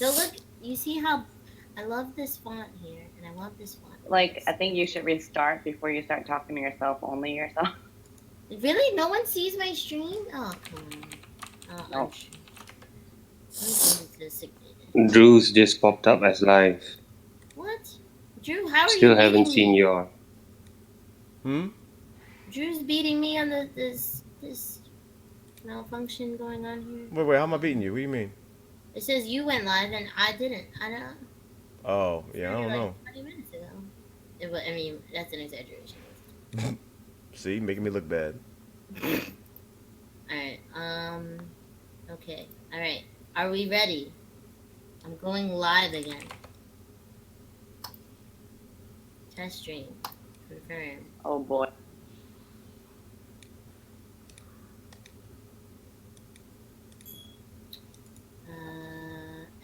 So look, you see how I love this font here, and I want this font. Like, I think you should restart before you start talking to yourself, only yourself. Really? No one sees my stream? Oh, come on. Oh, No. Drew's just popped up as live. What? Drew, how are Still you haven't beating seen me? your. Drew's beating me on this malfunction going on here. Wait, how am I beating you? What do you mean? It says you went live and I didn't. I don't. Oh, yeah, I don't like know. 20 minutes ago. I mean, that's an exaggeration. See, making me look bad. Alright, okay. Alright, are we ready? I'm going live again. Test stream. Confirm. Oh boy.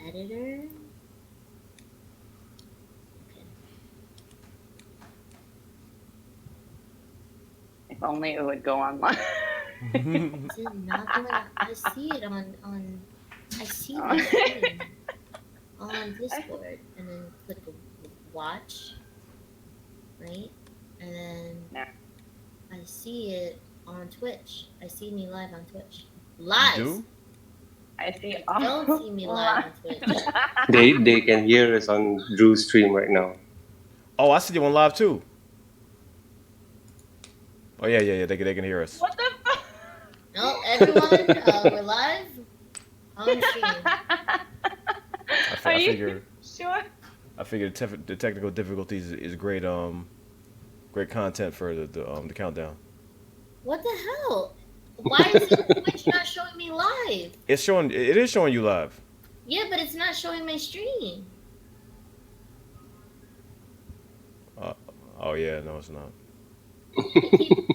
Editor. If only it would go online. Is it not going on? I see it on I see it on Discord, and then click watch, right? And then I see it on Twitch. I see me live on Twitch. Live. You do? I see. Don't see me live on Twitch. They can hear us on Drew's stream right now. Oh, I see you on live too. Oh yeah. They can hear us. What the fuck? No, everyone, we're live on stream. Are you sure? I figured the technical difficulties is great. Great content for the countdown. What the hell? Why is Twitch not showing me live? It's showing. It is showing you live. Yeah, but it's not showing my stream. Oh yeah, no, it's not.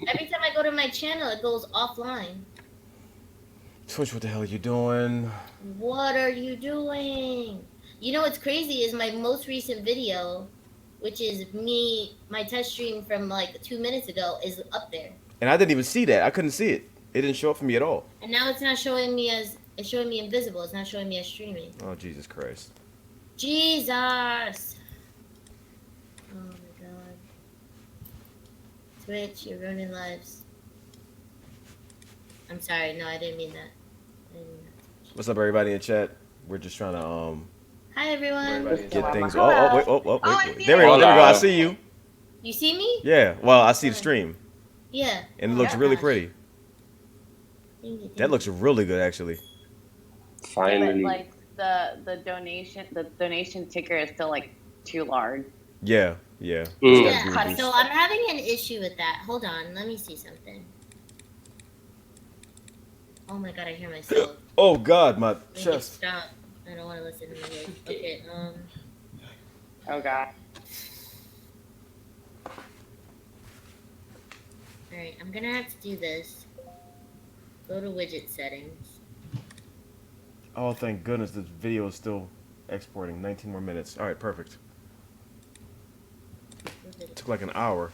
Every time I go to my channel, it goes offline. Twitch, what the hell are you doing? What are you doing? You know what's crazy is my most recent video, which is me, my test stream from like 2 minutes ago, is up there. And I didn't even see that. I couldn't see it. It didn't show up for me at all. And now it's not showing me as, it's showing me invisible. It's not showing me as streaming. Oh, Jesus Christ. Jesus! Oh my God. Twitch, you're ruining lives. I'm sorry. No, I didn't mean that. What's up, everybody in chat? We're just trying to Hi, everyone. get things. Hello. Wait. There we go. I see you. You see me? Yeah. Well, I see the stream. Yeah. And it looks really pretty. That looks really good, actually. Finally. But, like the donation ticker is still like too large. Yeah. Yeah. So I'm having an issue with that. Hold on. Let me see something. Oh my God, I hear myself. Oh God, my chest. Stop. I don't want to listen to my voice. Okay, Oh God. Alright, I'm gonna have to do this. Go to widget settings. Oh, thank goodness this video is still exporting. 19 more minutes. All right, perfect. It took like an hour.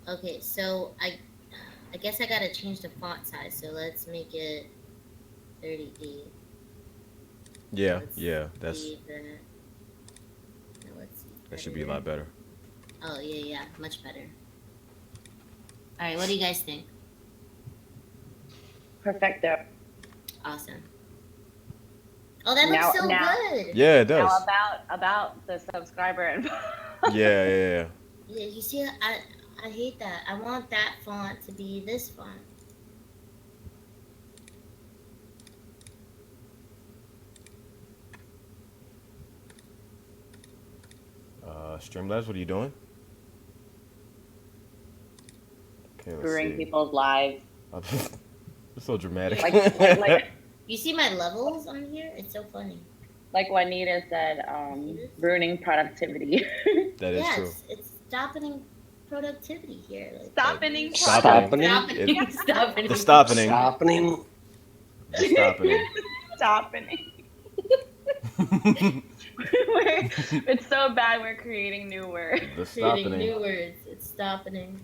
Okay, so I guess I gotta change the font size, so let's make it 38. Yeah, Let's that should be a lot better. Oh, yeah, much better. Alright, what do you guys think? Perfecto. Awesome. Oh, that looks so good. Yeah, it does. Now about the subscriber and Yeah. Yeah, you see, I hate that. I want that font to be this font. Streamlabs, what are you doing? Okay, let's ruining see. people's lives. It's so dramatic. Like you see my levels on here? It's so funny. Like Juanita said, ruining productivity. That is true. It's stopping productivity here. Like, Stopping. The stopping. It's so bad we're creating new words. The stopping. Creating new words. It's stopping.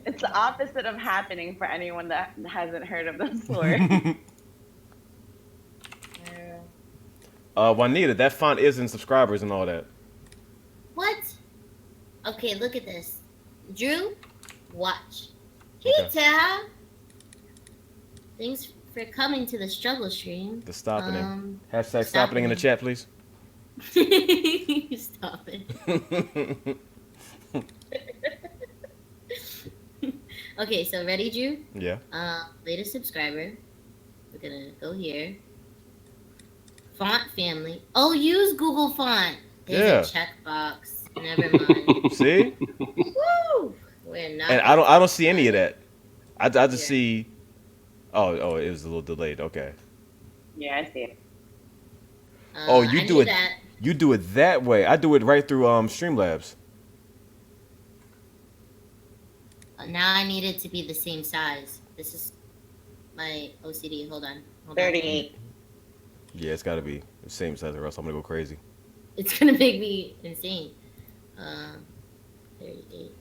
It's the opposite of happening for anyone that hasn't heard of this word. Juanita, that font is in subscribers and all that. What? Okay, look at this. Drew, watch. Hey, Okay. Tab. Thanks for coming to the struggle stream. The stopping. Hashtag stopping in the chat, please. Stop it. Okay, so ready, Drew? Yeah. Latest subscriber. We're gonna go here. Font family. Oh, use Google Font. There's a checkbox. Never mind. See? Woo! We're not. And I don't see any of that. I just see. Oh, it was a little delayed. Okay. Yeah, I see it. Oh, you I do knew it. that. You do it that way. I do it right through Streamlabs. Now I need it to be the same size. This is my OCD. Hold on. 38. Yeah, it's got to be the same size, or else I'm gonna go crazy. It's gonna make me insane. 38.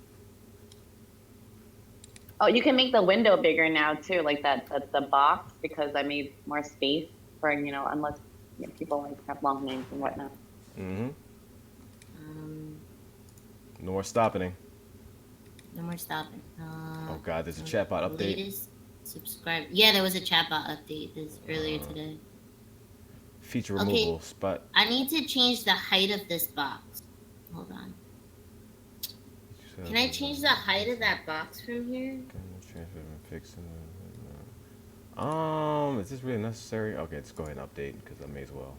Oh, you can make the window bigger now too, like that the box, because I made more space for, unless people like have long names and whatnot. Mm-hmm. No more stopping. No more stopping. Oh God, there's a chatbot update. Latest subscribe. Yeah, there was a chatbot update earlier today. Feature removal spot. I need to change the height of this box. Hold on. Can I change the height of that box from here? Is this really necessary? Okay, let's go ahead and update because I may as well.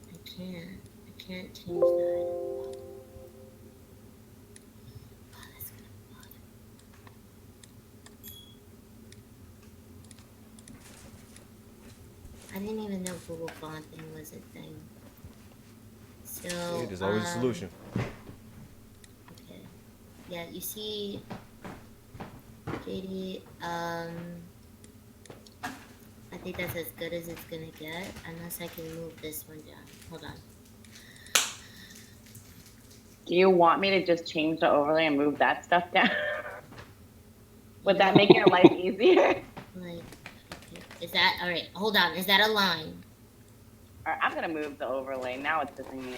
I can't change the height of the box. Oh, that's gonna bother me. I didn't even know Google Font thing was a thing. So There's always a solution. Okay. Yeah, you see, JD, I think that's as good as it's gonna get, unless I can move this one down. Hold on. Do you want me to just change the overlay and move that stuff down? Would that make your life easier? Like, okay. Is that, all right, hold on. Is that a line? All right, I'm gonna move the overlay. Now it's just me.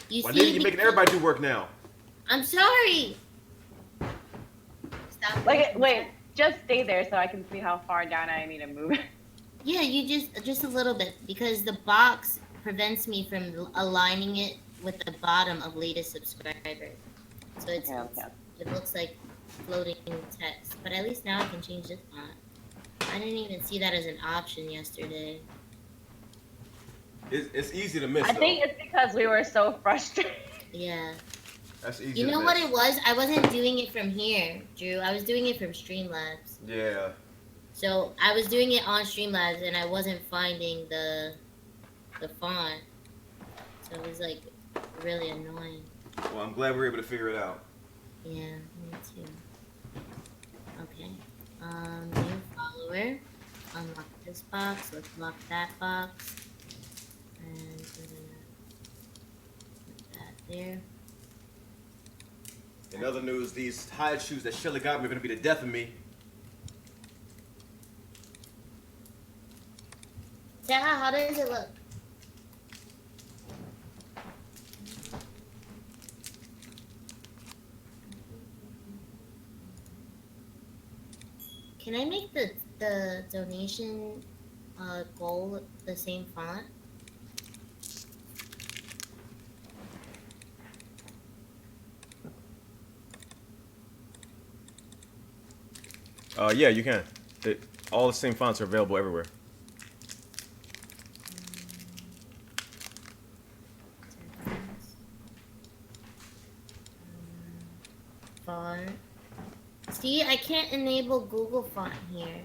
You Why see, didn't you making everybody do work now? I'm sorry. Stop. Wait, just stay there so I can see how far down I need to move it. Yeah, you just a little bit, because the box prevents me from aligning it with the bottom of latest subscriber. So it looks like floating text. But at least now I can change this font. I didn't even see that as an option yesterday. It's easy to miss. I think it's because we were so frustrated. Yeah. That's easy. You know what it was? I wasn't doing it from here, Drew. I was doing it from Streamlabs. Yeah. So I was doing it on Streamlabs and I wasn't finding the font. So it was like really annoying. Well, I'm glad we were able to figure it out. Yeah, me too. Okay. New follower. Unlock this box. Let's lock that box. And we're gonna put that there. In other news, these hide shoes that Shelly got me are gonna be the death of me. Sarah, how does it look? Can I make the donation goal the same font? Yeah, you can. All the same fonts are available everywhere. Font. See, I can't enable Google Font here.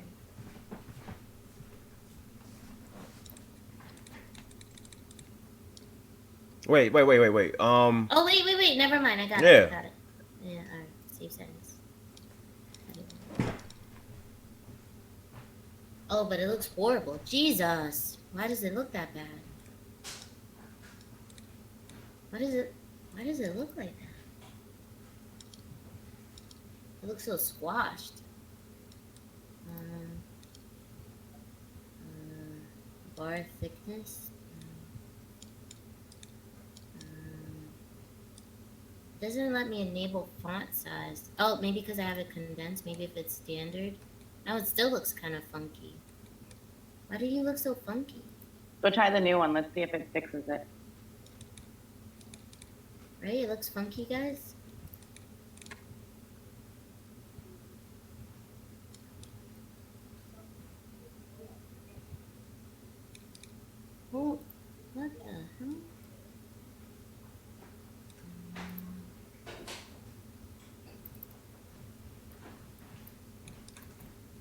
Wait. Oh, wait. Never mind. I got it. Yeah. I got it. Yeah, alright. Save settings. Oh, but it looks horrible. Jesus. Why does it look that bad? Why does it look like that? It looks so squashed. Bar thickness. Doesn't let me enable font size. Oh, maybe because I have it condensed. Maybe if it's standard. No, it still looks kind of funky. Why do you look so funky? Go try the new one. Let's see if it fixes it. Right? It looks funky, guys. Oh, what the hell?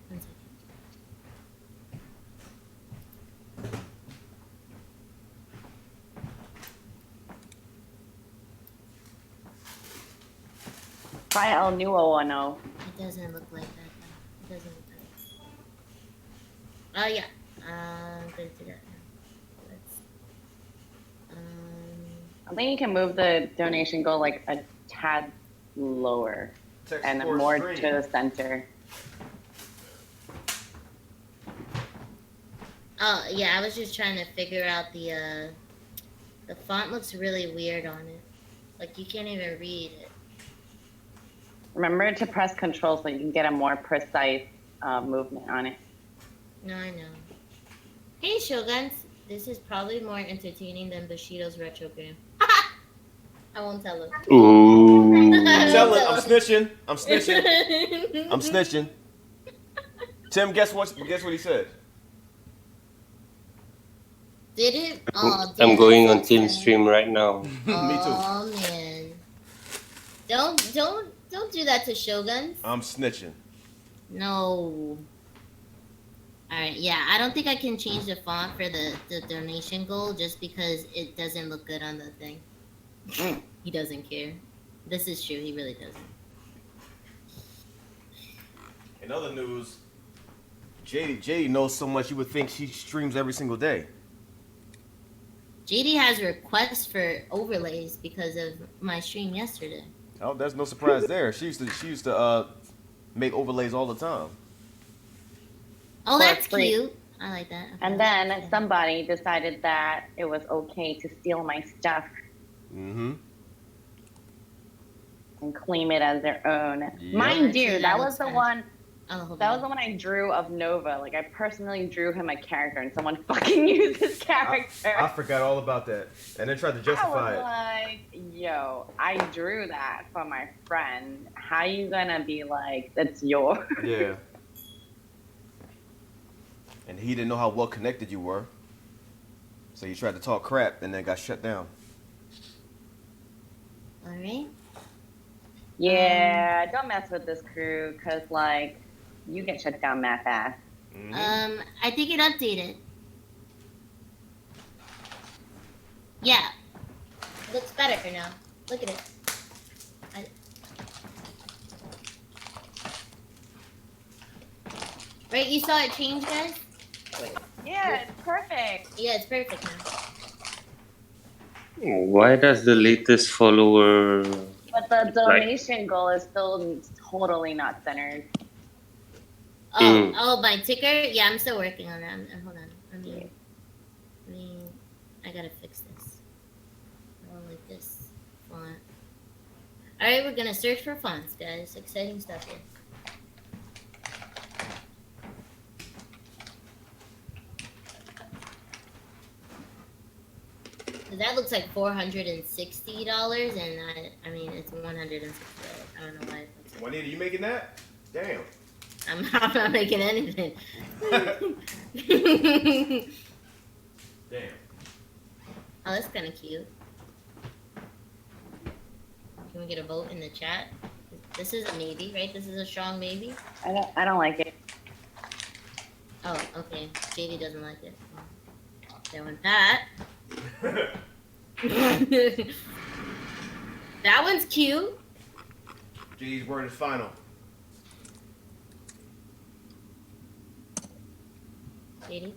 One second. Try El Nuevo 10. It doesn't look like that. Though. It doesn't look like that. Oh yeah. I'm gonna do that now. Let's. I think you can move the donation goal like a tad lower Text and or more stream. to the center. Oh yeah, I was just trying to figure out the font looks really weird on it. Like you can't even read it. Remember to press Control so you can get a more precise movement on it. No, I know. Hey Shoguns, this is probably more entertaining than Bushido's retrogram. I won't tell him. Ooh. Tell it. I'm snitching. I'm snitching. I'm snitching. Tim, guess what he said? Did it? Oh, I'm damn, going that's on so Team's sad. stream right now. Me too. Oh man. Don't do that to Shoguns. I'm snitching. No. Alright, yeah, I don't think I can change the font for the donation goal just because it doesn't look good on the thing. He doesn't care. This is true, he really doesn't. In other news, JD knows so much you would think she streams every single day. JD has requests for overlays because of my stream yesterday. Oh, there's no surprise there. She used to make overlays all the time. Oh, For that's free. cute. I like that. Okay. And then somebody decided that it was okay to steal my stuff Mm-hmm. and claim it as their own. Yeah. Mind you, Actually, that looks was the fun. one. Oh, hold That on. was the one I drew of Nova. Like I personally drew him a character, and someone fucking used his character. I forgot all about that, and then tried to I justify was it. like, yo, I drew that for my friend. How you gonna be like, that's yours? Yeah. And he didn't know how well connected you were, so he tried to talk crap, and then got shut down. Alright. Yeah, don't mess with this crew, cause like, you get shut down that fast. Mm-hmm. I think it updated. Yeah. Looks better now. Look at it. Right, you saw it change, guys? Yeah, it's perfect. Yeah, it's perfect now. Why does the latest follower But the donation goal is still totally not centered. Oh, my ticker? Yeah, I'm still working on that. Hold on. I gotta fix this. I don't like this font. Alright, we're gonna search for fonts, guys. Exciting stuff here. That looks like $460, and I mean, it's $160. I don't know why it looks like Juanita, you making that? Damn. I'm not making anything. Damn. Oh, that's kind of cute. Can we get a vote in the chat? This is a maybe, right? This is a strong maybe. I don't like it. Oh, okay. JD doesn't like it. There went that. That one's cute. JD's word is final. JD.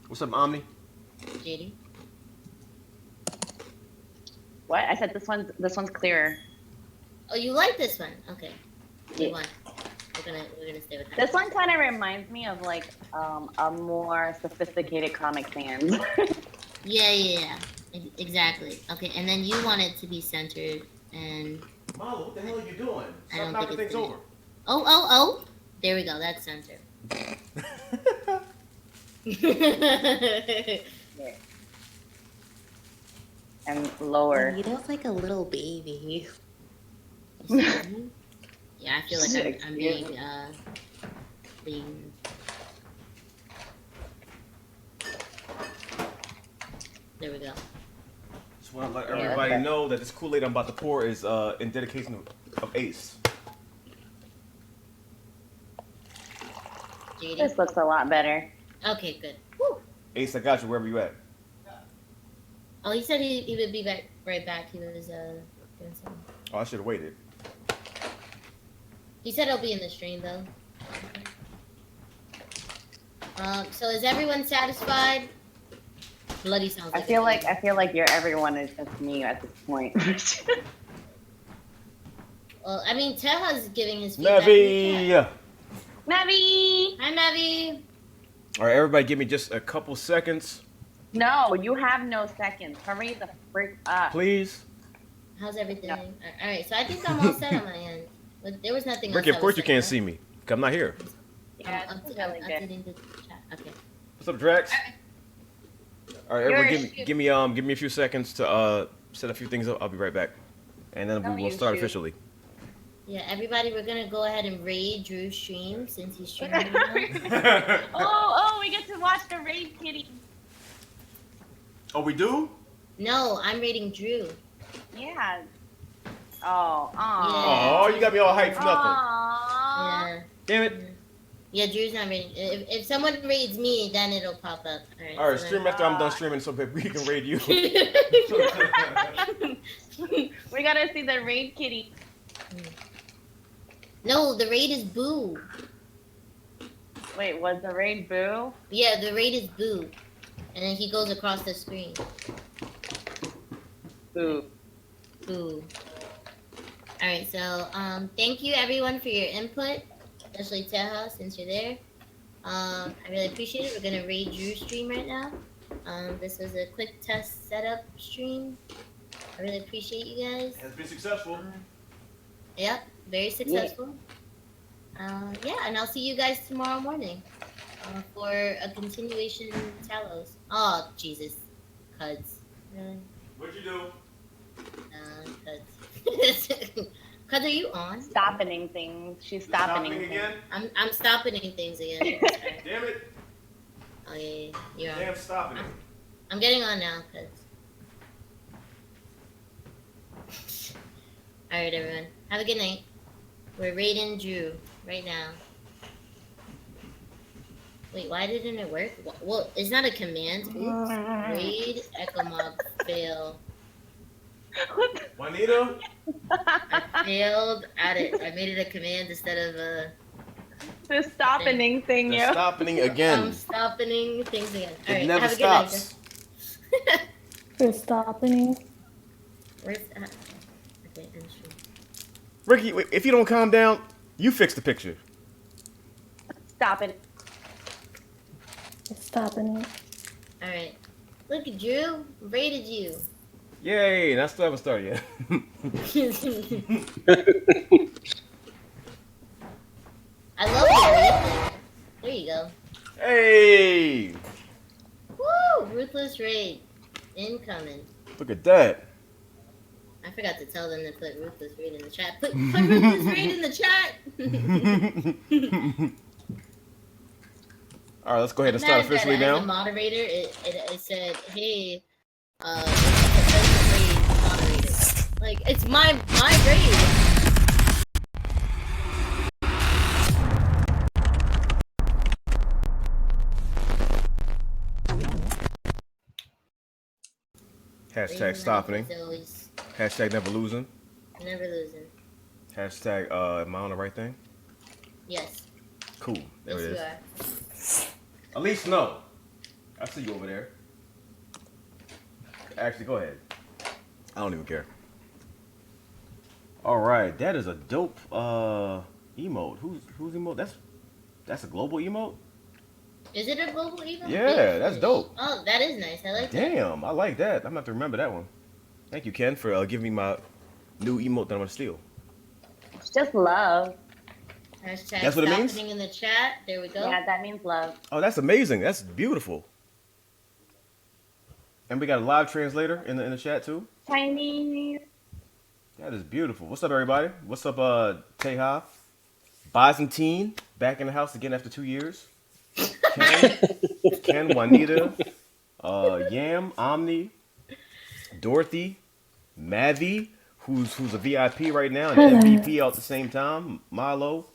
What's up, Omni? JD. What? I said this one's clearer. Oh, you like this one? Okay. Yeah. Good one. We're gonna stay with that. This one kind of reminds me of like a more sophisticated Comic Sans. Yeah. Exactly. Okay, and then you want it to be centered, and Milo, what the hell are you doing? I Stop don't knocking think things it's over. oh. There we go. That's centered. And lower. Anita's like a little baby. Yeah, I feel like I'm being there we go. Just want to let everybody know that this Kool-Aid I'm about to pour is in dedication of Ace. JD? This looks a lot better. Okay, good. Woo. Ace, I got you wherever you at. Oh, he said he would be right back. He was doing something. Oh, I should have waited. He said he'll be in the stream though. So is everyone satisfied? Bloody sounds like I feel like your everyone is just me at this point. Well, I mean, Teja's giving his feedback. in the chat. Navi! Hi, Mavi. All right, everybody, give me just a couple seconds, No, you have no seconds. Hurry the frick up. please. How's everything? No. All right, so I think I'm all set on my end. But there was nothing Ricky, else. of course you can't see me. 'Cause I'm not here. Yeah, I'm it's really good. updating the chat. Okay. What's up, Drax? All right, everyone, You're give me a few seconds to set a few things up. I'll be right back, and then No, we will you start shoot. officially. Yeah, everybody, we're gonna go ahead and raid Drew's stream since he's streaming now. Oh, we get to watch the raid kitty. Oh, we do? No, I'm raiding Drew. Yeah. Oh, Oh, you got me all hyped for nothing. Aww. Yeah. Damn it. Yeah, Drew's not raiding. If someone raids me, then it'll pop up. All right, so stream after I'm done streaming so we can raid you. We gotta see the raid kitty. No, the raid is Boo. Wait, was the raid Boo? Yeah, the raid is Boo. And then he goes across the screen. Boo. Boo. Alright, so thank you everyone for your input, especially Teja since you're there. I really appreciate it. We're gonna raid Drew's stream right now. This was a quick test setup stream. I really appreciate you guys. Has been successful. Yep, very successful. Yeah, and I'll see you guys tomorrow morning for a continuation Talos. Oh, Jesus. Cuds. Really? What'd you do? Cuds. Cuds, are you on? Stopping things. She's stopping things. again? I'm stopping things again. Sorry. Damn it. Oh, yeah, you're on. Damn, stopping it. I'm getting on now, Cuds. Alright, everyone. Have a good night. We're raiding Drew right now. Wait, why didn't it work? Well, it's not a command. Oops. Raid Echo Mob fail. Juanita? I failed at it. I made it a command instead of a. The stopping thing, The yo. stopping I'm again. stopping things again. It Alright, never have a good night. stops. guys. For stopping. Where's that? Okay, I'm sure. Ricky, wait, if you don't calm down, you fix the picture. Stopping. Stopping. Alright. Look at Drew. Rated you. Yay, and I still haven't started yet. I love the raid thing. There you go. Hey! Woo! Ruthless raid. Incoming. Look at that. I forgot to tell them to put Ruthless raid in the chat. Put Ruthless raid in the chat! All right, let's go ahead and I'm start mad that officially as now. a moderator, it said, hey, raid moderator. Like, it's my raid. Hashtag stopping. Is always Hashtag never losing. never losing. Hashtag am I on the right thing? Yes. Cool. There Yes, it you is. are. At least no. I see you over there. Actually, go ahead. I don't even care. All right, that is a dope emote. Who's emote? That's a global emote. Is it a global emote? Yeah, Big that's fish. dope. Oh, that is nice. I like that. Damn, I like that. I'm gonna have to remember that one. Thank you, Ken, for giving me my new emote that I'm gonna steal. It's just love. Hashtag That's what it stop means? happening in the chat. There we go. Yeah, that means love. Oh, that's amazing. That's beautiful. And we got a live translator in the chat too. Chinese. That is beautiful. What's up, everybody? What's up, Teha? Byzantine, back in the house again after 2 years. Ken, Juanita, Yam, Omni, Dorothy, Mavi, who's a VIP right now, and Hello. MVP all at the same time. Milo.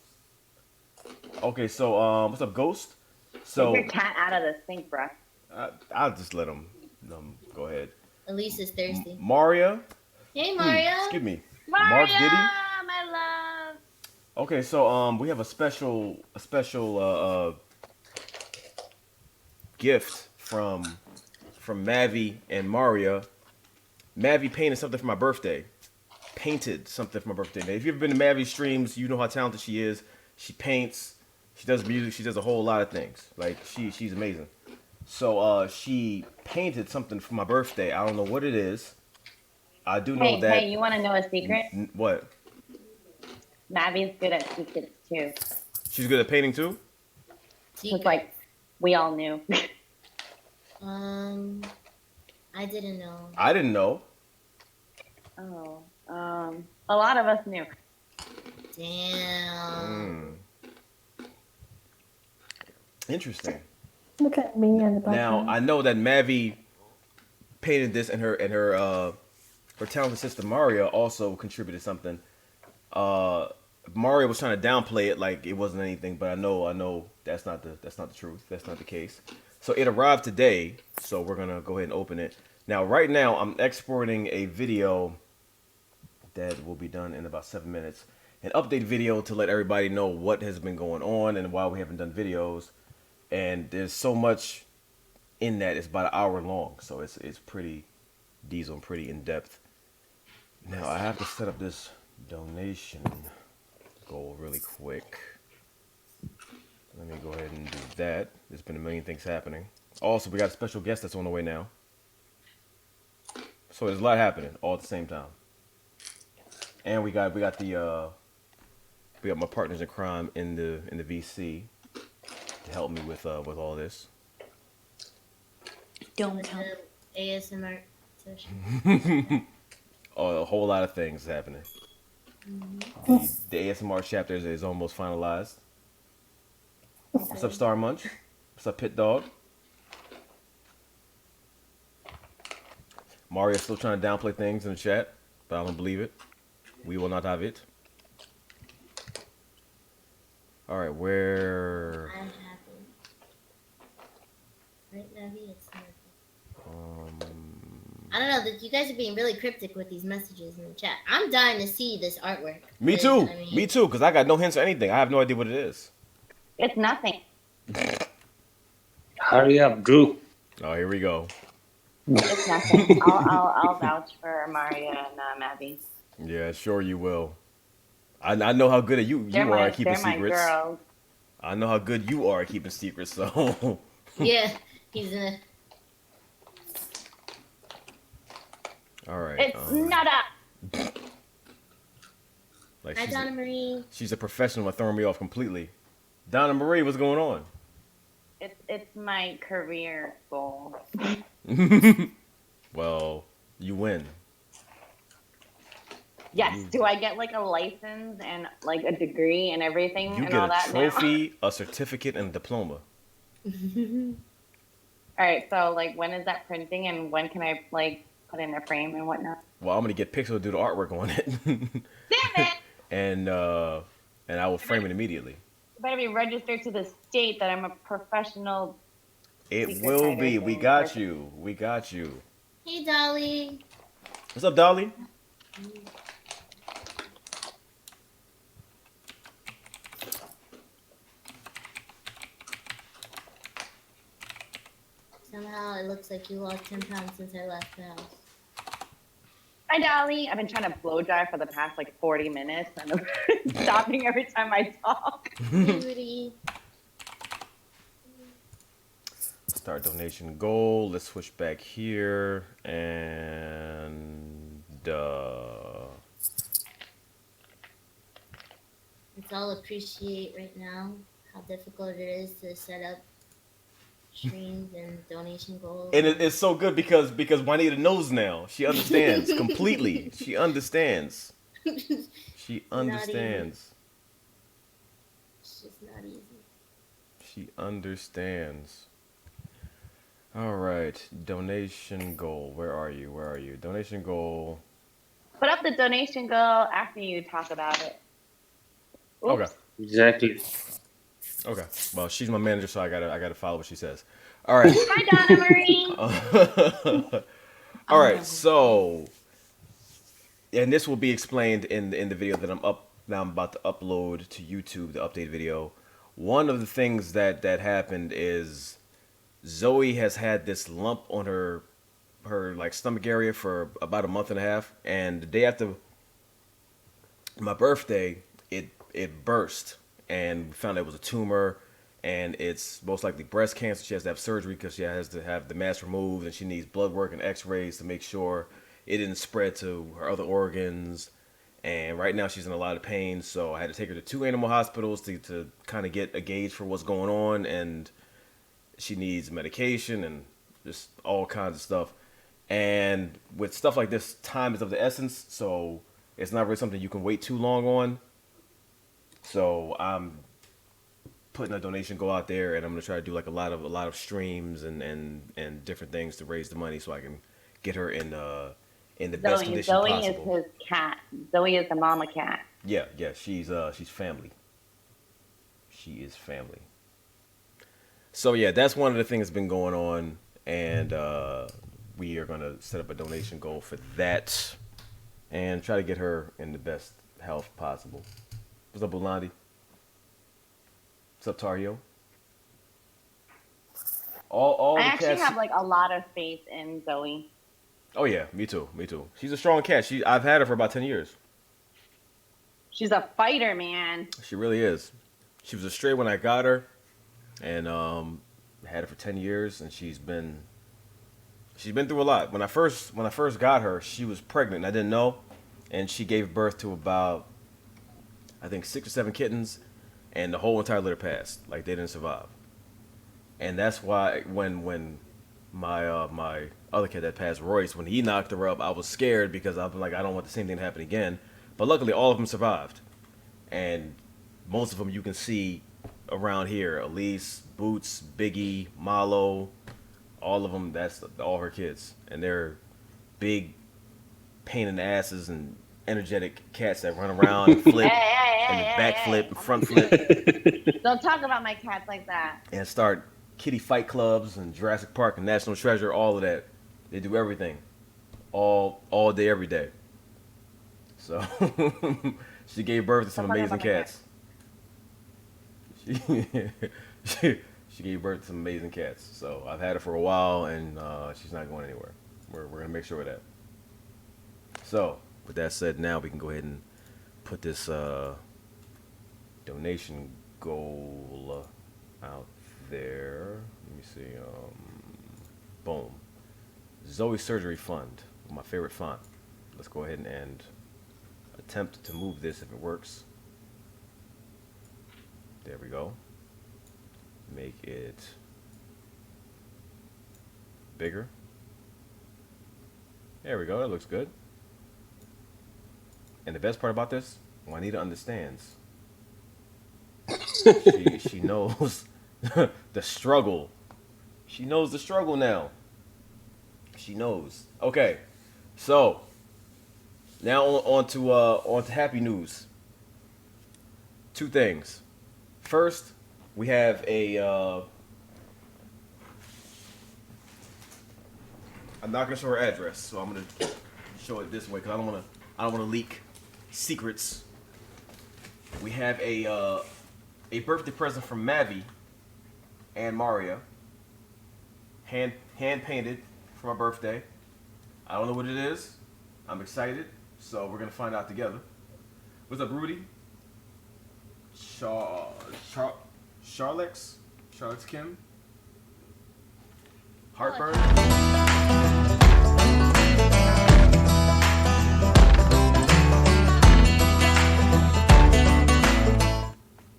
Okay, so what's up, Ghost? Take So your cat out of the sink, bruh. I'll just let him go ahead. Elise is thirsty. Maria. Hey, Mario. Excuse me. Mario, Mark Diddy. my love. Okay, so we have a special gift from Mavi and Maria. Mavi painted something for my birthday. Painted something for my birthday. Now, if you've ever been to Mavi's streams, you know how talented she is. She paints, she does music, she does a whole lot of things. Like she's amazing. So she painted something for my birthday. I don't know what it is. I do know that. Hey, you want to know a secret? What? Mavi's good at secrets too. She's good at painting too? It's like we all knew. I didn't know. I didn't know. Oh, a lot of us knew. Damn. Interesting. Look at me in the Now background. I know that Mavi painted this, and her talented sister Maria also contributed something. Mario was trying to downplay it like it wasn't anything, but I know that's not the truth. That's not the case. So it arrived today, so we're gonna go ahead and open it. Now, right now, I'm exporting a video that will be done in about 7 minutes. An update video to let everybody know what has been going on and why we haven't done videos. And there's so much in that. It's about an hour long, so it's pretty diesel and pretty in depth. Now I have to set up this donation goal really quick. Let me go ahead and do that. There's been a million things happening. Also, we got a special guest that's on the way now. So there's a lot happening all at the same time. And we got my partners in crime in the VC to help me with all this. Don't tell. ASMR session. A whole lot of things happening. The ASMR chapter is almost finalized. What's up, Star Munch? What's up, Pit Dog? Mario's still trying to downplay things in the chat, but I don't believe it. We will not have it. All right, where? I'm happy. Right, Navi? It's happy. I don't know. You guys are being really cryptic with these messages in the chat. I'm dying to see this artwork. Me too. Me too, because I got no hints or anything. I have no idea what it is. It's nothing. Hurry up, Drew. Oh, here we go. It's nothing. I'll vouch for Maria and Mavi. Yeah, sure you will. I know how good you are at keeping they're my secrets. girls. I know how good you are at keeping secrets, so. Yeah, he's in a. All right. It's not up. Like Hi, Donna Marie. she's a professional at throwing me off completely. Donna Marie, what's going on? It's my career goal. Well, you win. Yes. Do I get like a license and like a degree and everything You and get all a that trophy, a certificate, and a diploma. now? All right. So like, when is that printing and when can I like put in a frame and whatnot? Well, I'm gonna get Pixel to do the artwork on it. Damn it! and I will frame it immediately. You better be registered to the state that I'm a professional. It secret will writer be. We thing. got you. We got you. Hey, Dolly. What's up, Dolly? Somehow it looks like you lost 10 pounds since I left the house. Hi, Dolly. I've been trying to blow dry for the past like 40 minutes and I'm stopping every time I talk. Liberty. Start donation goal. Let's switch back here and Let's all appreciate right now how difficult it is to set up streams and donation goals. and it's so good because Juanita knows now. She understands completely. She understands. She Not easy. understands. It's just not easy. She understands. All right, donation goal. Where are you? Where are you? Donation goal. Put up the donation goal after you talk about it. Oops. Okay. Exactly. Okay. Well, she's my manager, so I gotta follow what she says. All right. Hi, Donna Marie. All right. So, and this will be explained in the video that I'm about to upload to YouTube, the update video. One of the things that happened is Zoe has had this lump on her like stomach area for about a month and a half, and the day after my birthday, it burst, and we found out it was a tumor, and it's most likely breast cancer. She has to have surgery because she has to have the mass removed, and she needs blood work and X-rays to make sure it didn't spread to her other organs. And right now she's in a lot of pain, so I had to take her to 2 animal hospitals to kind of get a gauge for what's going on, and she needs medication and just all kinds of stuff. And with stuff like this, time is of the essence, so it's not really something you can wait too long on. So I'm putting a donation goal out there, and I'm gonna try to do like a lot of streams and different things to raise the money so I can get her in the best condition Zoe possible. is his cat. Zoe is the mama cat. Yeah, she's family. She is family. So yeah, that's one of the things that's been going on, and we are gonna set up a donation goal for that, and try to get her in the best health possible. What's up, Bulandi? What's up, Tario? All I the actually cats. have like a lot of faith in Zoe. Oh yeah, me too. She's a strong cat. I've had her for about 10 years. She's a fighter, man. She really is. She was a stray when I got her, and had her for 10 years, and she's been through a lot. When I first got her, she was pregnant. I didn't know, and she gave birth to about, I think, 6 or 7 kittens, and the whole entire litter passed. Like, they didn't survive. And that's why when my my other cat that passed, Royce, when he knocked her up, I was scared because I was like, I don't want the same thing to happen again. But luckily, all of them survived, and most of them you can see around here. Elise, Boots, Biggie, Malo, all of them. That's all her kids, and they're big, pain in the asses and energetic cats that run around and flip and backflip and front flip Don't talk about my cats like that. and start kitty fight clubs and Jurassic Park and National Treasure, all of that. They do everything, all day, every day. So she gave birth to some Don't talk amazing about my cats. She gave birth to some amazing cats. So I've had her for a while, and she's not going anywhere. We're gonna make sure of that. So with that said, now we can go ahead and put this donation goal out there. Let me see. Boom. Zoe Surgery Fund, my favorite font. Let's go ahead and attempt to move this if it works. There we go. Make it bigger. There we go. That looks good. And the best part about this, Juanita understands. She knows the struggle. She knows the struggle now. She knows. Okay, so now on to happy news. 2 things. First, we have a. I'm not gonna show her address, so I'm gonna show it this way because I don't wanna leak secrets. We have a birthday present from Mavi and Maria, hand painted for my birthday. I don't know what it is. I'm excited. So we're gonna find out together. What's up, Rudy? Charlotte's Kim. Heartburn.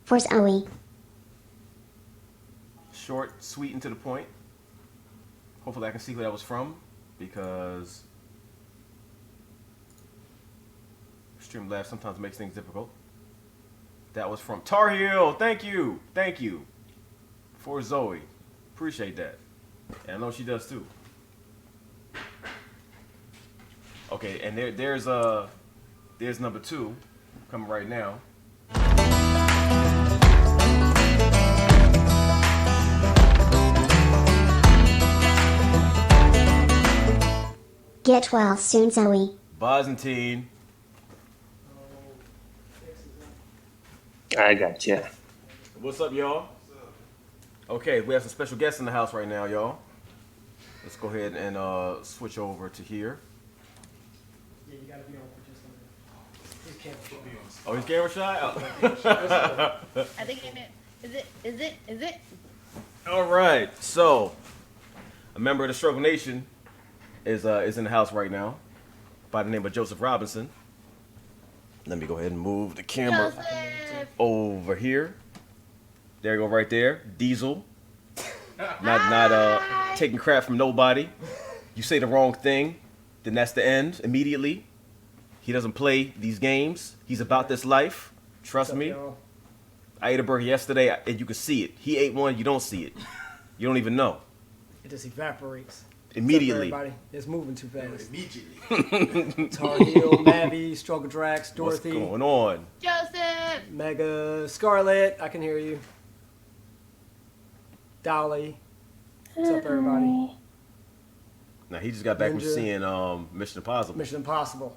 For Zoe. Short, sweet, and to the point. Hopefully I can see who that was from, because Streamlabs sometimes makes things difficult. That was from Tar Heel. Thank you. Thank you. For Zoe. Appreciate that. And I know she does too. Okay, and there's number 2 coming right now. Get well soon, Zoe. Byzantine. I got you. What's up, y'all? Okay, we have some special guests in the house right now, y'all. Let's go ahead and switch over to here. Yeah, you gotta be on for just a minute. Oh, he's camera shy? I think is it? All right, so a member of the Struggle Nation is in the house right now by the name of Joseph Robinson. Let me go ahead and move the camera over here. There you go, right there. Diesel. Not taking crap from nobody. You say the wrong thing, then that's the end immediately. He doesn't play these games. He's about this life. Trust me. I ate a burger yesterday, and you can see it. He ate one, you don't see it. You don't even know. It just evaporates. Immediately. Everybody, it's moving too fast. Immediately. Tar Heel, Mavi, Struggle Drax, Dorothy, What's going on? Joseph. Mega, Scarlet. I can hear you. Dolly. What's up, everybody? Now he just got back from Ninja. seeing Mission Impossible. Mission Impossible.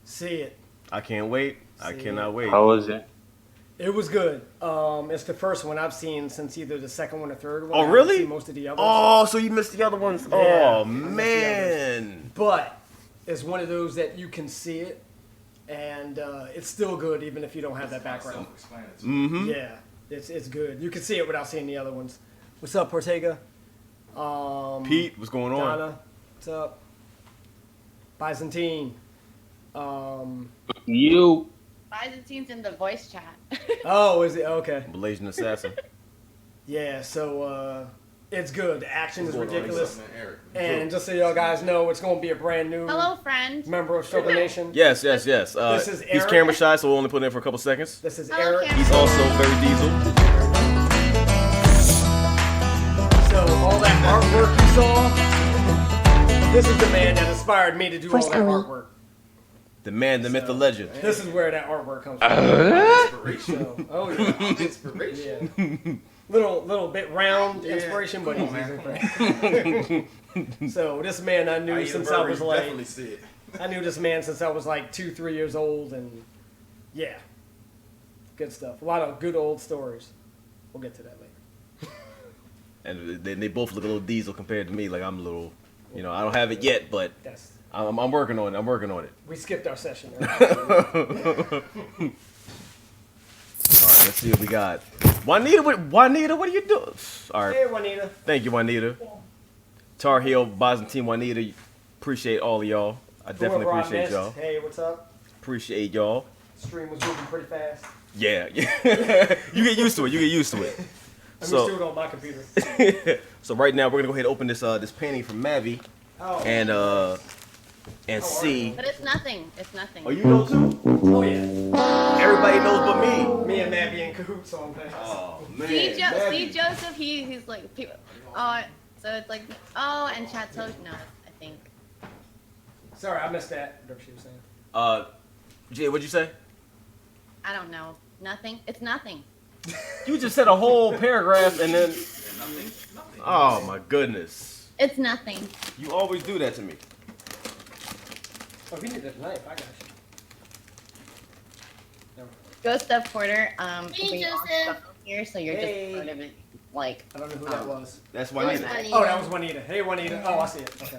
See it. I can't wait. I See. cannot wait. How was it? It was good. It's the first one I've seen since either the second one or third one. Oh, I haven't really? seen most of the others. Oh, so you missed the other ones. Yeah, Oh I missed the man. But it's one of those that you can see it, and it's still good even if you don't have that background. Self-explanatory. Mm-hmm. Yeah, it's good. You can see it without seeing the other ones. What's up, Ortega? Pete, what's going on? Donna, what's up? Byzantine. You. Byzantine's in the voice chat. Oh, is it? Okay. Malaysian assassin. Yeah, so it's good. The action is ridiculous. Man, Eric. And just so y'all guys know, it's going to be a brand new Hello, friend. member of Struggle Nation. Yes. This is He's Eric. camera shy, so we'll only put it in for a couple seconds. This is Hello, Eric. Cam. He's also very diesel. So all that artwork you saw, this is the man that inspired me to do all Where's that Ellie? artwork. The man, the myth, the legend. This is where that artwork comes from. Inspiration. So, oh yeah, Inspiration. yeah. Little bit round inspiration, but Come he's on, easy. So this man I knew I since I was like, definitely see it. I knew this man since I was like 2-3 years old, and yeah, good stuff. A lot of good old stories. We'll get to that later. And they both look a little diesel compared to me. Like I'm a little, I don't have it yet, but That's I'm working on it. I'm working on it. we skipped our session. All right, let's see what we got. Juanita, what are you doing? All right, Hey, Juanita. thank you, Juanita. Tar Heel, Byzantine, Juanita. Appreciate all of y'all. I definitely Whoever I appreciate missed, y'all. Hey, what's up? Appreciate y'all. Stream was moving pretty fast. Yeah. You get used to it. I'm used to it on my computer. So right now we're gonna go ahead and open this painting from Mavi Oh, and see. But it's nothing. It's nothing. Oh, you know too? oh yeah. Everybody knows but me. Me and Matt in cahoots on things. Oh man. See Joseph, he's like people. Oh, so it's like and chat told no, I think. Sorry, I missed that. Whatever she was saying. Jay, what'd you say? I don't know. Nothing. It's nothing. You just said a whole paragraph and then. Oh my goodness. It's nothing. You always do that to me. Oh, we need a knife. I got you. Ghost of Porter. Hey, we all Joseph. stuck here, so you're Hey. just part of it. Like I don't know who that was. That's It was Juanita. funny. Oh, that was Juanita. Hey, Juanita. Oh, I see it. Okay.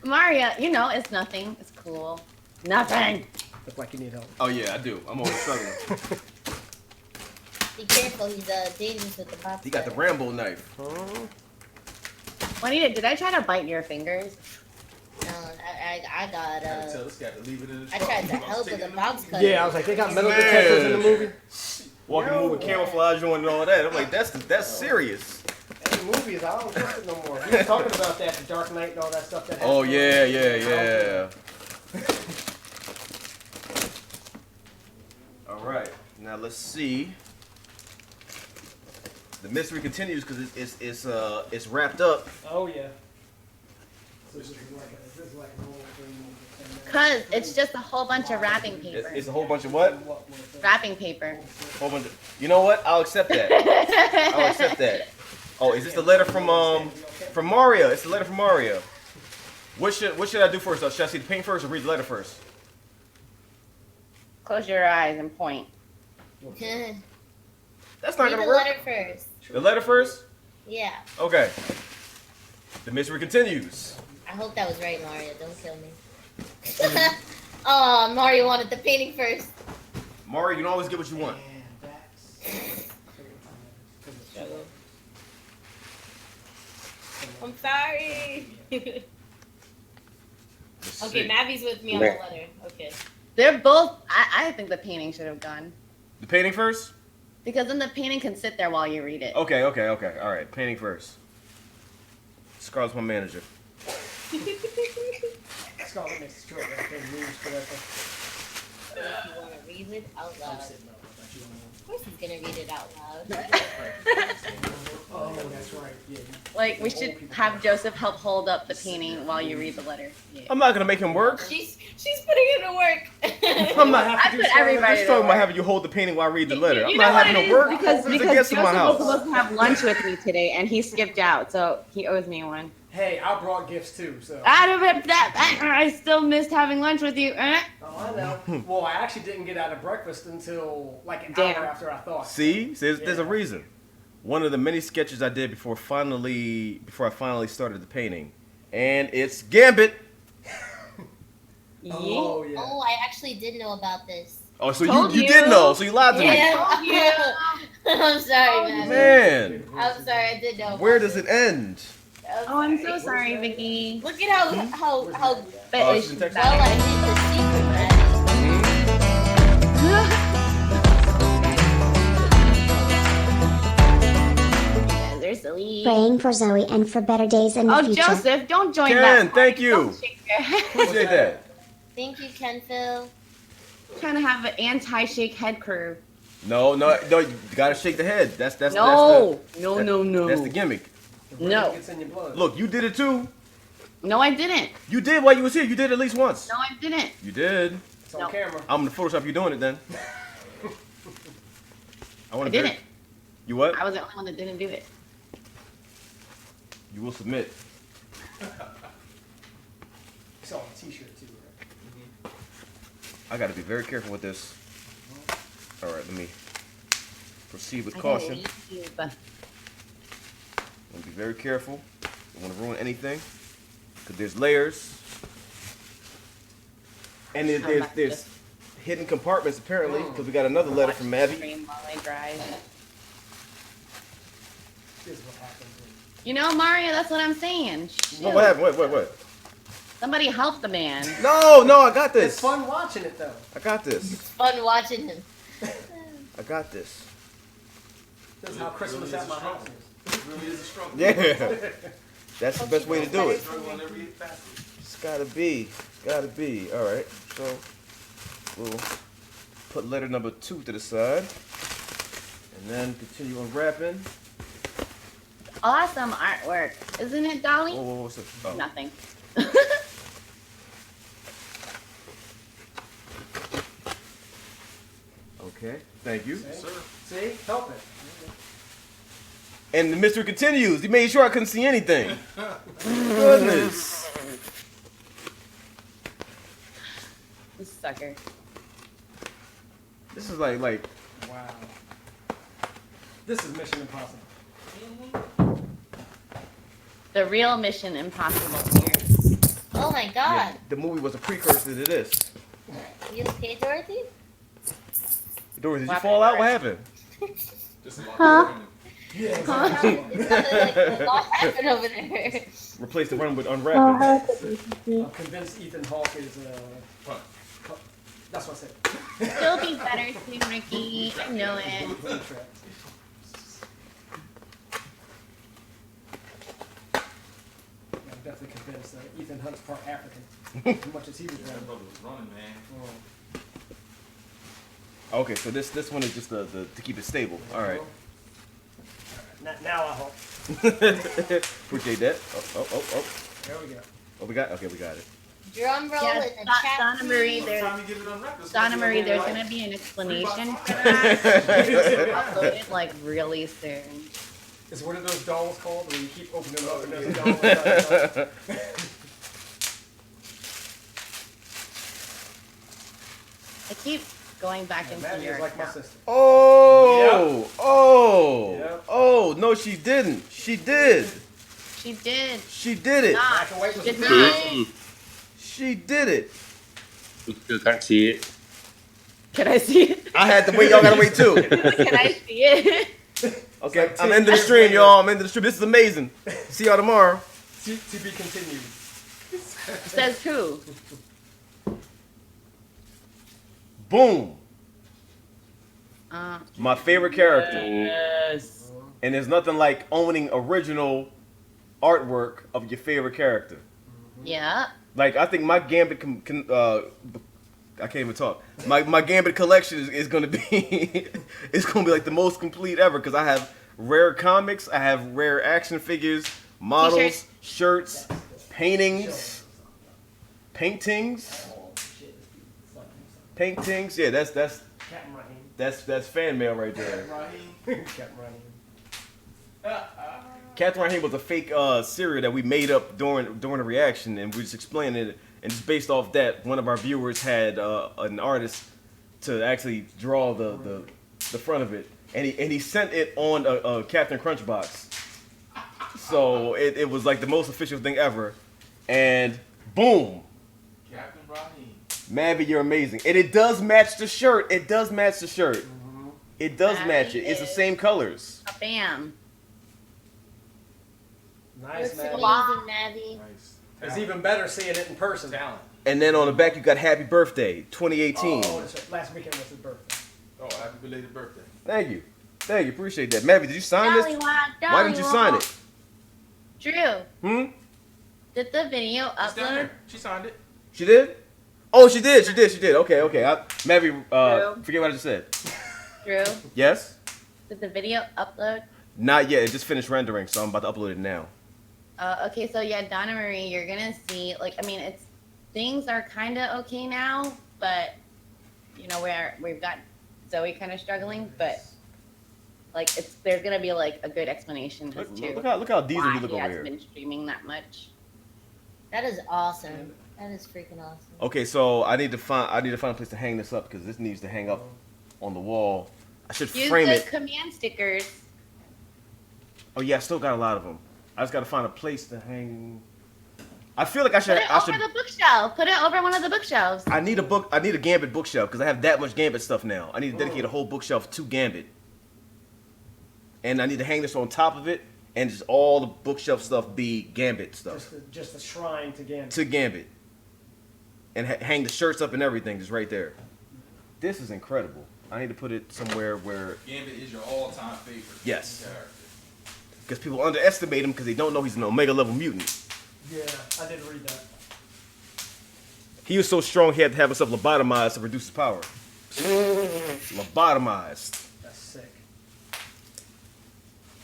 Maria, you know, it's nothing. It's cool. Nothing. Look like you need help. Oh yeah, I do. I'm always struggling. Be careful, he's dangerous with the box. He got the cutter. Rambo knife. Juanita, did I try to bite your fingers? No, I I got gotta tell this guy to leave it in his I truck. tried to help with the box cutter. Yeah, I was like, they got metal detectors in the movie. Walking movie camouflage on and all that. I'm like, that's serious. Hey, movies, I don't trust it no more. We were talking about that, the Dark Knight and all that stuff that happened. Oh yeah. All right, now let's see. The mystery continues because it's wrapped up. Oh yeah. So this is like a whole thing. Cause it's just a whole bunch of wrapping paper. It's a whole bunch of what? Wrapping paper. Whole bunch of. You know what? I'll accept that. I'll accept that. Oh, is this the letter from Mario? It's the letter from Mario. What should I do first? Should I see the paint first or read the letter first? Close your eyes and point. Read That's not the gonna work. letter first. The letter first? Yeah. Okay. The mystery continues. I hope that was right, Mario. Don't kill me. Oh, Mario wanted the painting first. Mario, you can always get what you want. I'm sorry. Let's Okay, see. Mavi's with me on the letter. Okay. They're both. I think the painting should have gone The painting first? because then the painting can sit there while you read it. Okay. All right, painting first. Scarlett's my manager. Scarlett makes sure everything moves correctly. So if you want to read it out loud. Of course he's going to read it out loud. Oh, that's right. Yeah. Like we should have Joseph help hold up the painting while you read the letter. Yeah. I'm not gonna make him work. She's putting it to work. I'm not. I put everybody Just to talking about work. having you hold the painting while I read the letter. I'm You not know what having it to is? work Because It's a Joseph guest in my was house. supposed to have lunch with me today, and he skipped out, so he owes me one. Hey, I brought gifts too, so. I still missed having lunch with you. Oh, I know. Well, I actually didn't get out of breakfast until like an Damn. hour after I thought. See, there's a Yeah. reason. One of the many sketches I did before I finally started the painting, and it's Gambit. Oh, yeah. Oh, I actually did know about this. Oh, so Told you you. did know, so you lied to me. Yeah. I'm sorry, man. Man, I'm sorry, I did know. where about does this. it end? Oh, I'm so sorry, Vicky. Look at how But she's in Texas. well I hid the secret, They're silly. Praying for Zoe and for better days in the Oh, future. Joseph, don't join Ken, that. thank you. Don't shake your head. Appreciate that. Thank you, Ken Phil. Trying to have an anti-shake head crew. No, you gotta shake the head. That's No, no. That's the gimmick. No. It's in your blood. Look, you did it too. No, I didn't. You did while you was here. You did it at least once. No, I didn't. You did. It's on No. camera. I'm gonna Photoshop you doing it then. I want didn't. You what? I was the only one that didn't do it. You will submit. It's on a t-shirt too, right? I gotta be very careful with this. All right, let me proceed with I caution. didn't leave. I'm gonna be very careful. Don't want to ruin anything. Because there's layers. And there's hidden compartments apparently. Because we got another letter from Mavi. Stream while I drive. This is what happens. You know, Mario, that's what I'm saying. Oh, what happened? What? Somebody help the man. No, I got this. It's fun watching it though. I got this. Fun watching him. I got this. This is how Christmas at my house is. It really is a struggle. Yeah. That's the best way to do it. Struggle on every facet. It's gotta be. All right. So we'll put letter number 2 to the side, and then continue unwrapping. Awesome artwork. Isn't it, Dolly? Oh, what's it? Oh. Nothing. Okay. Thank you. See? Help it. And the mystery continues. He made sure I couldn't see anything. Goodness. This sucker. This is like Wow. This is Mission Impossible. The real Mission Impossible here. Oh my god. The movie was a precursor to this. You okay, Dorothy? Doris, did you fall out? What happened? Just a lot Huh? of women. It sounded like a lot happened over there. Replace the run with Oh, unwrapping. how could you? I'm convinced Ethan Hawke is. Punch. That's what I said. Still be better too, Ricky. I know it. I'm definitely convinced that Ethan Hunt's part African, as much as he was That running. brother was running, man. Okay, so this one is just the to keep it stable. All right. Now I hope. Appreciate that. Oh. There we go. Oh, we got it. Drum roll Yeah, in the chat. Donna Marie, By the there's time you get it unwrapped, it's Donna gonna be Marie, a there's whole gonna life. be an explanation for that. Uploaded like really soon. Is one of those dolls called where you keep opening them up and there's a doll inside the doll? I keep going back into Maddie your is like my account. sister. Oh, Yep. oh, no, she didn't. She did. She did She did it. not. Black and white was Did a not. Mm. She did it. You still can't see it. Can I see it? I had to wait. Y'all gotta wait too. Can I see it? Okay, It's like I'm 10 ending the years stream, later. y'all. I'm ending the stream. This is amazing. See y'all tomorrow. To be continued. Says who? Boom. Uh, My favorite character. yes. And there's nothing like owning original artwork of your favorite character. Yeah. Like I think my Gambit I can't even talk. My Gambit collection is gonna be it's gonna be like the most complete ever because I have rare comics, I have rare action figures, models, T-shirts. shirts, paintings. Yeah, that's Captain Raheem. that's fan mail right there. Raheem. Captain Raheem. Captain Raheem was a fake cereal that we made up during the reaction, and we just explained it. And just based off that, one of our viewers had an artist to actually draw the front of it, and he sent it on a Captain Crunch box. So it was like the most official thing ever, and boom, Captain Raheem. Mavi, you're amazing, and it does match the shirt. It does match the shirt. It does match it. It's the same colors. Bam. Nice, Looks man. amazing, Navi. Nice. It's even better seeing it in person. Talent. And then on the back you got Happy Birthday 2018. Oh, that's right. Last weekend was his birthday. Oh, happy belated birthday. Thank you, appreciate that. Mavi, did you sign this? Why didn't you sign it? Drew, did the video It's down upload? there. She signed it. She did? Oh, she did. Okay. Mavi, True. forget what I just said. Drew, Yes? did the video upload? Not yet. It just finished rendering, so I'm about to upload it now. Okay, so yeah, Donna Marie, you're gonna see, like, I mean, things are kind of okay now, but, you know, we've got Zoe kind of struggling, but, like, there's gonna be, like, a good explanation as to Look how diesel why you look he over hasn't here. been streaming that much. That is awesome. That is freaking awesome. Okay, so I need to find a place to hang this up because this needs to hang up on the wall. I should Use frame the it. command stickers. Oh yeah, I still got a lot of them. I just got to find a place to hang. I feel like I should. Put it over the bookshelf. Put it over one of the bookshelves. I need a Gambit bookshelf because I have that much Gambit stuff now. I need to dedicate a whole bookshelf to Gambit. And I need to hang this on top of it and just all the bookshelf stuff be Gambit stuff. Just a shrine to Gambit. To Gambit. And hang the shirts up and everything just right there. This is incredible. I need to put it somewhere where, Gambit is your all-time favorite. Yes. Character. because people underestimate him because they don't know he's an Omega level mutant. Yeah, I did read that. He was so strong he had to have himself lobotomized to reduce his power. Lobotomized. That's sick.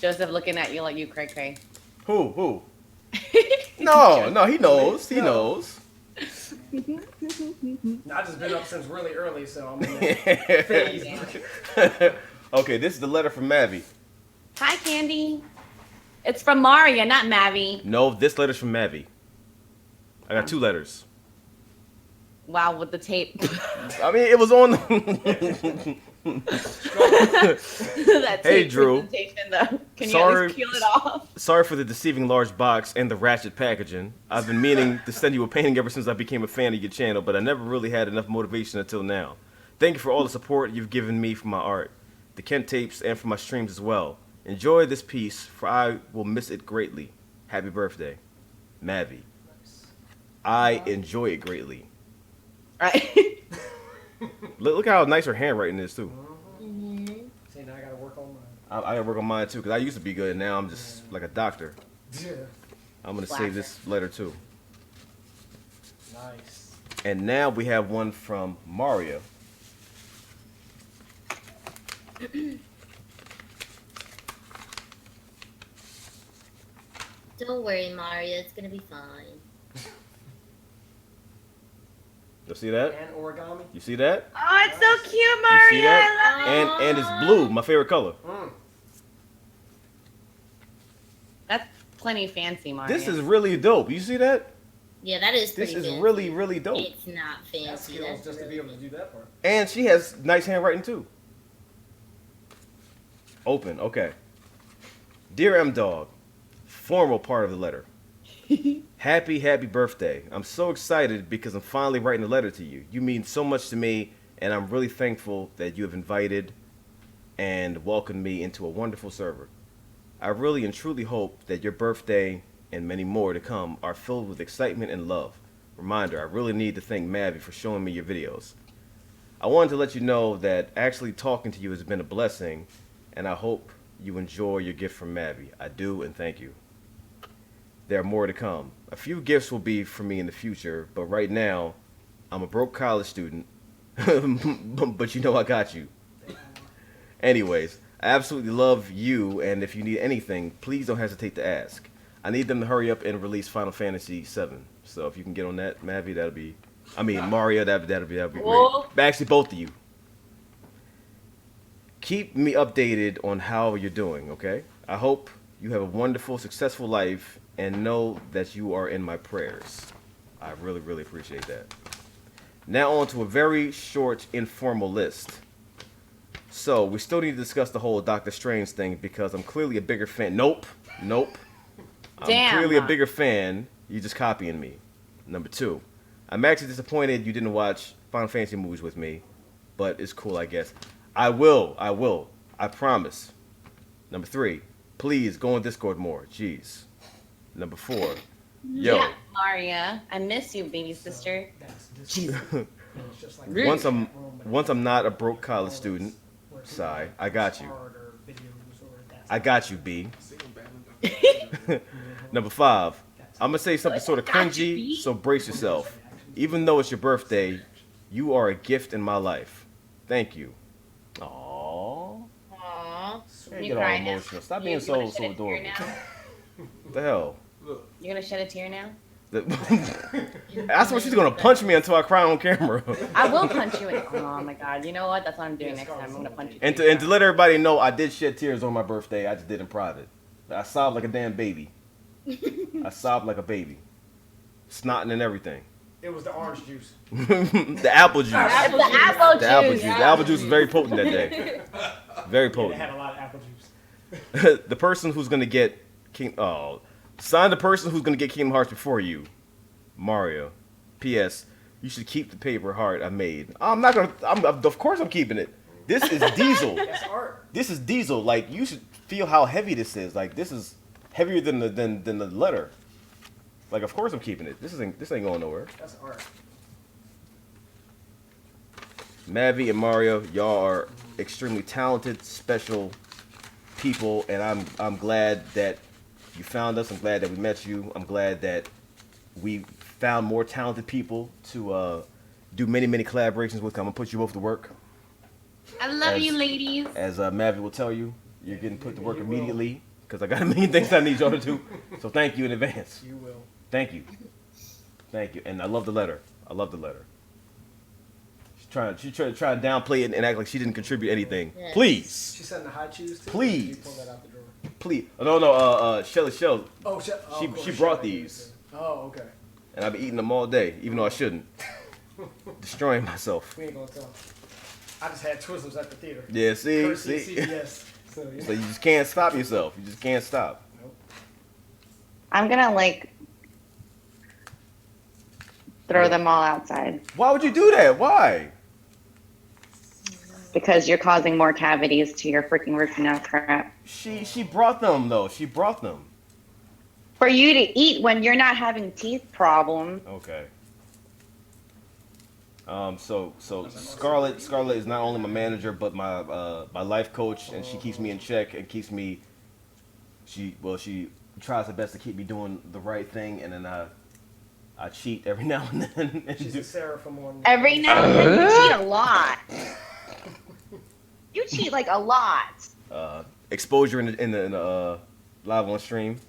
Joseph looking at you like you cray cray. Who? No, he knows. He knows. I've just been up since really early, so I'm in that phase. Okay, this is the letter from Mavi. Hi, Candy. It's from Maria, not Mavi. No, this letter's from Mavi. I got 2 letters. Wow, with the tape. I mean, it was on. That Hey, tape Drew. presentation, though. Can you Sorry. at least peel it off? Sorry for the deceiving large box and the ratchet packaging. I've been meaning to send you a painting ever since I became a fan of your channel, but I never really had enough motivation until now. Thank you for all the support you've given me for my art, the Kent tapes, and for my streams as well. Enjoy this piece, for I will miss it greatly. Happy birthday, Mavi. I enjoy it greatly. Right. Look how nice her handwriting is too. Mhm. See, now I gotta work on mine. I gotta work on mine too, because I used to be good, and now I'm just like a doctor. Yeah. I'm gonna Blacker. save this letter too. Nice. And now we have one from Mario. Don't worry, Mario. It's gonna be fine. You see that? And origami. You see that? Oh, it's so cute, You Mario. see that? I love it. And it's blue, my favorite color. That's plenty fancy, Mario. This is really dope. You see that? Yeah, that is This pretty is fancy. really, really dope. It's not That's fancy. skills That's just to really be able to do that part. And she has nice handwriting too. Open, okay. Dear M-Dogg, formal part of the letter. Happy birthday. I'm so excited because I'm finally writing a letter to you. You mean so much to me, and I'm really thankful that you have invited and welcomed me into a wonderful server. I really and truly hope that your birthday and many more to come are filled with excitement and love. Reminder, I really need to thank Mavi for showing me your videos. I wanted to let you know that actually talking to you has been a blessing, and I hope you enjoy your gift from Mavi. I do, and thank you. There are more to come. A few gifts will be for me in the future, but right now, I'm a broke college student, but you know I got you. Anyways, I absolutely love you, and if you need anything, please don't hesitate to ask. I need them to hurry up and release Final Fantasy VII. So if you can get on that, Mavi, that'll be... I mean, Mario, that'll be great. Whoa. But actually, both of you. Keep me updated on how you're doing, okay? I hope you have a wonderful, successful life, and know that you are in my prayers. I really, really appreciate that. Now on to a very short, informal list. So, we still need to discuss the whole Doctor Strange thing because I'm clearly a bigger fan. Nope. I'm Damn. clearly a bigger fan. You're just copying me. Number 2. I'm actually disappointed you didn't watch Final Fantasy movies with me, but it's cool, I guess. I will. I promise. Number 3. Please go on Discord more. Jeez. Number 4. Yo. Yeah, Maria. I miss you, baby sister. That's Jesus. It's just like once I'm not a broke college student, sigh. I got you. I got you, B. Number 5. I'm gonna say something sort of cringy, so brace yourself. Even though it's your birthday, you are a gift in my life. Thank you. Aww. Aww. Hey, You get all crying now? emotional. Stop You being wanna so shed a tear adorable. now? What the hell? Look, You're gonna shed a tear now? That's what she's gonna punch me until I cry on camera. I will punch you in. Oh my god. You know what? That's what I'm doing next time. I'm gonna punch you. And to let everybody know, I did shed tears on my birthday. I just did in private. I sobbed like a damn baby. I sobbed like a baby, snotting and everything. It was the orange juice. The apple juice. The apple juice. The apple juice. The apple juice was very potent that day. Very Yeah, they potent. had a lot of apple juice. The person who's gonna get sign the person who's gonna get Kingdom Hearts before you, Mario. P.S. You should keep the paper heart I made. I'm not gonna. Of course I'm keeping it. This is Diesel. That's art. This is Diesel. Like, you should feel how heavy this is. Like, this is heavier than the letter. Like, of course I'm keeping it. This ain't going nowhere. That's art. Mavi and Mario, y'all are extremely talented, special people, and I'm glad that you found us. I'm glad that we met you. I'm glad that we found more talented people to do many collaborations with. I'm gonna put you both to work. I love As- you, ladies. As Mavi will tell you, you're getting put to work immediately because I got a million things I need y'all to do. So thank you in advance. You will. Thank you. And I love the letter. She's trying to downplay it and act like she didn't contribute anything. Yes. Please. She said in the high cheese too. Please. You pull that out the drawer. Please. No, Shelly. Oh, shit. Oh, She- of course, she brought Shelly. these. Oh, okay. And I've been eating them all day, even though I shouldn't. Destroying myself. We ain't gonna tell. I just had Twizzlers at the theater. Yeah, see, Courtesy see. CBS. So, yeah. So you just can't stop yourself. You just can't stop. Nope. I'm gonna like throw them all outside Why would you do that? Why? because you're causing more cavities to your freaking root canal crap. She brought them though. She brought them. For you to eat when you're not having teeth problems. Okay. So Scarlett is not only my manager but my life coach, and she keeps me in check and keeps me. She tries her best to keep me doing the right thing, and then I cheat every now and then. And She's a seraphim on. Every now and then you cheat a lot. You cheat like a lot. exposure in the live on stream.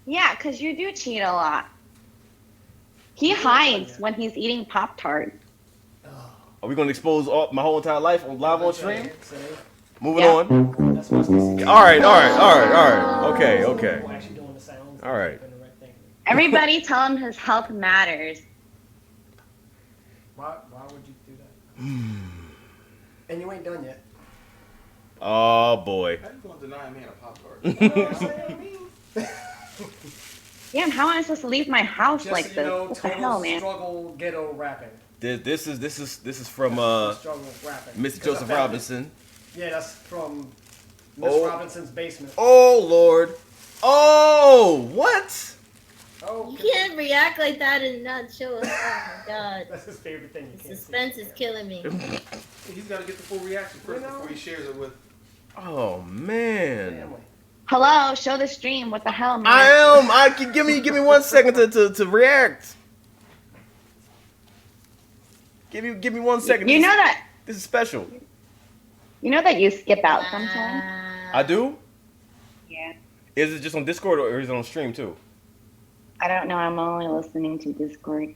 Yeah, because you do cheat a lot. He hides when he's eating Pop-Tart. Are we gonna expose my whole entire life on live on stream? Moving Yeah. on. That's what's the All right. Okay. actually doing the sounds. All right. doing the right thing. Everybody tell him his health matters. Why would you do that? And you ain't done yet. Oh boy. How you gonna deny a man a Pop-Tart? You know what I'm saying? Damn, how am I supposed to leave my house Just like so you this? know, What the total hell, man? struggle ghetto rapping. This is from Struggle rapping. Mr. 'Cause I Joseph found it. Robinson. Yeah, that's from Miss Oh. Robinson's basement. Oh Lord. Oh what? Oh, You can't react like that and not show us. Oh my god. That's his favorite thing. You The can't suspense see. is killing me. He's got to get the full reaction first You know? before he shares it with. Oh man. Family. Hello, show the stream. What the hell, man? I can give me 1 second to react. Give me 1 second. You know that This is special. you skip out sometimes. I do? Yeah. Is it just on Discord or is it on stream too? I don't know. I'm only listening to Discord.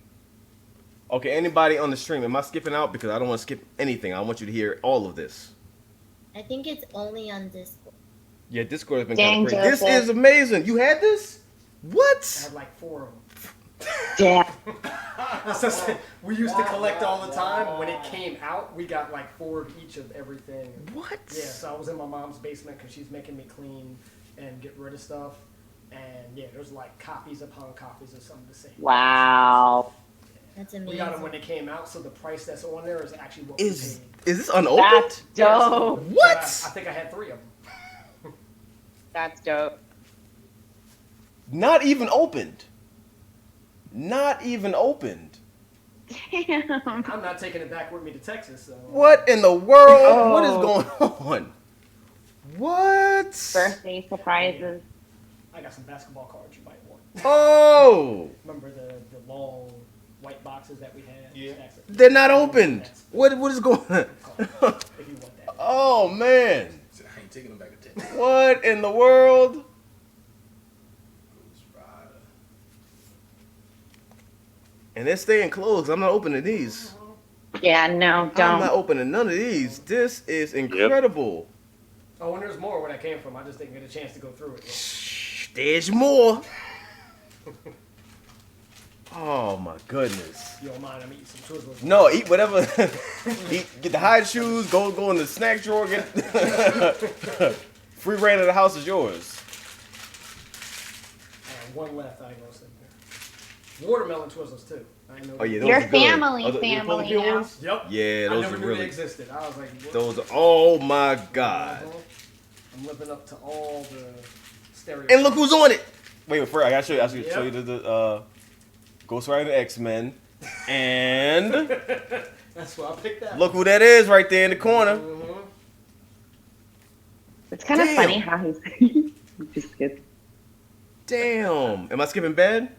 Okay, anybody on the stream, am I skipping out? Because I don't want to skip anything. I want you to hear all of this. I think it's only on Discord. Yeah, Discord has been Dang, kind of crazy. This Joseph. is amazing. You had this? I What? had like 4 of them. Damn. We used to collect all the time. When it came out, we got like 4 of each of everything. What? Yeah, so I was in my mom's basement because she's making me clean and get rid of stuff. And yeah, there's like copies upon copies of some of the same. Wow. That's We amazing. got them when they came out, so the price that's on there is actually what Is we paid. this unopened? That's dope. What? I think I had 3 of them. That's dope. Not even opened. Not even opened. Damn. I'm not taking it back with me to Texas, so. What in the world? Oh. What is going on? What? Birthday surprises. I got some basketball cards you might want. Oh, Remember the long white boxes that we had? Yeah. Stacks of- they're not opened. What is going on? If you want that. Oh man. I ain't taking him back to Texas. What in the world? Ghost Rider. And they're staying closed. I'm not opening these. Yeah, no, I'm don't. not opening none of these. This is incredible. Oh, and there's more where that came from. I just didn't get a chance to go through it. Shh, there's more. Oh my goodness. You don't mind? I'm eating some Twizzlers. No, eat whatever. Get the hide shoes. Go in the snack drawer. Get free reign of the house is yours. And 1 left. I ain't gonna sit there. Watermelon Twizzlers too. I know. Oh yeah, those Your are good. family, Oh, the family peel now. ones? Yep. Yeah, I those never are knew really. they existed. I was like, what? Those are. Oh my god. I'm living up to all the stereotypes. And look who's on it. Wait, first I gotta show you. Yep. Show you the Ghost Rider X-Men, and That's why I picked that. look who that is right there in the corner. Mhm. It's kind of Damn. funny how he's just skipped. Damn. Am I skipping bad?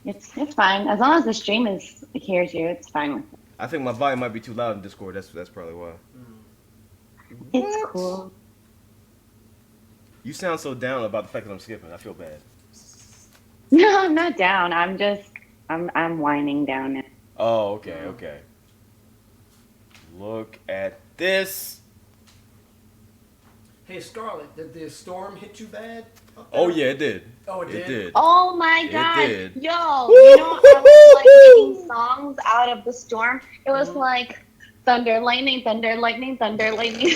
It's fine as long as the stream hears you. It's fine with it. I think my volume might be too loud in Discord. That's probably why. It's What? cool. You sound so down about the fact that I'm skipping. I feel bad. No, I'm not down. I'm winding down now. Oh, okay. Look at this. Hey Scarlett, did the storm hit you bad? up there? Oh yeah, it did. Oh, it did? Oh my It god. did. Yo, you know, I was like making songs out of the storm. It was like thunder, lightning, thunder, lightning, thunder, lightning.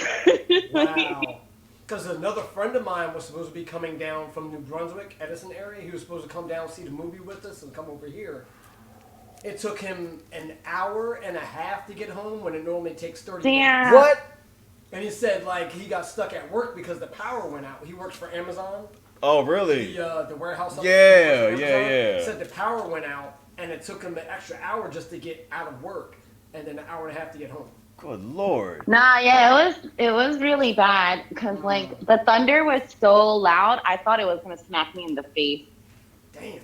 Wow. Because another friend of mine was supposed to be coming down from New Brunswick, Edison area. He was supposed to come down, see the movie with us, and come over here. It took him an hour and a half to get home when it normally takes 30 minutes. Damn. What? And he said, like, he got stuck at work because the power went out. He works for Amazon, Oh, really? the warehouse. Up Yeah, he works for yeah, Amazon. yeah. He said the power went out, and it took him an extra hour just to get out of work, and then an hour and a half to get home. Good Lord. Nah, yeah, it was really bad because like the thunder was so loud. I thought it was gonna smack me in the face. Damn.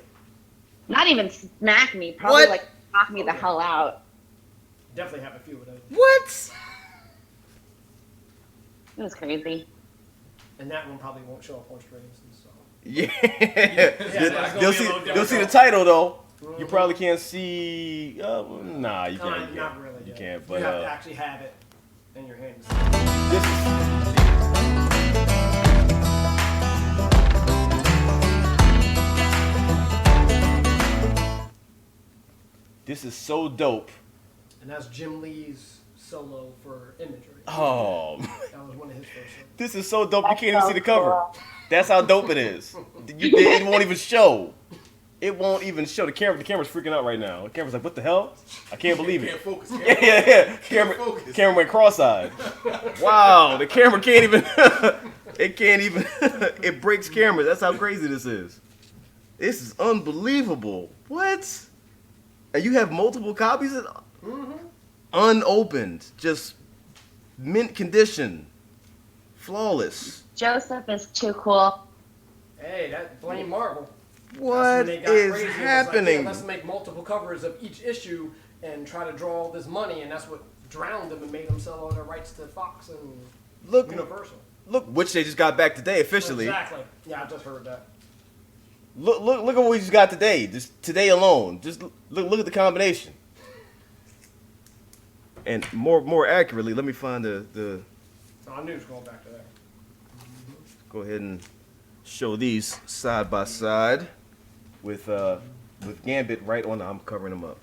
Not even smack me, probably What? like knock me the hell out. Definitely have a few of those. What? It was crazy. And that one probably won't show up on streams and so. Yeah. that's gonna You'll be a see. little You'll see the difficult. title though. You Mhm. probably can't see. Nah, you can't. Not, not really. You yet. can't. But you have to actually have it in your hands. this this is so dope. And that's Jim Lee's solo for Imagery. Oh, That was one of his first songs. this is so dope. You That's can't even so see the cover. cool. That's how dope it is. It won't even show. It won't even show. The camera's freaking out right now. The camera's like, what the hell? I can't believe Can't it. focus. Yeah. focus. Camera went cross-eyed. Wow, the camera can't even. It can't even. It breaks cameras. That's how crazy this is. This is unbelievable. What? And you have multiple copies of unopened, just mint condition, flawless. Joseph is too cool. Hey, that blame Marvel. That's What when they got is crazy. It was like, happening? yeah, let's make multiple covers of each issue and try to draw all this money, and that's what drowned them and made them sell all their rights to Fox and Look, Universal. look, which they just got back today officially. Exactly. Yeah, I just heard that. Look at what we just got today. Just today alone. Just look at the combination. And more accurately, let me find the So I knew it was going back to that. go ahead and show these side by side with Gambit right on. I'm covering them up.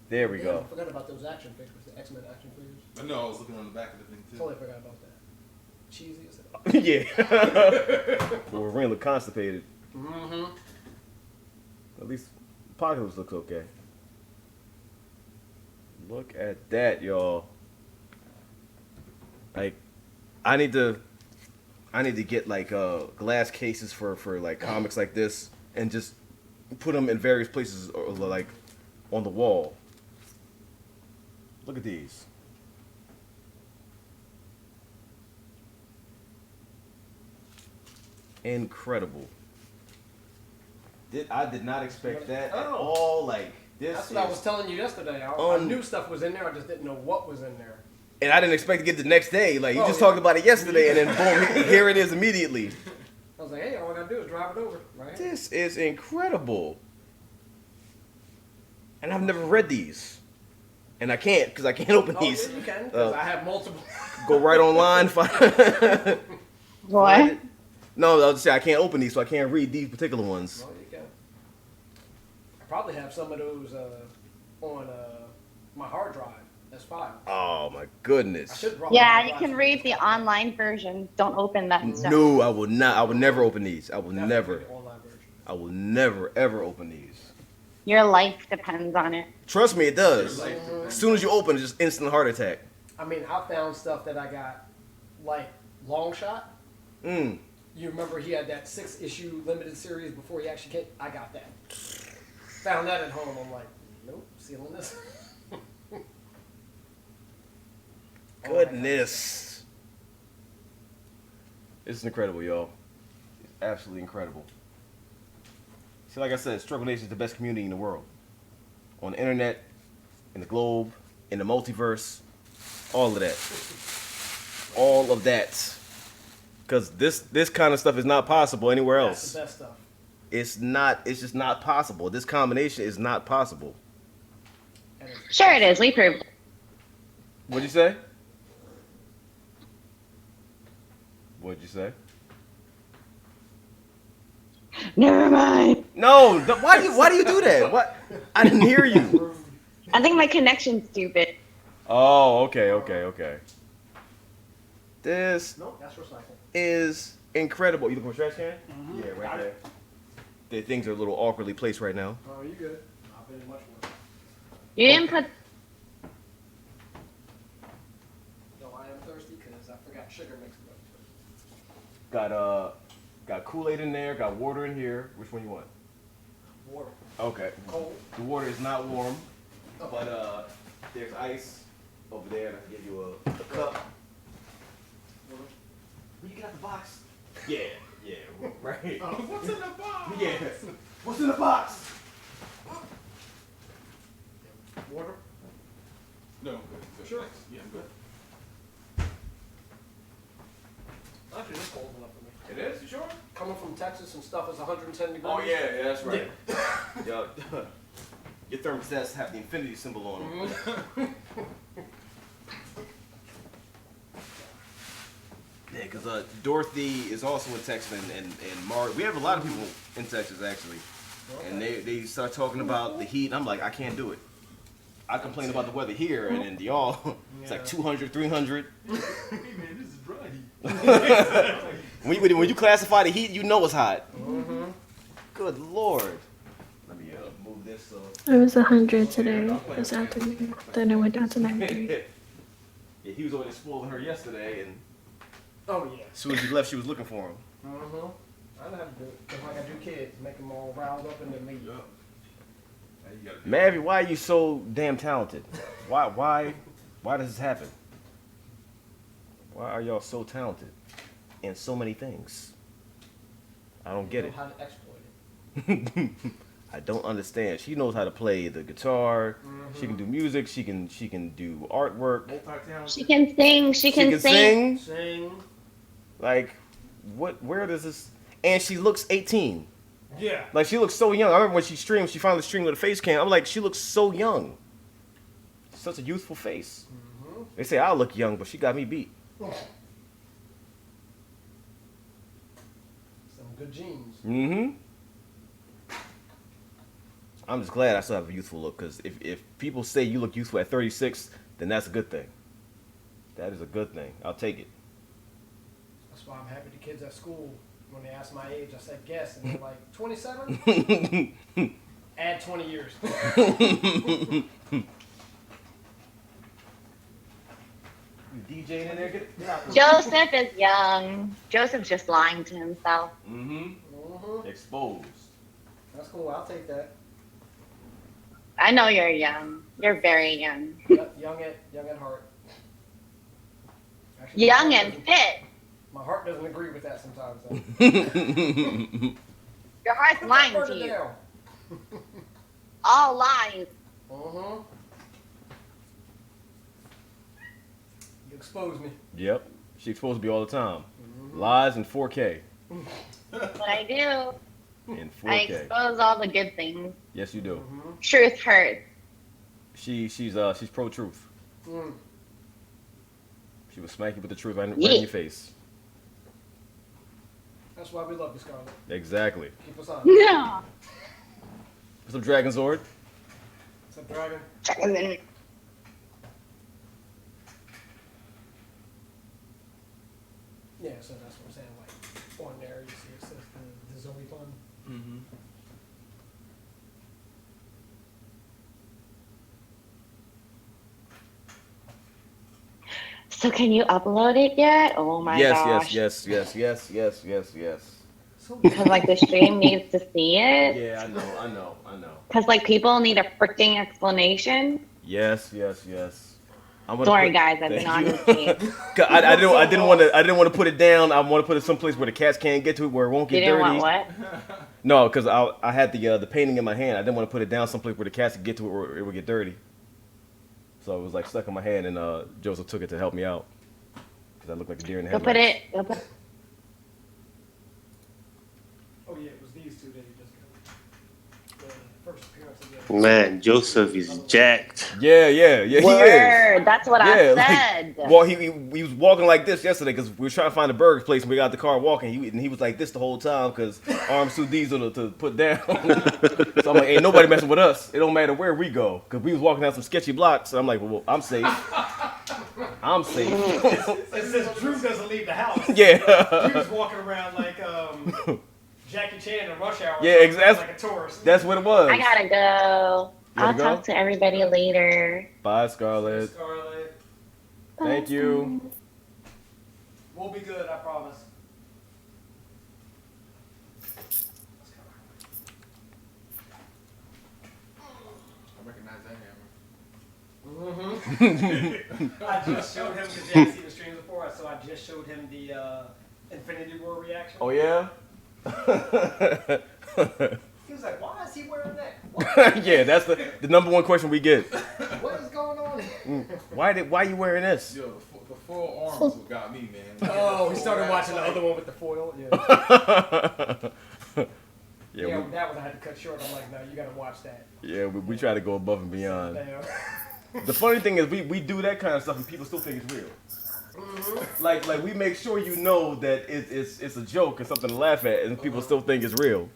There we Yeah, go. I forgot about those action figures, the X-Men action figures. I know. I was looking on the back of the thing too. Totally forgot about that. Cheesy as hell. Yeah. Well, we're really constipated. Mm-hmm. At least Apocalypse looks okay. Look at that, y'all. Like, I need to get like glass cases for like comics like this and just put them in various places or like on the wall. Look at these. Incredible. I did not expect that at all. Like this. That's what I was telling you yesterday. I knew stuff was in there. I just didn't know what was in there. And I didn't expect to get it the next day. Like you Oh, just yeah. talked about it yesterday, and then boom, here it is immediately. I was like, hey, all I gotta do is drive it over, right? This is incredible. And I've never read these, and I can't because I can't open Oh, these. yeah, you can, because Uh, I have multiple. Go right online. What? No, I'll just say I can't open these, so I can't read these particular ones. Well, you can. I probably have some of those on my hard drive as files. Oh my I goodness. should brought Yeah, my you hard can drive. read the online version. Don't open that stuff. No, I will not. I will never open these. I will Definitely never. the online version. I will never ever open these. Your life depends on it. Trust me, it does. Like, As soon as you open it, just instant heart attack. I mean, I found stuff that I got, like Long Shot. Mm. You remember he had that 6-issue limited series before he actually came? I got that. Found that at home. I'm like, nope, sealing this. Goodness. This is incredible, y'all. It's absolutely incredible. See, like I said, Struggle Nation is the best community in the world. On the internet, in the globe, in the multiverse, all of that. All of that. Because this kind of stuff is not possible anywhere That's else. the best stuff. It's just not possible. This combination is not possible. And it's- Sure it is. We proved. What'd you say? What'd you say? Never mind. No, why do you do that? What? I didn't hear you. I think my connection's stupid. Oh, okay. This Nope, that's recycled. is incredible. You looking for a trash can? Mm-hmm. Yeah, right there. The things are a little awkwardly placed right now. Oh, you good? I've been in much worse. You didn't put. No, I am thirsty because I forgot sugar makes me thirsty. Got Kool-Aid in there. Got water in here. Which one you want? Water. Okay. Cold. The water is not warm, but there's ice over there. And I can give you a cup. Water. When you get out the box. Yeah, right. What's in the box? Yeah. What's in the box? Water. No, I'm good. Sure. Thanks. Yeah, I'm good. Actually, this cold enough for me. It is? You sure? Coming from Texas and stuff is 110 degrees. Oh yeah, that's right. Yo, your thermostats have the infinity symbol on them. Yeah, because Dorothy is also in Texas and Mark. We have a lot of people in Texas actually, and they start talking about the heat. And I'm like, I can't do it. I complain about the weather here, and then y'all, it's like 200, 300. Hey man, this is dry heat. When you classify the heat, you know it's hot. Good Lord. Let me move this so. It was 100 today, this afternoon. Then it went down to 93. Yeah, he was over there spoiling her yesterday, and Oh, yeah. as soon as he left, she was looking for him. Mm-hmm. I know how to do it. Just like I do kids. Make them all riled up and then leave. Yeah. Hey, you gotta be- Mavi, why are you so damn talented? Why does this happen? Why are y'all so talented in so many things? I don't get Know it. how to exploit it. I don't understand. She knows how to play the guitar. She can do music. She can do artwork. Multi-talented. She can sing. She can sing. Sing. Like, what? Where does this? And she looks 18. Yeah. Like, she looks so young. I remember when she finally streamed with a face cam. I'm like, she looks so young. Such a youthful face. They say I look young, but she got me beat. Some good genes. Mm-hmm. I'm just glad I still have a youthful look, because if people say you look youthful at 36, then that's a good thing. That is a good thing. I'll take it. That's why I'm happy the kids at school, when they ask my age, I said guess, and they're like, 27? Add 20 years. You DJing in there? Get out. Joseph is young. Joseph's just lying to himself. Mm-hmm. Exposed. That's cool. I'll take that. I know you're young. You're very young. Young at heart. Actually, Young and fit. my heart doesn't agree with that sometimes. Though. Your heart's Put that lying further to you. down. All lies. You expose me. Yep. She exposed me all the time. Lies in 4K. What I do, In I 4K. expose all the good things. Yes, you do. Truth hurts. She's pro-truth. She was smacking with the truth right in Yeah. your face. That's why we love you, Scarlett. Exactly. Keep us on. No. What's up, Dragon Zord? What's up, Dragon? Yeah, so that's what I'm saying. Like, on there, you see it says the Zoe Fund. Mm-hmm. So can you upload it yet? Oh my gosh. Yes. Because like the stream needs to see it. Yeah, I know. Because like people need a freaking explanation. Yes. Sorry guys, I've been on this game. I didn't want to put it down. I want to put it someplace where the cats can't get to it, where it won't You get didn't dirty. want what? No, because I had the painting in my hand. I didn't want to put it down someplace where the cats could get to it, where it would get dirty. So it was like stuck in my hand, and Joseph took it to help me out because I looked like a deer in the Go headlights. put it. Oh, yeah, it was these two that you just got. The first appearance Man, Joseph is jacked. Yeah, he is. Word. That's what I like, said. well, he was walking like this yesterday because we were trying to find a burger place and we got the car walking. He was like this the whole time because arms too diesel to put down. So I'm like, ain't nobody messing with us. It don't matter where we go because we was walking down some sketchy blocks. So I'm like, well, I'm safe. I'm safe. It says Drew doesn't leave the house. Yeah. Drew's walking around like Jackie Chan in Rush Hour. Yeah, exactly. Like a tourist. That's what it was. I gotta go. I'll go? talk to everybody later. Bye, Scarlett. Scarlett. Thank you. We'll be good, I promise. I recognize that Mm-hmm. I just showed him, because he hadn't seen the streams before, so I just showed him the Infinity War reaction. Oh, yeah? He was like, why is he wearing that? What? Yeah, that's the number one question we get. What is going on? Why you wearing this? Yo, the full arms is what got me, man. Oh, we started watching the other one with the foil. Yeah. Yeah, that one I had to cut short. I'm like, no, you gotta watch that. yeah, we try to go above and beyond. Damn. The funny thing is we do that kind of stuff and people still think it's real. Mm-hmm. Like we make sure you know that it's a joke and something to laugh at, and people still think it's real.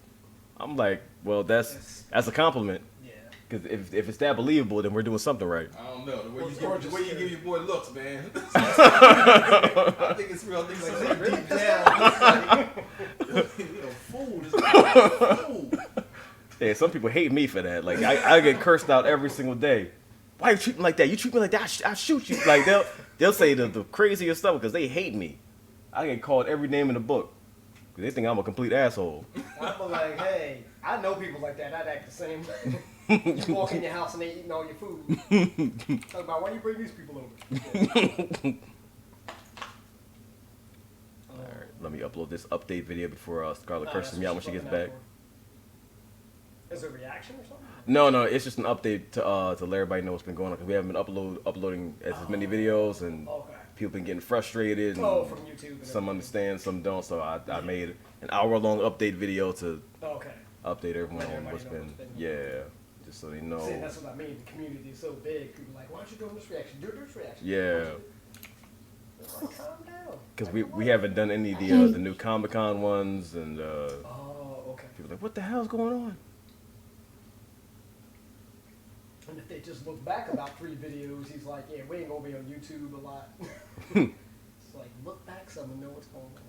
I'm like, well, that's a compliment. Yeah. Because if it's that believable, then we're doing something right. I don't know. The way Well, you give your boy looks, man. I think it's real. I think it's like Really? deep down. You're a fool. This guy's a fool. Yeah, some people hate me for that. Like I get cursed out every single day. Why you treat me like that? You treat me like that, I'll shoot you. Like they'll say the craziest stuff because they hate me. I get called every name in the book because they think I'm a complete asshole. I'm like, hey, I know people like that. I'd act the same way. You walk in your house and they eating all your food. Talk about why you bring these people over. All right, let me upload this update video before Scarlett Oh, curses me out when she gets back. Is it a reaction or something? No, it's just an update to let everybody know what's been going on because we haven't been uploading as many videos and Okay. people been getting frustrated. And Oh, from YouTube. And some everything. understand, some don't. So I made an hour-long update video to Okay. update everyone Let on everybody what's know been, what's been- yeah, just so they know. See, that's what I mean. The community is so big. People are like, why don't you do this reaction? Do this reaction. Yeah, It's like, calm down. because Like, we what? haven't done any of the new Comic-Con ones, and Oh, okay. people are like, what the hell's going on? And if they just look back about 3 videos, he's like, yeah, we ain't gonna be on YouTube a lot. It's like, look back so we know what's going on.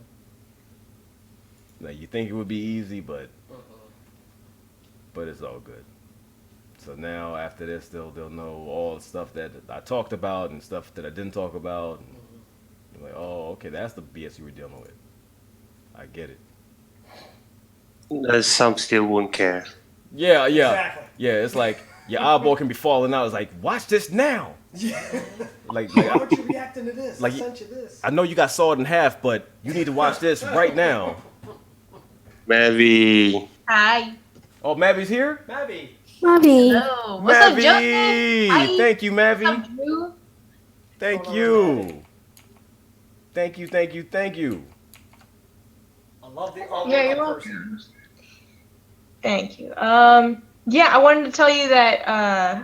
Like you think it would be easy, but Uh-uh. it's all good. So now after this, they'll know all the stuff that I talked about and stuff that I didn't talk about. And they're like, oh, okay, that's the BS you were dealing with. I get it. Some still won't care. Yeah. Exactly. Yeah, it's like your eyeball can be falling out. It's like, watch this now. Yeah. Like Why aren't you reacting to this? Like I sent you this. I know you got sawed in half, but you need to watch this right now. Maybe. Hi. Oh, Mavi's here? Mavi. Mavi. Hello. What's up, Joseph? Mavi! Hi. Thank you, What's Mavi. up, Drew? Thank Hold on, you. Thank you. I love the art. Yeah, of you're a welcome. person. Thank you. Yeah, I wanted to tell you that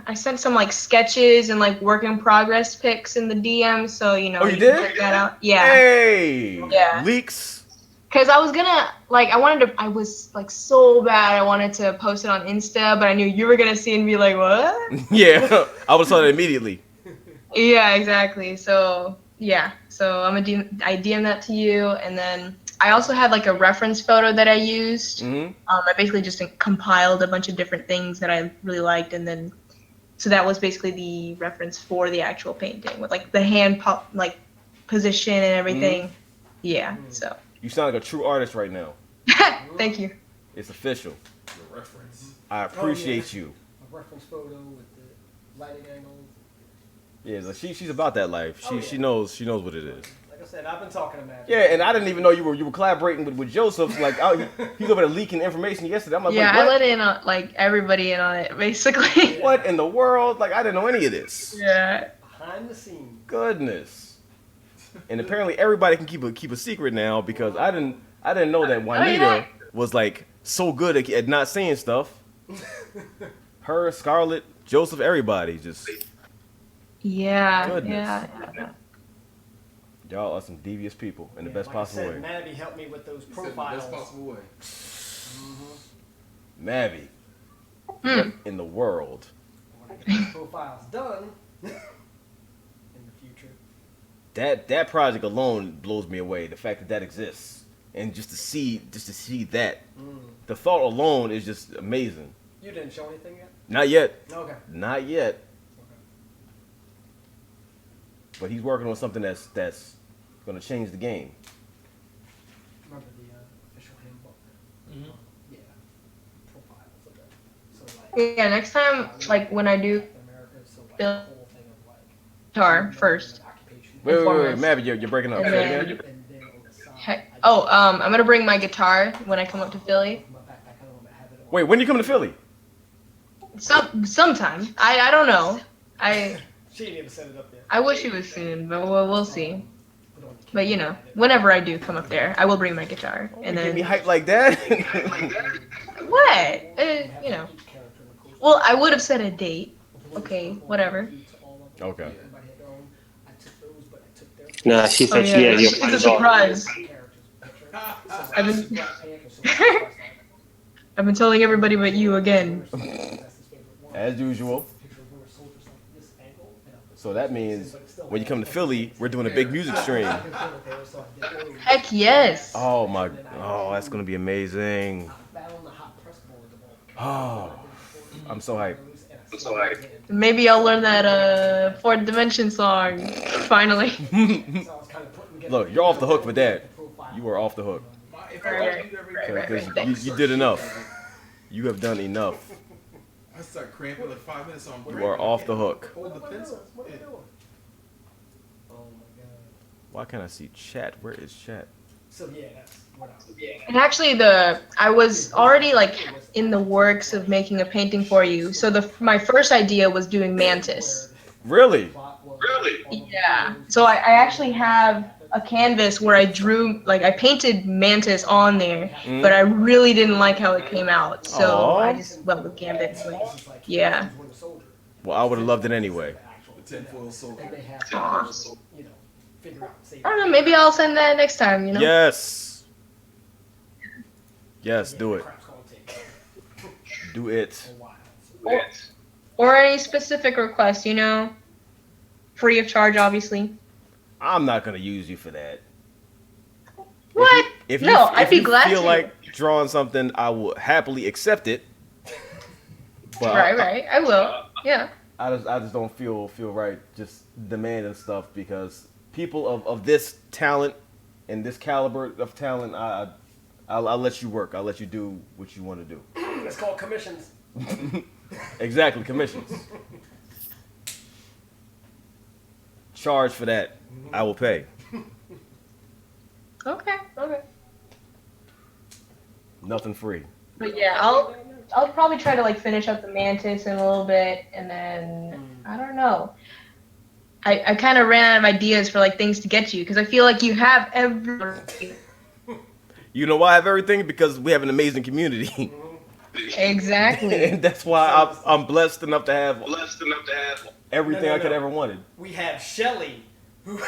I sent some like sketches and like work in progress pics in the DM, so you know. Oh, you can did? check that out. Yeah. Hey! Yeah. Leaks. Cause I was gonna I was like so bad. I wanted to post it on Insta, but I knew you were gonna see it and be like, what? Yeah, I would have saw that immediately. Yeah, exactly. So yeah, so I DM that to you, and then I also had like a reference photo that I used. Mm-hmm. I basically just compiled a bunch of different things that I really liked, and then so that was basically the reference for the actual painting with like the hand position and everything. Yeah. So You sound like a true artist right now. thank you. It's official. The reference. I appreciate you. A reference photo with the lighting angles. Yeah, so she's about that life. Oh, yeah. She knows what it is. Like I said, I've been talking to Matt. Yeah, and I didn't even know you were collaborating with Joseph. Like he's over there leaking information yesterday. I'm like, Yeah, wait, I what? let in like everybody in on it basically. What in the world? Like I didn't know any of this. Yeah. Behind the scenes. Goodness. And apparently everybody can keep a secret now because I didn't know that Juanita was like so good at not saying stuff. Her, Scarlett, Joseph, everybody just. Yeah, Goodness. yeah. Y'all are some devious people in the best like possible I way. said, Maddie helped me with those He said profiles. the best possible way. Mavi. What in the world? I want to get those profiles done in the future. That project alone blows me away. The fact that that exists, and just to see that, the thought alone is just amazing. You didn't show anything yet? Not yet. Okay. Not yet. But he's working on something that's going to change the game. Remember the official handbook? Yeah. Profiles of it. So, like, Yeah, next time, like, when I do America, so, like, the the whole thing of, like, guitar first. Wait, foremost. Mavi, you're breaking up. And Say it then- again. and then on the side, Heck, oh, I'm gonna bring my guitar when I come up to Philly. my backpack, I don't have it on. Wait, when you coming to Philly? Sometime. I don't know. She didn't even set it up yet. I wish it was soon, but we'll see. But you know, whenever I do come up there, I will bring my guitar. And Get me then hyped like that? what? You know. Well, I would have set a date. Okay, whatever. Okay. Nah, she said she yeah, had your it's a mind on. surprise. I've been telling everybody but you again. As usual. So that means when you come to Philly, we're doing a big music stream. Heck yes. Oh that's gonna be amazing. Oh, I'm so hyped. Maybe I'll learn that Fourth Dimension song. Finally. Look, you're off the hook with that. You are off the hook. If I don't do everything, Because you did enough. You have done enough. I start cramping like 5 minutes on break. You are off the hook. Hold the pencil. Yeah. Why can't I see chat? Where is chat? So yeah, that's what I was. And actually, I was already like in the works of making a painting for you. So my first idea was doing Mantis. Really? Yeah. So I actually have a canvas where I painted Mantis on there, but I really didn't like how it came out. So Aw. I just went with Gambit. Yeah. Well, I would have loved it anyway. The tinfoil soldier. I don't know. Maybe I'll send that next time. You know. Yes. Yes, do it. Do it. Or any specific request. You know. Free of charge, obviously. I'm not gonna use you for that. What? If No, you I'd be glad feel to. like drawing something, I will happily accept it. But Right. I will. Yeah. I just don't feel right just demanding stuff because people of this talent and this caliber of talent, I'll let you work. I'll let you do what you want to do. It's called commissions. Exactly, commissions. Charge for that. I will pay. Okay. Nothing free. But yeah, I'll probably try to like finish up the Mantis in a little bit, and then I don't know. I kind of ran out of ideas for like things to get you because I feel like you have everything. You know why I have everything? Because we have an amazing community. Exactly. And that's why I'm blessed enough to have everything I could ever wanted. We have Shelly, who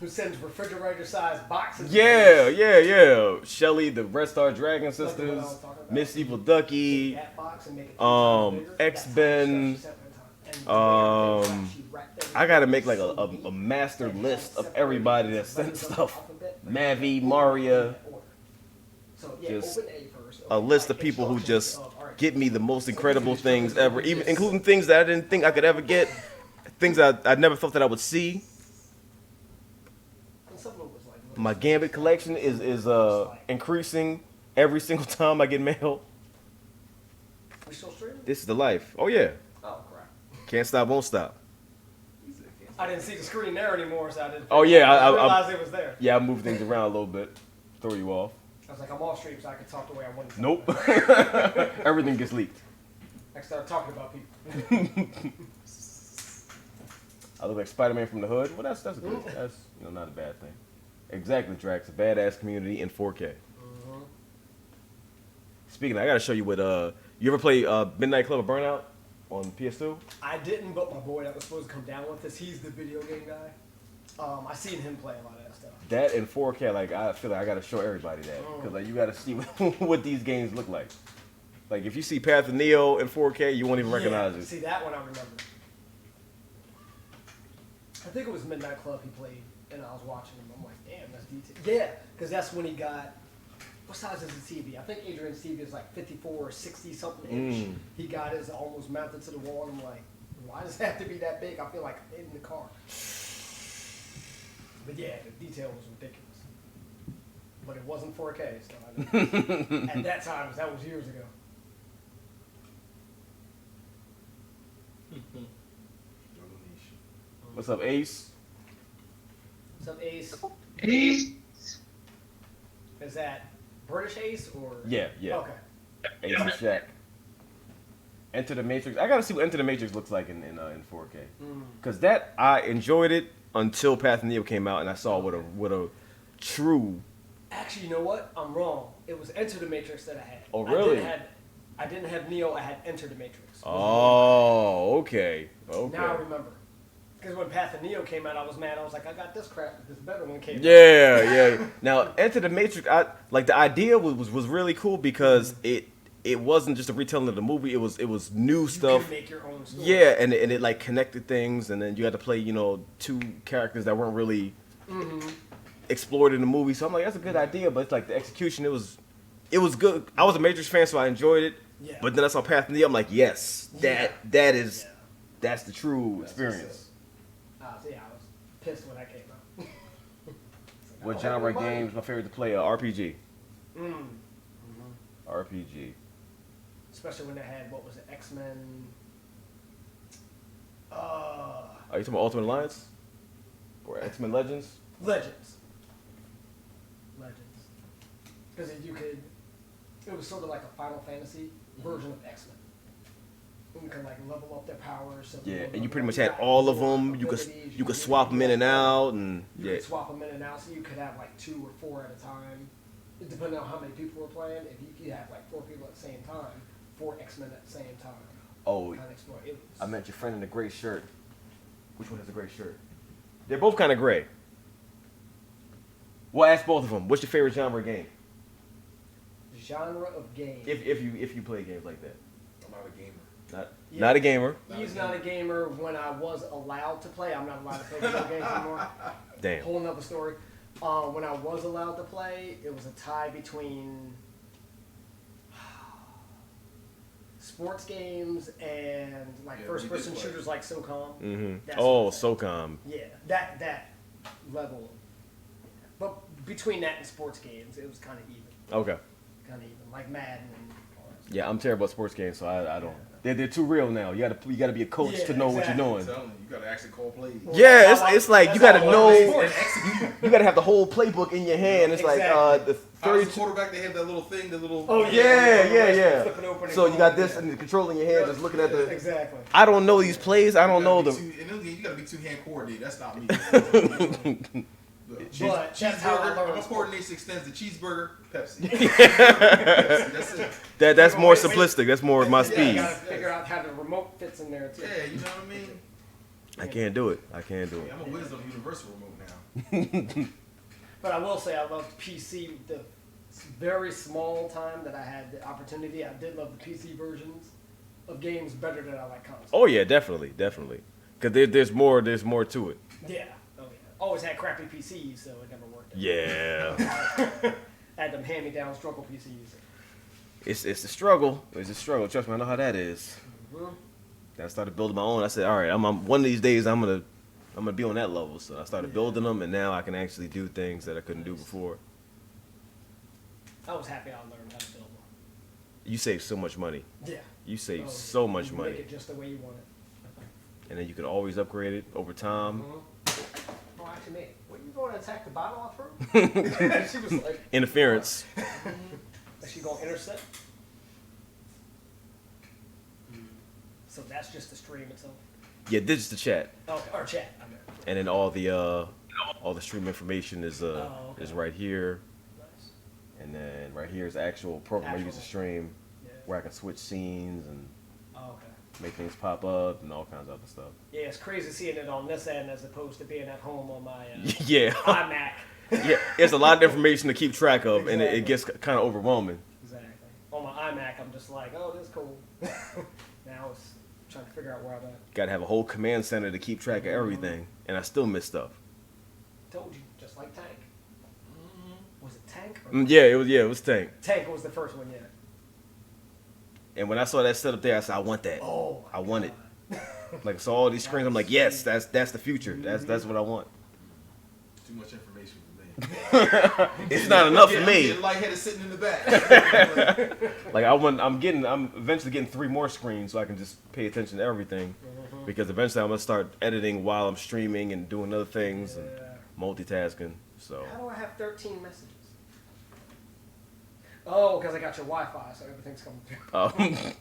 sends refrigerator-sized boxes. Yeah. Shelly, the Red Star Dragon Sisters, Miss Evil Ducky, X-Ben. I gotta make like a master list of everybody that sent stuff. Mavi, Maria, just a list of people who just get me the most incredible things ever, even including things that I didn't think I could ever get, things I never thought that I would see. My Gambit collection is increasing every single time I get mail. This is the life. Oh yeah. Oh crap! Can't stop, won't stop. I didn't see the screen there anymore, so I didn't. Oh yeah, I realized it was there. Yeah, I moved things around a little bit, throw you off. I was like, I'm off stream, so I can talk the way I want to. Nope. Everything gets leaked. I start talking about people. I look like Spider-Man from the hood. Well, that's good. That's not a bad thing. Exactly, Drax. A badass community in 4K. Speaking of, I gotta show you what You ever play Midnight Club or Burnout on PS2? I didn't, but my boy that was supposed to come down with us, he's the video game guy. I seen him play a lot of that stuff. That in 4K, like I feel like I gotta show everybody that because like you gotta see what these games look like. Like if you see Path of Neo in 4K, you won't even recognize it. See that one I remember. I think it was Midnight Club he played, and I was watching him. I'm like, damn, that's detailed. Yeah, because that's when he got. What size is his TV? I think Adrian's TV is like 54 or 60 something inch. He got his almost mounted to the wall, and I'm like, why does it have to be that big? I feel like I'm in the car. But yeah, the detail was ridiculous. But it wasn't 4K, so I know. At that time, that was years ago. StruggleNation. What's up, Ace? What's up, Ace? Ace. Is that British Ace or? Yeah. Okay. Ace and Shaq. Enter the Matrix. I gotta see what Enter the Matrix looks like in 4K. Cause that I enjoyed it until Path of Neo came out, and I saw what a true. Actually, you know what? I'm wrong. It was Enter the Matrix that I had. Oh, really? I didn't have Neo. I had Enter the Matrix. Oh, okay. Okay. Now I remember. Because when Path of Neo came out, I was mad. I was like, I got this crap. This better one came out. Yeah. Now, Enter the Matrix, like the idea was really cool because it wasn't just a retelling of the movie. It was new You stuff. could make your own story. Yeah, and it like connected things, and then you had to play two characters that weren't really explored in the movie. So I'm like, that's a good idea, but it's like the execution. It was good. I was a Matrix fan, so I enjoyed it. Yeah. But then I saw Path of Neo. I'm like, yes, that's the true experience. So yeah, I was pissed when that came out. What genre games my favorite to play? RPG. RPG. Especially when they had, what was it, X-Men? Are you talking about Ultimate Alliance? Or X-Men Legends? Legends. Because it was sort of like a Final Fantasy version of X-Men. You can like level up their powers. So Yeah, and you pretty much had all of them. You could swap them in and out, and you could swap them in and out, so you could have like 2 or 4 at a time. It depending on how many people were playing. If you could have like 4 people at the same time, 4 X-Men at the same time. Oh, Kind of explore. I met your friend in the gray shirt. Which one has a gray shirt? They're both kind of gray. Well, ask both of them. What's your favorite genre game? Genre of game. If you play games like that. I'm not a gamer. Not a gamer. He's not a gamer. When I was allowed to play, I'm not allowed to play video games anymore. Damn. Whole nother story. When I was allowed to play, it was a tie between sports games and like first-person shooters like SOCOM. Mm-hmm. That's Oh, what I'm saying. SOCOM. Yeah, that level. But between that and sports games, it was kind of even. Okay. Kind of even, like Madden and all that stuff. Yeah, I'm terrible at sports games, so I don't. They're too real now. You gotta be a coach to know what you're doing. I'm telling you, you gotta actually call plays. Yeah, it's like you gotta That's know. how You gotta have the whole playbook in your hand. It's like the As a 32. quarterback, they have that little thing, the little. Oh, Yeah. Flip it open and So you go got on, this yeah. and the control in your hand, just looking at the. Exactly. I don't know these plays. I don't know the. them. In those games, you gotta be 2-hand coordinated. That's not me. But that's how I learned My sport. coordination extends to cheeseburger, Pepsi. That's it. That's more simplistic. That's more my You speed. gotta figure out how the remote fits in there too. Yeah, you know what I mean? I can't do it. I'm a Wisdom Universal remote now. But I will say I loved PC. The very small time that I had the opportunity, I did love the PC versions of games better than I like consoles. Oh yeah, definitely. Cause there's more to it. Yeah. Oh yeah. Always had crappy PCs, so it never worked out. Yeah. Had them hand-me-down struggle PCs. It's a struggle. It's a struggle. Trust me, I know how that is. I started building my own. I said, all right, I'm one of these days I'm gonna be on that level. So I started building them, and now I can actually do things that I couldn't do before. I was happy I learned how to build one. You save so much money. Yeah. You save Oh, so much you money, Make it just the way you want it. and then you can always upgrade it over time. Oh, actually, mate, what you going to attack the bottom off her? She was like, Interference. is she going to intercept? So that's just the stream itself. Yeah, this is the chat, Okay, or chat. I mean. and then all the stream information is okay. is right here, Nice. and then right here is actual program I use to stream. Yeah. where I can switch scenes and Oh, okay. make things pop up and all kinds of other stuff. Yeah, it's crazy seeing it on this end as opposed to being at home on my Yeah. iMac. Yeah, it's a lot of information to keep track of, and it Exactly. gets kind of overwhelming. Exactly. On my iMac, I'm just like, oh, this is cool. Now it's trying to figure out where I'm at. Got to have a whole command center to keep track of everything, and I still miss stuff. Told you, just like Tank. Was it Tank? Or Yeah, it was Tank. Tank was the first one, yeah. And when I saw that setup there, I said, I want that. Oh, I want it. Like, so all these screens, I'm like, yes, that's the future. That's what I want. Too much information for me. It's not enough for I'm me. getting lightheaded sitting in the back. Like I'm eventually getting 3 more screens so I can just pay attention to everything. Because eventually I'm gonna start editing while I'm streaming and doing other things and multitasking. So How do I have 13 messages? Oh, because I got your Wi-Fi, so everything's coming through.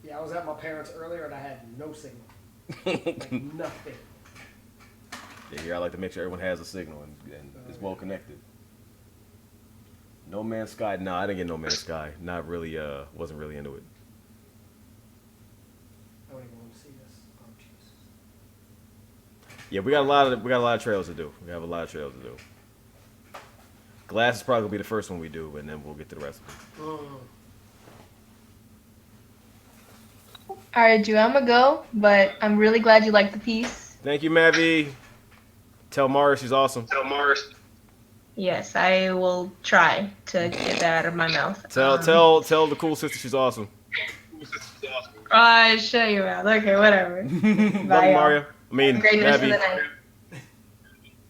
Yeah, I was at my parents' earlier and I had no signal. Like nothing. yeah, here I like to make sure everyone has a signal and is well connected. No Man's Sky, no, I didn't get No Man's Sky. Not really, wasn't really into it. I don't even want to see this. Oh, Jesus. Yeah, we got a lot of trails to do. We have a lot of trails to do. Glass is probably gonna be the first one we do, and then we'll get to the rest of it. All right, Drew, I'm gonna go, but I'm really glad you liked the piece. Thank you, Mavi. Tell Mara she's awesome. Yes, I will try to get that out of my mouth. Tell the cool sister she's awesome. Shut your mouth. Okay, whatever. Love you, Bye, y'all. Mario. I mean, Have a great rest of the Mavi. night.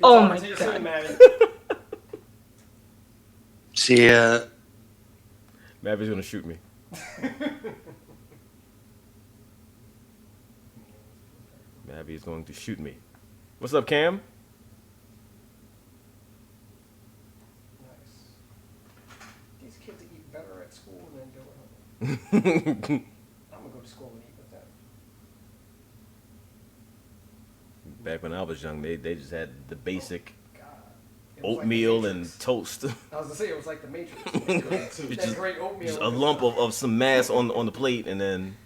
Oh my See you god. soon, Maddie. See ya. Mavi's gonna shoot me. Mavi is going to shoot me. What's up, Cam? Nice. These kids eat better at school than they do at home. I'm gonna go to school and eat with them. Back when I was young, they just had the basic God. It was like the oatmeal and Matrix. toast. I was gonna say it was like the Matrix. It's That great oatmeal. just a lump of some mass on the plate, and then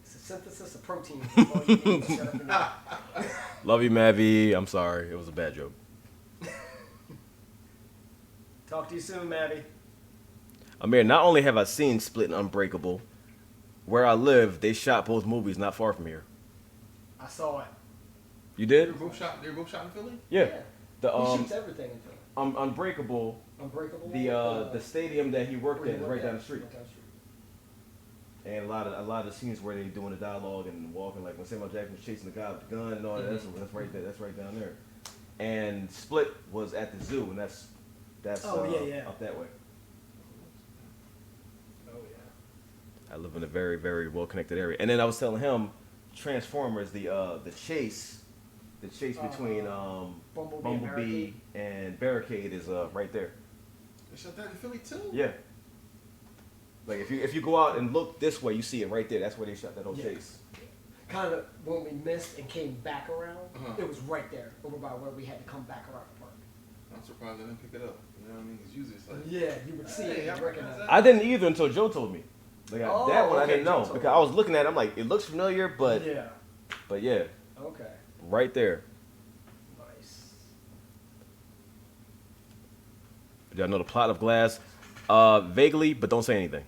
It's a synthesis of protein. That's all you need to set up in your- love you, Mavi. I'm sorry, it was a bad joke. Talk to you soon, Maddie. Amir, not only have I seen Split and Unbreakable, where I live, they shot both movies not far from here. I saw it. You They did? were both shot in Philly? Yeah. The He shoots everything in film. Unbreakable, Unbreakable. the stadium that he worked where at you is work right at. down the street. Right down the street. And a lot of scenes where they doing the dialogue and walking, like when Samuel Jackson was chasing the guy with the gun and all that. That's right there. That's right down there. And Split was at the zoo, and that's Oh, yeah. up that way. Oh yeah. I live in a very, very well connected area. And then I was telling him, Transformers, the chase between Bumblebee and Barricade is right there. They shot that in Philly too? Yeah. Like if you go out and look this way, you see it right there. That's where they shot that whole Yeah. chase. Kind of when we missed and came back around, Uh-huh. it was right there, over by where we had to come back around the park. I'm surprised I didn't pick it up. You know what I mean? Because usually it's like, Yeah, you would see Hey, it I and recognize recognize that. I didn't either until Joe told me. Like Oh, that one I okay, didn't know Joe told because me. I was looking at it. I'm like, it looks familiar, but Yeah. yeah, Okay. right there. Nice. Do y'all know the plot of Glass? Vaguely, but don't say anything.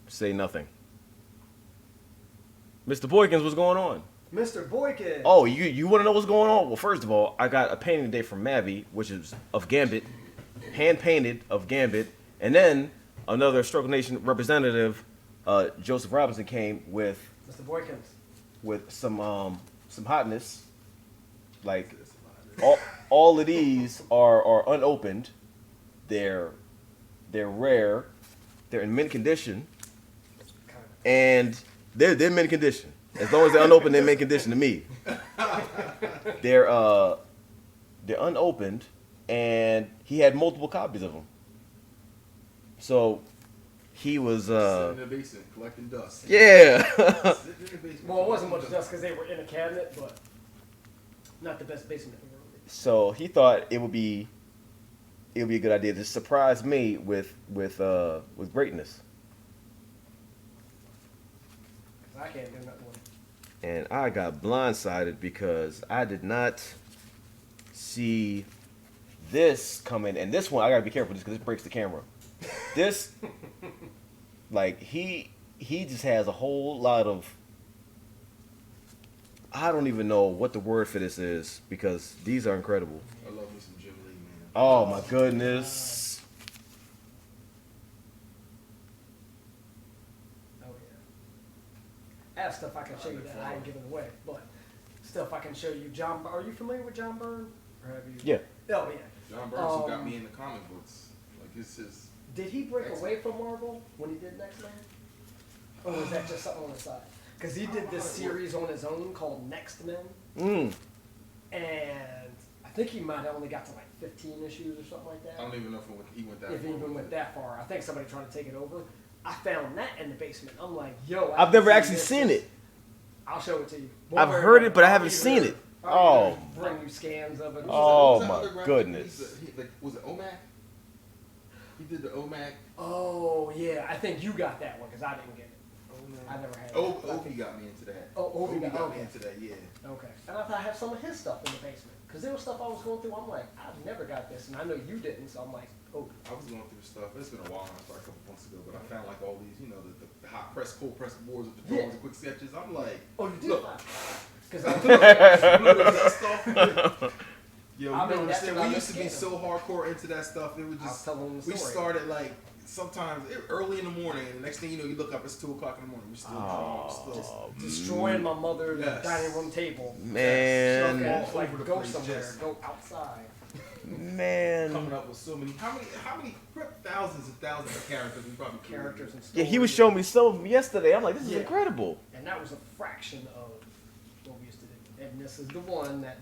Say nothing. Mr. Boykins, what's going on? Mr. Boykin. Oh, you want to know what's going on? Well, first of all, I got a painting today from Mavi, which is of Gambit, hand painted of Gambit, and then another StruggleNation representative, Joseph Robinson, came with Mr. Boykins. some hotness. Like all of these are unopened. They're rare. They're in mint condition, and they're mint condition. As long as they're unopened, they're mint condition to me. They're unopened, and he had multiple copies of them. So he was sitting in the basement collecting dust. yeah. Sitting in the basement Well, it wasn't collecting much dust because they were in a cabinet, but not the best basement in the world. So he thought it would be a good idea to surprise me with greatness. I can't do nothing with it. And I got blindsided because I did not see this coming. And this one, I gotta be careful just because it breaks the camera. This, like, he just has a whole lot of, I don't even know what the word for this is because these are incredible. I love me some Jim Lee, man. Oh my goodness. Oh yeah. I have stuff I can show you that I ain't giving away, but stuff I can show you. John, are you familiar with John Byrne? Or have you? Yeah. Oh yeah. John Burns who got me in the comic books. Like it's his. Did he break away from Marvel when he did Next Man? Or was that just something on the side? Because he did this series on his own called Next Men. And I think he might have only got to like 15 issues or something like that. I don't even know if he went that If he far. even went that far. I think somebody tried to take it over. I found that in the basement. I'm like, yo. I've never actually seen it. I'll show it to you. I've heard it, but I haven't seen it. Oh. Bring you scans of it. Oh Who's that my other graphic? goodness. Was it OMAC? He did the OMAC. Oh, yeah. I think you got that one because I didn't get it. I never had it. Ovi got me into that. Oh, Ovi got me into that, yeah. Okay. And I have some of his stuff in the basement. Because there was stuff I was going through. I'm like, I've never got this. And I know you didn't. So I'm like, oh. I was going through stuff. It's been a while. I started a couple months ago. But I found like all these, the hot press, cold press boards with the drawings and quick sketches. I'm like, Oh, you did? look. Because I Dust off. Yo, you I mean, don't that's understand. what I We was used to be so hardcore into that stuff. It was I'll just, tell them the we story. started like, sometimes early in the morning, and the next thing you know, you look up, it's 2 o'clock in the morning. We're still destroying my mother's Yes. dining room table. Man. Okay, all like, over the go place, somewhere. just- Go outside. Man. coming up with so many. How many thousands and thousands of characters we probably created. Characters and stories. Yeah, he was showing me some of them yesterday. I'm like, this is Yeah. incredible. And that was a fraction of what we used to do. And this is the one that.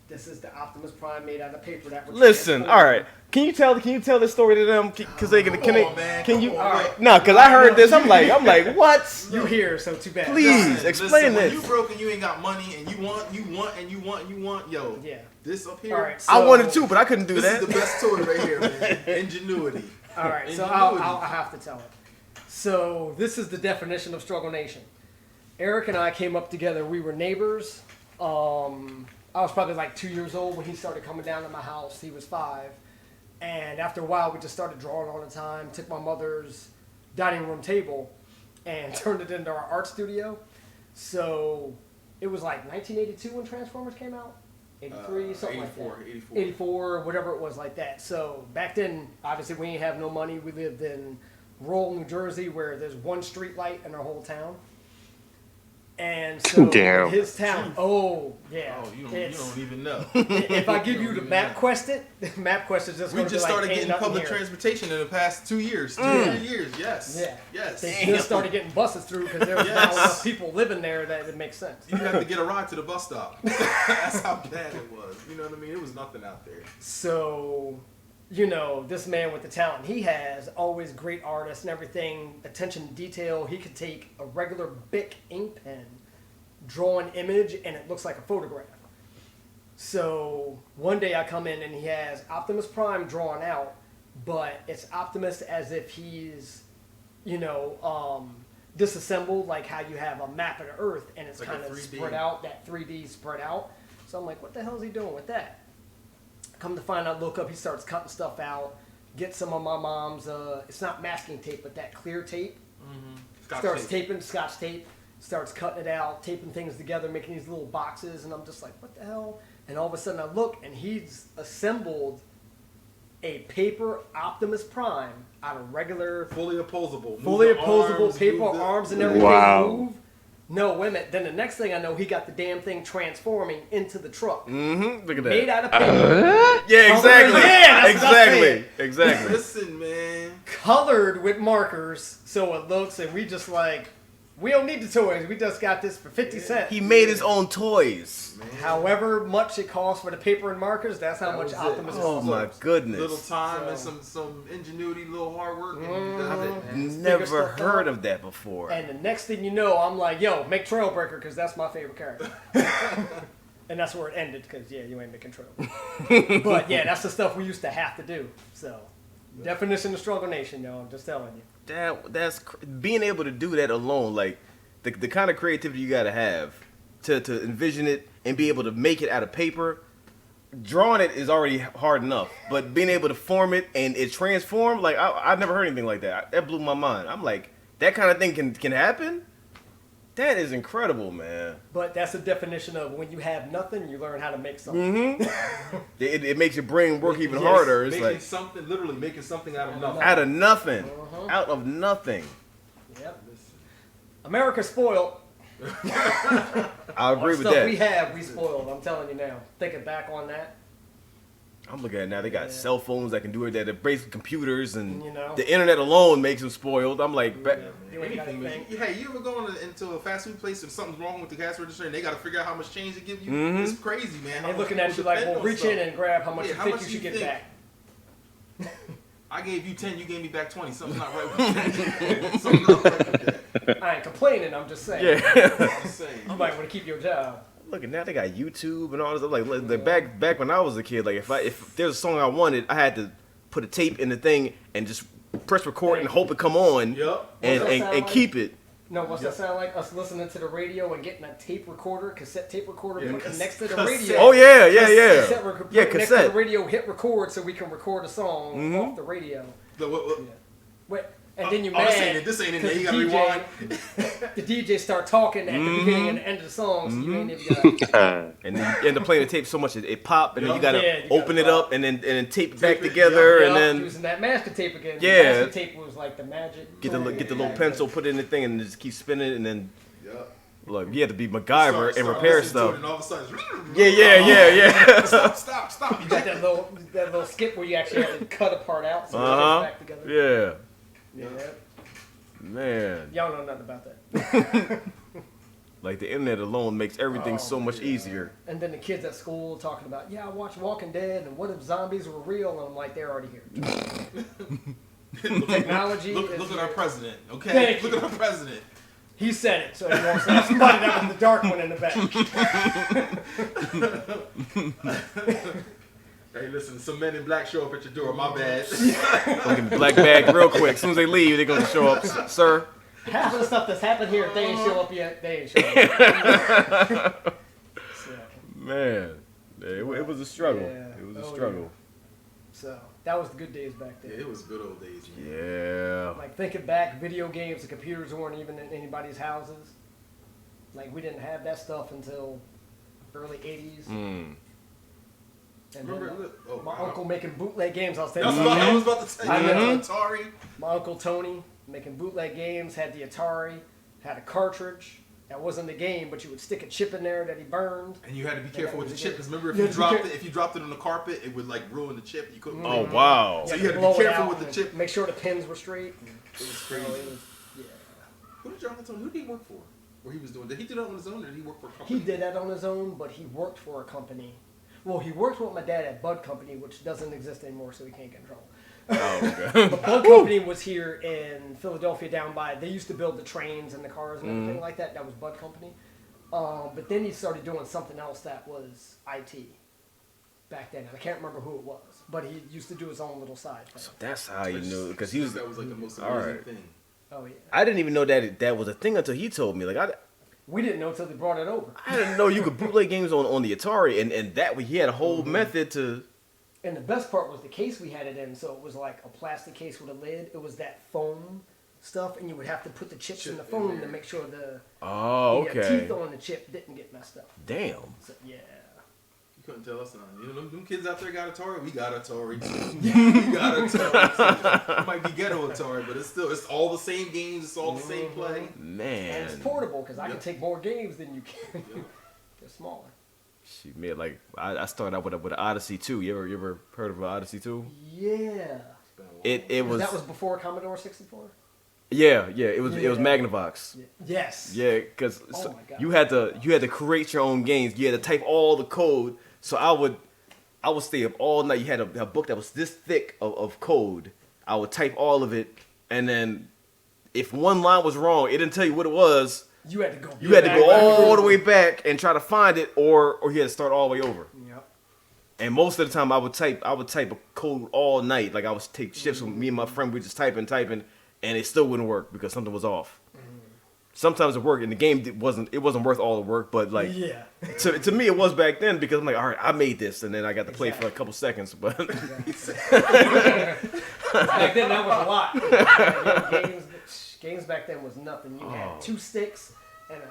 This is the Optimus Prime made out of paper that was. Listen, all right. Can you tell this story to them? Because they can. Come on, man. Can Come you? on, wait. No, because I heard this. I'm like, what? You here, so too bad. Please explain When this. you broke and you ain't got money and you want, yo. Yeah. This up here. All right. I so- wanted to, but I couldn't do This that. is the best toy right here, man. Ingenuity. All right, so Ingenuity. I'll have to tell it. So this is the definition of StruggleNation. Eric and I came up together. We were neighbors. I was probably like 2 years old when he started coming down to my house. He was 5. And after a while, we just started drawing all the time. Took my mother's dining room table and turned it into our art studio. So it was like 1982 when Transformers came out. 83, something like that. 84, whatever it was like that. So back then, obviously, we didn't have no money. We lived in rural New Jersey where there's one street light in our whole town. And so Damn. his town, oh, yeah. Oh, you it's- don't even know. if I give You you don't the even map know. quest is just We going to be just like, started ain't getting nothing public here. transportation in the past 2 years. 2 years, yes. Yeah. Yes. They just started getting buses through because there was Yes. not enough people living there that it makes sense. You have to get a ride to the bus stop. That's how bad it was. You know what I mean? It was nothing out there. So, this man with the talent he has, always great artist and everything, attention to detail. He could take a regular Bic ink pen, draw an image, and it looks like a photograph. So one day I come in and he has Optimus Prime drawn out, but it's Optimus as if he's, disassembled, like how you have a map of the Earth and it's Like a kind of 3D. spread out, that 3D spread out. So I'm like, what the hell is he doing with that? Come to find out, look up, he starts cutting stuff out, get some of my mom's, it's not masking tape, but that clear tape. Starts taping Scotch tape, starts cutting it out, taping things together, making these little boxes, and I'm just like, what the hell? And all of a sudden I look, and he's assembled a paper Optimus Prime out of regular, Fully opposable. fully opposable paper arms and everything. Wow. Move. No, wait a minute. Then the next thing I know, he got the damn thing transforming into the truck. Mm-hmm. Look at Made that. out of paper. Yeah, exactly. Yeah, that's what I'm saying. Exactly. Listen, man. Colored with markers, so it looks, and we just like, we don't need the toys. We just got this for 50 cents. He made his own toys. However much it costs for the paper and markers, that's how That much was it. Optimus Oh is. my goodness. Little time and So- some ingenuity, little hard work. And you got it, man. Never stuff heard out. of that before. And the next thing you know, I'm like, yo, make Trailbreaker, because that's my favorite character. And that's where it ended, because, yeah, you ain't making Trail. But, yeah, that's the stuff we used to have to do. So, definition of StruggleNation, yo, I'm just telling you. Being able to do that alone, like the kind of creativity you got to have to envision it and be able to make it out of paper. Drawing it is already hard enough, but being able to form it and it transform, like I've never heard anything like that. That blew my mind. I'm like, that kind of thing can happen? That is incredible, man. But that's the definition of when you have nothing, you learn how to make something. Mm-hmm. it makes your brain work even harder. It's making like something, literally making something out of nothing. out of nothing. Out of nothing. Yep. America's spoiled. I agree with Stuff that. we spoiled. I'm telling you now. Thinking back on that. I'm looking at it now. They got cell phones that can do it. That are basically computers, and You know. the internet alone makes them spoiled. I'm like, You ain't got Anything, man. anything. Hey, you ever go into a fast food place and something's wrong with the cash register and they got to figure out how much change to give you? Mhm. It's crazy, man. They're looking at you like, well, reach in and grab how much Yeah, you how think much you should you get think? back. I gave you 10, you gave me back 20. Something's not right with that. Something's not right with that. I ain't complaining. I'm just saying. yeah. I'm just saying. You might want to keep your job. Look, now they got YouTube and all this. Like back when I was a kid, like if there's a song I wanted, I had to put a tape in the thing and just press record and hope it come on Yup. and keep it. No, what's that sound like? Us listening to the radio and getting a tape recorder, cassette tape recorder, Yeah, putting it next to the cassette. radio. Oh yeah. Cassette Yeah, next to the cassette. radio, hit record so we can record a song Mhm. off the radio. What? Wait, and then you Oh, mad this ain't in 'cause there. You the gotta DJ rewind. the DJ start talking at the Mhm. beginning and the end of the song, so you ain't even got. And then you end up playing the tape so much it pop, and then you gotta Yeah, you gotta open it pop. up and then tape it back Tape it, together, Yeah, and then using that master tape again. Yeah. The master tape was like the magic. get the little Yeah. pencil, put it in the thing, and just keep spinning, and then Yup. look, you have to be MacGyver and repair listening to stuff. it And all of a sudden, Yeah. Stop. You got that little skip where you actually have to cut a part out so it Uh-huh. goes back together. Yeah. Yeah. Man. Y'all know nothing about that. Like the internet alone makes everything so much easier. And then the kids at school talking about, yeah, I watched Walking Dead, and what if zombies were real? And I'm like, they're already here. Technology. Look is at here. our president, okay? Thank Look you. at our president. He said it, so he won't say somebody that was the dark one in the back. Hey, listen, some men in black show up at your door. My bad. Fucking black bag real quick. As soon as they leave, they're gonna show up, sir. Half of the stuff that's happened here, if they ain't show up yet, they ain't show up. So, Man, it was a struggle. Yeah. It was a Oh, struggle. so that was the good days back Yeah, then. it was good old days, man. Yeah. Like thinking back, video games, the computers weren't even in anybody's houses. Like we didn't have that stuff until early '80s. Mm. And Remember, then oh, my wow. uncle making bootleg games. I was That's telling what you. I was about to say. I know. Atari. My uncle Tony making bootleg games, had the Atari, had a cartridge. That wasn't the game, but you would stick a chip in there that he burned. And you had to be careful with the was chip, good. because remember, if Yeah, you be dropped careful. it, if you dropped it on the carpet, it would like ruin the chip. You couldn't. Oh wow. So You you had had to to be blow it careful out with the and chip. Make sure the pins were straight. It was So crazy. it was, yeah. Who did your uncle Tony? Who did he work for? Or he was doing? Did he do that on his own, or did he work for a company? He did that on his own, but he worked for a company. Well, he worked with my dad at Bud Company, which doesn't exist anymore, so he can't get in trouble. Oh, okay. But Bud Company was here in Philadelphia, down by. They used to build the trains and the cars and everything like that. That was Bud Company. But then he started doing something else that was IT back then. And I can't remember who it was, but he used to do his own little side thing. So that's how you knew, because he was. That was like the most All amazing right. thing. Oh yeah. I didn't even know that was a thing until he told me. Like We didn't know until they brought it over. I didn't know you could bootleg games on the Atari, and that he had a whole method to. And the best part was the case we had it in. So it was like a plastic case with a lid. It was that foam stuff, and you would have to put the chips in the foam to make sure the Oh, okay. teeth on the chip didn't get messed up. Damn. So, yeah. You couldn't tell us nothing. You know, them kids out there got Atari. We got Atari. We got Atari. It might be ghetto Atari, but it's all the same games. It's all the same play. And Man. it's portable because I can Yep. take more games than you can. They're smaller. She made like I started out with Odyssey 2. You ever heard of Odyssey 2? Yeah. It was That was before Commodore 64? yeah it was Yeah. Magnavox. Yeah. Yes. Yeah, because Oh my God. you had to create your own games. You had to type all the code. So I would stay up all night. You had a book that was this thick of code. I would type all of it, and then if one line was wrong, it didn't tell you what it was. You had to go. You had to go all the way back and try to find it, or you had to start all the way over. Yep. And most of the time, I would type a code all night. Like I would take shifts with me and my friend. We just typing, and it still wouldn't work because something was off. sometimes it worked, and the game wasn't worth all the work, but like Yeah. to me it was back then because I'm like, all right, I made this, and then I got to play for a couple seconds, but Back then, that was a lot. Games back then was nothing. You had 2 sticks and a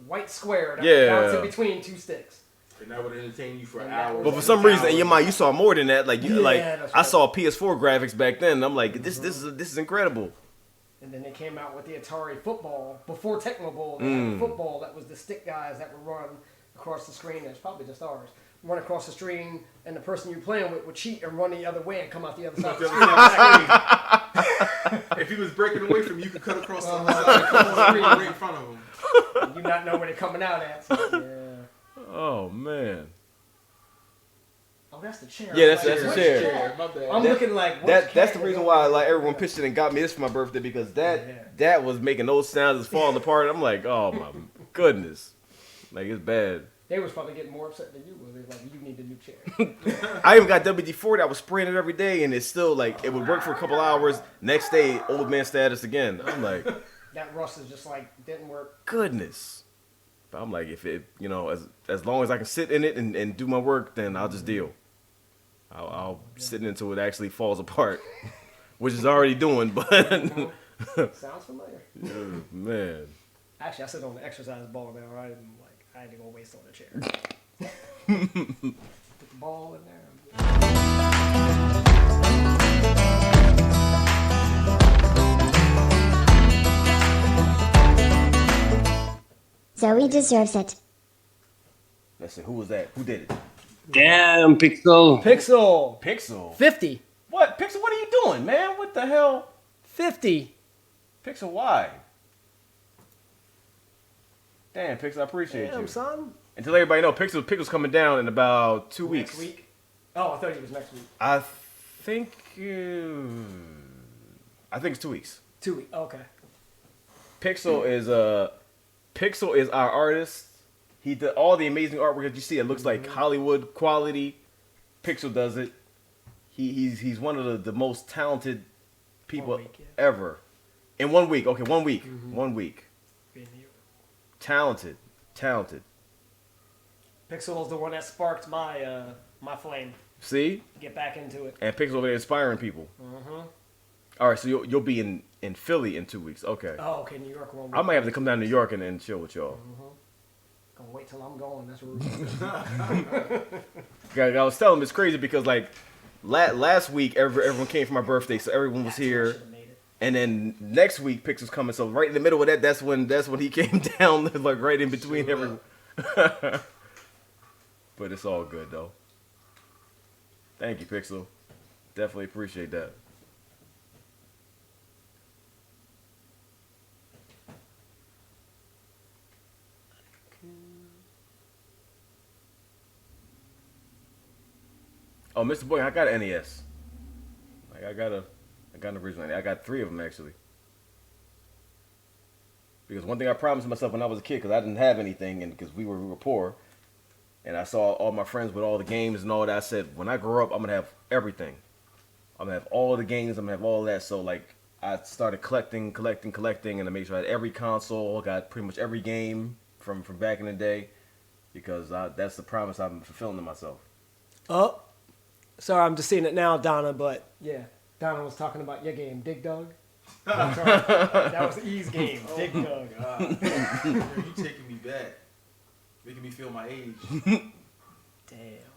white square that would bounce in between 2 sticks. And that would entertain you for hours. But for some reason in your mind you saw more than that. Like Yeah, that's I right. saw PS4 graphics back then, and I'm like, this is incredible. And then they came out with the Atari football before Tecmo Bowl. They had the football that was the stick guys that would run across the screen. It's probably just ours. Run across the screen, and the person you're playing with would cheat and run the other way and come out the other side of the screen. If he was breaking away from you, you could cut across the screen right in front of him. You not know where they're coming out at. So, yeah. Oh man. Oh, that's the chair. Yeah, that's Which the chair. My bad. I'm looking like That's the reason why like everyone pitched it and got me this for my birthday, because that was making those sounds, it's falling apart. I'm like, oh my goodness, like it's bad. They was probably getting more upset than you were. They were like, you need a new chair. I even got WD-40. I was spraying it every day, and it's still like it would work for a couple hours. Next day, old man status again. I'm like, That rust is just like didn't work. goodness. But I'm like, if it, as long as I can sit in it and do my work, then I'll just deal. I'll sit until it actually falls apart, which is already doing. But Sounds familiar. man, Actually, I sit on the exercise ball now. I ain't gonna waste on the chair. Put the ball in there. Zoe deserves it. let's see, who was that? Who did it? Damn, Pixel. Pixel. 50. What? Pixel? What are you doing, man? What the hell? 50. Pixel, why? Damn, Pixel, I appreciate you. Son. And to let everybody know, Pixel's coming down in about 2 weeks. Next week? Oh, I thought it was next week. I think it's 2 weeks. 2 weeks. Okay. Pixel is our artist. He did all the amazing artwork that you see. It looks like Hollywood quality. Pixel does it. He's one of the most talented people 1 week, yeah. ever. In 1 week. Okay, 1 week. 1 week. Being here. Talented. Pixel is the one that sparked my my flame. See? Get back into it. And Pixel over there inspiring people. All right, so you'll be in Philly in 2 weeks. Okay. Oh, okay. New York 1 week. I might have to come down to New York and chill with y'all. Gonna wait till I'm gone. That's rude. I was telling him it's crazy because like last week everyone came for my birthday, so everyone was here. And then next week Pixel's coming, so right in the middle of that, that's when he came down, like right in between everyone. But it's all good though. Thank you, Pixel. Definitely appreciate that. Oh, Mr. Boy, I got an NES. Like I got an original NES. I got 3 of them actually. Because one thing I promised myself when I was a kid, because I didn't have anything, and because we were poor, and I saw all my friends with all the games and all that, I said, when I grow up, I'm gonna have everything. I'm gonna have all the games. I'm gonna have all that. So like, I started collecting, and I made sure I had every console. Got pretty much every game from back in the day, because that's the promise I'm fulfilling to myself. Oh, sorry, I'm just seeing it now, Donna. But yeah, Donna was talking about your game, Dig Dug. That was E's game, Dig Dug. You taking me back, making me feel my age. Damn.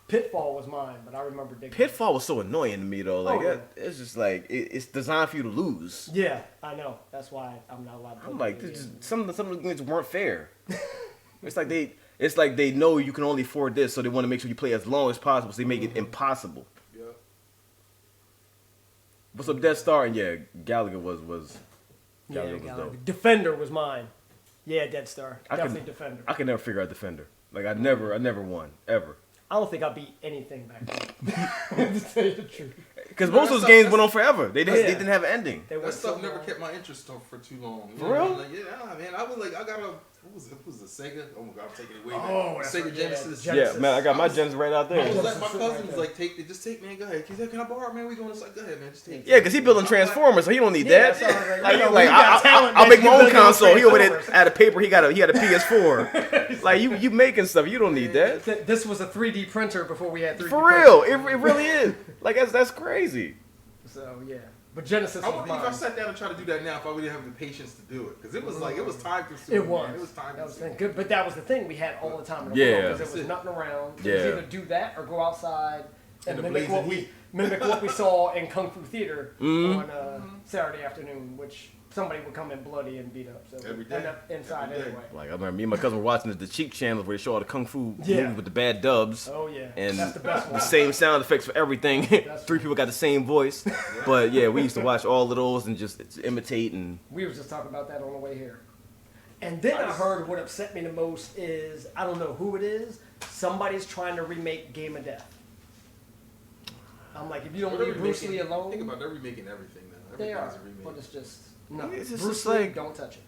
Pitfall was mine, but I remember Dig Dug. Pitfall was so annoying to me though. Like yeah. it's just like it's designed for you to lose. Yeah, I know. That's why I'm not allowed to play. I'm like, some of the games weren't fair. It's like they know you can only afford this, so they want to make sure you play as long as possible, so they make it impossible. Yep. What's up, Death Star? And yeah, Gallagher was Gallagher. dope. Defender was mine. Yeah, Dead Star. Definitely Defender. I could never figure out Defender. Like I never won ever. I don't think I beat anything back then. To tell you the truth. Because most of those games went on forever. They didn't have an ending. That stuff never kept my interest on for too long. For real? Like, yeah, man. I was like, I got a What was the Sega? Oh my god, I'm taking it way back. Oh, that's Sega right, Genesis. Genesis. Yeah, man, I got my Genesis right out I there. was like, my Genesis cousin right was there. like, just take, man, go ahead. He said, can I borrow it, man? We going to go ahead, man, just take it. Yeah, because he building Transformers, so he don't need Yeah, that. that's all right. Like, You know, like we got talent, I'll man. make You my own build your own console. He over there Transformers. out of paper. He had a PS4. Like you making stuff. You don't need that. This was a 3D printer before we had 3D For real, printers. it really is. Like that's crazy. So yeah, but Genesis I was wonder if I mine. sat down and tried to do that now, if I would have the patience to do it, because it was like it was time consuming. It was. Man. It was time That was the consuming. thing. Good, but that was the thing we had all the time in the Yeah. world because That's there was it. nothing around. It was Yeah. either do that or go outside and In the mimic blazing what we saw in Kung Fu Theater Mhm. on Saturday afternoon, which somebody would come in bloody and beat up. So Every we end day. up inside Every day. anyway. Like I remember me and my cousin were watching the cheap channels where they show all the kung fu Yeah. movies with the bad dubs. Oh yeah, And that's the best the one. same sound effects for everything. Three people got the same voice. But yeah, we used to watch all of those and just imitate and We were just talking about that on the way here. And then I heard what upset me the most is, I don't know who it is, somebody's trying to remake Game of Death. I'm like, if you don't They're leave Bruce remaking- Lee alone, Think about they're remaking everything now. they are. Everything's a remake. But it's just, no. It's just Bruce like- Lee, don't touch it.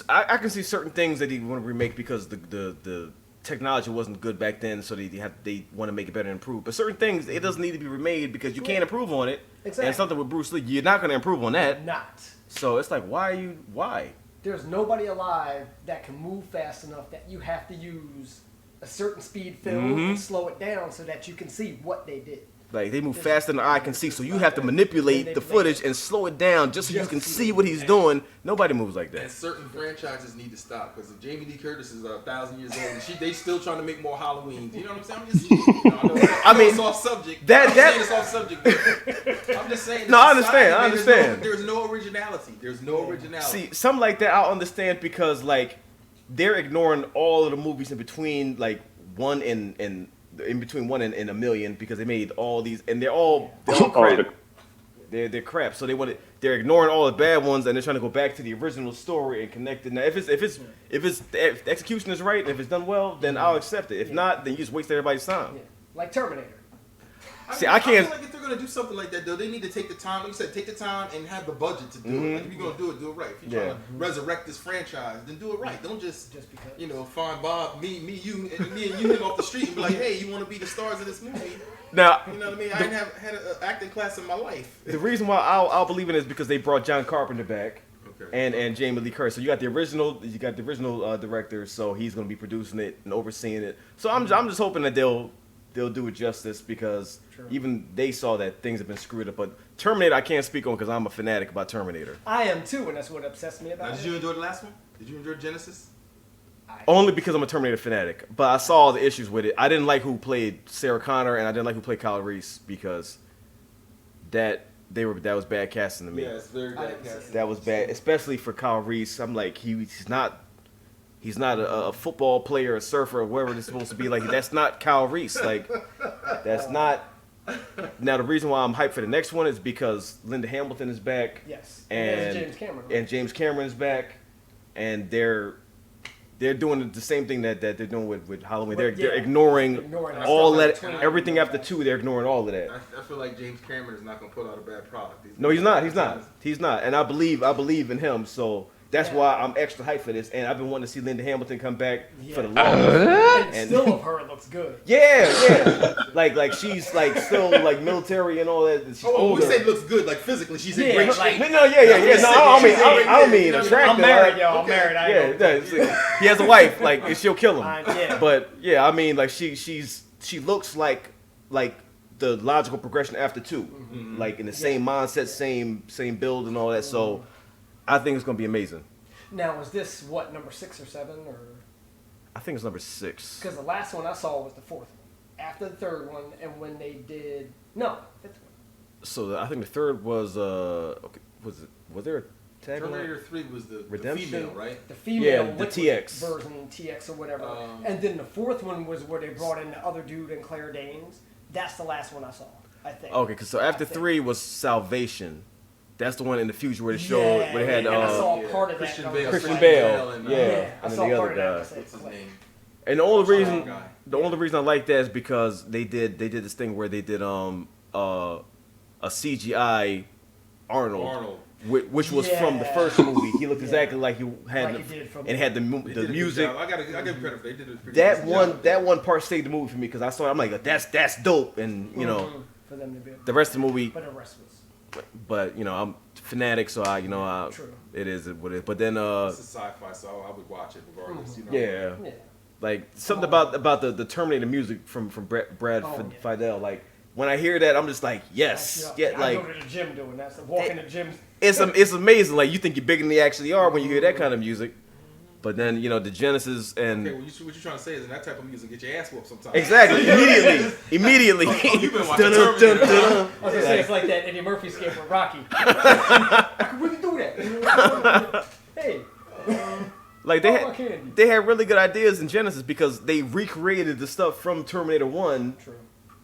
I can see certain things that he want to remake because the technology wasn't good back then, so they want to make it better and improve. But certain things it doesn't need to be remade because you can't improve on it. Exactly. And something with Bruce Lee, you're not going to improve on that. Not. So it's like, why? There's nobody alive that can move fast enough that you have to use a certain speed film and slow it down so that you can see what they did. Like they move faster than the eye can see, so you have to manipulate the footage and slow it down just so you can see what he's doing. Nobody moves like And that. certain franchises need to stop because if Jamie Lee Curtis is 1,000 years old and they still trying to make more Halloweens. You know what I'm saying? I'm just, I know it's off subject. I'm saying it's off subject. But I'm just saying. No, I in society, understand, I man, understand. There's no originality. There's no originality. See, something like that I'll understand because like they're ignoring all of the movies in between like one and in between one and a million because they made all these and they're all crap. They're crap. So they're ignoring all the bad ones and they're trying to go back to the original story and connect it. Now if the execution is right and if it's done well, then I'll accept it. If not, then you just waste everybody's time. Yeah. Like Terminator. See, I can't. I feel like if they're gonna do something like that, though, they need to take the time. Like you said, take the time and have the budget to do it. Like if you're gonna do it right. If you're trying to resurrect this franchise, then do it right. Don't just because find Bob, me, you, and him off the street and be like, hey, you want to be the stars of this movie? Now, You know what I mean? I ain't had an acting class in my life. the reason why I'll believe in it is because they brought John Carpenter back. Okay. And Jamie Lee Curtis. So you got the original director, so he's gonna be producing it and overseeing it. So I'm just hoping that they'll do it justice because even they saw that things have been screwed up. But Terminator I can't speak on because I'm a fanatic about Terminator. I am too, and that's what upsets me Now, about did it. you enjoy the last one? Did you enjoy Genesis? Only because I'm a Terminator fanatic. But I saw the issues with it. I didn't like who played Sarah Connor and I didn't like who played Kyle Reese because that was bad casting to me. Yeah, it's very bad casting. That was bad, especially for Kyle Reese. I'm like, he's not a football player, a surfer, or whatever it's supposed to be. Like, that's not Kyle Reese. Like, that's not. Now, the reason why I'm hyped for the next one is because Linda Hamilton is back. Yes. And James Cameron. Right? James Cameron is back, and they're doing the same thing that they're doing with Halloween. They're ignoring all that, everything after 2. They're ignoring all of that. I feel like James Cameron is not going to put out a bad product. No, he's not. And I believe in him. So that's why I'm extra hyped for this. And I've been wanting to see Linda Hamilton come back for the longest. And still of her looks good. Yeah. like she's like still like military and all that. She's older. We say looks good, like physically, she's in great shape. No, yeah. No, I don't mean attractive. I'm married, y'all. I'm married. He has a wife. Like, and she'll kill him. Yeah. But yeah, I mean, like she looks like the logical progression after 2, like in the same mindset, same build and all that. So I think it's gonna be amazing. Now, was this what, number 6 or 7, or? I think it's number 6. Because the last one I saw was the 4th one, after the 3rd one, and when they did 5th one. So I think the 3rd was okay, was there a tagline? Terminator 3 was the Redemption? female, right? The female the liquid TX version, TX or whatever. And then the 4th one was where they brought in the other dude and Claire Danes. That's the last one I saw, I think. Okay, so after 3 was Salvation. That's the one in the future where they showed where they had and I saw part of Christian that. Bale. Christian Bale, and, I and saw then the part other of that. guy. What's his name? And the only guy. reason I like that is because they did this thing where they did a CGI Arnold. which was from the first movie. He looked exactly like you had, Like he did from and had the They did a good music. job. I give credit for they did a pretty That decent one, job. that one part saved the movie for me because I saw it. I'm like, that's dope, and you know, for them to be. the rest of the movie. But the rest was But you know, I'm fanatic, so True. it is what it is. But then It's a sci-fi, so I would watch it regardless. You know? yeah, like something about the Terminator music from Brad Oh, Fidel. Like when I hear that, I'm just like, yes, I like go to the gym doing that. So walk in the gym. it's amazing. Like you think you're bigger than they actually are when you hear that kind of music. But then you know the Genesis and Okay, what you're trying to say is in that type of music, get your ass whooped sometimes. exactly immediately. Oh, you've been watching Terminator. I was gonna say it's like that Eddie Murphy skit with Rocky. I could really do that. Hey. Like candy. they had really good ideas in Genesis because they recreated the stuff from Terminator 1. True.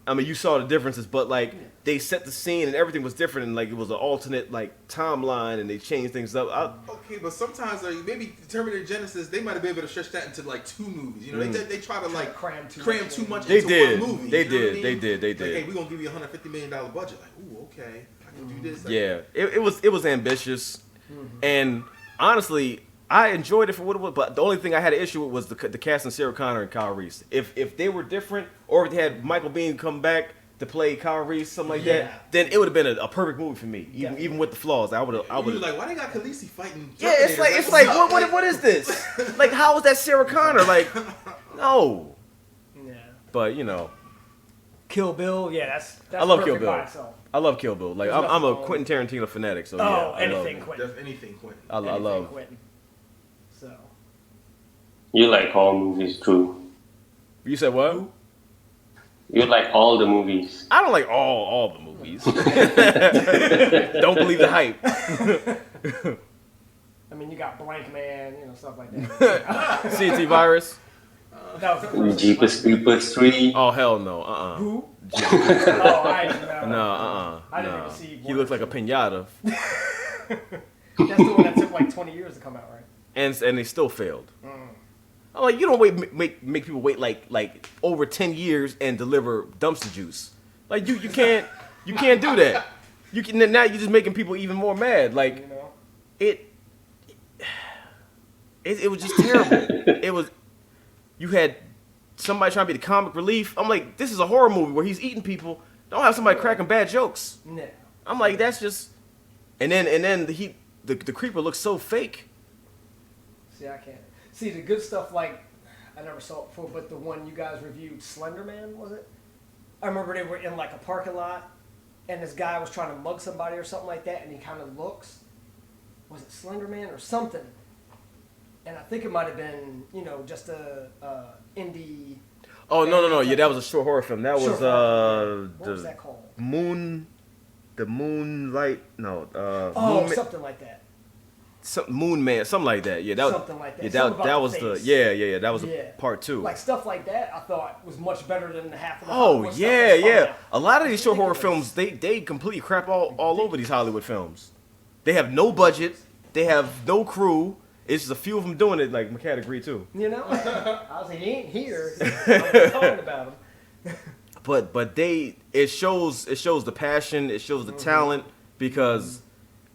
I mean, you saw the differences, but like they set the scene and everything was different, and like it was an alternate like timeline, and they changed things up. Okay, but sometimes maybe Terminator Genesis, they might have been able to stretch that into like 2 movies. You know, they try to like cram too much They into did. one movie. They you know what I did. mean? They did. They Like, did. hey, we're gonna give you $150 million budget. Like, ooh, okay, I can do this. Yeah, it was ambitious, and honestly, I enjoyed it for what it was. But the only thing I had an issue with was the cast of Sarah Connor and Kyle Reese. If they were different, or if they had Michael Biehn come back to play Kyle Reese, something like that, then it would have been a perfect movie for me. Even with the flaws, I would. You were like, why they got Khaleesi fighting? Yeah, it's like what is this? Like, how is that Sarah Connor? Like, no. Yeah. But you know, Kill Bill, yeah, that's I love Kill perfect by Bill. itself. I love Kill Bill. Like, There's I'm a nothing Quentin Tarantino fanatic. So Oh, yeah, I love anything it. Quentin. Anything Quentin. I Anything love. Quentin. So. You like all movies, Drew. You said what? You like all the movies. I don't like all the movies. Don't believe the hype. I mean, you got Blank Man, you know, stuff like that. CT Virus. That was the first Jeepers Creepers 3. Oh hell no. Who? Oh, I didn't know. No. I didn't no. even see He one looks or like a two. pinata, That's the one that took like 20 years to come out, right? and they still failed. I'm like, you don't make people wait like over 10 years and deliver dumpster juice. Like you can't do that. You can now you're just making people even more mad. Like You know? it was just terrible. It was you had somebody trying to be the comic relief. I'm like, this is a horror movie where he's eating people. Don't have somebody cracking bad jokes. No. I'm like, that's just and then the creeper looks so fake. See, I can't. See, the good stuff, like, I never saw it before, but the one you guys reviewed, Slender Man, was it? I remember they were in, like, a parking lot, and this guy was trying to mug somebody or something like that, and he kind of looks. Was it Slender Man or something? And I think it might have been, you know, just a indie. Oh no! Yeah, that was a short horror film. That was What was that called? The Moonlight. No, Oh, something like that. Moon Man, something like that. Yeah, that was Something like that. Yeah, Something about that the was the face. yeah. That was Yeah. part 2. Like stuff like that, I thought was much better than the half of the Oh Hollywood stuff yeah, that's coming yeah. out. A lot of these short horror Ridiculous. films, they completely crap all over these Hollywood films. They have no budget. They have no crew. It's just a few of them doing it. Like McCad agreed too. You know, I was like, he ain't here. I'm talking about him. But it shows the passion. It shows the talent because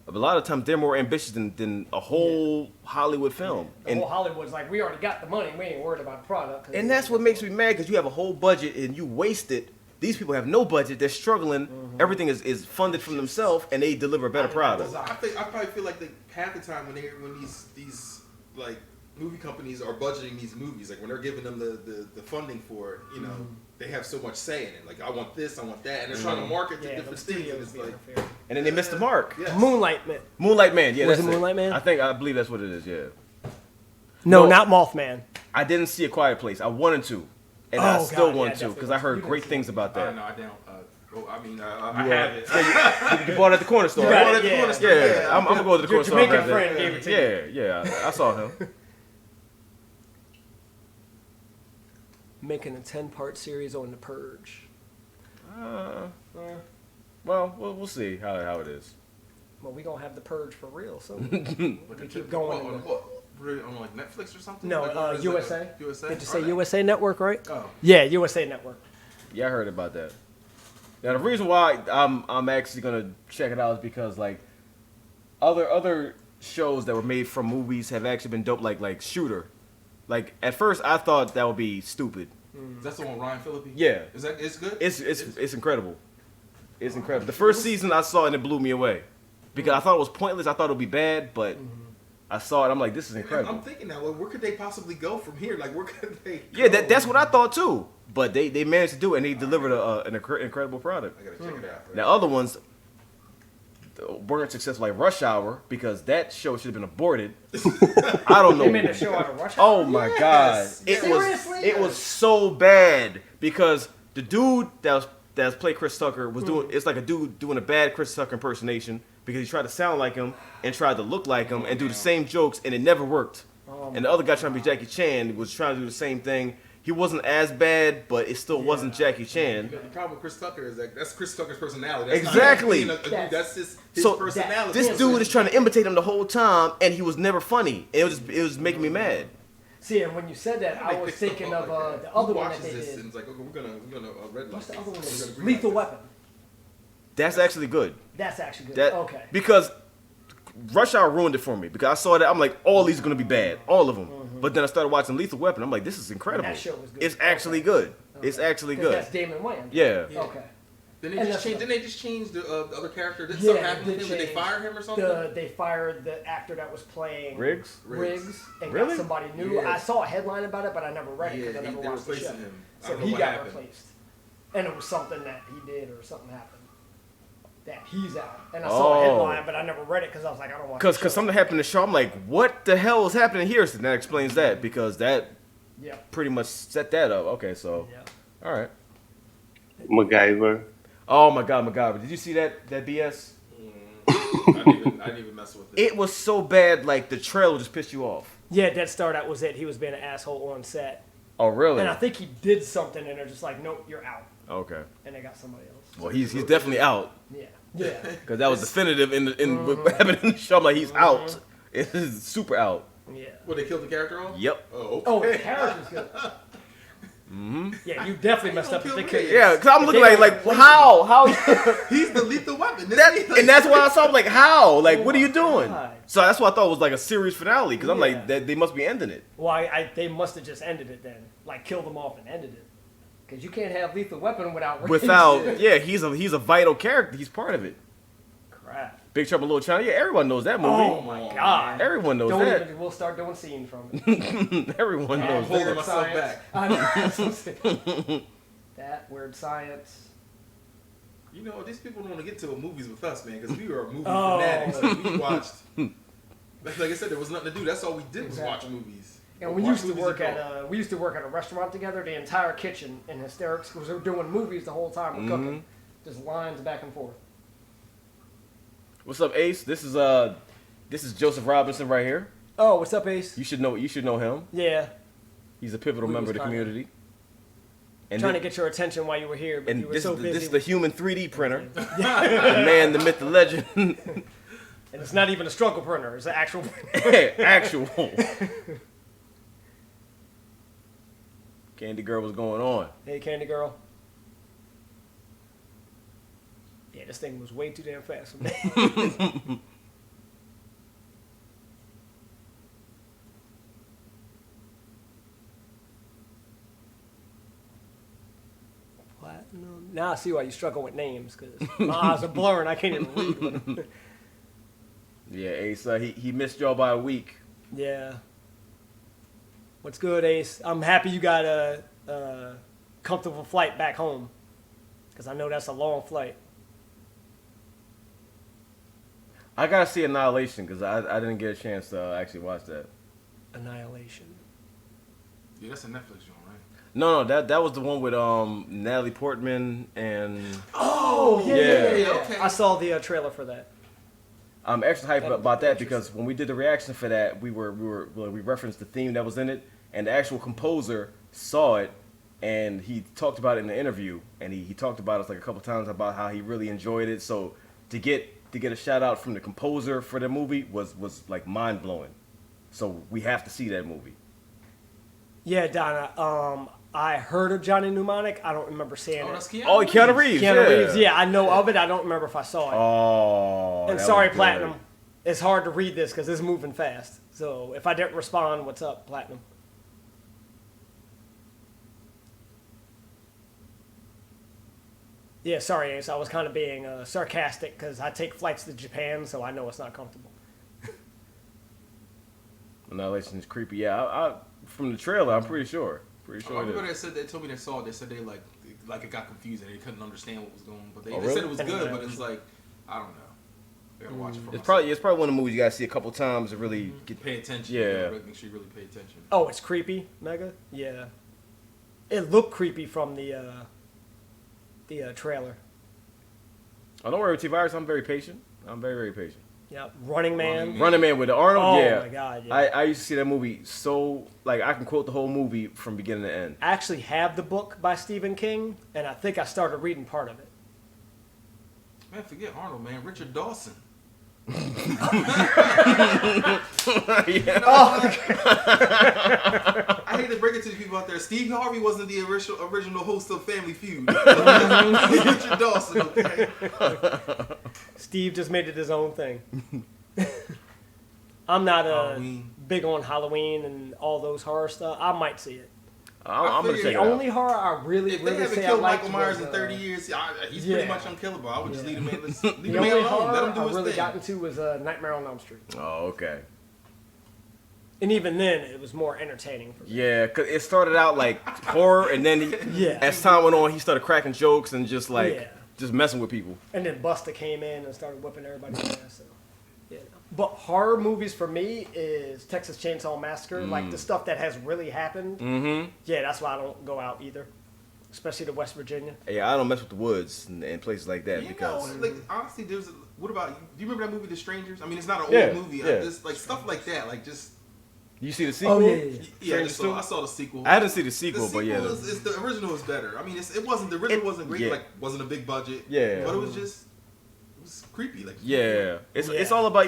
a lot of times they're more ambitious than a whole Hollywood film. The whole Hollywood's like, we already got the money. We ain't worried about the product. And that's what makes me mad because you have a whole budget and you waste it. These people have no budget. They're struggling. Everything is funded from themselves, and they deliver a better product. I probably feel like half the time when these like movie companies are budgeting these movies, like when they're giving them the funding for it, you know, they have so much say in it. Like I want this, I want that, and they're trying to market to different things. And it's like, And then they missed the mark. yeah. Moonlight Man. Moonlight Man, yeah, Was that's it Moonlight Man? I believe that's what it is. Yeah. No, No. not Mothman. I didn't see A Quiet Place. I wanted to, and I Oh, still God, want yeah, to because I definitely. heard You great didn't see things about that. No, I don't. I have it. You bought it at the corner store. You right? got it, At the yeah. corner store. Yeah, I'm gonna go to the Your corner store. and Jamaican grab that. friend gave it to you. Yeah. I saw him. Making a 10-part series on The Purge. Well, we'll see how it is. Well, we gonna have The Purge for real, so Like we keep going. on what? On like Netflix or something? No, Like, or is it USA. like USA. Did you say Are they? USA Network, right? Oh. Yeah, USA Network. Yeah, I heard about that. Now the reason why I'm actually gonna check it out is because like other shows that were made from movies have actually been dope. Like Shooter. Like at first I thought that would be stupid. That's the one with Ryan Phillippe? Yeah. Is that it's good? It's incredible. It's incredible. The first season I saw and it blew me away because I thought it was pointless. I thought it would be bad, but I saw it. I'm like, this is incredible. I'm thinking now, well, where could they possibly go from here? Like, where could they? Yeah, that's what I thought too. But they managed to do it and they delivered an incredible product. I gotta check it out. Now other ones weren't successful, like Rush Hour, because that show should have been aborted. I don't know. They made a show out of Rush Hour? Oh my god, Seriously? it was so bad because the dude that's played Chris Tucker was doing. It's like a dude doing a bad Chris Tucker impersonation because he tried to sound like him and tried to look like him and do the same jokes, and it never worked. And the other guy trying to be Jackie Chan was trying to do the same thing. He wasn't as bad, but it still wasn't Jackie Chan. The problem with Chris Tucker is that that's Chris Tucker's personality. That's Exactly. Not him being a dude. That's his So personality. this dude is trying to imitate him the whole time, and he was never funny. It was making me mad. See, and when you said that, I was thinking of the other one that they this did. and it's like, okay, we're gonna red light. What's the other one? We're gonna green Lethal light. Weapon. That's actually good. That's actually good. That Okay. because Rush Hour ruined it for me because I saw that I'm like, all these are gonna be bad, all of them. But then I started watching Lethal Weapon. I'm like, this is incredible. That show was good. It's actually good. It's actually 'Cause good. That's Damon Wayans. Yeah. Okay. Didn't they just change the other character? Did Yeah, something happen to him? Did they change. fire him or something? They fired the actor that was playing Riggs? Riggs and Really? got somebody new. Yeah. I saw a headline about it, but I never read it because I Yeah, never they're watched the show. replacing him. I So don't know he what got happened. replaced, and it was something that he did or something happened that he's out. And I saw a headline, but I never read it because I was like, I don't want. Because something happened in the show. I'm like, what the hell is happening here? So that explains that because that Yeah. pretty much set that up. Okay, so Yeah. all right. MacGyver. Oh my god, did you see that BS? I didn't even mess with it. It was so bad, like the trailer just pissed you off. Yeah, Dead Star. That was it. He was being an asshole on set, Oh really? and I think he did something, and they're just like, nope, you're out, Okay. and they got somebody else. Well, he's definitely out Yeah. Yeah. because that was definitive in what happened in the show. I'm like, he's out. It is super out. Yeah. Well, they killed the character off? Yep. Oh, okay. Oh, the character's good. Yeah, you definitely messed up. Kill If they me. could. Yeah, because I'm looking like how He's the lethal weapon. and that's why I saw. I'm like, how? Like, what are you doing? God. So that's what I thought was like a series finale because I'm Yeah. like, they must be ending it. Why? They must have just ended it then, like killed them off and ended it, because you can't have Lethal Weapon without. Riggs. Without, yeah, he's a vital character. He's part of it. Crap. Big Trouble in Little China. Yeah, everyone knows that movie. Oh my God. Everyone knows Don't that. even. We'll start doing scenes from it. Everyone I'm knows holding that. myself Science. back. I know. That's what I'm saying. That weird science. You know, these people don't want to get to movies with us, man, because we were movie Oh. fanatics. Like, we watched. Like I said, there was nothing to do. That's all we did was watch Exactly. movies. And we Watch used to movies work and at go. we used to work at a restaurant together. The entire kitchen in hysterics because we were doing movies the whole time we're cooking, just lines back and forth. What's up, Ace? This is Joseph Robinson right here. Oh, what's up, Ace? You should know him. Yeah, He's a pivotal We member was of the trying to- community. And trying thi- to get your attention while you were here, but and you were this so is busy. this is the human 3D printer. The man, the myth, the legend. And it's not even a struggle printer; it's an actual printer. Actual. Candy Girl was going on. Hey, Candy Girl. Yeah, this thing was way too damn fast for me. Platinum. Now I see why you struggle with names, because my eyes are blurring. I can't even read them. Yeah, Ace. He missed y'all by a week. Yeah. What's good, Ace? I'm happy you got a comfortable flight back home, because I know that's a long flight. I gotta see Annihilation because I didn't get a chance to actually watch that. Annihilation. Yeah, that's a Netflix joint, right? No, that was the one with Natalie Portman and Oh, yeah. Okay. I saw the trailer for that. I'm extra hyped That about that interesting. because when we did the reaction for that, we referenced the theme that was in it, and the actual composer saw it, and he talked about it in the interview, and he talked about us like a couple times about how he really enjoyed it. So to get a shout out from the composer for the movie was like mind blowing. So we have to see that movie. Yeah, Donna. I heard of Johnny Mnemonic. I don't remember seeing Oh, it. that's Keanu. Oh, Keanu Reeves. Keanu Reeves. Yeah, I know of it. I don't remember if I saw it. Oh. And that sorry, was good. Platinum. It's hard to read this because it's moving fast. So if I didn't respond, what's up, Platinum? Yeah, sorry, Ace. I was kind of being sarcastic because I take flights to Japan, so I know it's not comfortable. Annihilation is creepy. Yeah, I from the trailer, I'm pretty sure. Everybody that said they told me they saw it. They said they like it got confusing. They couldn't understand what was going on. But they really? said it was good. But it's like I don't know. I gotta watch it for It's myself. probably one of the movies you gotta see a couple times to really get. Pay attention. Yeah. Make sure you really pay attention. Oh, it's creepy, Mega? Yeah. It looked creepy from the trailer. Oh, don't worry, T-Virus. I'm very patient. I'm very, very patient. Yeah, Running Man. Running Man with the Arnold. Oh yeah. my God. Yeah. I used to see that movie so like I can quote the whole movie from beginning to end. I actually have the book by Stephen King, and I think I started reading part of it. Man, forget Arnold, man. Richard Dawson. Yeah. I hate to break it to the people out there. Steve Harvey wasn't the original host of Family Feud. Richard Dawson, okay? Steve just made it his own thing. I'm not Halloween. big on Halloween and all those horror stuff. I might see it. I'm gonna check The it out. only horror I really, If they really haven't say I killed liked Michael Myers was, in 30 years, he's yeah. pretty much unkillable. I would just leave him in. Leave The him only alone. horror Let him do I his really thing. got into was Nightmare on Elm Street. Oh, okay. And even then, it was more entertaining for me. Yeah, cause it started out like horror, and then Yeah. as time went on, he started cracking jokes and just like Yeah. just messing with people. And then Busta came in and started whipping everybody's ass. So, yeah. But horror movies for me is Texas Chainsaw Massacre, like the stuff that has really happened. Mm-hmm. Yeah, that's why I don't go out either, especially to West Virginia. Yeah, I don't mess with the woods and places like that You because know, like honestly, what about? Do you remember that movie, The Strangers? I mean, it's not an Yeah, old movie. yeah. Just like stuff like that, like just. you see the sequel. Oh, yeah. Yeah, Strangers I saw the sequel. I didn't see the sequel, The but yeah, is the original is better. I mean, the original wasn't great, yeah. like wasn't a big budget. Yeah. but it was creepy. Like yeah, it's all about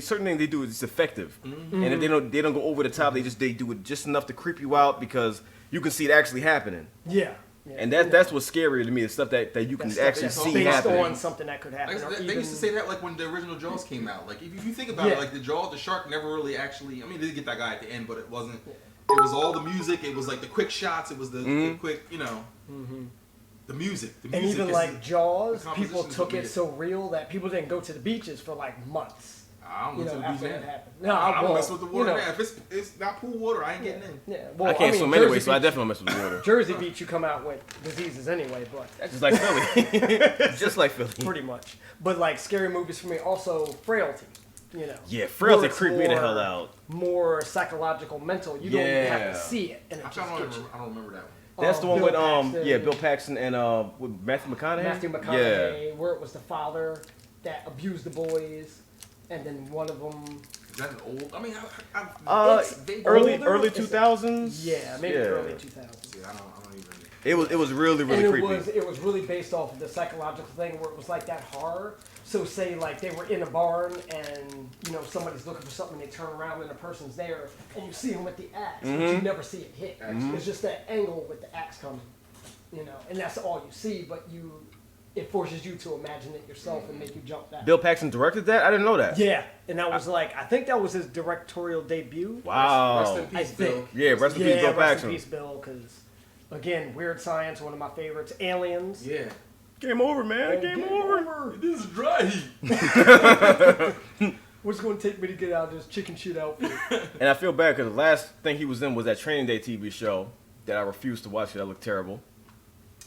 certain things they do is effective, and if they don't go over the top, they do it just enough to creep you out because you can see it actually happening. Yeah. And that's what's scary to me. The stuff that you can actually see based happening. on something that could happen. Like, or they even, used to say that like when the original Jaws came out. Like if you think about it, like the shark never really actually. I mean, they did get that guy at the end, but it wasn't. It was all the music. It was like the quick shots. It was the quick, the music. The and music even is like Jaws, the people compositions took would it be- so real that people didn't go to the beaches for like months. I don't You go know, to the after beach that now. happened. No, I don't won't, mess with the water you know. now. If it's not pool water, I ain't getting in. Yeah, well, I can't swim Jersey anyway, so I Beach- definitely don't mess with the water. Jersey Beach, you come out with diseases anyway, but that's Just like Philly, just like Philly. pretty much. But like scary movies for me, also Frailty. You know. Yeah, Frailty Where it's creeped me the more- hell out. More psychological, mental. You don't even have Yeah. to see it, and it I just don't gets you. remember that one. That's the one Bill with Paxton. Bill Paxton and with Matthew McConaughey. Matthew McConaughey, where it was the father that abused the boys, and then one of them. Is that an old? I mean, It's Early older, 2000s. Yeah, maybe early 2000s. I don't even. It was really And creepy. it was really based off of the psychological thing where it was like that horror. So say like they were in a barn and somebody's looking for something, they turn around and the person's there, and you see them with the axe, but you never see it hit. It's just that angle with the axe coming, and that's all you see. But it forces you to imagine it yourself and make you jump back. Bill Paxton directed that. I didn't know that. Yeah, and that was I think that was his directorial debut. Wow. Rest in I peace, Bill. think. Yeah, rest in peace, Bill Rest Paxton. in peace, Bill, because again, Weird Science, one of my favorites. Aliens. Yeah. Game over, man. Game over. This is dry heat. What's going to take me to get out of this chicken shit outfit? And I feel bad because the last thing he was in was that Training Day TV show that I refused to watch. That looked terrible.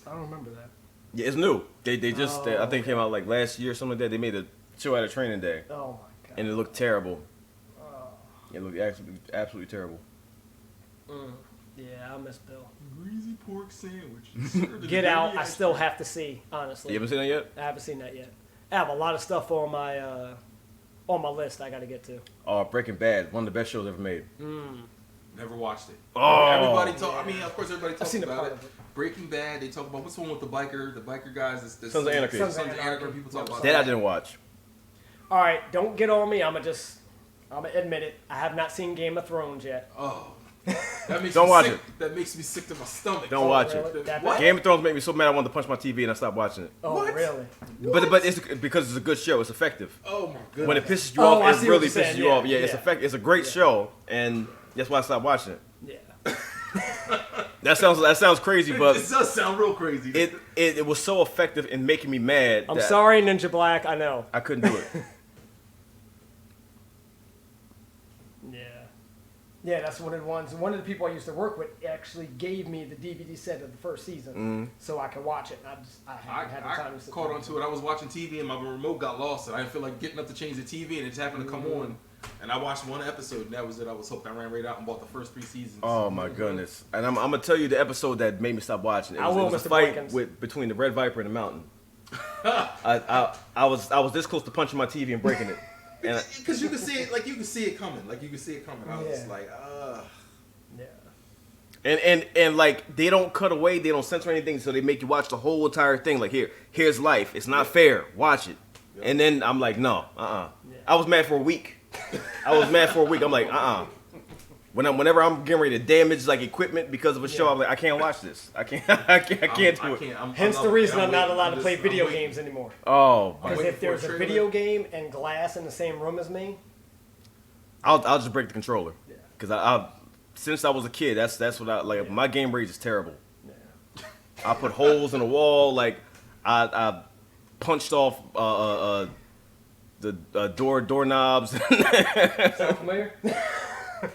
I don't remember that. Yeah, it's new. They just I think it came out like last year or something like that. They made a show out of Training Day, Oh my god. and it looked terrible. It looked absolutely terrible. Yeah, I miss Bill. Greasy pork sandwich. Get Out, I still have to see, honestly. You haven't seen it yet? I haven't seen that yet. I have a lot of stuff on my list I got to get to. Oh, Breaking Bad, one of the best shows ever made. Never watched it. Oh. Everybody talk. I mean, of course, everybody talks seen a about part it. of it. Breaking Bad. They talk about what's the one with the biker guys. Sons of Anarchy. Sons Sons of of Anarchy. Anarchy. People talk about That I didn't watch. All right, don't get on me. I'm gonna admit it. I have not seen Game of Thrones yet. Oh, That makes Don't me watch sick. it. That makes me sick to my stomach. Don't watch it. Really? That What? bad? Game of Thrones made me so mad I wanted to punch my TV and I stopped watching it. Oh, What? really? But it's because it's a good show. It's effective. Oh my goodness. When it pisses you Oh, I off, see it what really you're saying. pisses you Yeah, off. Yeah, it's yeah. effective. It's a great show, and that's why I stopped watching it. Yeah. That sounds crazy, but It does sound real crazy. it was so effective in making me mad. I'm that sorry, Ninja Black. I know. I couldn't do it. Yeah. Yeah, that's one of the ones. One of the people I used to work with actually gave me the DVD set of the first season so I could watch it. And I haven't had the time to sit caught down. onto it. I was watching TV and my remote got lost, and I didn't feel like getting up to change the TV, and it just happened to come on. And I watched one episode, and that was it. I was hooked. I ran right out and bought the first 3 seasons. Oh my goodness! And I'm gonna tell you the episode that made me stop watching. It I was, will, it was a Mr. fight Boykins. between the Red Viper and the Mountain. I was this close to punching my TV and breaking it. And Because you can see it, you can see it coming. I was Yeah. like, Yeah. And like they don't cut away, they don't censor anything, so they make you watch the whole entire thing. Like here's life. It's not fair. Watch it. And then I'm like, no, I was mad for a week. I'm like, Whenever I'm getting ready to damage like equipment because of a show, I'm like, I can't watch this. I can't do it. Hence the reason I'm not allowed to play video games anymore. Oh, my. Because if there's a video game and glass in the same room as me, I'll just break the controller. Because I since I was a kid, that's what I like. My game rage is terrible. I put holes in the wall. Like I punched off the doorknobs. sound familiar?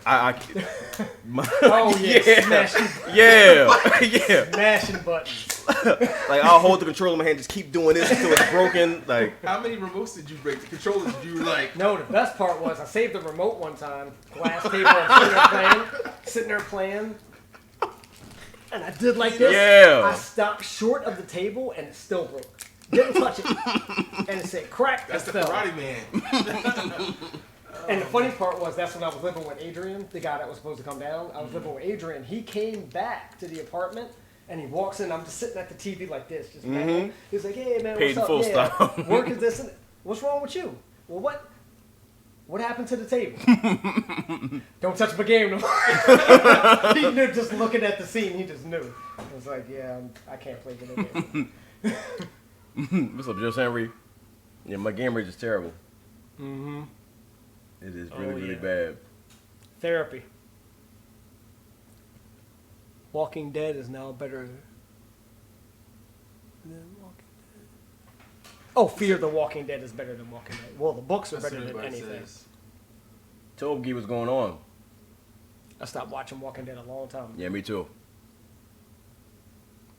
Oh yeah, smashing, yeah. smashing buttons. Like I'll hold the controller in my hand, just keep doing this until it's broken. Like how many remotes did you break? The controllers did you like? No, the best part was I saved the remote one time, glass table, I'm sitting there playing, and I did like this. Yeah. I stopped short of the table and it still broke. Didn't touch it, and it said crack. That's the fell. Karate Man. And the funny part was that's when I was living with Adrian, the guy that was supposed to come down. I was living with Adrian. He came back to the apartment and he walks in. I'm just sitting at the TV like this, just banging. He's like, "Hey man, Paid what's full up? stop. Work is this? And what's wrong with you? Well, what happened to the table? Don't touch my game no more." He knew just looking at the scene. He just knew. I was like, "Yeah, I can't play video games." What's up, Joe Henry? Yeah, my game rage is terrible. Mm-hmm. It is really yeah. bad. Therapy. Walking Dead is now better than Walking Dead. Oh, Fear the Walking Dead is better than Walking Dead. Well, the books are That's better what than everybody anything. says. Toby, what's going on? I stopped watching Walking Dead a long time ago. Yeah, me too.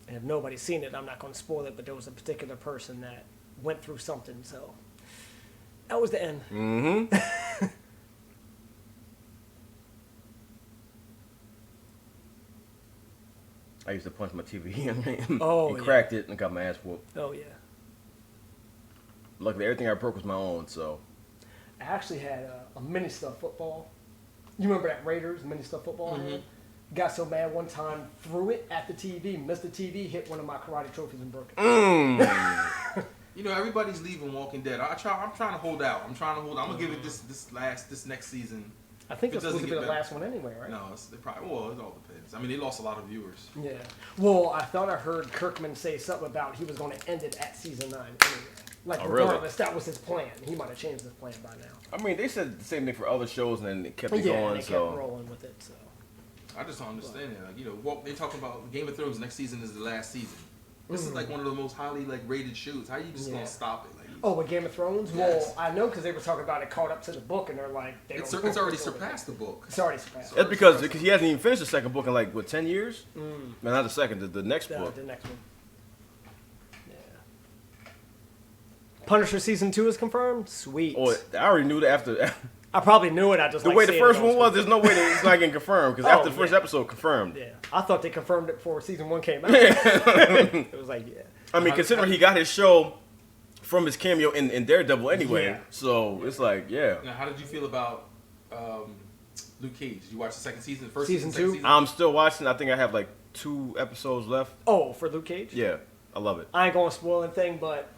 And if nobody's seen it, I'm not going to spoil it, but there was a particular person that went through something, so that was the end. Mm-hmm. I used to punch my TV and Oh, cracked it and got my ass whooped. Oh, yeah. Luckily, everything I broke was my own, so. I actually had a mini stuff football. You remember that Raiders mini stuff football I had? Got so mad one time, threw it at the TV, missed the TV, hit one of my karate trophies and broke it. You know, everybody's leaving Walking Dead. I'm trying to hold out. I'm gonna give it this next season. I think It it's supposed to doesn't be get the better. last one anyway, right? No, it all depends. I mean, they lost a lot of viewers. Yeah. Well, I thought I heard Kirkman say something about he was going to end it at season 9 anyway. Like, Oh, really? regardless, that was his plan. He might have changed his plan by now. I mean, they said the same thing for other shows and then they kept it Yeah, going, they kept so. rolling with it, so. I just don't understand it. Like, you know, they talk about Game of Thrones. Next season is the last season. This is like one of the most highly rated shows. How are you just gonna stop it? Like, Oh, with Game of Thrones? Yes. Well, I know because they were talking about it caught up to the book, and they're like, it's already surpassed the book. It's already surpassed. That's because he hasn't even finished the second book in like, what, 10 years? No, not the second, the next book. The next one. Yeah. Punisher season 2 is confirmed? Sweet. Oh, I already knew that after. I probably knew it. I just The like way the seeing first it on one was, screen. there's no way that it's not getting confirmed because Oh, after the first yeah. episode confirmed. Yeah, I thought they confirmed it before season 1 came out. It was like, yeah. I mean, considering he got his show from his cameo in Daredevil anyway, Yeah. so it's like, yeah. Now, how did you feel about Luke Cage? Did you watch the second season? First Season second 2? season? I'm still watching. I think I have like 2 episodes left. Oh, for Luke Cage? Yeah, I love it. I ain't going to spoil anything, but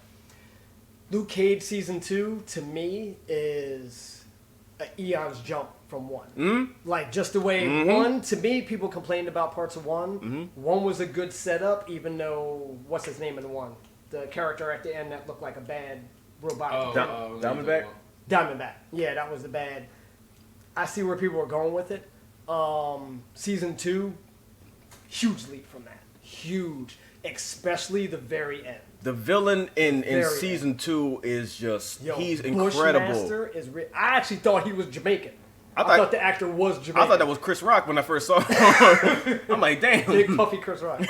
Luke Cage season 2 to me is an eon's jump from one. Mm-hmm. Like just the way one, to me, people complained about parts of one. Mm-hmm. One was a good setup, even though what's his name in one, the character at the end that looked like a bad robotic. Diamondback. Diamondback. Yeah, that was the bad. I see where people are going with it. Season 2, huge leap from that. Huge, especially the very end. The villain in Very season 2 is just he's Bushmaster incredible. is I actually thought he was Jamaican. I thought- thought the actor was Jamaican. I thought that was Chris Rock when I first saw him. I'm like, damn. Big puffy Chris Rock.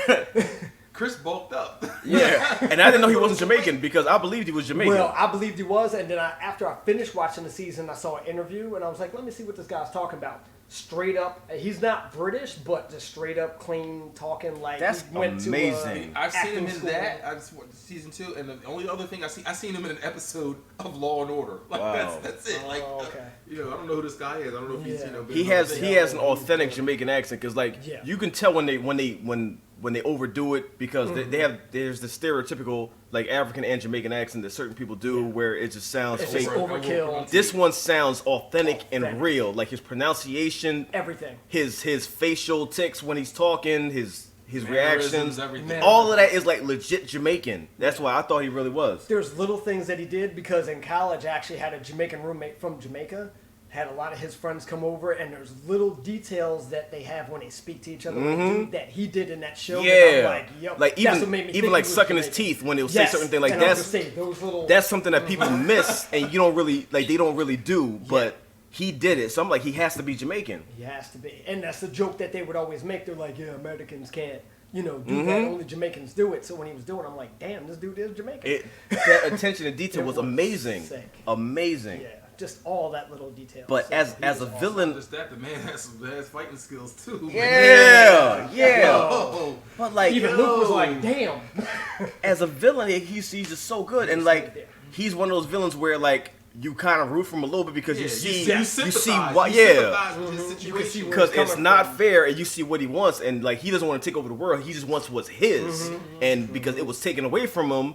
Chris bulked up. Yeah, and I didn't know he wasn't Jamaican because I believed he was Jamaican. Well, I believed he was, and then after I finished watching the season, I saw an interview, and I was like, let me see what this guy's talking about. Straight up, he's not British, but just straight up clean talking like That's he went amazing. I've seen him acting in school. that. I just watched season 2, and the only other thing I seen him in an episode of Law and Order. Like Wow. that's it. Like okay. I don't know who this guy is. I don't know if he's Yeah. been he in has other he things. has an authentic Jamaican accent because like Yeah. you can tell when they overdo it because there's the stereotypical like African and Jamaican accent that certain people do where it just sounds It's fake. just overkill. This one sounds authentic and Authentic. real. Like his pronunciation, Everything. his facial tics when he's talking, his Mannerisms, reactions, everything. all of that is like legit Jamaican. That's why I thought he really was. There's little things that he did because in college I actually had a Jamaican roommate from Jamaica. Had a lot of his friends come over, and there's little details that they have when they speak to each other that he did in that show. Yeah, that I'm like, yo, like that's what made me even think like he was sucking his Jamaican. teeth when he'll Yes, say certain things like and I was that's gonna say, those little, that's something that people miss and you don't really like they don't really do, but he did it. So I'm like he has to be Jamaican. He has to be, and that's the joke that they would always make. They're like, yeah, Americans can't, do that. Only Jamaicans do it. So when he was doing it, I'm like, damn, this dude is Jamaican. That attention to detail It was was amazing. sick. Amazing. Yeah, just all that little detail. But So as he a was awesome. villain, Just that the man has fighting skills too. yeah. Yo. But like Even Luke was like, damn. as a villain, he's just so good, and like he's one of those villains where like you kind of root for him a little bit because you see sympathize. what You yeah. sympathize with his You can see situation. where Because he's it's coming not from. fair, and you see what he wants, and like he doesn't want to take over the world. He just wants what's his, and because it was taken away from him,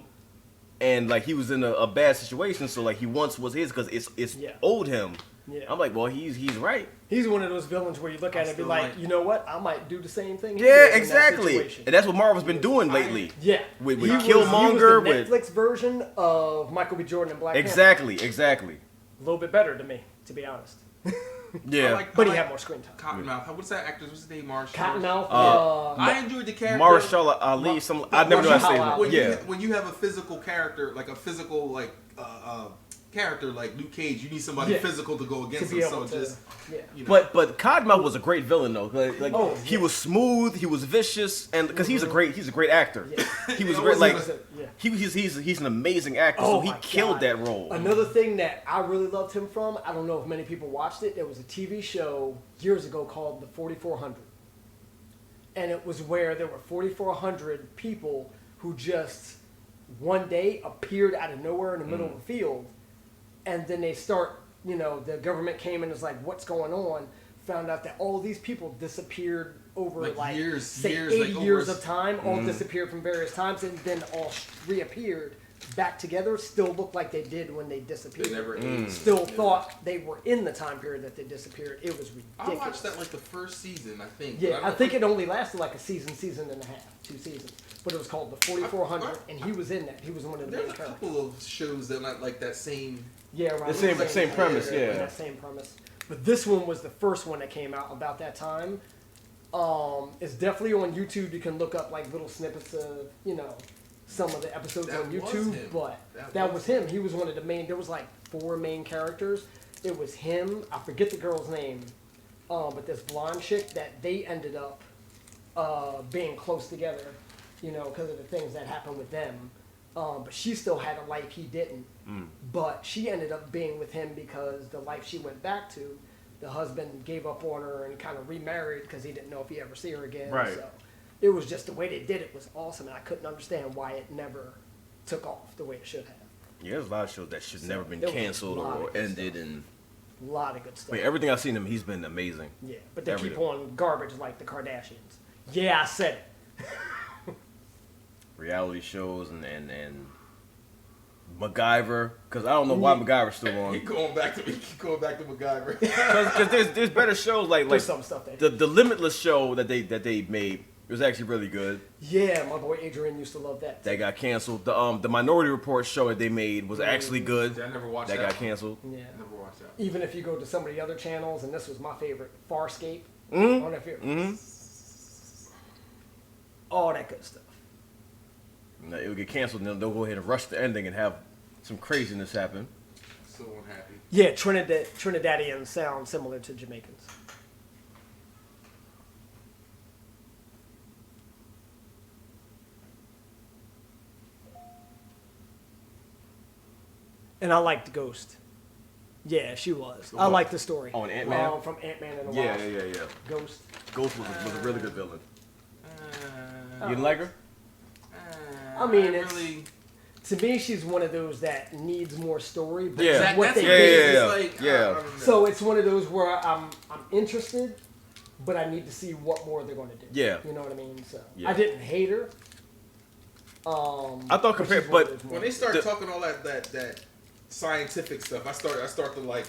and like he was in a bad situation, so like he wants what's his because it's Yeah. owed him. Yeah. I'm like, well, he's right. He's one of those villains where you look at it and be still like, like- you know what? I might do the same thing. he Yeah, did in that exactly. situation. And that's what Marvel's been doing lately. Yeah. With He was Killmonger, the with Netflix version of Michael B. Jordan and Black Panther. exactly. A little bit better to me, to be honest. Yeah. But he had more screen time. Cottonmouth. What's that actor? What's his name? Marshall. Cottonmouth. I enjoyed the character. Marshall Ali. I never know how to say Mahershala it. When Yeah. when you have a physical character, like a physical character like Luke Cage, you need somebody Yeah. physical to go against To be him. able So to, just yeah. But Codmouth was a great villain though. Like Oh, he yeah. was smooth, he was vicious, and because he's a great actor. Yeah. He was Yeah, great. Like yeah. he's an amazing actor. Oh So he my killed God. that role. Another thing that I really loved him from, I don't know if many people watched it, there was a TV show years ago called The 4400. And it was where there were 4,400 people who just one day appeared out of nowhere in the middle of a field. And then they start, the government came and was like, what's going on? Found out that all these people disappeared over Like years, say years, 80 like years over- of time, all disappeared from various times and then all reappeared back together, still looked like they did when they disappeared. they never aged. Still thought they were in the time period that they disappeared. It was I ridiculous. watched that like the first season, I think. Yeah, but I don't think it only lasted like a season and a half, 2 seasons. But it was called The 4400, and he was in that. He was one of the There's main a characters. couple of shows that not like that same. Yeah, right. The same premise, yeah. That same premise. But this one was the first one that came out about that time. It's definitely on YouTube. You can look up like little snippets of, some of the episodes That on was YouTube. him. But That that was was him. He was one of the main. There was like 4 main characters. It was him. I forget the girl's name. But this blonde chick that they ended up being close together, because of the things that happened with them. But she still had a life he didn't. But she ended up being with him because the life she went back to, the husband gave up on her and kind of remarried because he didn't know if he ever see her again. Right. So it was just the way they did it was awesome, and I couldn't understand why it never took off the way it should have. Yeah, there's a lot of shows that should So, never been there was a canceled lot or of good ended, stuff. and A lot of good stuff. everything I've seen him, he's been amazing. Yeah, but they keep Everything. on garbage like the Kardashians. Yeah, I said it. Reality shows and MacGyver, because I don't know why MacGyver's still on. Keep going back to MacGyver. Because there's better shows like There's some stuff there. the Limitless show that they made. It was actually really good. Yeah, my boy Adrian used to love that. That got canceled. The Minority Report show that they made was actually good. I never watched that. That got canceled. Yeah. Never watched that. Even if you go to some of the other channels, and this was my favorite, Farscape. Mm-hmm. All that good stuff. No, it would get canceled, and they'll go ahead and rush the ending and have some craziness happen. So unhappy. Yeah, Trinidadians sound similar to Jamaicans. And I liked Ghost. Yeah, she was. I liked the story. Oh, and Ant-Man? From Ant-Man and the Yeah, Wasp. yeah. Ghost. Ghost was a really good villain. You didn't like her? I mean, to me, she's one of those that needs more story. But Yeah. what they Yeah, did yeah, is Like, yeah. I don't know. So it's one of those where I'm interested, but I need to see what more they're going to do. Yeah. You know what I mean? So Yeah. I didn't hate her. I thought compared, she's one of but those When they ones. start talking all that scientific stuff, I start to like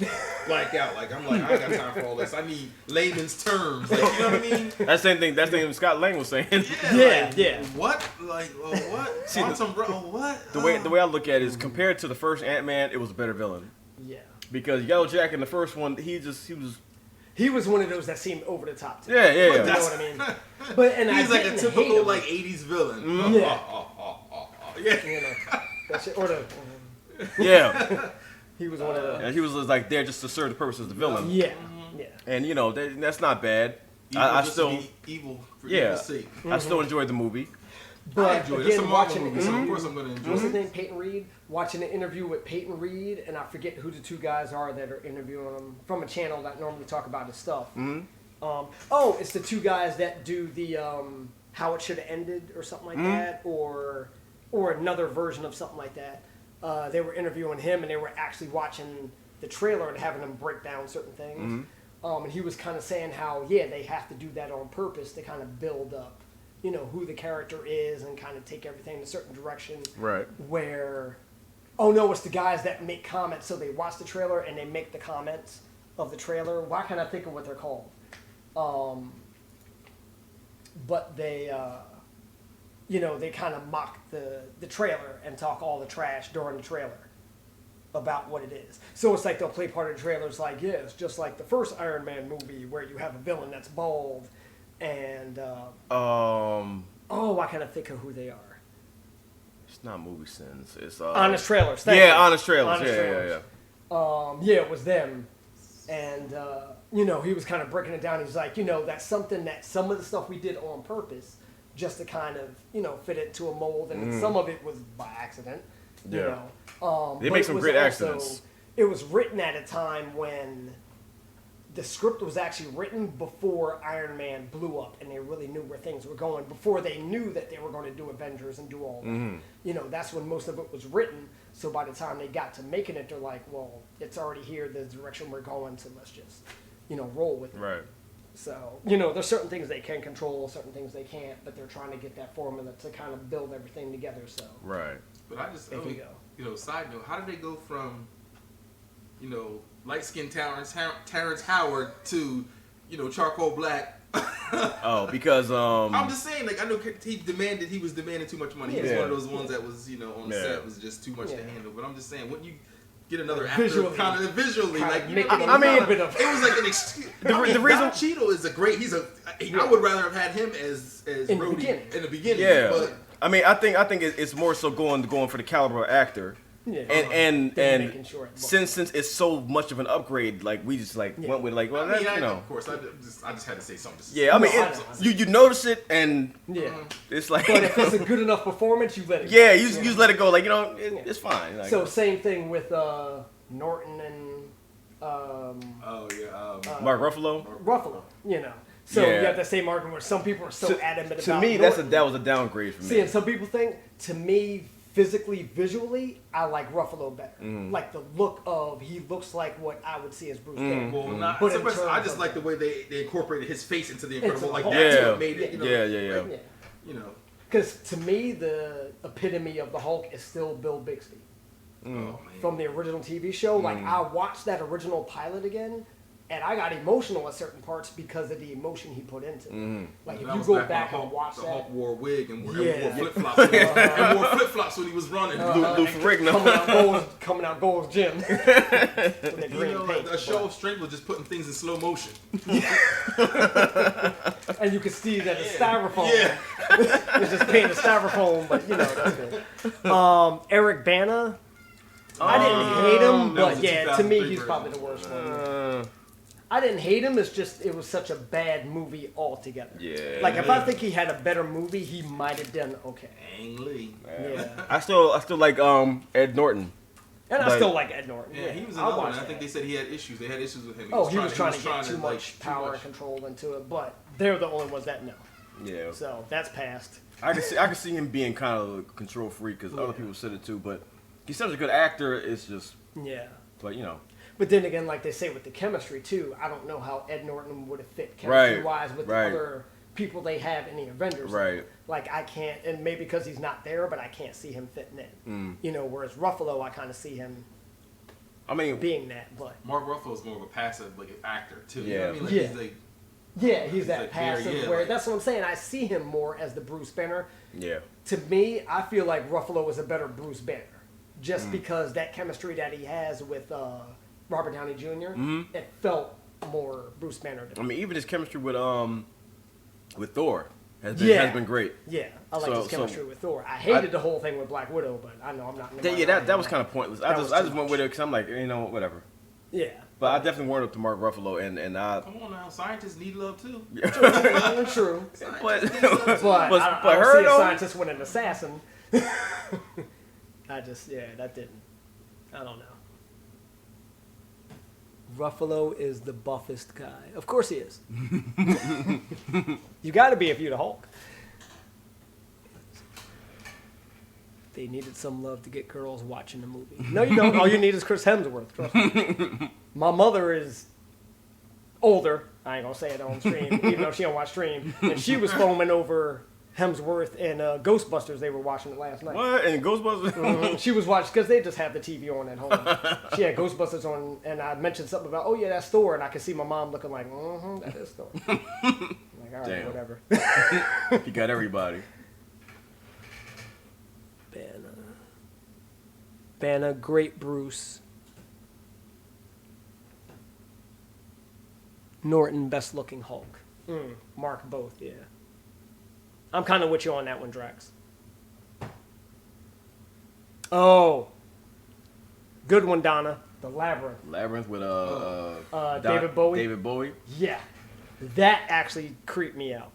black out. Like I'm like, I ain't got time for all this. I need layman's terms. Like, you know what I mean? that's the same thing. That's the thing Scott Lang was saying. Yeah, like, yeah. What? Like, what? See, Quantum, bro? What? The way I look at it is compared to the first Ant-Man, it was a better villain Yeah. because Yellow Jack in the first one, he was one of those that seemed over the top. yeah. You know what I mean? But and He's I like a didn't hate typical him. like '80s villain. Yeah. Yeah. You know, that shit, or the, yeah. he was one of the. And he was like there just to serve the purpose as the villain. Yeah, yeah. And you know that's not bad. Evil I just still to be evil for yeah. evil's sake. I still enjoyed the movie. I But enjoy it. It's a again, Marvel watching movie, so of course I'm gonna enjoy what's his it. name? Peyton Reed. Watching an interview with Peyton Reed, and I forget who the two guys are that are interviewing him from a channel that normally talk about his stuff. Oh, it's the two guys that do the how it should have ended or something like that, or another version of something like that. They were interviewing him, and they were actually watching the trailer and having him break down certain things. And he was kind of saying how they have to do that on purpose to kind of build up, you know, who the character is and kind of take everything in a certain direction. Right. Where, oh no, it's the guys that make comments. So they watch the trailer and they make the comments of the trailer. Why can't I think of what they're called? But they, you know, they kind of mock the trailer and talk all the trash during the trailer about what it is. So it's like they'll play part of the trailer. It's like, yeah, it's just like the first Iron Man movie where you have a villain that's bald and why can't I think of who they are? It's not movie sins. It's Honest Trailers. Thank Yeah, you. Honest Trailers. Honest Yeah. Yeah, it was them. And, you know, he was kind of breaking it down. He's like, you know, that's something that some of the stuff we did on purpose just to kind of, you know, fit it to a mold. And some of it was by accident, you Yeah. know. They but make it some was great also- accidents. It was written at a time when the script was actually written before Iron Man blew up and they really knew where things were going, before they knew that they were going to do Avengers and do all that. You know, that's when most of it was written. So by the time they got to making it, they're like, well, it's already here, the direction we're going, so let's just, you know, roll with it. Right. So, you know, there's certain things they can control, certain things they can't, but they're trying to get that formula to kind of build everything together, so Right. But I just, there you go. you know, side note, how did they go from, you know, light-skinned Terrence Howard to, you know, charcoal black? Oh, because I'm just saying, like, I know he was demanding too much money. He was Yeah. one of those ones that was, you know, on the Yeah. set was just too much to Yeah. handle. But I'm just saying, wouldn't you get another Visually. actor kind of visually, Kind of like, you make know, it a I mean, little bit of it was like an excuse. The reason- Don Cheadle is a great. I would rather have had him as In the Rhodey beginning. in the beginning. yeah. But I mean, I think it's more so going for the caliber of actor. Yeah. And They're making sure it since it's so much of an upgrade, like we just like went with like, well, I that's, mean, you know, of course, I just had to say something. yeah. I mean, No, I it, know. you notice it, and Yeah. it's like, But if it's a good enough performance, you let it go. yeah, you just let it go, like, you know, it's fine. Like, So same thing with Norton and Oh yeah. Mark Ruffalo. Ruffalo, you know. So Yeah. you have the same argument where some people are so adamant To about me, Norton. that was a downgrade for me. See, and some people think, to me, physically, visually, I like Ruffalo better. Like the look of, he looks like what I would see as Bruce Banner. Well, not, But so in much- I terms just of- like the way they incorporated his face into the Into Incredible. the Like Hulk. that's Yeah. what made it. You know, Yeah. Yeah. You know. Because to me, the epitome of the Hulk is still Bill Bixby. from the original TV show. Like I watched that original pilot again, and I got emotional at certain parts because of the emotion he put into it. Like if That you was go when back the and watch the that, Hulk wore a wig and wore Yeah. flip flops. And wore flip flops when he was running. Lou Ferrigno. coming out gold Jim. With that You green know, paint, a show of strength was just putting things in slow motion. and you can see that it's styrofoam. Yeah. It's just painted styrofoam, but you know that's good. Eric Bana. I didn't hate him, That was but a yeah, to me 2003 he's version. probably the worst one. I didn't hate him. It's just it was such a bad movie altogether. Yeah. Like if I think he had a better movie, he might have done okay. Ang Lee. Yeah. I still like Ed Norton. And I But- still like Ed Norton. Yeah, he was I'll another one. watch I think that. they said he had issues. They had issues with him. Oh, he was trying to get too like, much too power much. and control into it, but they're the only ones that know. Yeah. So that's passed. I can see him being kind of a control freak because other people said it too. But he's such a good actor. It's just, Yeah. but you know. But then again, like they say with the chemistry too, I don't know how Ed Norton would have fit chemistry-wise with the other people they have in the Avengers. Right. Like I can't, and maybe because he's not there, but I can't see him fitting in. You know, whereas Ruffalo, I kind of see him I mean, being that. But Mark Ruffalo's more of a passive like actor too. You Yeah. know what I mean? Like, Yeah. he's like, yeah, he's that like passive. very- yeah, where like- that's what I'm saying. I see him more as the Bruce Banner. yeah. To me, I feel like Ruffalo is a better Bruce Banner, just because that chemistry that he has with Robert Downey Jr. It felt more Bruce Banner. To I me. mean, even his chemistry with Thor has been great. Yeah, I like So- his chemistry so- with Thor. I hated the whole thing with Black Widow, but I know I'm not. That was kind of pointless. I That was just too went much. with it because I'm like, you know, whatever. Yeah, But I definitely warmed up to Mark Ruffalo, and I. come on now, scientists need love too. true. But But I but don't her see a though. scientist with an assassin. That didn't. I don't know. Ruffalo is the buffest guy. Of course he is. You got to be if you're the Hulk. They needed some love to get girls watching the movie. No, you don't. All you need is Chris Hemsworth. Trust me. My mother is older. I ain't gonna say it on stream, even though she don't watch stream. And she was foaming over Hemsworth and Ghostbusters. They were watching it last night. What? And Ghostbusters? She was watching because they just have the TV on at home. She had Ghostbusters on, and I mentioned something about, oh yeah, that's Thor, and I could see my mom looking like, that is Thor. I'm like, all right, Damn. whatever. You got everybody. Banner, great Bruce. Norton, best looking Hulk. Mark both, yeah. I'm kind of with you on that one, Drax. Oh, good one, Donna. The Labyrinth. Labyrinth with David Bowie? David Bowie. Yeah, that actually creeped me out.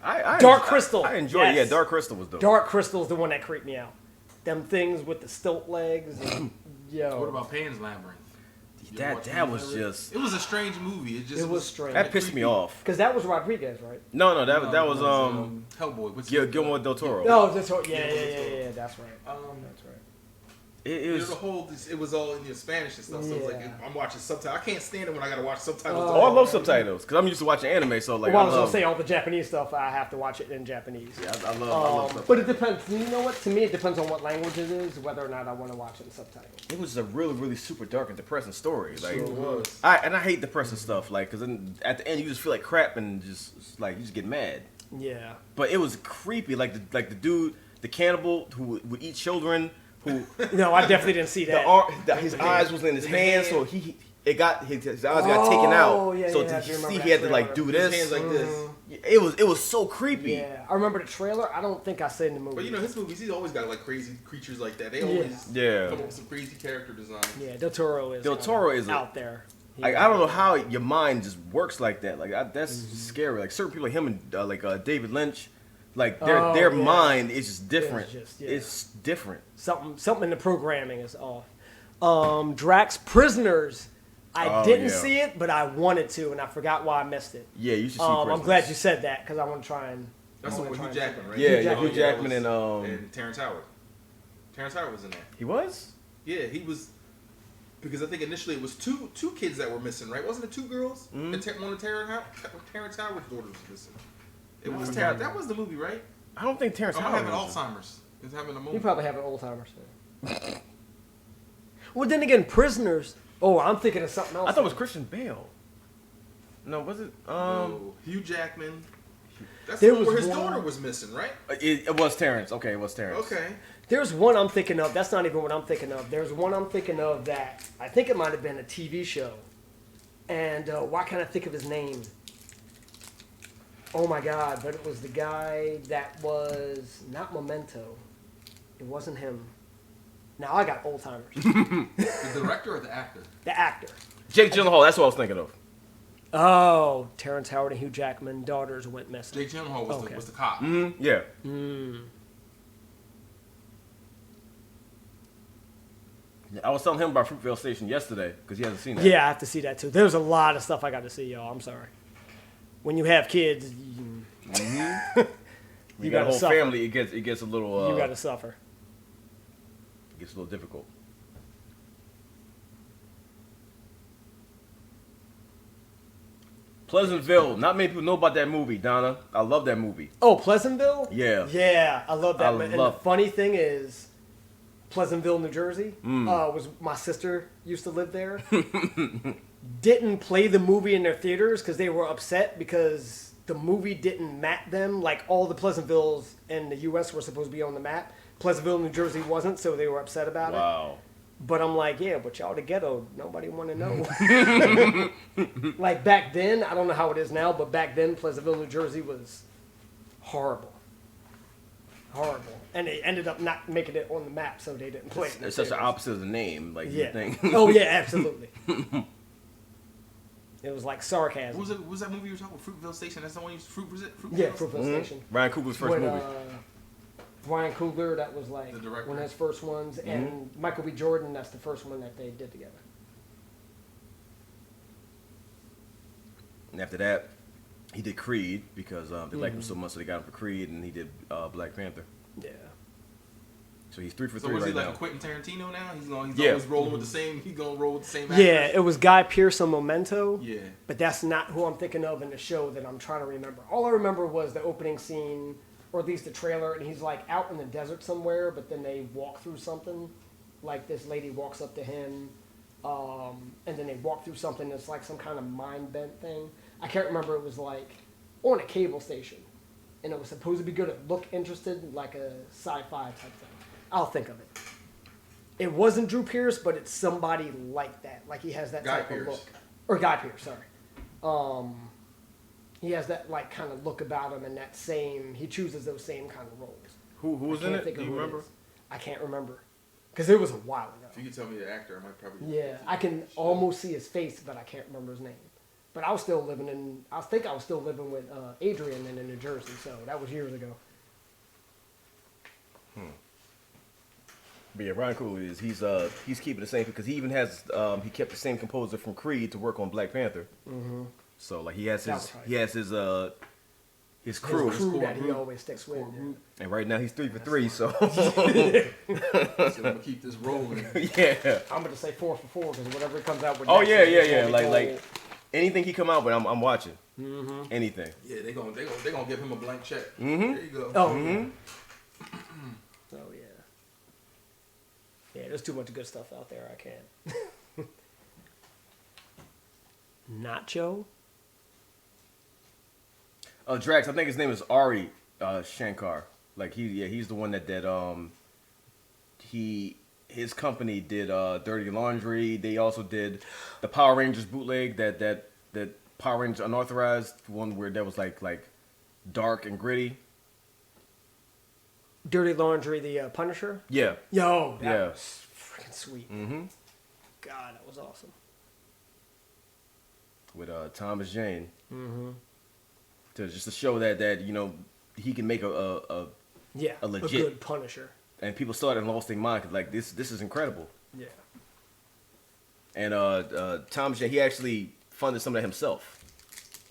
I Dark Crystal. I enjoyed it. Yes. Yeah, Dark Crystal was dope. Dark Crystal's the one that creeped me out. Them things with the stilt legs. And, yo. What about Pan's Labyrinth? You ever watch That Pan's was Labyrinth? just. It was a strange movie. It was strange. That pissed me off. Because that was Rodriguez, right? No, that was Hellboy. What's Guillermo del Toro. No, that's right. Yeah, that's right. That's right. It There's was a whole. It was all in Spanish and stuff. So it's like Yeah. I'm watching subtitles. I can't stand it when I gotta watch subtitles. Oh, Oh, I love subtitles because I'm used to watching anime. So like, Well, I I was going love. to say all the Japanese stuff, I have to watch it in Japanese. Yeah, I love subtitles. But it depends. You know what? To me, it depends on what language it is, whether or not I want to watch it in subtitles. It was a really, really super dark and depressing story. Like, It was. I hate depressing stuff. Like, because then at the end you just feel like crap and just like you just get mad. Yeah. But it was creepy. Like the dude, the cannibal who would eat children. Who No, I definitely didn't see that. his eyes was in his hands, so his eyes got taken Oh, out. yeah, So yeah, I to do remember see that he had to like trailer. do His this. hands like this. It was so creepy. Yeah, I remember the trailer. I don't think I said in the movie. But you know his movies, he's always got like crazy creatures like that. They always Yeah. come up with some crazy character design. Yeah, Del Toro is. Del Toro is out there. Like I don't know how your mind just works like that. Like that's scary. Like certain people like him and David Lynch, like their yeah. mind is just different. It's just, yeah. It's different. Something in the programming is off. Drax Prisoners. I didn't see it, but I wanted to, and I forgot why I missed it. Yeah, you should see. I'm Prisoners. glad you said that because I want to try and. That's the one with Hugh Jackman, right? Yeah, Hugh Hugh Jackman and and Terrence Howard. Terrence Howard was in there. he was. Yeah, he was. Because I think initially it was two kids that were missing, right? Wasn't it two girls? Mm-hmm. One of Terrence Howard's daughters was missing. It was forgot. That was the movie, right? I don't think Terrence I'm Howard having was. Alzheimer's. He's having a You moment. probably have an Alzheimer's. Well, then again, Prisoners. Oh, I'm thinking of something else. I thought it was Christian Bale. No, was it? Hugh Jackman. That's There the one where was his one- daughter was missing, right? It was Terrence. Okay, it was Terrence. Okay. There's one I'm thinking of. That's not even what I'm thinking of. There's one I'm thinking of that I think it might have been a TV show. And why can't I think of his name? Oh my God! But it was the guy that was not Memento. It wasn't him. Now I got old timers. The director or the actor? The actor. Jake Gyllenhaal. That's what I was thinking of. Oh, Terrence Howard and Hugh Jackman daughters went missing. Jake Gyllenhaal was, Okay. was the cop. Yeah. I was telling him about Fruitvale Station yesterday because he hasn't seen that. Yeah, I have to see that too. There's a lot of stuff I got to see, y'all. I'm sorry. When you have kids, You You got a gotta whole suffer. family. It gets a little. you got to suffer. It gets a little difficult. Pleasantville. Not many people know about that movie, Donna. I love that movie. Oh, Pleasantville? Yeah. Yeah, I love that. I And love- the funny thing is, Pleasantville, New Jersey, Mm. was my sister used to live there. Didn't play the movie in their theaters because they were upset because the movie didn't map them. Like all the Pleasantvilles in the U.S. were supposed to be on the map. Pleasantville, New Jersey wasn't, so they were upset about it. Wow. But I'm like, yeah, but y'all the ghetto, nobody want to know. Like back then, I don't know how it is now, but back then, Pleasantville, New Jersey was horrible. Horrible. And they ended up not making it on the map, so they didn't play it. in the It's such the theaters. opposite of the name. Like you Yeah. think. Oh, yeah, absolutely. It was like What sarcasm. was that movie you were talking about? Fruitvale Station? That's the one you Fruit was it? Yeah, Fruitvale? Fruitville Station. Ryan Coogler's first With, movie. Ryan Coogler, that was like The director. one of his first ones, and Michael B. Jordan, that's the first one that they did together. And after that, he did Creed because they liked him so much, so they got him for Creed, and he did Black Panther. Yeah. So he's 3 for So 3 was he right like now. a Quentin Tarantino now? He's Yeah. always rolling with the same. He's gonna roll with the same. Yeah, actors? it was Guy Pearce on Memento. Yeah. But that's not who I'm thinking of in the show that I'm trying to remember. All I remember was the opening scene, or at least the trailer, and he's like out in the desert somewhere, but then they walk through something. Like this lady walks up to him, and then they walk through something that's like some kind of mind bent thing. I can't remember. It was like on a cable station, and it was supposed to be good. It looked interested, like a sci-fi type thing. I'll think of it. It wasn't Drew Pearce, but it's somebody like that. Like he has that Guy type Pearce. of look. Or Guy Pearce, sorry. He has that like kind of look about him, and that same. He chooses those same kind of roles. Who was I in can't it? think Do of you who it remember? is. I can't remember, because it was a while If ago. you could tell me the actor, I might probably. Yeah, I can almost see his face, but I can't remember his name. But I was still living in. I think I was still living with Adrian in New Jersey, so that was years ago. But yeah, Ryan Coogler is he's keeping the same because he even has he kept the same composer from Creed to work on Black Panther. Mm-hmm. So like he has That his was his crew, His crew that he always sticks with. and right now he's 3 for 3. So So I'm gonna keep this rolling. yeah. I'm gonna say 4 for 4 because whatever he comes out with. Oh next yeah, is yeah, gonna yeah. be Like gold. anything he come out with, I'm watching. Anything. Yeah, they gonna give him a blank check. Mhm. There you go. Oh, oh yeah. Yeah, there's too much good stuff out there. I can't. Nacho. Drax, I think his name is Ari Shankar. Like he's the one that his company did Dirty Laundry. They also did the Power Rangers bootleg that Power Rangers Unauthorized one where that was like dark and gritty. Dirty Laundry, the Punisher. Yeah. Yo, that Yeah. was freaking sweet. Mm-hmm. God, that was awesome. With Thomas Jane. Mm-hmm. To show that he can make a Yeah, A legit- good Punisher. and people saw it and lost their mind 'cause, like this is incredible. Yeah. And Thomas Jane, he actually funded some of that himself.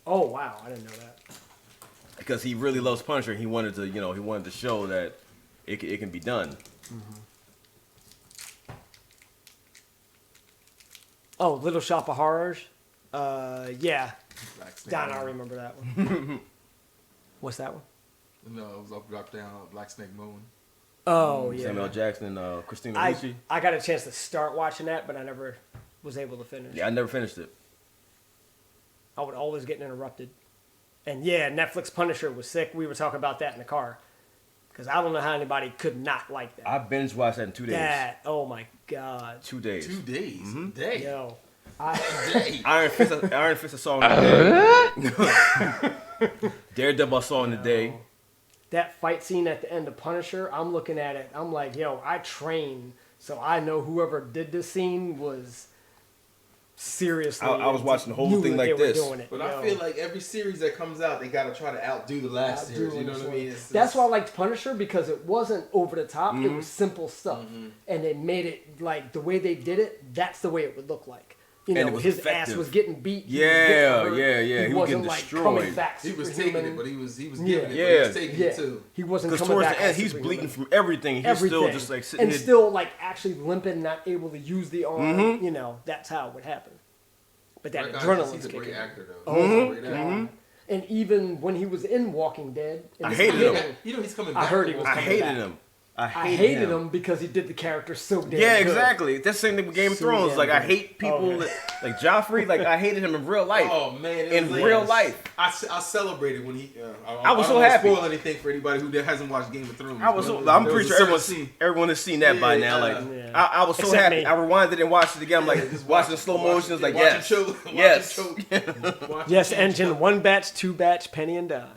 Oh wow, I didn't know that. Because he really loves Punisher, and he wanted to show that it can be done. Oh, Little Shop of Horrors. Yeah, Black Snake Don, I Moan. remember that one. What's that one? No, it was up, drop down, Black Snake Moan. Oh yeah. Samuel Jackson and Christina I Ricci. I got a chance to start watching that, but I never was able to finish. Yeah, I never finished it. I would always get interrupted. And yeah, Netflix Punisher was sick. We were talking about that in the car. Because I don't know how anybody could not like that. I binge watched that in 2 days. That, oh my God. 2 days. 2 days. Mm-hmm. Day. Yo. Day. Iron Fist I saw in the day. Daredevil I saw in the day. That fight scene at the end of Punisher, I'm looking at it. I'm like, yo, I trained. So I know whoever did this scene was seriously. I was watching the whole knew thing that like they were this. doing it, But yo. I feel like every series that comes out, they gotta try to outdo the last Outdo series. You know this what I one. mean? It's That's why I liked Punisher, because it wasn't over the top. Mm-hmm. It was simple stuff, and they made it like the way they did it. That's the way it would look like. You And know, it was his effective. ass was getting beat. he was Yeah, getting hurt. yeah. He was wasn't getting like destroyed. coming back. He was superhuman. taking it, but he was giving Yeah. it. But he Yeah. was taking Yeah, it too. he wasn't Because coming towards back. the end, as he's superhuman. bleeding from everything. He's still Everything. just like sitting and here. still like actually limping, not able to use the arm. Mm-hmm. You know, that's how it would happen. But that That guy, adrenaline's he's a great kicking. actor, though. Oh He's a my great God. actor. And even when he was in Walking Dead, and I this hated is him. getting- You know he's coming I back. heard he to was I Walking coming Dead. hated back. him. I hated him because he did the character so damn Yeah, good. exactly. That's the same thing with Game of So Thrones. damn Like I good. hate people Okay. like Joffrey. Like I hated him in real life. Oh man! In real life. I celebrated when he. I was I so don't wanna happy. spoil anything for anybody who hasn't watched Game of Thrones. I was so. But I'm there pretty was sure a certain scene. everyone has seen that by now. Like Yeah. I was so Except happy. me. I rewinded and watched it again. I'm like Just watching slow motions. Like watch him yes, choke, watch yes. him choke. Watch Yes, him engine, choke. one batch, two batch, Penny and Don.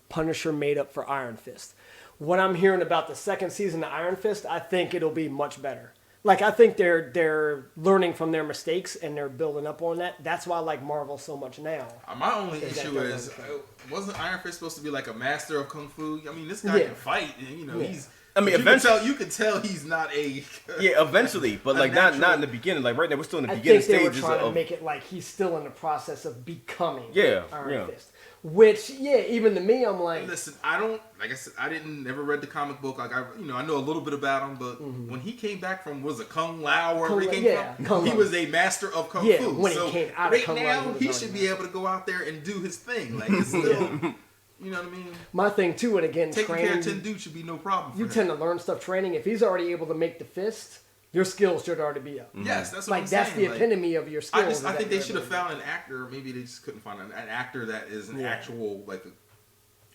Punisher made up for Iron Fist. What I'm hearing about the second season of Iron Fist, I think it'll be much better. Like I think they're learning from their mistakes and they're building up on that. That's why I like Marvel so much now. My only Is that issue they're is, gonna fight. wasn't Iron Fist supposed to be like a master of kung fu? I mean, this guy Yeah. can fight, and you know Yeah. he's. I mean, you can eventually- tell, you can tell he's not a. Yeah, eventually, but like not natural- in the beginning. Like right now, we're still in the I beginning think they were stages trying to of. make it like he's still in the process of becoming Yeah, Iron yeah. Fist. Which, yeah, even to me, I'm like, Listen, I don't like I said. I never read the comic book. Like I know a little bit about him, but when he came back from was it Kung Lao, wherever he Kung came Lao, yeah, from, Kung he Lao. was a master of kung Yeah, fu. when he so came out of right Kung Lao, now, he was he already should be master. able to go out there and do his thing. Like it's still, you know what I mean. my thing too, and again, Taking care training, of 10 dudes should be no problem. For you him. tend to learn stuff training. If he's already able to make the fist, your skills should already be up. Yes, that's what Like I'm that's saying. the Like, epitome of your skills. I is think that they should have you're able to found an actor. Maybe they just couldn't find an actor that is an Yeah. actual like a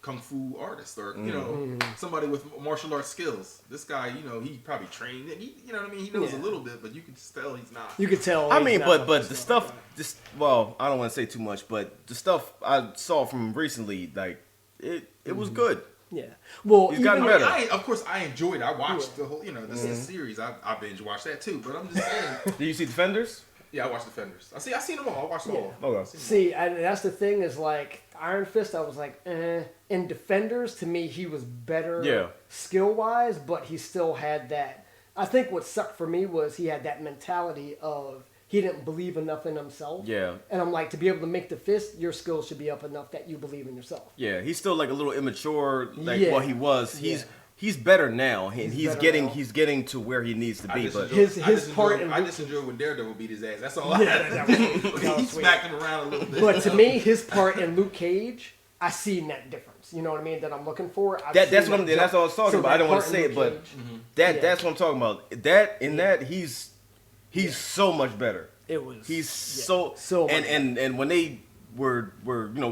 kung fu artist or you know somebody with martial arts skills. This guy, you know, he probably trained. And you know what I mean? He knows Yeah. a little bit, but you can just tell he's not. You could tell. I he's mean, not but up but to the stuff. stuff, just well, I don't want to say too much, but the stuff I saw from recently, like it was good. Yeah. Well, He's gotten even- better. Of course, I enjoyed it. I watched the whole, you know, this series. I binge watched that too. But I'm just saying. Did you see Defenders? Yeah, I watched Defenders. I seen them all. I watched them all. Okay. See, that's the thing is like Iron Fist. I was like, in Defenders, to me, he was better, Yeah. skill wise, but he still had that. I think what sucked for me was he had that mentality of he didn't believe enough in himself. Yeah. And I'm like, to be able to make the fist, your skills should be up enough that you believe in yourself. Yeah, he's still like a little immature, like Yeah. well he was. Yeah. He's better now, and he's better getting now. he's getting to where he needs to be. But His part in I Luke- just enjoyed when Daredevil beat his ass. That's all. Yeah, that was sweet. That was He sweet. smacked him around a little bit. But to me, his part in Luke Cage, I seen that difference. You know what I mean? That I'm looking for. I've that's seen what I'm. that That's what I was jump. talking So about. I that don't want to part in say it, Luke but Cage, yeah. that's what I'm talking about. That he's so much better. It was. He's yeah, so much and when they were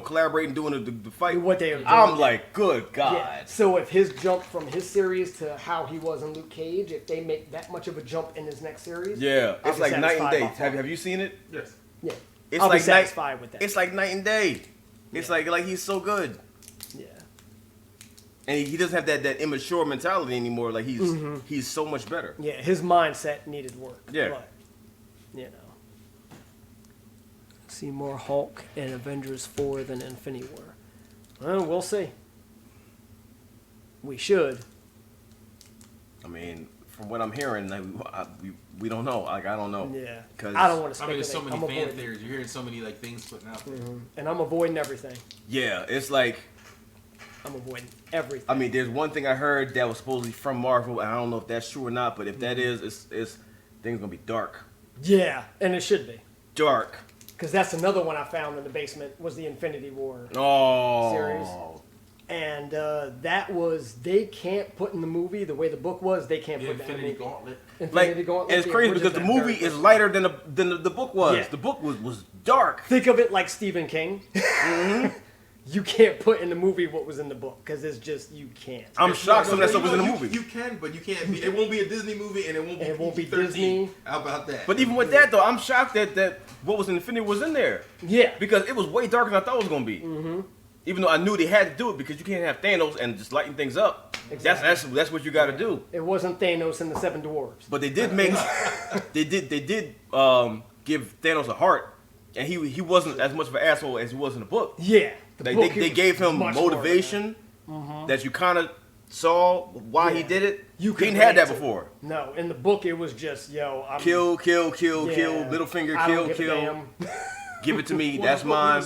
collaborating doing the fight, what they were doing. I'm like, good God. Yeah. So if his jump from his series to how he was in Luke Cage, if they make that much of a jump in his next series, Yeah, I'll it's be like night and satisfied day. by far. Have you seen it? Yes. yeah, It's I'll like be satisfied with that. It's like night and day. It's Yeah. like he's so good, yeah, and he doesn't have that immature mentality anymore. Like he's so much better. yeah. His mindset needed work. Yeah. But, you know, see more Hulk in Avengers 4 than Infinity War. Well, we'll see. We should. I mean, from what I'm hearing, like we don't know. Like I don't know. Yeah. 'Cause- I don't want to I speculate. mean, there's so many I'm fan avoiding. theories. You're hearing so many like things putting out there. And I'm avoiding everything. Yeah, it's like I'm avoiding everything. I mean, there's one thing I heard that was supposedly from Marvel, and I don't know if that's true or not. But if that is, it's things gonna be dark. Yeah, and it should be. Dark. Because that's another one I found in the basement was the Infinity War. Oh. Series. And they can't put in the movie the way the book was. They can't put that in the movie. Gauntlet. Infinity Gauntlet. And it's the crazy because the original. movie is lighter than the book was. Yeah. The book was dark. Think of it like Stephen King. You can't put in the movie what was in the book because it's just you can't. I'm shocked some of that stuff was in the movie. You can, but you can't be. It won't be a Disney movie, and it won't be be Disney. How about that? But even with that though, I'm shocked that what was in Infinity was in there. Yeah. Because it was way darker than I thought it was gonna be. Mm-hmm. Even though I knew they had to do it because you can't have Thanos and just lighten things up. Exactly. That's what you got to do. It wasn't Thanos and the Seven Dwarves. But they did make they did give Thanos a heart, and he wasn't as much of an asshole as he was in the book. Yeah. They gave him motivation that you kind of saw why he did it. You He didn't have that relate to before. it. No, in the book it was just I'm Kill, yeah, little finger, I don't kill, give a kill. damn. Give it to me. Well, That's he mine.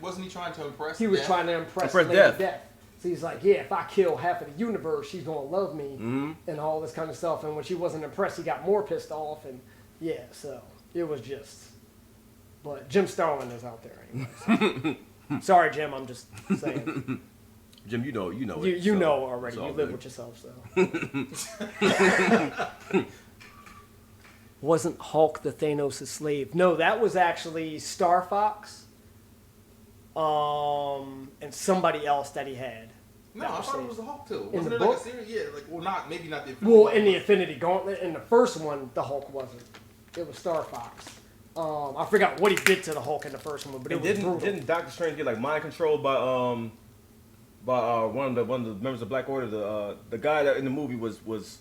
wasn't he trying to impress? He was Death? trying to impress Impress Lady Death. Death. So he's like, yeah, if I kill half of the universe, she's gonna love me and all this kind of stuff. And when she wasn't impressed, he got more pissed off. And yeah, so it was just. But Jim Starlin is out there anyway. So. Sorry, Jim. I'm just saying. Jim, you know it. You so know already. it's all You live good. with yourself, so. Wasn't Hulk the Thanos' slave? No, that was actually Star Fox. And somebody else that he had. No, I thought it was the Hulk too. In Wasn't the it like book? a series? Yeah, like maybe not the. Well, in the Infinity Gauntlet, in the first one, the Hulk wasn't. It was Star Fox. I forgot what he did to the Hulk in the first one, but it was brutal. Didn't Doctor Strange get like mind controlled by one of the members of Black Order? The guy that in the movie was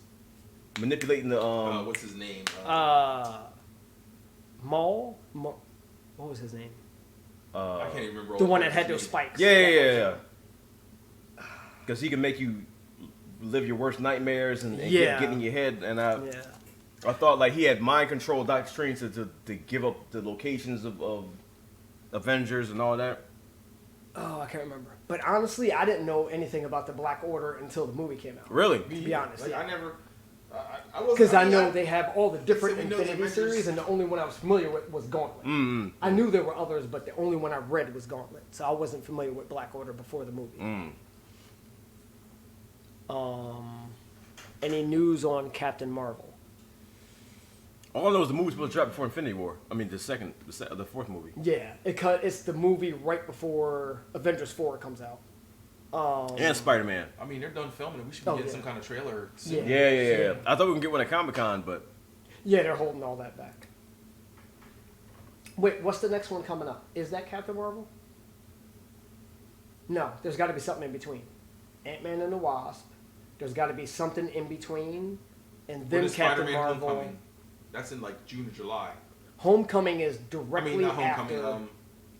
manipulating the what's his name? Maul? What was his name? I can't even remember. all The one that his had those names. spikes. yeah. Because he can make you live your worst nightmares and get in your head. And I thought like he had mind control Doctor Strange to give up the locations of Avengers and all that. Oh, I can't remember. But honestly, I didn't know anything about the Black Order until the movie came out. Really? To be honest, Like, yeah. I never. I wasn't. Because I mean, know they have all the different we know the Infinity Avengers. series, and the only one I was familiar with was Gauntlet. Mm. I knew there were others, but the only one I read was Gauntlet, so I wasn't familiar with Black Order before the movie. Any news on Captain Marvel? All I know is the movie's supposed to drop before Infinity War. I mean, the fourth movie. Yeah, it's the movie right before Avengers 4 comes out. And Spider-Man. I mean, they're done filming it. We should be getting some kind of trailer soon. Yeah. I thought we could get one at Comic-Con, but Yeah, they're holding all that back. Wait, what's the next one coming up? Is that Captain Marvel? No, there's got to be something in between. Ant-Man and the Wasp. There's got to be something in between, and When then is Captain Spider-Man Marvel. Homecoming? That's in like June or July. Homecoming is I directly mean, not Homecoming. after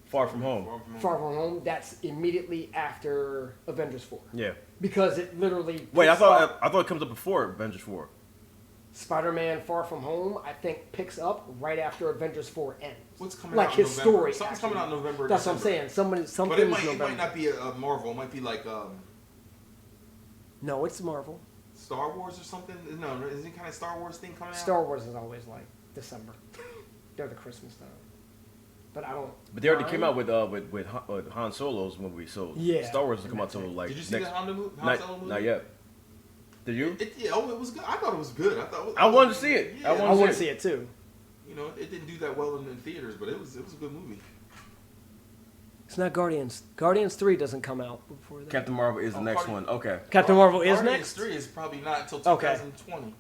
Far From Home. Far From Home. That's immediately after Avengers 4. Yeah. Because it literally. Wait, I picks up- thought it comes up before Avengers 4. Spider-Man Far From Home, I think, picks up right after Avengers 4 ends. What's coming like out his in November? story. Something's actually. coming out in November. That's what I'm December. saying. Something But it November. might not be a Marvel. It might be like No, it's Marvel. Star Wars or something. No, is it kind of Star Wars thing coming out? Star Wars is always like December. They're the Christmas time. But I don't. But they already came out with Han Solo's movie, so Yeah. Star Wars doesn't come out till like Did you see next. the Han Solo movie? Not yet. Did you? It was good. I thought it was good. I wanted to see it. Yeah, I want to see it too. You know, it didn't do that well in theaters, but it was a good movie. It's not Guardians. Guardians 3 doesn't come out before that. Captain Marvel is the next Guardian- one. Okay. Captain Marvel is Guardians next? 3 is probably not until Okay. 2020.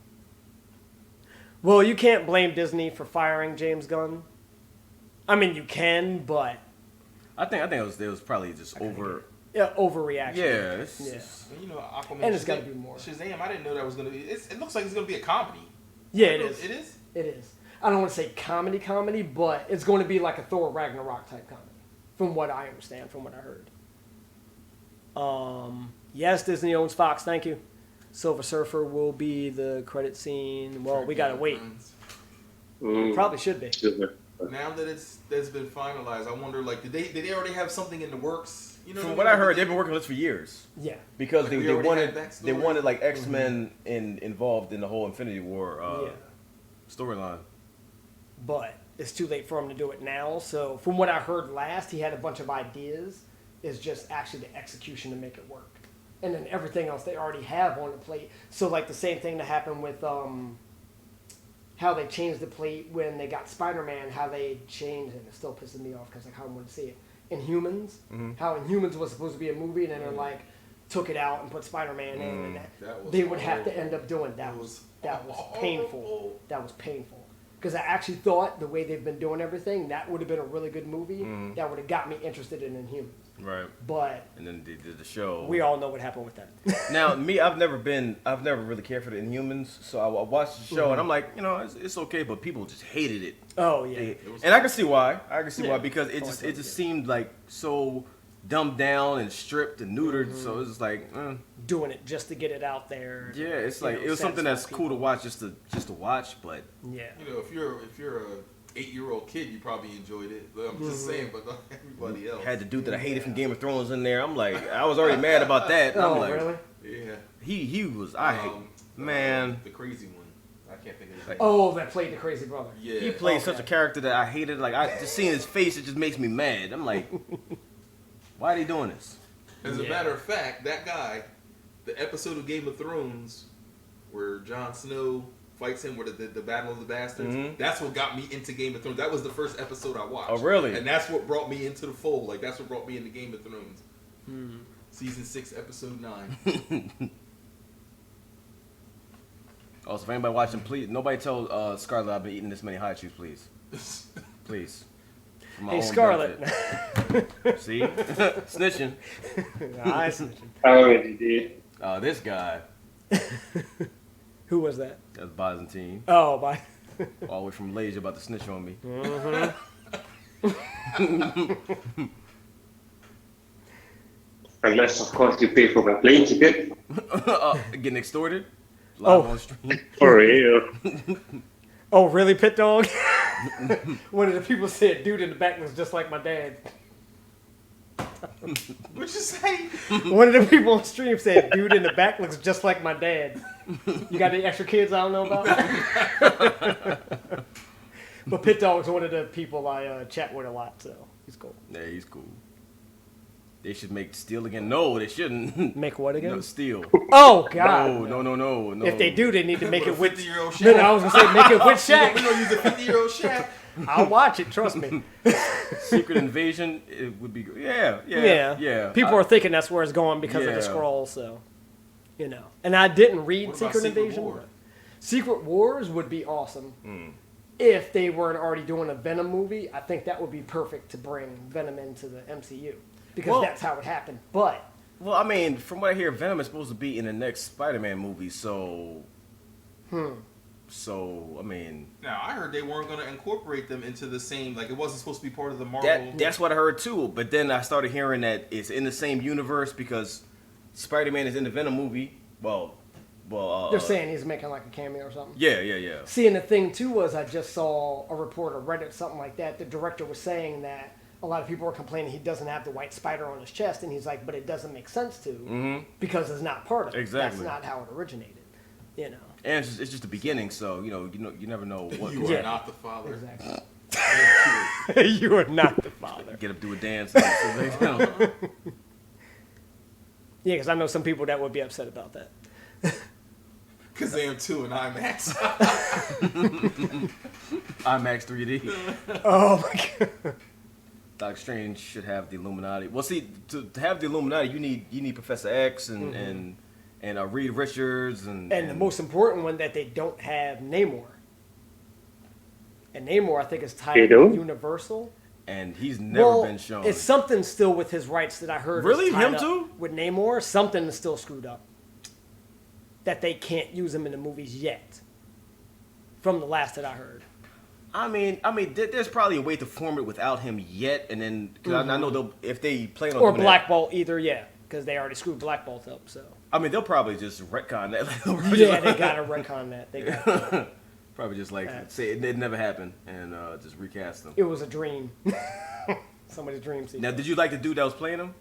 Well, you can't blame Disney for firing James Gunn. I mean, you can, but I think it was probably just over. yeah, overreaction. Yeah. Yeah. And, you know, Aquaman. And it's got to Shazam- be more. Shazam, I didn't know that was going to be. It looks like it's going to be a comedy. Yeah, it is. It is? It is. I don't want to say comedy, but it's going to be like a Thor Ragnarok type comedy, from what I understand, from what I heard. Yes, Disney owns Fox. Thank you. Silver Surfer will be the credit scene. Well, we gotta wait. Probably should be. Now that that's been finalized, I wonder, like, did they already have something in the works? You know, From what I heard, they've been working on this for years. Yeah. Because Like, we they already wanted had backstory? they wanted like X-Men involved in the whole Infinity War Yeah. storyline. But it's too late for him to do it now. So from what I heard last, he had a bunch of ideas. It's just actually the execution to make it work. and then everything else they already have on the plate. So like the same thing that happened with how they changed the plate when they got Spider-Man, how they changed, and it still pisses me off because like how I want to see it. Inhumans, how Inhumans was supposed to be a movie, and then they're like took it out and put Spider-Man in, and they would have to end up doing that. Was painful. That was painful because I actually thought the way they've been doing everything, that would have been a really good movie. That would have got me interested in Inhumans. Right. But and then they did the show. We all know what happened with that. Now, me, I've never really cared for the Inhumans, so I watched the show and I'm like, you know, it's okay, but people just hated it. Oh yeah. And I can see why. Why because it just seemed like so dumbed down and stripped and neutered. So it's just like doing it just to get it out there. Yeah, it's like it was something that's cool to watch just to watch, but you know, if you're a 8-year-old kid, you probably enjoyed it. But I'm just saying, but not everybody else. Had the dude that I hated from Game of Thrones in there. I'm like, I was already mad about that. And I'm like, really? Yeah. He was. Man. The crazy one. I can't think of his name. Oh, that played the crazy brother. Yeah. He played such a character that I hated. Like just seeing his face, it just makes me mad. I'm like, why are they doing this? As a matter of fact, that guy, the episode of Game of Thrones where Jon Snow fights him with the Battle of the Bastards. That's what got me into Game of Thrones. That was the first episode I watched. Oh, really? And that's what brought me into the fold. Like, that's what brought me into Game of Thrones. Season 6, episode 9. Also, if anybody watching, please, nobody tell Scarlett I've been eating this many hot chews, please. Please. For my Hey, own Scarlett. benefit. See? Snitching. I snitching. I already did. This guy. Who was that? That's Byzantine. Oh, bye. All the way from Malaysia about to snitch on me. Unless, of course, you pay for my plane ticket. Getting extorted? Live on stream. For real. Oh, really, Pit Dog? One of the people said, dude in the back was just like my dad. What'd you say? One of the people on stream said, dude in the back looks just like my dad. You got any extra kids I don't know about? But Pit Dog's one of the people I chat with a lot, so he's cool. Yeah, he's cool. They should make Steel again. No, they shouldn't. Make what again? No, Steel. Oh, God. No. If they do, they need to make it with... 50-year-old Shaq. No, I was going to say, make it with Shaq. We're going to use a 50-year-old Shaq. I'll watch it, trust me. Secret Invasion, it would be good. Yeah. People are thinking that's where it's going because of the scrolls, so, you know. And I didn't read Secret Invasion. War? Secret Wars would be awesome. If they weren't already doing a Venom movie, I think that would be perfect to bring Venom into the MCU. Because that's how it happened. But... Well, I mean, from what I hear, Venom is supposed to be in the next Spider-Man movie, so... So, I mean... Now, I heard they weren't going to incorporate them into the same... Like, it wasn't supposed to be part of the Marvel... That's what I heard, too. But then I started hearing that it's in the same universe because Spider-Man is in the Venom movie. Well... They're saying he's making like a cameo or something. Yeah. See, and the thing, too, was I just saw a report or Reddit, something like that. The director was saying that a lot of people were complaining he doesn't have the white spider on his chest, and he's like, but it doesn't make sense to because it's not part of it. Exactly. That's not how it originated, you know. And it's just the beginning, so you never know what. You are not the father. Exactly. You are not the father. Get up, do a dance. Yeah, because I know some people that would be upset about that. Kazam 2 and IMAX. IMAX 3D. Oh my god. Doctor Strange should have the Illuminati. Well, see, to have the Illuminati, you need Professor X and Reed Richards and the most important one that they don't have Namor. And Namor, I think, is tied to Universal. And he's never been shown. It's something still with his rights that I heard. Really, tied him up too? With Namor, something is still screwed up. That they can't use him in the movies yet. From the last that I heard. I mean, there's probably a way to form it without him yet, and then because I know if they plan on or doing Black Bolt either, because they already screwed Black Bolt up. So I mean, they'll probably just retcon that. Yeah, they gotta retcon that. They got probably just say it never happened and just recast them. It was a dream. Somebody's dream sequence. Now, did you like the dude that was playing him?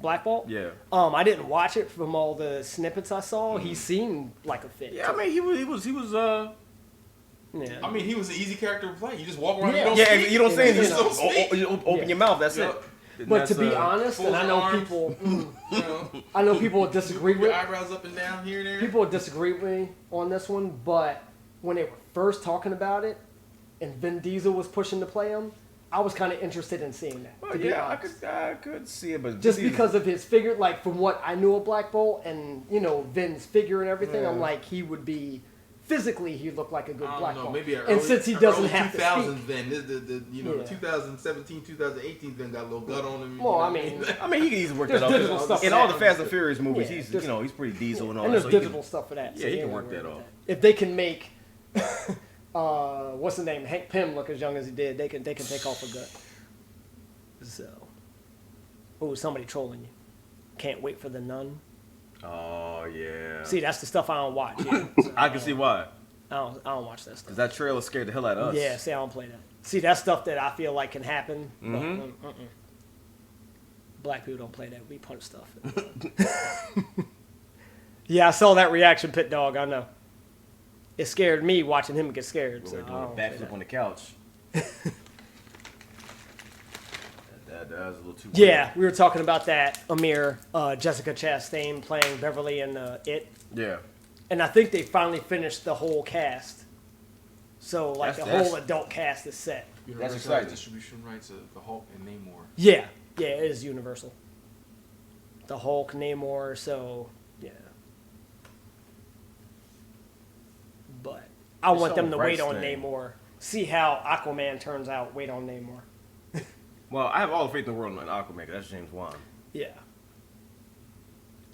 Black Bolt? Yeah. I didn't watch it from all the snippets I saw. He seemed like a fit. Yeah, I mean, he was. Yeah. I mean, he was an easy character to play. You just walk around. Yeah. You don't speak. You don't say anything. You just don't speak. Open your mouth. That's it. But to be That's, honest, and folds I your know arms. people, You know, I know people would disagree move your with eyebrows up and down here and there. people would disagree with me on this one. But when they were first talking about it, and Vin Diesel was pushing to play him, I was kind of interested in seeing that. Well, to be yeah, honest. I could see it, but Just Vin Diesel- because of his figure, like from what I knew of Black Bolt and Vin's figure and everything, I'm Yeah. like he would be physically he looked like a good I Black don't know, Bolt. maybe and since he doesn't have to 2000s speak, then the Yeah. 2017 2018 then got a little gut on him. Well, you I know mean, what I mean, he can easily work There's that digital off. stuff In for all that. the Fast and Furious movies, Yeah, he's there's- he's pretty diesel and all and that. there's so he digital can- stuff for that. Yeah, he ain't can gotta work worry that about off. If they can make what's the name, Hank Pym look as young as he did, they can take off a gut. So, oh, somebody trolling you. Can't wait for the Nun. Oh yeah. See, that's the stuff I don't watch. Yeah. So, I can see why. I don't watch that Cause stuff. that trailer scared the hell out of us. Yeah, see, I don't play that. See, that's stuff that I feel like can happen. But, Mhm. Black people don't play that. We punch stuff. Yeah, I saw that reaction, Pit Dog. I know. It scared me watching him get scared. We So were I doing a don't play backflip that. on the couch. that was a little too. Yeah, we were talking about that. Amir, Jessica Chastain playing Beverly in It. Weird. Yeah. And I think they finally finished the whole cast. So, like, That's- whole adult cast is set. Universal exciting. Distribution rights of the Hulk and Namor. Yeah, it is Universal. The Hulk, Namor, so, yeah. But I It's want them some to wait rights on thing. Namor. See how Aquaman turns out, wait on Namor. Well, I have all the faith in the world in Aquaman. 'Cause that's James Wan. Yeah.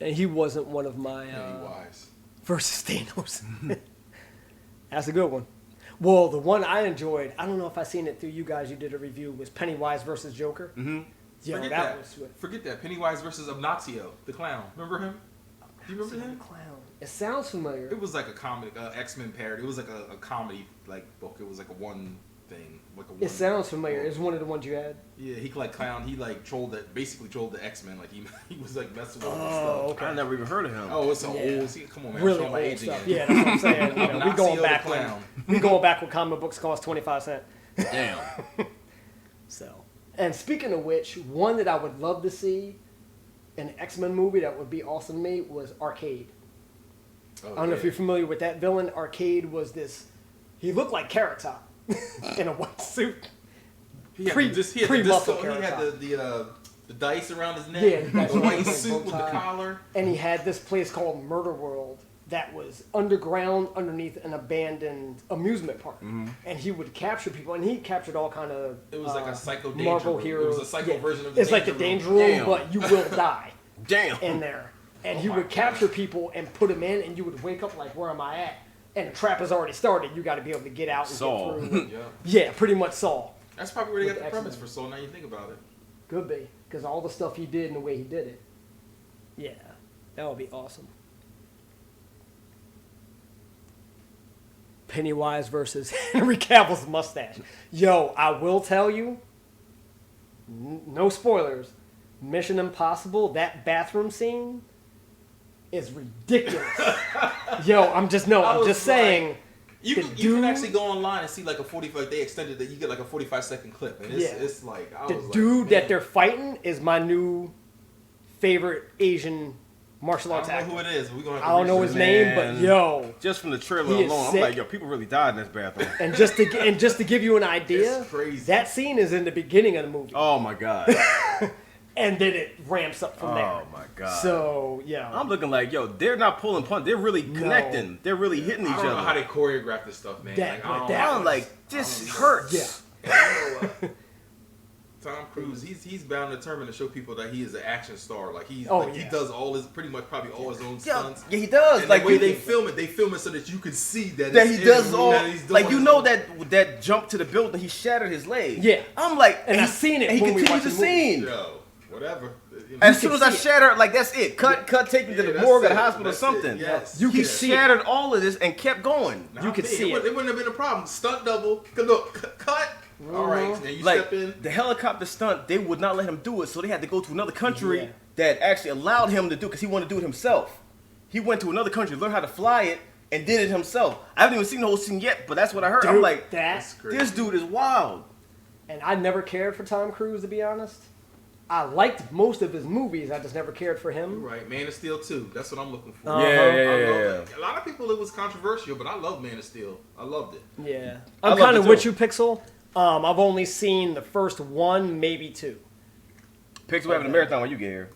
And he wasn't one of my Pennywise. versus Thanos. That's a good one. Well, the one I enjoyed, I don't know if I seen it through you guys. You did a review, was Pennywise versus Joker. Mm-hmm. Yo, Forget that that. was swift. Forget that. Pennywise versus Obnatio, the clown. Remember him? Do you remember him? Clown. It sounds familiar. It was like a comic, X-Men parody. It was like a comedy like book. It was like a one thing, like a one. It sounds familiar. It's one of the ones you had. Yeah, he like clown. He like basically trolled the X-Men. Like he was like messing with them and Oh, stuff. okay. I never even heard of him. Oh, it's an Yeah. old. See, come on, man. Really I'm showing my old age stuff. again. Yeah, that's what I'm saying. You know, we Obnatio going the back clown. when we going back when comic books cost 25 cents. Damn. So, and speaking of which, one that I would love to see, an X-Men movie that would be awesome to me was Arcade. Oh, I don't know if yeah. you're familiar with that villain. Arcade was this. He looked like Carrot Top in a white suit. He had Pre- the disc, he had, the, pre-muscle disc, he had Carrot the dice around his neck. Yeah, the dice the around white his neck, suit with the bow tie. collar. And he had this place called Murder World that was underground underneath an abandoned amusement park. And he would capture people, and he captured all kind of It was like a psycho danger Marvel room. heroes. It was a psycho version of the It's like the danger danger room, Damn. but you will die Damn. in there. And he my would capture people and put them in, and you would wake up like, where am I at? And the trap has already started. You got to be able to get out and Saw. get through. Yeah. Yeah, pretty much Saw. That's probably where they With got the X-Men. premise for Soul. Now you think about it. Could be, because all the stuff he did and the way he did it. Yeah, that would be awesome. Pennywise versus Henry Cavill's mustache. Yo, I will tell you, no spoilers, Mission Impossible, that bathroom scene is ridiculous. Yo, I'm just was saying. You The can dude- actually go online and see like a 45. They extended that. You get like a 45-second clip, and it's, Yeah. it's like I The was dude like, that man, they're fighting is my new favorite Asian martial I arts don't know actor. who it is. But we're gonna. Have I to don't know research his it. name, but Man. yo, Just from the trailer He is alone, I'm sick. like, yo, people really died in this bathroom. and just to give you an idea, It's crazy. that scene is in the beginning of the movie, Oh my god. and then it ramps up from there. Oh my god. So yeah, I'm looking like, yo, they're not pulling punch. They're really connecting. They're really hitting each I don't know how other. they choreograph this stuff, man. That- like, I don't that know. I'm like, this hurts. yeah, I don't know, Tom Cruise, he's bound and determined to show people that he is an action star. Like he yeah. does all his pretty much probably all his own Yeah, stunts. yeah, he does. And Like the way you they can- film it so that you can see that that it's he in does the all movie, that he's like doing you know his- that jump to the building, he shattered his leg. Yeah. I'm like, And he- I seen it and he when we continues watched the the movie. scene. Yo, whatever. You know, As You soon can as I see it. shattered, like that's it. Cut, take me to yeah, the that's morgue or it. the hospital or That's something. it. Yes. You He can see it. shattered all of this and kept going. Nah, You could man, see it. It wouldn't have been a problem. Stunt double. Look, cut. All right, now you Like step in. the helicopter stunt, they would not let him do it, so they had to go to another country Yeah. that actually allowed him to do because he wanted to do it himself. He went to another country, learned how to fly it, and did it himself. I haven't even seen the whole scene yet, but that's what I heard. I'm Dude, like, that, crazy. this dude is wild. and I never cared for Tom Cruise, to be honest. I liked most of his movies. I just never cared for him. Right, Man of Steel 2. That's what I'm looking for. Uh-huh. Yeah. A lot of people, it was controversial, but I love Man of Steel. I loved it. Yeah, I I'm loved kind it of too. with you, Pixel. I've only seen the first one, maybe two. Pixel having a marathon when you get here.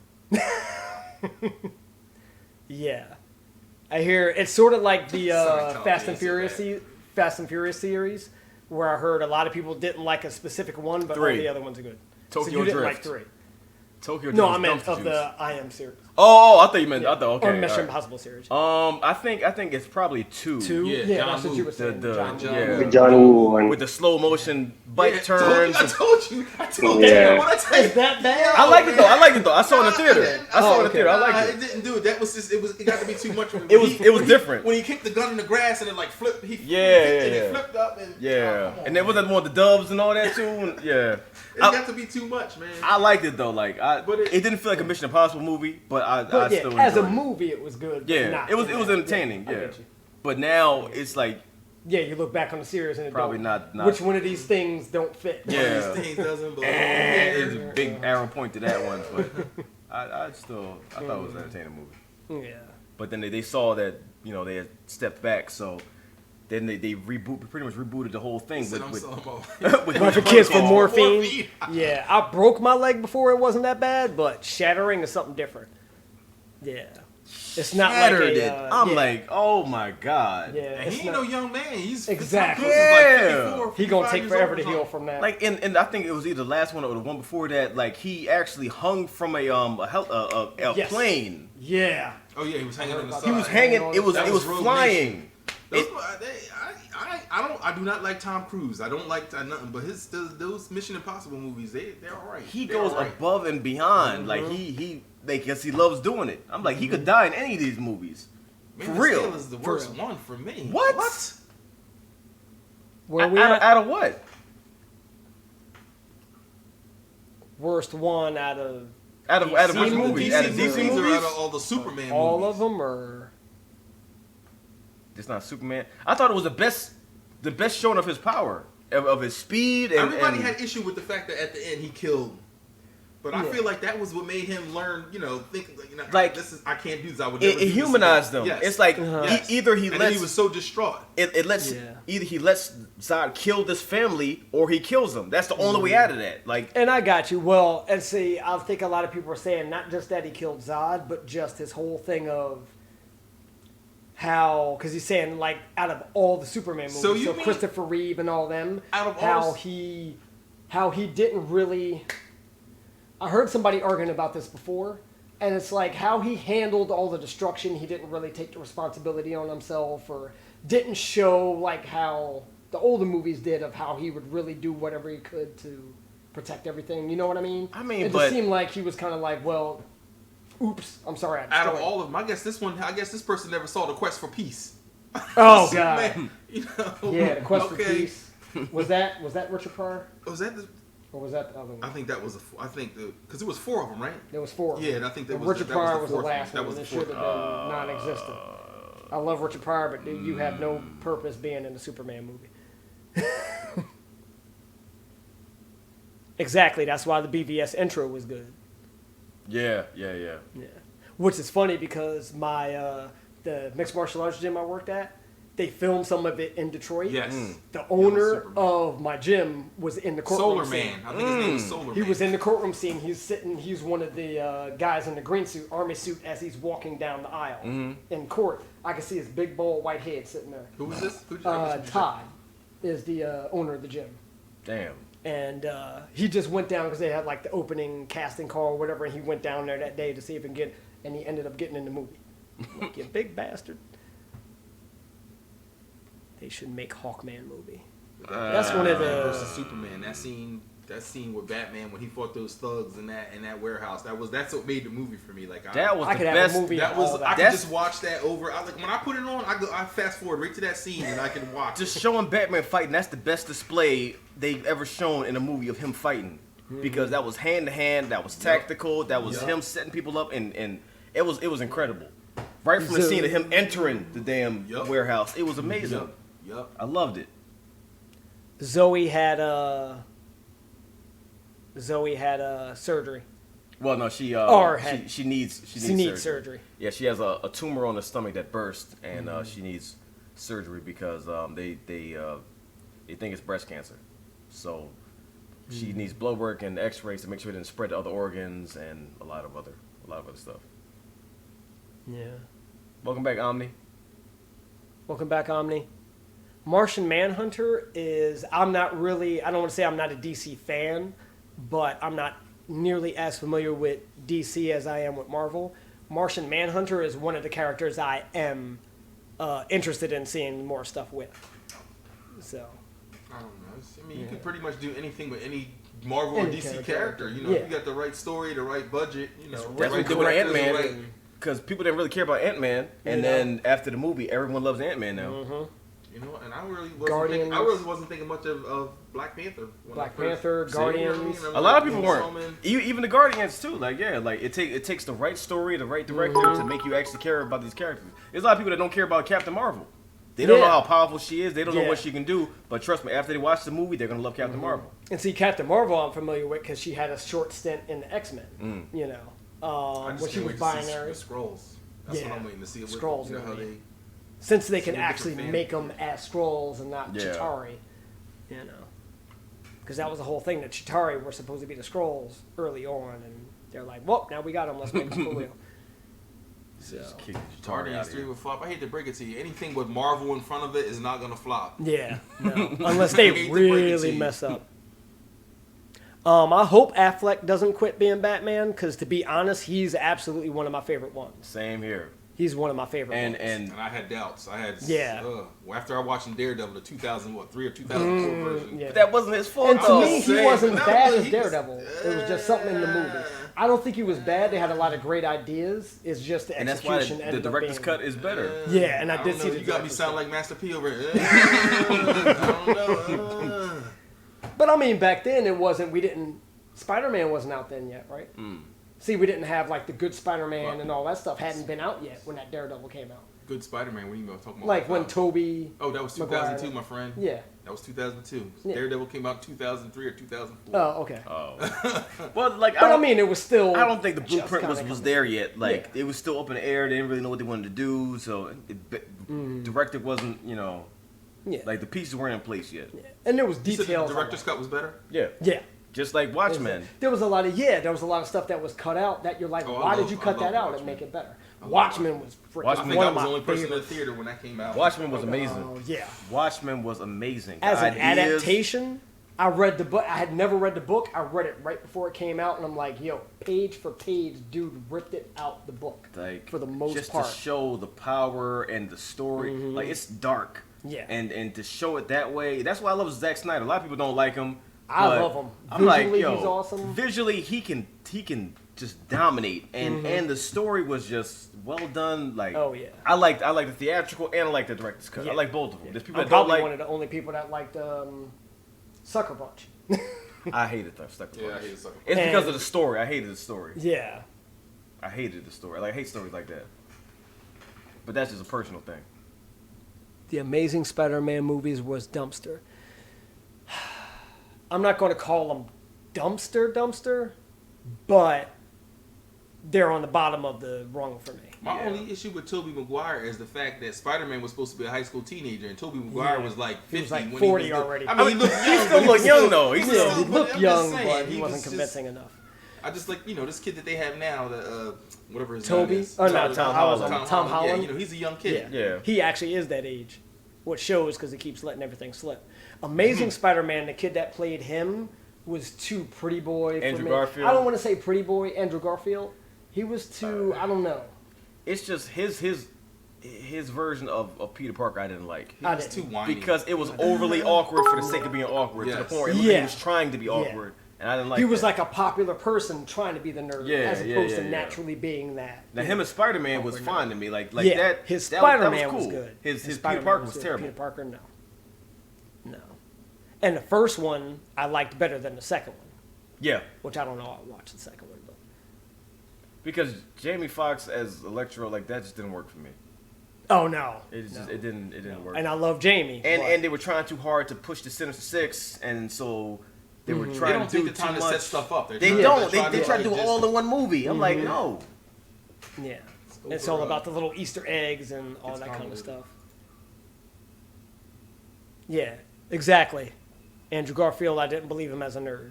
Yeah, I hear it's sort of like the Sorry, Tom, Fast I and didn't say Furious Fast and Furious series, where I heard a lot of people didn't like a specific one, but all 3. the other ones are good. Tokyo so you didn't Drift. like 3. Tokyo No, Drift I meant dumpster of juice. the I Am series. Oh, I thought you meant. Yeah. I thought okay. Or Mission all right. Impossible series. I think it's probably 2. 2? Yeah, Yeah, John that's what you Woo. were saying. The- John Woo. yeah. The John Woo one. With the slow motion bike Yeah, turns. I told you. Yeah. What I tell you. Is that bad? I liked it though. I saw it in the theater. didn't. I saw it in the okay. theater. I liked It it. didn't do it. That was just. It got to be too much. For me. It was When different. When he kicked the gun in the grass and it like flipped. He Yeah, and yeah. it flipped up and Yeah, come on, and there man. wasn't one of the doves and all that too. And, yeah, It got to be too much, man. I liked it though. Like, But it didn't feel like a Mission Impossible movie, but I But yeah, still as a enjoyed it. movie, it was good. But Yeah, not it was in that. entertaining. I Yeah, get you. but now it's like Yeah, you look back on the series and it Probably don't. not- Which one of these things don't fit? One Yeah. of these things doesn't belong. there's a big arrow point to that one, but I thought it was an entertaining movie. Yeah. But then they saw that they had stepped back, so then they pretty much rebooted the whole thing Said, with I'm so with Bunch of kids for morphine. Morphine. Yeah, I broke my leg before it wasn't that bad, but shattering is something different. Yeah. It's not shattered like it. a, I'm yeah, like, oh my god. yeah, And it's he ain't not, no young man. He's Exactly. Yeah. he gonna 55 take years forever old to or heal something. from that. Like and I think it was either the last one or the one before that. Like he actually hung from a Yes. plane. yeah. Oh yeah, he was hanging on the side. He was hanging. It was That it was was Rogue flying. Those, I do not like Tom Cruise. I don't like nothing, but those Mission Impossible movies, they're all right. He They're goes all right. above and beyond. Like he because he loves doing it. I'm like he could die in any of these movies. Man For of real. Steel is the worst one for me. What? Where we out, at? out of what? Worst one out of Out of DC which movies? movies? Out of DC DC movies or movies? out of all the Superman all movies? of them, or It's not Superman. I thought it was the best showing of his power, of his speed, and Everybody and had issue with the fact that at the end he killed. But I Yeah. feel like that was what made him learn, think Like, I can't do this. I would never it do this humanized again. them. Yes. It's like Yes. either he and then lets he was so distraught. it lets Yeah. either he lets Zod kill this family or he kills them. That's the only way out of that. Like and I got you. Well, and see, I think a lot of people are saying not just that he killed Zod, but just his whole thing of how, because he's saying like out of all the Superman movies, So you mean- Christopher Reeve and all them, Out of all how this- he didn't really. I heard somebody arguing about this before, and it's like how he handled all the destruction. He didn't really take the responsibility on himself, or didn't show like how the older movies did of how he would really do whatever he could to protect everything. You know what I mean? I mean, it but- just seemed like he was kind of like, well, oops, I'm sorry. I Out of destroyed all of them, I guess this person never saw the quest for peace. Oh Superman, god. Yeah, the quest for okay. peace. Was that Richard Pryor, Was that the? or was that the other I one? think that was because it was 4 of them, right? There was 4. Yeah, and I think that And was Richard that was Pryor the was the fourth one. last That one. was It the should fourth have been non-existent. I love Richard Pryor, but dude, you have no purpose being in a Superman movie. Exactly. That's why the BVS intro was good. yeah. Yeah. Which is funny because my the mixed martial arts gym I worked at, they filmed some of it in Detroit. Yes. The owner Superman. of my gym was in the courtroom Solar scene. Man. I think his name was Solar Man. He was in the courtroom scene. He's one of the guys in the green suit, army suit, as he's walking down the aisle in court. I can see his big bald white head sitting there. Who was this? Who did I miss? Todd is the owner of the gym. Damn. And he just went down because they had like the opening casting call or whatever, and he went down there that day to see if he can get, and he ended up getting in the movie. Like, you big bastard. They should make Hawkman movie. That's one of Batman the. versus Superman. That scene with Batman when he fought those thugs in that warehouse. That's what made the movie for me. Like That was I the could have best. a movie. that of was all I that. could just watch that over. I like when I put it on. I fast forward right to that scene and I can watch. Just it. showing Batman fighting. That's the best display they've ever shown in a movie of him fighting, because that was hand to hand. That was tactical. That was him setting people up, and it was incredible. Right from the So- scene of him entering the damn Yup. warehouse, it was amazing. Yup. I loved it. Zoe had surgery Well, no, she needs surgery. Yeah, she has a tumor on the stomach that burst, and she needs surgery because they think it's breast cancer. So she needs blood work and X-rays to make sure it didn't spread to other organs and a lot of other stuff. Yeah. Welcome back, Omni. Welcome back, Omni. Martian Manhunter is, I don't want to say I'm not a DC fan, but I'm not nearly as familiar with DC as I am with Marvel. Martian Manhunter is one of the characters I am interested in seeing more stuff with. So. I don't know. I mean, you can pretty much do anything with any Marvel or DC character. You know, if you got the right story, the right budget, you know, that's what they do with Ant-Man. Because people didn't really care about Ant-Man, and then after the movie, everyone loves Ant-Man now. Mm-hmm. You know, and I really wasn't thinking much of Black Panther. Guardians. A lot of people weren't. Even the Guardians too. Like it takes the right story, the right director to make you actually care about these characters. There's a lot of people that don't care about Captain Marvel. They don't know how powerful she is. They don't know what she can do. But trust me, after they watch the movie, they're gonna love Captain Marvel. And see, Captain Marvel, I'm familiar with because she had a short stint in the X-Men. You know, when she was binary. The Skrulls. That's what I'm waiting to see. Skrulls. You know, how they. Since they can actually make them as Skrulls and not Chitauri, you know, because that was the whole thing that Chitauri were supposed to be the Skrulls early on, and they're like, "Well, now we got them. Let's make them Julio." So, Guardians 3 would flop. I hate to break it to you. Anything with Marvel in front of it is not gonna flop. Yeah, no, unless they really mess up. I hope Affleck doesn't quit being Batman, because to be honest, he's absolutely one of my favorite ones. Same here. He's one of my favorite ones. And I had doubts. After I watched Daredevil, the 2003 or 2004 version. Yeah. But that wasn't his fault. And to me, he wasn't bad as Daredevil. It was just something in the movie. I don't think he was bad. They had a lot of great ideas. It's just the execution. And that's why the director's cut is better. Yeah, and I did see the. You got me sound like Master P over here. I don't know. But I mean, back then it wasn't. Spider-Man wasn't out then yet, right? See, we didn't have like the good Spider-Man and all that stuff hadn't been out yet when that Daredevil came out. Good Spider-Man. What are you talking about? Like when Tobey. Oh, that was 2002, my friend. Yeah. That was 2002. Yeah. Daredevil came out 2003 or 2004. Oh, okay. Oh. Well, like, I mean, it was still. I don't think the blueprint was there yet. Like, it was still up in the air. They didn't really know what they wanted to do. So, director wasn't, like the pieces weren't in place yet. Yeah. And there was details. The director's cut was better. Yeah. Yeah. Just like Watchmen. There was a lot of stuff that was cut out that you're like, why did you cut that out and make it better? Watchmen was freaking. I think I was the only person in the theater when that came out. Watchmen was amazing. Oh, yeah. Watchmen was amazing. As an adaptation, I read the book. I had never read the book. I read it right before it came out, and I'm like, yo, page for page, dude ripped it out the book. Like, for the most just part. Just to show the power and the story. Like, it's dark. Yeah. And to show it that way, that's why I love Zack Snyder. A lot of people don't like him. I love him. I'm like, yo, he's awesome. Visually, he can just dominate, and the story was just well done. Like, oh yeah, I like the theatrical and I like the director's cut. Yeah. I like both of them. There's people I'm that don't probably like. one of the only people that liked Sucker Punch. I hated that Sucker Punch. Yeah, I hated Sucker Punch. It's because of the story. I hated the story. Yeah, I hated the story. Like, I hate stories like that. But that's just a personal thing. The Amazing Spider-Man movies was dumpster. I'm not going to call them dumpster, but they're on the bottom of the rung for me. My only issue with Tobey Maguire is the fact that Spider-Man was supposed to be a high school teenager, and Tobey Maguire was like 50. He was like when 40 he was already. I mean, he still looked young, though. He looked young, but he wasn't convincing enough. I just like, this kid that they have now, whatever his Toby? name is. Oh, no, Tom Holland. Yeah, he's a young kid. Yeah. He actually is that age. What shows because he keeps letting everything slip. Amazing Spider-Man, the kid that played him was too pretty boy for Andrew me. Garfield? I don't want to say pretty boy, Andrew Garfield. He was too, I don't know. It's just his version of Peter Parker I didn't like. He was too whiny. Because it was overly awkward for the sake of being awkward to the point where he was trying to be awkward. And I didn't like He was that. like a popular person trying to be the nerd as opposed to naturally being that. Now, him as Spider-Man was fine to me. Like yeah, that. His that Spider-Man was was cool. good. His Peter Parker was terrible. Peter Parker, no. And the first one I liked better than the second one. Yeah. Which I don't know. I watched the second one, but because Jamie Foxx as Electro, like that just didn't work for me. Oh no, it didn't work. And I love Jamie. And they were trying too hard to push the Sinister Six, and so They were They trying don't to take do the time too to much. set stuff up. They don't. They try to do just- all in one movie. I'm like, no. Yeah. go It's for, all about the little Easter eggs and all it's that kind of convoluted. stuff. Yeah, exactly. Andrew Garfield, I didn't believe him as a nerd.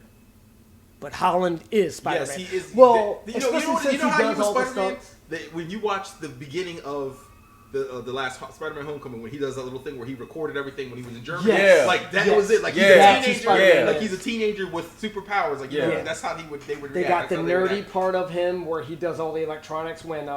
But Holland is Spider-Man. Yes, he is. Well, you know especially since how he he does was all the Spider-Man? stunts. When you watch the beginning of the last Spider-Man Homecoming, when he does that little thing where he recorded everything when he was in Germany, Yes. like that Yes. was it. Like he's Yeah. a teenager, Spider-Man like is. he's a teenager with superpowers. Like you know, Yeah. that's how they would They react. got That's the how they nerdy react. part of him where he does all the electronics when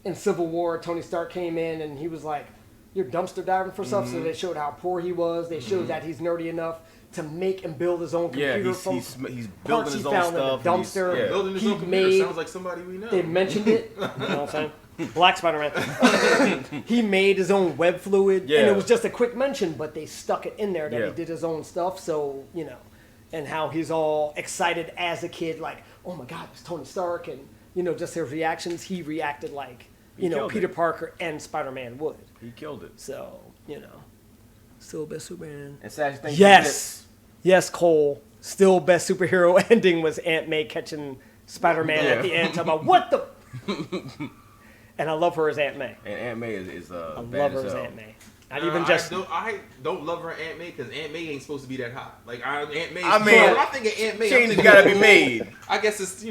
in Civil War Tony Stark came in and he was like, you're dumpster diving for stuff. So they showed how poor he was. They showed that he's nerdy enough to make and build his own Yeah, computer he's from building parts his he own found in a stuff. and he's- dumpster. yeah. Building his He own computer made- sounds like somebody we know. They mentioned it. You know what I'm saying? Black Spider-Man. He made his own web fluid. And Yeah. it was just a quick mention, but they stuck it in there that Yeah. he did his own stuff. So, you know, and how he's all excited as a kid, like, oh my God, it's Tony Stark. And, you know, just his reactions, he reacted like, He you know, killed Peter it. Parker and Spider-Man would. He killed it. So, you know, still best Superman. And Sash, thank Yes. Yes, Cole. Still best superhero ending was Aunt May catching Spider-Man Yeah. at the end. Talking about, what the... And I love her as Aunt May. And Aunt May is I bad love her as as hell. Aunt May. Not even just... I don't love her Aunt May because Aunt May ain't supposed to be that hot. Like Aunt May. I mean, when I think of Aunt May, I'm change thinking gotta be of- made. I guess it's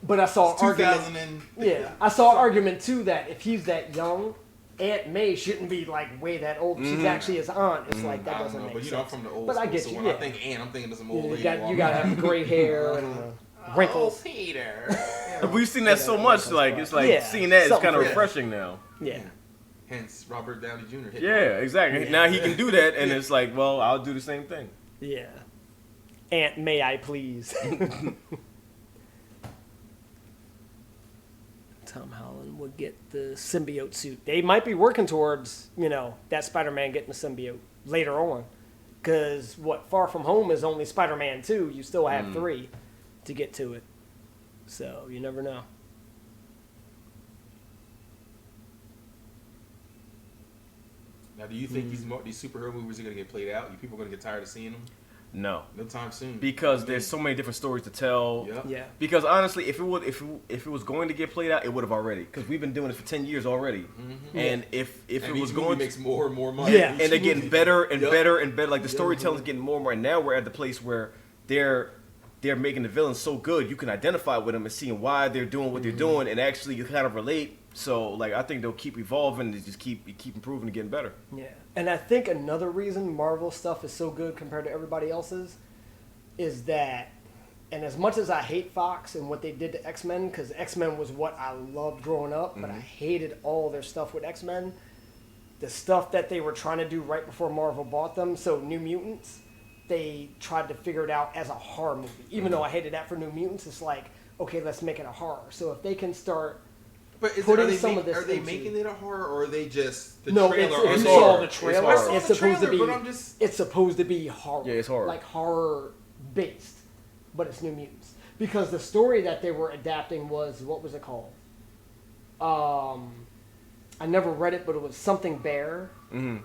But I saw an 2000 argument... and Yeah, I saw an argument too that if he's that young, Aunt May shouldn't be like way that old. She's actually his aunt. It's like that I don't doesn't know, make but you sense. know, I'm from the old But school, I get so you. when Yeah. I think Aunt, I'm thinking of some old You lady. got walking to have the gray hair and wrinkles. Peter. But we've seen that so much, like it's like Yeah, seeing that is something kind of for that. refreshing now. Yeah. Hence, Robert Downey Jr. hit Yeah, exactly. Now he can do that, and it's like, well, I'll do the same thing. Yeah. Aunt, may I please? Tom Holland would get the symbiote suit. They might be working towards, you know, that Spider-Man getting the symbiote later on. Because, Far From Home is only Spider-Man 2. You still have 3 to get to it. So, you never know. Now, do you think these superhero movies are going to get played out? You people are going to get tired of seeing them? No, No time soon. because there's so many different stories to tell. Yep. Yeah. Because honestly, if it was going to get played out, it would have already. Because we've been doing it for 10 years already, and if and it each was movie going makes to, more and more money. Yeah. Each and they're getting movie. better and Yep. better and better. Like the storytelling's getting more and more. And now we're at the place where they're making the villains so good you can identify with them and seeing why they're doing what they're doing, and actually you kind of relate. So like I think they'll keep evolving and just keep improving and getting better. Yeah. And I think another reason Marvel stuff is so good compared to everybody else's is that, and as much as I hate Fox and what they did to X-Men, because X-Men was what I loved growing up, but I hated all their stuff with X-Men, the stuff that they were trying to do right before Marvel bought them, so New Mutants, they tried to figure it out as a horror movie. Even though I hated that for New Mutants, it's like, okay, let's make it a horror. So if they can start... But putting are they, some of this are they into- making it a horror, or are they just the No, trailer? if is you saw horror? the trailer, I saw it's the supposed to trailer, be... but I'm just It's supposed to be horror. Yeah, it's horror. Like horror-based, but it's New Mutants. Because the story that they were adapting was, what was it called? I never read it, but it was something bear. Mm-hmm.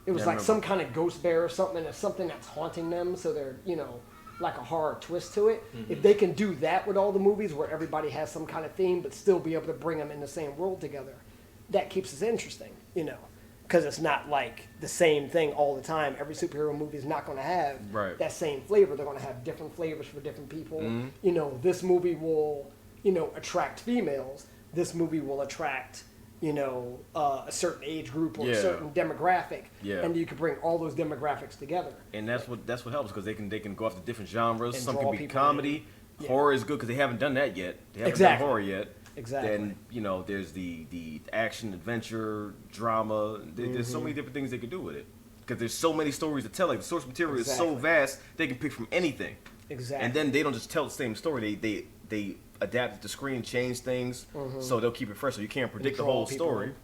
It was Yeah, I like remember. some kind of ghost bear or something, and it's something that's haunting them, so they're, you know, like a horror twist to it. If they can do that with all the movies where everybody has some kind of theme, but still be able to bring them in the same world together, that keeps it interesting, you know. Because it's not like the same thing all the time. Every superhero movie is not going to have Right. that same flavor. They're going to have different flavors for different people. You know, this movie will, you know, attract females. This movie will attract, you know, a certain age group or Yeah. a certain demographic. Yeah. And you can bring all those demographics together. And that's what helps because they can go after different genres. And Some draw can be people comedy. in. Yeah. Horror is good because they haven't done that yet. They haven't Exactly. done horror yet. Exactly. Then you know there's the action, adventure, drama. There's so many different things they can do with it because there's so many stories to tell. Like the source material is so Exactly. vast, they can pick from anything. Exactly. And then they don't just tell the same story. They adapt it to screen, change things, so they'll keep it fresh. So you can't predict the draw whole people story. in.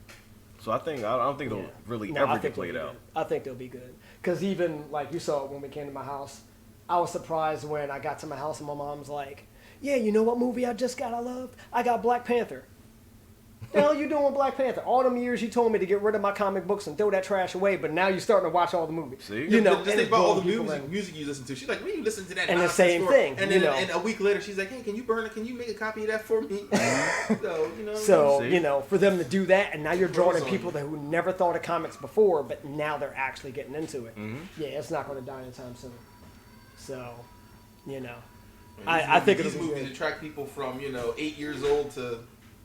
So I don't think they'll really No, I ever think get they'll played be out. good. I think they'll be good. Because even, like you saw it when we came to my house, I was surprised when I got to my house and my mom's like, yeah, you know what movie I just got I loved? I got Black Panther. the hell you doing with Black Panther? All them years you told me to get rid of my comic books and throw that trash away, but now you're starting to watch all the movies. See? You know, just and think it's about all the drawing people music you listen to. She's like, when you listen to that, And the nonsense same story? thing, And you then know. and a week later, she's like, hey, can you burn it? Can you make a copy of that for me? So, you know. So, See? you know, for them to do that, and now you're drawing in on people you. who never thought of comics before, but now they're actually getting into it. Mhm. Yeah, it's not going to die anytime soon. So, you know, And I think these it'll be movies good. attract people from 8 years old to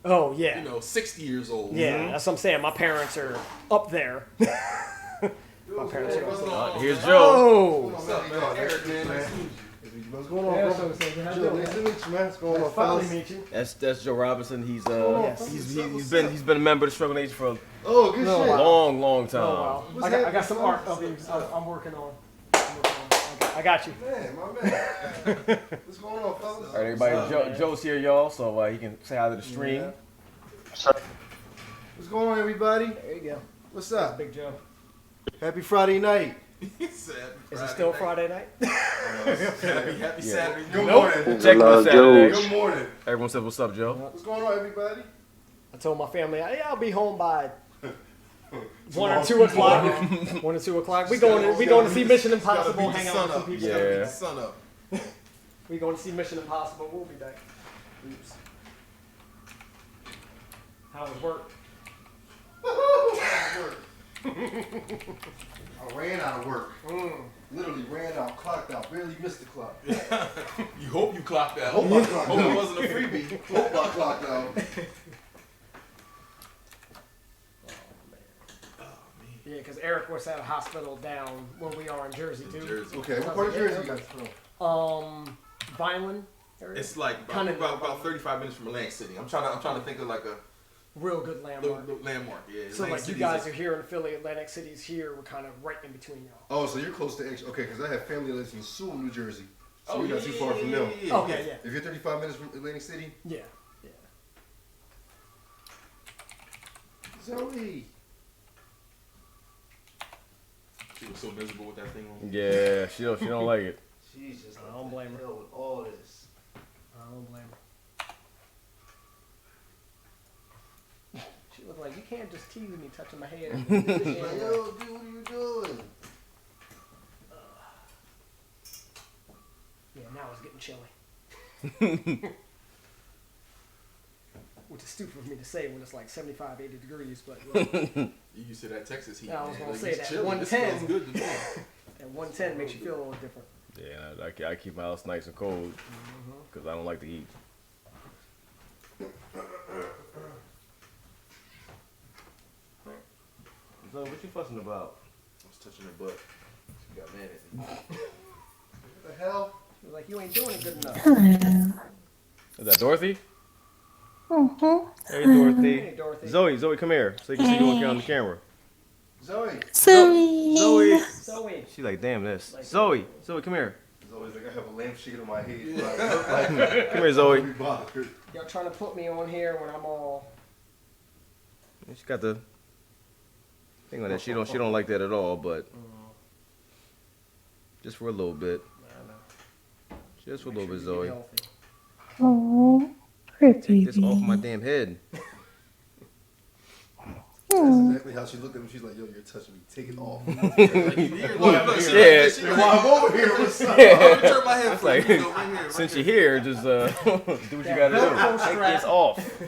Oh, yeah. 60 years old. Yeah, that's what I'm saying. My parents are up there. My parents are up there. Here's Joe. Oh! What's up, man? Eric, man. Nice to meet you. What's going on, Yeah, bro? so nice to meet you, man. What's going on, Finally fellas? meet you. That's Joe Robinson. He's Yes. he's been a member of the Struggle Nation for a Oh, good No, shit. wow. long time. Oh, wow. What's I got happening, some son? art of you I'm working on. I got you. Man, my man. What's going on, fellas? All right, everybody. Joe's here, y'all, so he can say hi to the stream. Yeah. What's going on, everybody? There you go. What's up? Big Joe. Happy Friday night. Is it still Friday night? Happy Saturday. Good Nope. morning. Check on Saturday. Good morning. Everyone said, "What's up, Joe?" What's going on, everybody? I told my family, yeah, I'll be home by 1 or 2 o'clock. 1 or 2 o'clock. We going to see Mission Impossible. Hang out with some people. Yeah. Sun up. We going to see Mission Impossible. We'll be back. Oops. How was work? I ran out of work. Literally ran out, clocked out, barely missed the clock. You hope you clocked out. Hope I clocked Hope out. it wasn't a freebie. Hope I clocked out. Yeah, because Eric was at a hospital down where we are in Jersey too. Jersey. Okay, what part of Jersey you guys from? Vineland area. It's like Kinda about 35 minutes from Atlantic City. I'm trying to think of like a real good landmark. landmark. Yeah. So Atlantic like you City's guys are here in Philly, Atlantic City's here. We're kind of right in between y'all. Oh, so you're close to okay, because I have family that lives in Sewell, New Jersey. So Oh, you're not too far from them. Okay, yeah, If you're 35 minutes from Atlantic City, yeah. Zoe. She was so miserable with that thing on. Yeah, she don't like it. She's just I don't blame her. with all this. I don't blame her. She was like, you can't just tease me touching my head. Like, yo, dude, what are you doing? Yeah, now it's getting chilly. Which is stupid for me to say when it's like 75, 80 degrees, but You used to that Texas heat. Yeah, I was man. gonna Like, say it's that. chilly. This 110. smells good to me. and 110 makes you feel a little different. Yeah, I keep my house nice and cold because I don't like the heat. So what you fussing about? I was touching her butt. She got mad at me. What the hell? She was like, you ain't doing it good enough. Hello. Is that Dorothy? Mm-hmm. Hey, Dorothy. Hey, Dorothy. Zoe, come here so you can see you on the camera. Zoe. Zoe. Zoe. She's like, damn this. Zoe, come here. Zoe's like, I have a lampshade on my head. Come here, Zoe. Be bothered. Y'all trying to put me on here when I'm all... She got the thing on that. She don't like that at all, but just for a little bit. Just for a little bit, Zoe. Oh, her Take this off my baby. damn head. That's exactly how she looked at him. She's like, yo, you're touching me. Take it off. Yeah. While I'm over here, what's up? Turn my head It's for like, you. Right here. since you're here, just do what you gotta do. Take this off.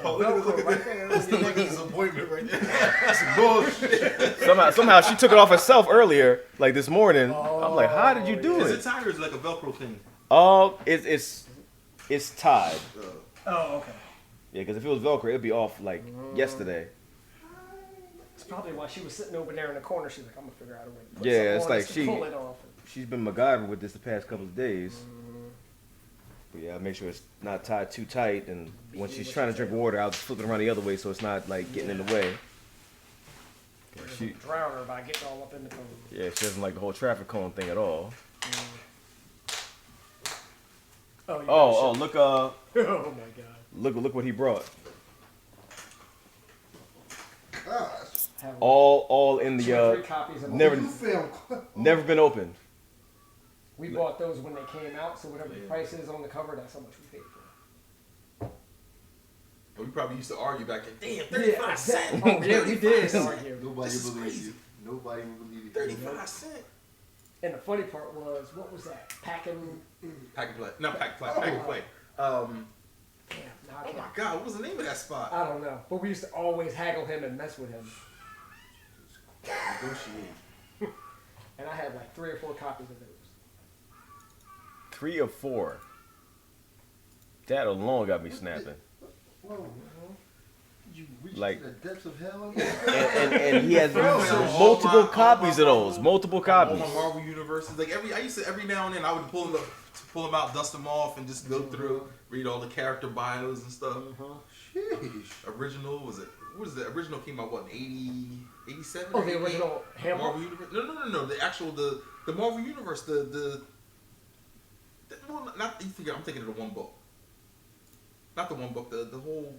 Oh, look at this. This nigga's disappointment right there. That's bullshit. Somehow she took it off herself earlier, like this morning. I'm like, how did you do Is it? it tied or is it like a Velcro thing? Oh, it's tied. Oh, okay. Yeah, because if it was Velcro, it'd be off like yesterday. It's probably why she was sitting over there in the corner. She's like, I'm going to figure out a way to put Yeah, something it's on this like to pull it off. she's been MacGyver with this the past couple of days. But yeah, make sure it's not tied too tight, and when she's trying to drink water, I'll just flip it around the other way so it's not like getting in the way. She, Drown her by getting all up in the cone. yeah, she doesn't like the whole traffic cone thing at all. Oh, you Oh, look, oh my God. look what he brought. Gosh. Have All in two or three the copies of them. never You film. never been opened. We bought those when they came out, so whatever the price is on the cover, that's how much we paid for. We probably used to argue back then. Damn, 35 cents. Oh, yeah, we did argue. Nobody believes you. Nobody will believe you. 35 cents. And the funny part was, what was that? Packing. Pack and play. No, pack and play. Pack and play. Damn, now I Oh can't- my God, what was the name of that spot? I don't know. But we used to always haggle him and mess with him. Negotiate. And I had like 3 or 4 copies of those. 3 or 4. That alone got me snapping. Whoa. You reached Like- to the depths of hell. And he has multiple copies of those. Multiple All copies. my Marvel universes. Like I used to every now and then I would pull them out, dust them off, and just go through, read all the character bios and stuff. Sheesh. Original was it? What is the original? Came out what, 87? Oh, the original Hamlet? Marvel Universe. No. The actual the Marvel Universe. The well, not you think I'm thinking of the one book. Not the one book. The whole.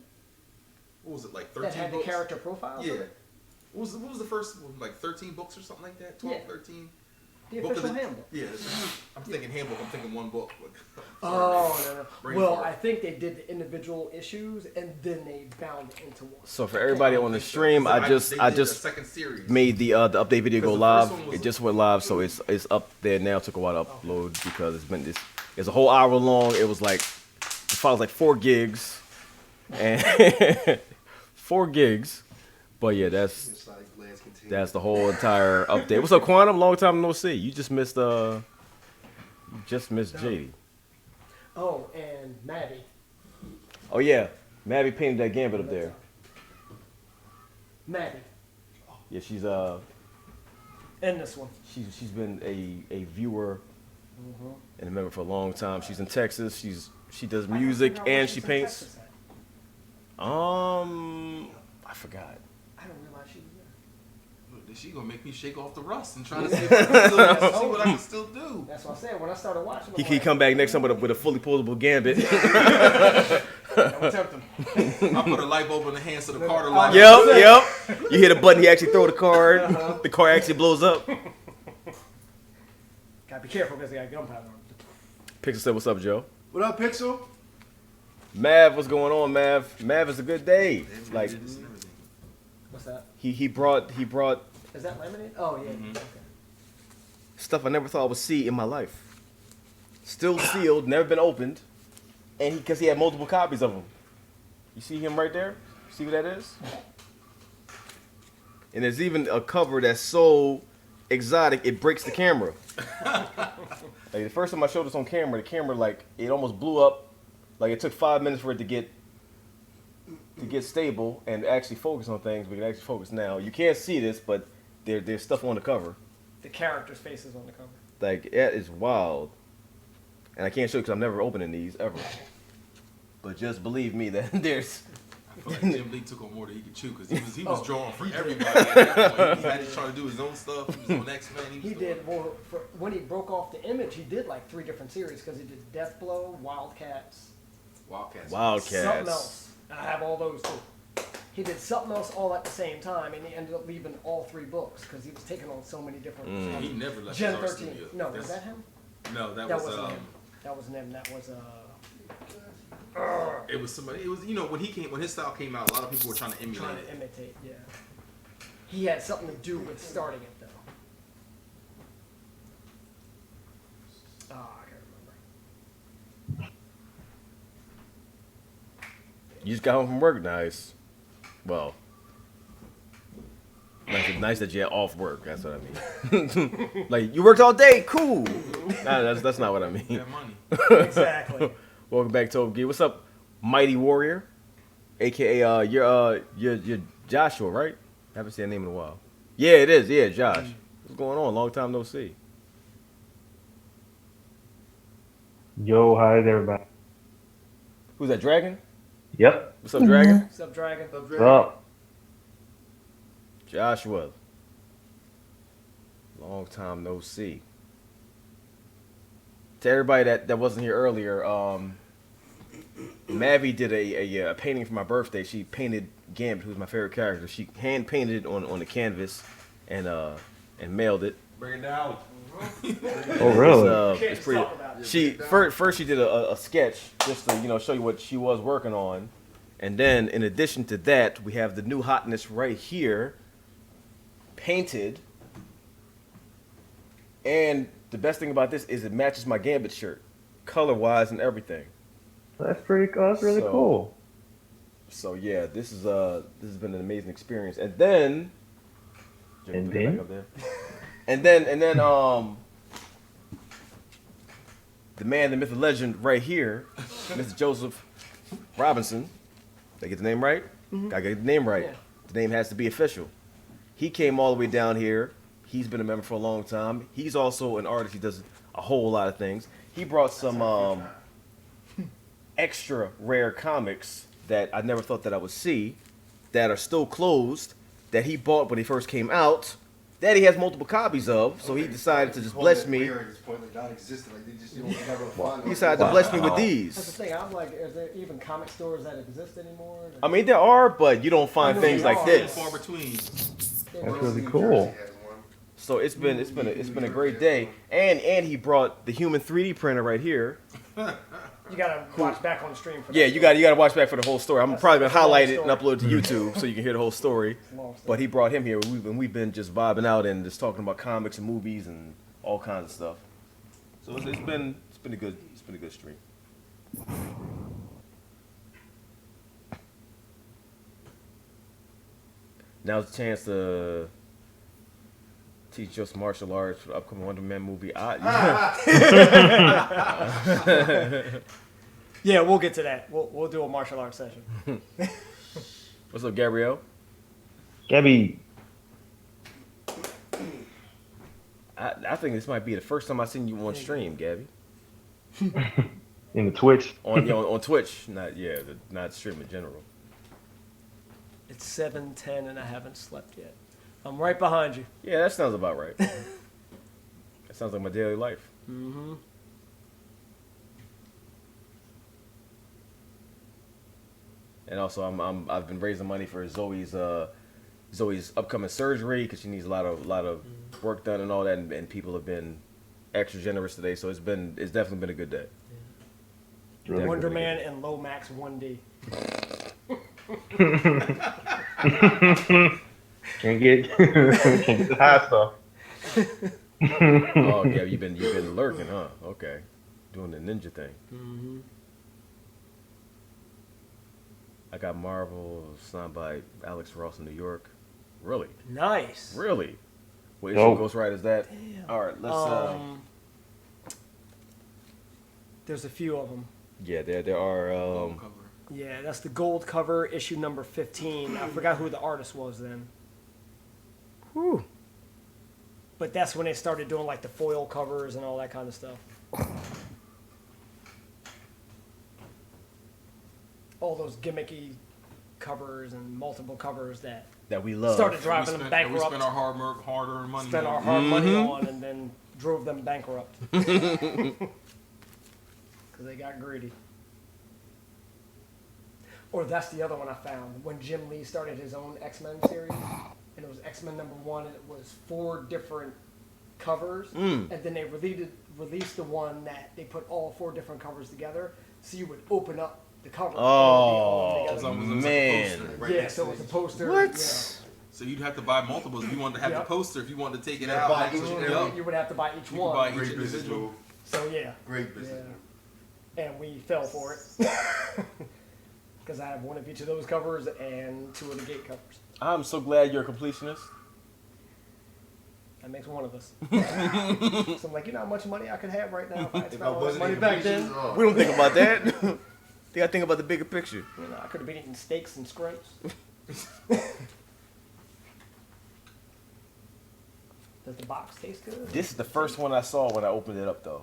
What was it, like 13 That had books? the character profiles? Yeah. of it? What was the first one? Like 13 books or something like that? 12, Yeah. 13? The Book of official the- handbook. Yeah, I'm thinking handbook. I'm thinking one book. Oh, no. Brain Well, fart. I think they did the individual issues and then they bound it into one. So for everybody on the stream, I They just did a second series. made the update video go Because the live. first one was- It just went live, so it's up there now. It took a while to upload because it's a whole hour long. It was like the file's like 4 gigs, and 4 gigs. But yeah, that's the whole entire update. What's up, Quantum? Long time no see. You just missed JD. Oh, and Maddie. Oh yeah, Maddie painted that gambit up there. Maddie. Yeah, she's And this one. she's been a viewer and a member for a long time. She's in Texas. She does music and she paints. I forgot. I don't realize she was there. Look, she gonna make me shake off the rust and try to see, if I can still, see what I can still do. That's what I said. When I started watching, He come back next time with a fully posable gambit. Don't tempt him. I put a light bulb in the hands of the car to light. Yep. You hit a button, he actually throw the card. The car actually blows up. Gotta be careful because they got gunpowder on them. Pixel said, "What's up, Joe?" What up, Pixel? Mav, what's going on, Mav? Mav is a good day. Like What's that? he brought Is that laminated? Oh, yeah. Okay. stuff I never thought I would see in my life. Still sealed, never been opened, and because he had multiple copies of them. You see him right there? See what that is? And there's even a cover that's so exotic it breaks the camera. Like the first time I showed this on camera, the camera like it almost blew up. Like it took 5 minutes for it to get stable and actually focus on things. We can actually focus now. You can't see this, but there's stuff on the cover. The character's face is on the cover. Like that is wild, and I can't show you because I'm never opening these ever. But just believe me that there's. I feel like Jim Lee took on more than he could chew because he was drawing for everybody. At that point. He had to try to do his own stuff. He was on X-Men. He did, well, when he broke off the Image, he did like 3 different series because he did Death Blow, Wildcats, something else. And I have all those too. He did something else all at the same time, and he ended up leaving all 3 books because he was taking on so many different. He never left Gen his art 13. studio. No, was that him? No, that wasn't was him. That wasn't him. That was it was somebody. It was when his style came out, a lot of people were trying to emulate trying it. to imitate. Yeah. He had something to do with starting it though. Oh, I can't remember. You just got home from work, nice. Well, nice that you're off work. That's what I mean. Like you worked all day, cool. Nah, that's not what I mean. That money. Exactly. Welcome back, Top Gear. What's up, Mighty Warrior, aka you're Joshua, right? Haven't seen that name in a while. Yeah, it is. Yeah, Josh. What's going on? Long time no see. Yo, hi everybody. Who's that, Dragon? Yep. What's up, Dragon? What's up, Dragon? What's up? Joshua. Long time no see. To everybody that wasn't here earlier, Mavi did a painting for my birthday. She painted Gambit, who's my favorite character. She hand painted it on the canvas and mailed it. Bring it down. Oh, really? It's pretty. She first she did a sketch just to show you what she was working on, And then, in addition to that, we have the new hotness right here, painted. And the best thing about this is it matches my Gambit shirt, color-wise and everything. That's pretty cool. That's really cool. So yeah, this has been an amazing experience. And then, And then the man, the myth, the legend, right here, Mr. Joseph Robinson. Did I get the name right? Gotta get the name right. Yeah. The name has to be official. He came all the way down here. He's been a member for a long time. He's also an artist. He does a whole lot of things. He brought some extra rare comics that I never thought that I would see, that are still closed, that he bought when he first came out, that he has multiple copies of. So he decided to just bless me. He decided to bless me with That's the these. thing. I'm like, is there even comic stores that exist anymore? I mean, there are, but you don't find things like this. Far between. That's really cool. So it's been a great day, and he brought the human 3D printer right here. You gotta watch back on the stream for that. Yeah, you gotta watch back for the whole story. I'm probably gonna that's a long highlight it and story. upload it to YouTube so you can hear the whole story. But he brought him here. We've been just vibing out and just talking about comics and movies and all kinds of stuff. So it's been a good stream. Now's the chance to teach us martial arts for the upcoming Wonder Man movie. Yeah, we'll get to that. We'll do a martial arts session. What's up, Gabrielle? Gabby, I think this might be the first time I've seen you on stream, Gabby. in the Twitch. On Twitch, not stream in general. It's 7:10 and I haven't slept yet. I'm right behind you. Yeah, that sounds about right. That sounds like my daily life. Mm-hmm. And also, I've been raising money for Zoe's upcoming surgery because she needs a lot of work done and all that, and people have been extra generous today. So it's definitely been a good day. Really Wonder good. Man and Lomax 1D. Can't get the high stuff. Oh yeah, you've been lurking, huh? Okay, doing the ninja thing. Mm-hmm. I got Marvel signed by Alex Ross in New York. Really? Nice. Really? What issue Dope. of Ghost Rider is that? Damn. All right, let's. There's a few of them. Yeah, there are. Yeah, that's the gold cover, issue number 15. I forgot who the artist was then. Whew. But that's when they started doing like the foil covers and all that kind of stuff. All those gimmicky covers and multiple covers that we love. started driving them bankrupt. We spent our hard-earned money. Spent our hard money on and then drove them bankrupt. Because they got greedy. Or that's the other one I found. When Jim Lee started his own X-Men series, and it was X-Men #1, and it was 4 different covers, and then they released the one that they put all 4 different covers together, so you would open up the cover. Oh, It was like a man. poster, right Yeah, next so to it was a it. poster. What? Yeah. So you'd have to buy multiples if you wanted to have Yep. the poster. If you wanted to take it Yeah, out, buy actually, each and yup. every- You would have to buy each You could one. buy each Great business individual. move. So yeah. Great business. Yeah. And we fell for it. Because I have one of each of those covers and 2 of the gate covers. I'm so glad you're a completionist. That makes one of us. So I'm like, you know how much money I could have right now if I had If spent I all this wasn't money in back then? completions, oh. We don't think about that. They gotta think about the bigger picture. You know, I could have been eating steaks and scrapes. Does the box taste good? This is the first one I saw when I opened it up, though.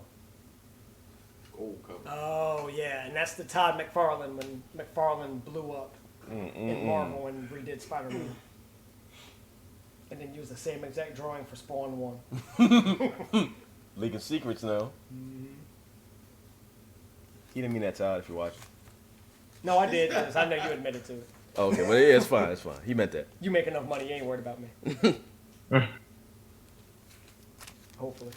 Gold cover. Oh, yeah. And that's the Todd McFarlane when McFarlane blew up in Marvel and redid Spider-Man. And then used the same exact drawing for Spawn 1. Leaking secrets now. He didn't mean that, Todd, if you're watching. No, I did, because I know you admitted to it. Oh, okay, well, yeah, it's fine, it's fine. He meant that. You make enough money, you ain't worried about me. Hopefully.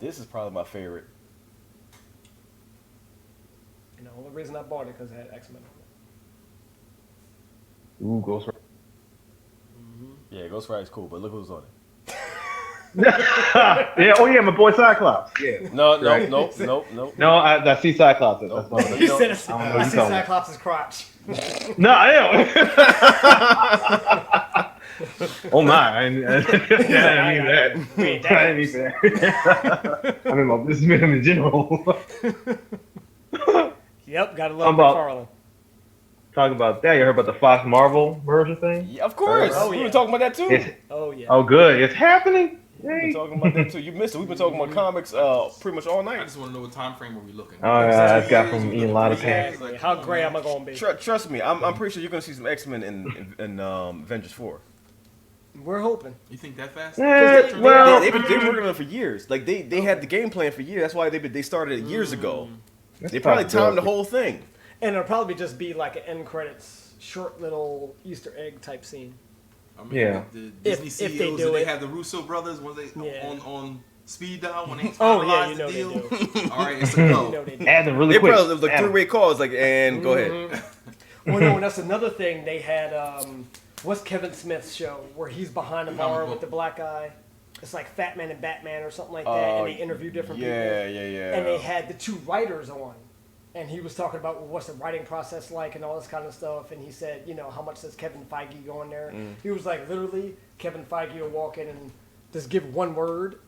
This is probably my favorite. And the only reason I bought it because it had X-Men on Ooh, Ghost Rider. Yeah, Ghost Rider's cool, but look who's on it. Yeah, oh yeah, my boy Cyclops. Yeah. No, Right. no. No, I see Cyclops. That's Nope. my it. He said, I don't know I what see you talking Cyclops' crotch. No, I am. Oh my! I didn't mean that. I didn't mean that. I mean my businessman in general. Yep, gotta How love about- McFarlane. Talking about that, you heard about the Fox Marvel version thing? Yeah, of course. Oh, We yeah. were talking about that too. It's, Oh yeah. oh, good. It's happening. We've been talking about that too. You missed it. We've been talking about comics pretty much all I night. just want to know what time frame are we looking. Oh, yeah, I got from eating a lot of pants. Exactly. How gray am I gonna be? Trust me, I'm pretty sure you're gonna see some X-Men in Avengers 4. We're hoping. You think that fast? Well, They've been working on it for years. Like they had the game plan for years. That's why they started it years ago. They probably timed the whole thing. And it'll probably just be like an end credits, short little Easter egg type scene. I mean, Yeah. The If Disney they CEOs, do they it. have the Russo brothers when they Yeah. on speed dial when they Oh, yeah, finalize you know the they deal. do. All right, it's a You go. know they do. add them really They quick. probably was like Add 'em. three-way calls, like, and go ahead. Well, no, and that's another thing. They had what's Kevin Smith's show where he's behind a bar with the black guy. It's like Fat Man and Batman or something like that, and they interview different people. Yeah. And they had the two writers on, and he was talking about, well, what's the writing process like and all this kind of stuff. And he said, you know, how much does Kevin Feige go in there? He was like, literally, Kevin Feige will walk in and just give one word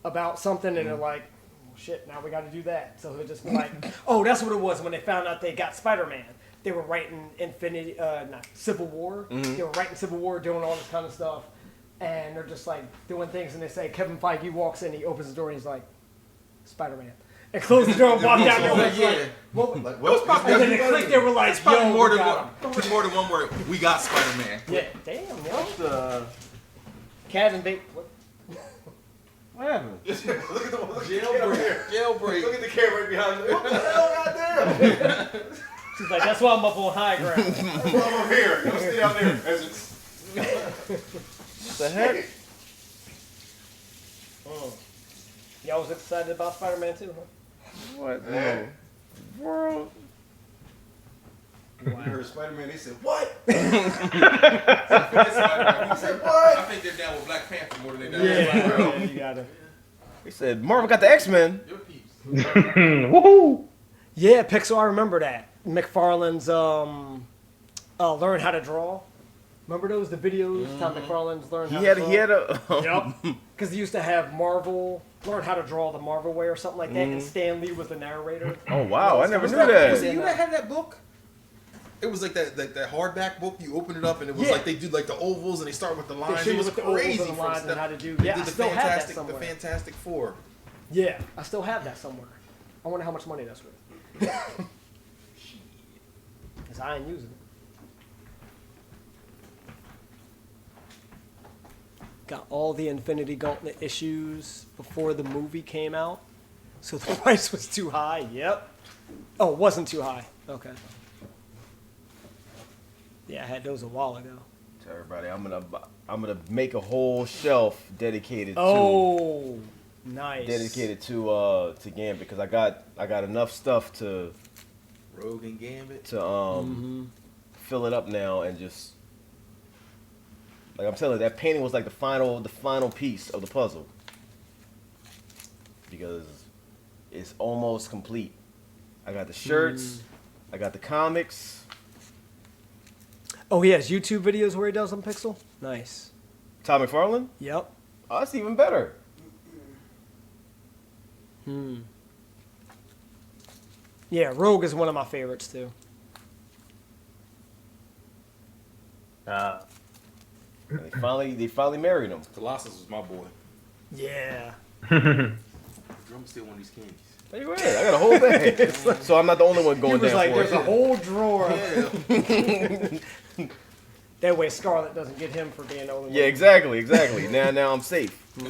about something, and they're like, oh, shit, now we got to do that. So he'll just be like, oh, that's what it was when they found out they got Spider-Man. They were writing Civil War. They were writing Civil War, doing all this kind of stuff. And they're just like doing things, and they say Kevin Feige walks in, he opens the door, and he's like, Spider-Man. And closed the door and walked out. And Yeah. like, what? It was probably, And then they clicked, they were like, it's probably yo, more we than got one. him. More than one word. We got Spider-Man. Yeah, damn, yo. Kevin Bacon. What happened? Look at the Jailbreak. Look at the camera right behind you. What the hell, goddamn? She's like, that's why I'm up on high ground. That's why I'm over here. Don't stay out there. What the heck? Y'all was excited about Spider-Man too, huh? What in the world? You heard Spider-Man, they said, what? I think they're down with Black Panther more than they're down with Spider-Man. Yeah, you got it. They said Marvel got the X-Men. Your peeps. Woohoo! Yeah, Pixar, I remember that. McFarlane's Learn How to Draw. Remember those, the videos? Tom McFarlane's Learn How to Draw? He had a. Yep. Because they used to have Marvel, Learn How to Draw the Marvel way or something like that, and Stan Lee was the narrator. Oh wow, I never knew Was that. it you that had that book? It was like that hardback book. You open it up and it was like they do like the ovals and they start with the lines. They show It you was with the ovals crazy and from lines stuff. and how to do. They Yeah, did I the still have that Fantastic, somewhere. the Fantastic Four. Yeah, I still have that somewhere. I wonder how much money that's worth. Because I ain't using it. Got all the Infinity Gauntlet issues before the movie came out. So the price was too high. Yep. Oh, it wasn't too high. Okay. Yeah, I had those a while ago. Tell everybody, I'm gonna make a whole shelf dedicated Oh, nice. to Gambit because I got enough stuff to Rogue and Gambit. fill it up now and just like I'm telling you, that painting was like the final piece of the puzzle because it's almost complete. I got the shirts, I got the comics. Oh, he has YouTube videos where he does on Pixel? Nice. Tom McFarlane? Yep. Oh, that's even better. Yeah, Rogue is one of my favorites too. They finally married him. Colossus was my boy. Yeah. I'm still one of these candies. Hey, wait, I got a whole bag. So I'm not the only one going He was down like, for there's it. a whole drawer. Yeah. That way Scarlet doesn't get him for being the only one. Yeah, exactly. Now I'm safe. I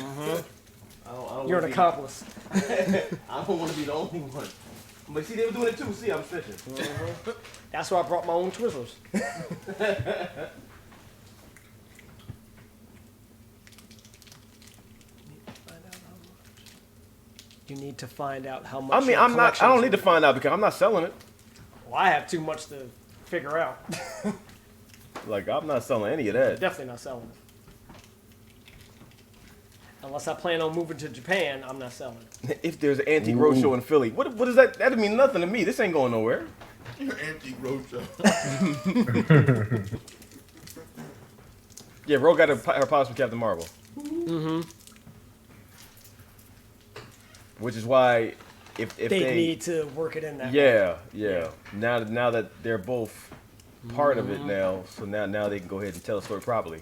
don't You're an wanna be- accomplice. I don't want to be the only one. But see, they were doing it too. See, I'm snitching. That's why I brought my own Twizzlers. You need to find out how much. I mean, your I don't collection need to is find out because I'm not selling it. Well, I have too much to figure out. Like, I'm not selling any of that. Definitely not selling it. Unless I plan on moving to Japan, I'm not selling it. If there's an antique roadshow in Philly, what is that? That mean nothing to me. This ain't going nowhere. Your antique roadshow. Yeah, Ro got her pops from Captain Marvel. Mm-hmm. Which is why, if they need to work it in that. Yeah. Now that they're both part of it now, so now they can go ahead and tell the story properly.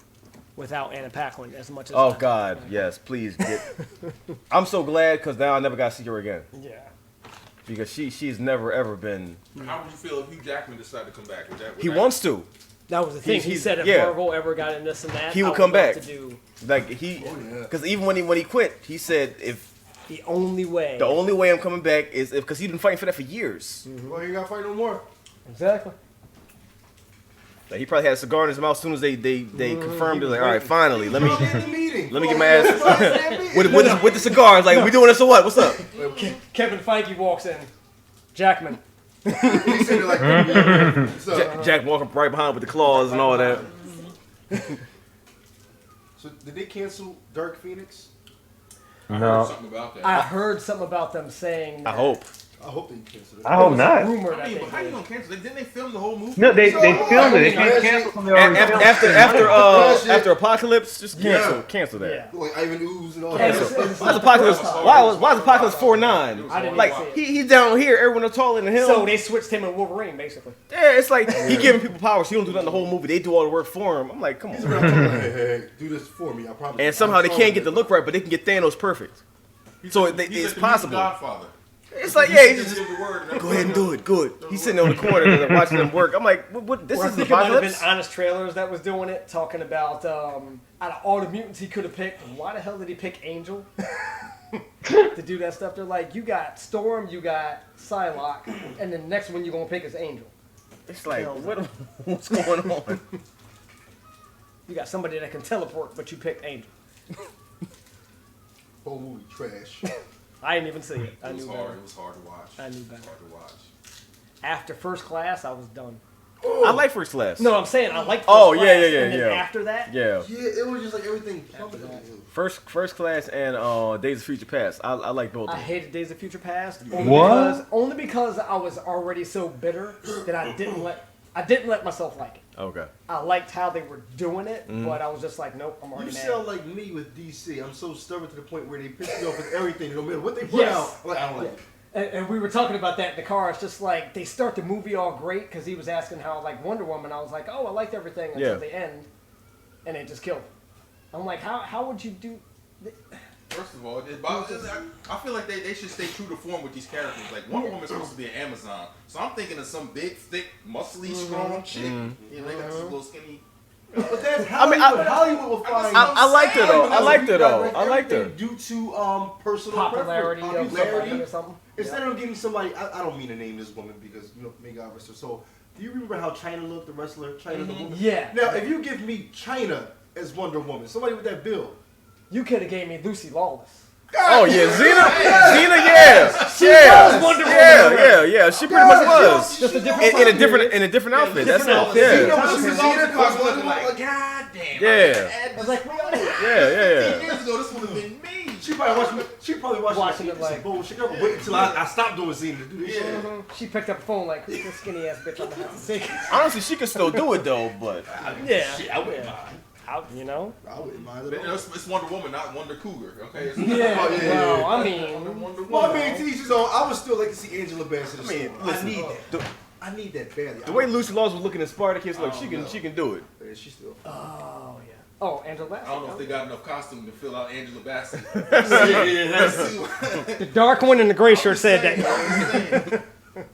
Without Anna Paquin as much as. Oh God, yes, please get. I'm so glad because now I never got to see her again. Yeah. Because she's never ever been. How would you feel if Hugh Jackman decided to come back? He wants to. That was the thing. He said if Marvel ever got in this and that, he would come back. To do... Like because even when he quit, he said if the only way I'm coming back is because he's been fighting for that for years. Well, he got to fight no more. Exactly. Like he probably had a cigar in his mouth as soon as they confirmed it. Like, all right, finally, let me get my ass with the cigars. Like, we doing this or what? What's up? Kevin Feige walks in. Jackman. He said it like Jack walking right behind with the claws and all that. So did they cancel Dark Phoenix? No. I heard something about them saying. I hope they canceled it. I hope not. Rumor I mean, but how you gonna cancel it? Didn't they film the whole movie? No, they filmed it. They can't cancel something they already filmed. After Apocalypse, just cancel that. Yeah. Like Ivan Ooze and all Cancel. that. Why's Apocalypse? Why is Apocalypse 4'9"? I didn't Like he's down here, everyone is taller than him. So they switched him and Wolverine, basically. Yeah, it's like he giving people power. So he don't do nothing the whole movie. They do all the work for him. I'm like, come on. Hey, do this for me. I promise. And somehow they can't get the look right, but they can get Thanos perfect. So it's possible. Godfather. It's like, yeah, he's just go ahead and do it. Good. He's sitting on the corner watching them work. I'm like, what? This is it might have been Apocalypse. Honest Trailers that was doing it, talking about out of all the mutants he could have picked, why the hell did he pick Angel to do that stuff? They're like, you got Storm, you got Psylocke, and the next one you're gonna pick is Angel. It's like, what's going on? You got somebody that can teleport, but you picked Angel. Whole movie trash. I didn't even see it. It was hard. It was hard to watch. I knew better. Hard to watch. After First Class, I was done. I like First Class. No, I'm saying I liked First Oh Class. yeah. And then after that, yeah. Yeah, it was just like everything. First Class and Days of Future Past. I like both. I hated Days of Future Past. Only because I was already so bitter that I didn't let myself like it. Okay. I liked how they were doing it, but I was just like, nope, I'm already You mad. sound like me with DC. I'm so stubborn to the point where they piss me off with everything. No matter what they put out, like, I don't like it. And we were talking about that in the car. It's just like they start the movie all great because he was asking how I like Wonder Woman. I was like, oh, I liked everything until the end, and it just killed me. I'm like, how would you do? First of all, I feel like they should stay true to form with these characters. Like Wonder Woman's supposed to be an Amazon, so I'm thinking of some big, thick, muscly, strong chick. You know, they got some little skinny. But that's Hollywood. Hollywood will find. I liked her though. I liked her though. I liked her. Due to personal Popularity preference. of somebody or something. Instead of getting somebody, I don't mean to name this woman because may God rest her soul. Do you remember how China looked, the wrestler, China the woman? Yeah. Now, if you give me China as Wonder Woman, somebody with that build, you could have gave me Lucy Lawless. Oh yeah, Xena, yeah, she was Wonder Woman. yeah. She pretty much was. Just a in a different outfit. That's all. Yeah. God damn. Yeah. I was like, Yeah. Years ago, this would have been me. she probably watching it like bullshit. Wait until I stop doing Xena to do this shit. She picked up the phone like, who's this skinny ass bitch on the house? Honestly, she could still do it though, but Yeah. I wouldn't mind. You know? I wouldn't mind But at all. it's Wonder Woman, not Wonder Cougar. Okay. It's Well, I mean, Wonder Woman. Well, I mean, to each his own. I would still like to see Angela Bassett. listen, I need that. I need that badly. the way Lucy Lawless was looking at Spartacus, like she can do it. Yeah, she's still. oh yeah. Oh, Angela Bassett. I don't know if they got enough costume to fill out Angela Bassett. The dark one in the gray shirt said that.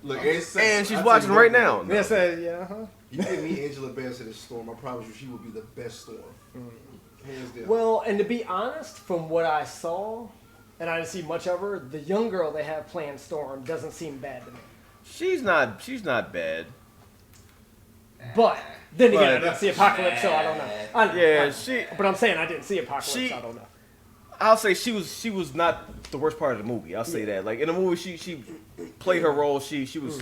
Look, And she's watching right now. Yes, yeah. You give me Angela Bassett as Storm, I promise you, she will be the best Storm. Hands down. Well, and to be honest, from what I saw, and I didn't see much of her, the young girl they have playing Storm doesn't seem bad to me. She's not bad. But then again, I didn't see Apocalypse, so I don't know. But I'm saying I didn't see Apocalypse, so I don't know. I'll say she was not the worst part of the movie. I'll say that. Like in the movie, she played her role. She was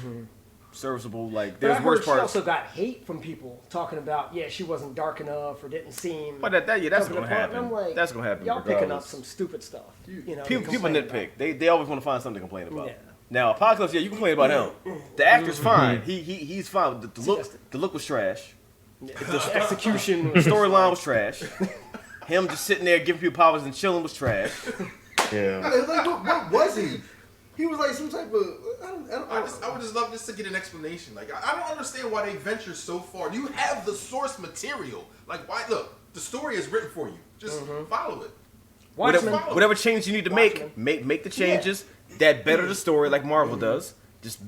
serviceable. Like But there's I heard worse she parts. also got hate from people talking about she wasn't dark enough or didn't seem. But that's up gonna to the part. happen. And I'm like, That's gonna happen. Y'all picking up regardless. some stupid stuff. You know, People to complain nitpick. about. They always want to find something to complain about. Yeah. Now Apocalypse, yeah, you complain about him. The actor's fine. He's fine. The look was trash. The execution, The storyline was trash. Him just sitting there giving people powers and chilling was trash. Yeah. Like, what was he? He was like some type of. I would just love this to get an explanation. Like, I don't understand why they venture so far. You have the source material. Like, why? Look, the story is written for you. Just follow it. Whatever change you need to make the changes that better the story, like Marvel does. Just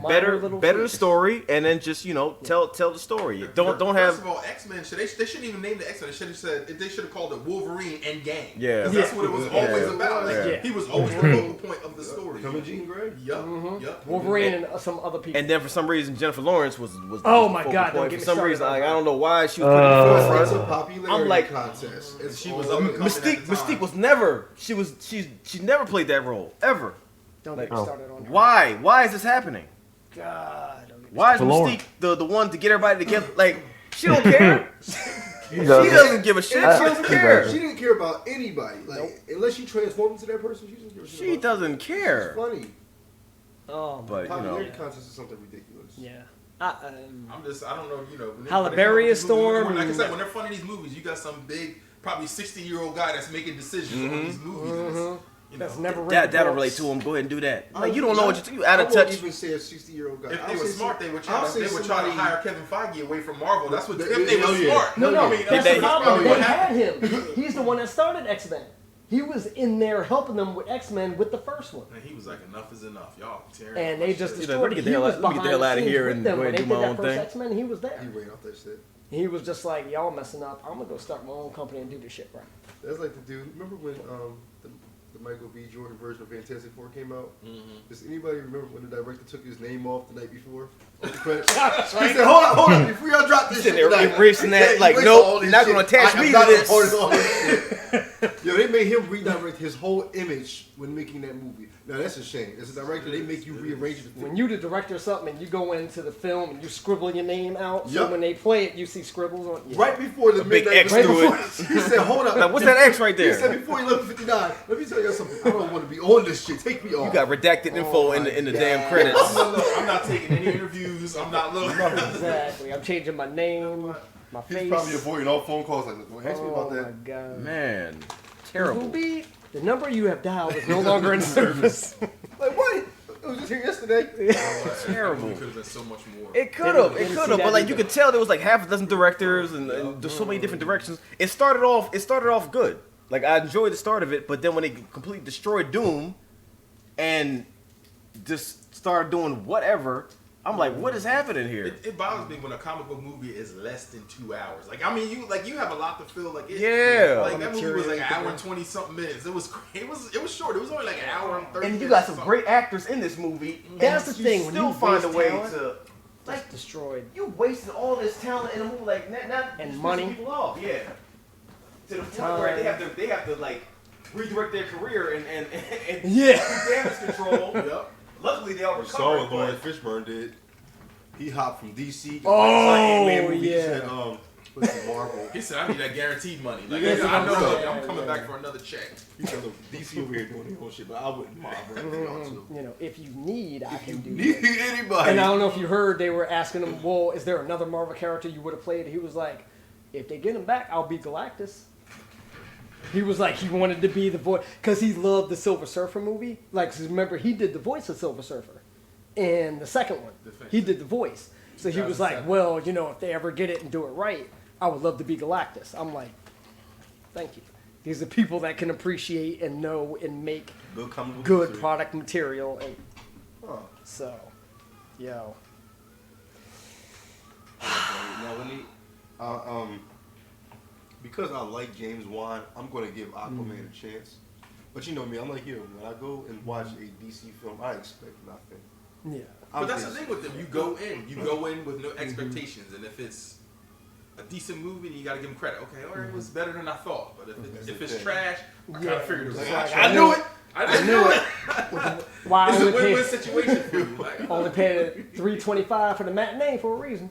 better the story, and then just tell the story. Don't have. First of all, X-Men. They shouldn't even name the X-Men. They should have said they should have called it Wolverine and Gang. Yeah, 'cause that's what it was always about. Like, he was always the focal point of the story. Coming Jean Grey. Yup. Wolverine and some other people. And then for some reason Jennifer Lawrence was Oh the my focal God, don't point. get For me some started reason, on like, her. I don't know why she was put in the It's a forefront. popularity I'm like, contest. And she was all- up and coming at the time. Mystique was never. She never played that role ever. Don't get me started on her. Why? Why is this happening? God. Don't get me Why is Valorant. Mystique the one to get everybody together? Like, she don't care. She doesn't. doesn't give a shit. She doesn't care. She didn't care about anybody. Like unless she transformed into that person, she doesn't give a shit. She about doesn't It's care. funny. Oh, But Popularity contest is something ridiculous. yeah. I don't know, when they- Halle when they Berry come up is with these movies, Storm. Like I said, when they're funding these movies, you got some big, probably 60-year-old guy that's making decisions on these movies. And it's, That's never read the That'll books. relate to him. Go ahead and do that. Like, you don't know what you out of I won't touch. even say a 60-year-old guy. If they I'll were say smart, some- they would I'll try say to somebody- hire Kevin Feige away from Marvel. That's what They- if they were yeah. smart. No, I mean, that's they- the problem. what They had happened. him. He's the one that started X-Men. He was in there helping them with X-Men with the first one. And he was like, enough is enough, y'all. Tearing And up they my just shit. He's like, let me destroyed get it. the He hell was out- let me get the hell behind out of the here scenes and with them go when ahead they and do did my that own first thing. X-Men. He was there. He ran off that shit. He was just like, y'all messing up. I'm gonna go start my own company and do this shit right. That's like the dude. Remember when the Michael B. Jordan version of Fantastic Four came out? Does anybody remember when the director took his name off the night before? On the credits? He said, hold up, before y'all drop this Sitting shit there tonight." erasing that, Yeah, like, erase nope, all this not shit. gonna attach I'm me not to a this. part of all this shit. Yo, they made him redirect his whole image when making that movie. Now that's a shame. As a director, they make you rearrange it. When you the director of something and you go into the film and you scribble your name out, so Yup. when they play it, you see scribbles on it. Right before the big midnight X right through before, he said, hold up. Like, what's that X right He there? said before 11:59, let me tell you something. I don't want to be on this shit. Take me off. You got redacted info in the damn credits. I'm not taking any interviews. I'm not looking. Exactly. I'm changing my name, my face. He's probably avoiding all phone calls. Like, don't ask me about Oh my that. god. Man, terrible. Booby, the number you have dialed is no longer in service. Like what? It was just here yesterday. Terrible. It could have been so much more. It could have, Didn't see but that like you either. could tell there was like half a dozen directors and there's so many different directions. It started off good. Like I enjoyed the start of it, but then when they completely destroyed Doom and just started doing whatever, I'm like, what is happening here? It bothers me when a comic book movie is less than 2 hours. Like, I mean, you have a lot to fill. Like, Yeah. like that movie was like an hour and 20 something minutes. It was short. It was only like an hour and 30. And you minutes got or some something. great actors in this movie. That's and the thing, when Still you find a waste way talent, to Like destroyed. you wasted all this talent in a movie like not And just money. pissing people off. Yeah. To the point where they have to like redirect their career and Yeah. do damage control. Yep. Luckily they all We saw recovered. what Lawrence Fishburne did. He hopped from DC. Oh, Ant-Man movie. He yeah. said, what's the Marvel? He said, I need that guaranteed money. Like, Yeah, I know yeah, that I'm yeah, coming yeah. back for another check. He said, look, DC over here doing their own shit, but I wouldn't mind bringing it on too. You know, if you need, I can do Need it. anybody? And I don't know if you heard, they were asking him, well, is there another Marvel character you would have played? He was like, if they get him back, I'll be Galactus. He was like, he wanted to be the voice, because he loved the Silver Surfer movie. Like, 'cause remember, he did the voice of Silver Surfer in the second one. He did the voice. So he was like, well, you know, if they ever get it and do it right, I would love to be Galactus. I'm like, thank you. These are people that can appreciate and know and make good product material. And so, yo. Now, let me, because I like James Wan, I'm going to give Aquaman a chance. But you know me, I'm like, yo, when I go and watch a DC film, I expect nothing. Yeah. But that's the thing with them. You go in with no expectations, and if it's a decent movie, then you got to give them credit. Okay, all right, it was better than I thought. But if it's trash, I kind of figured it was. I knew it. I knew it. Why It's a only win-win paid, situation for you. Like, only paid $3.25 for the matinee for a reason.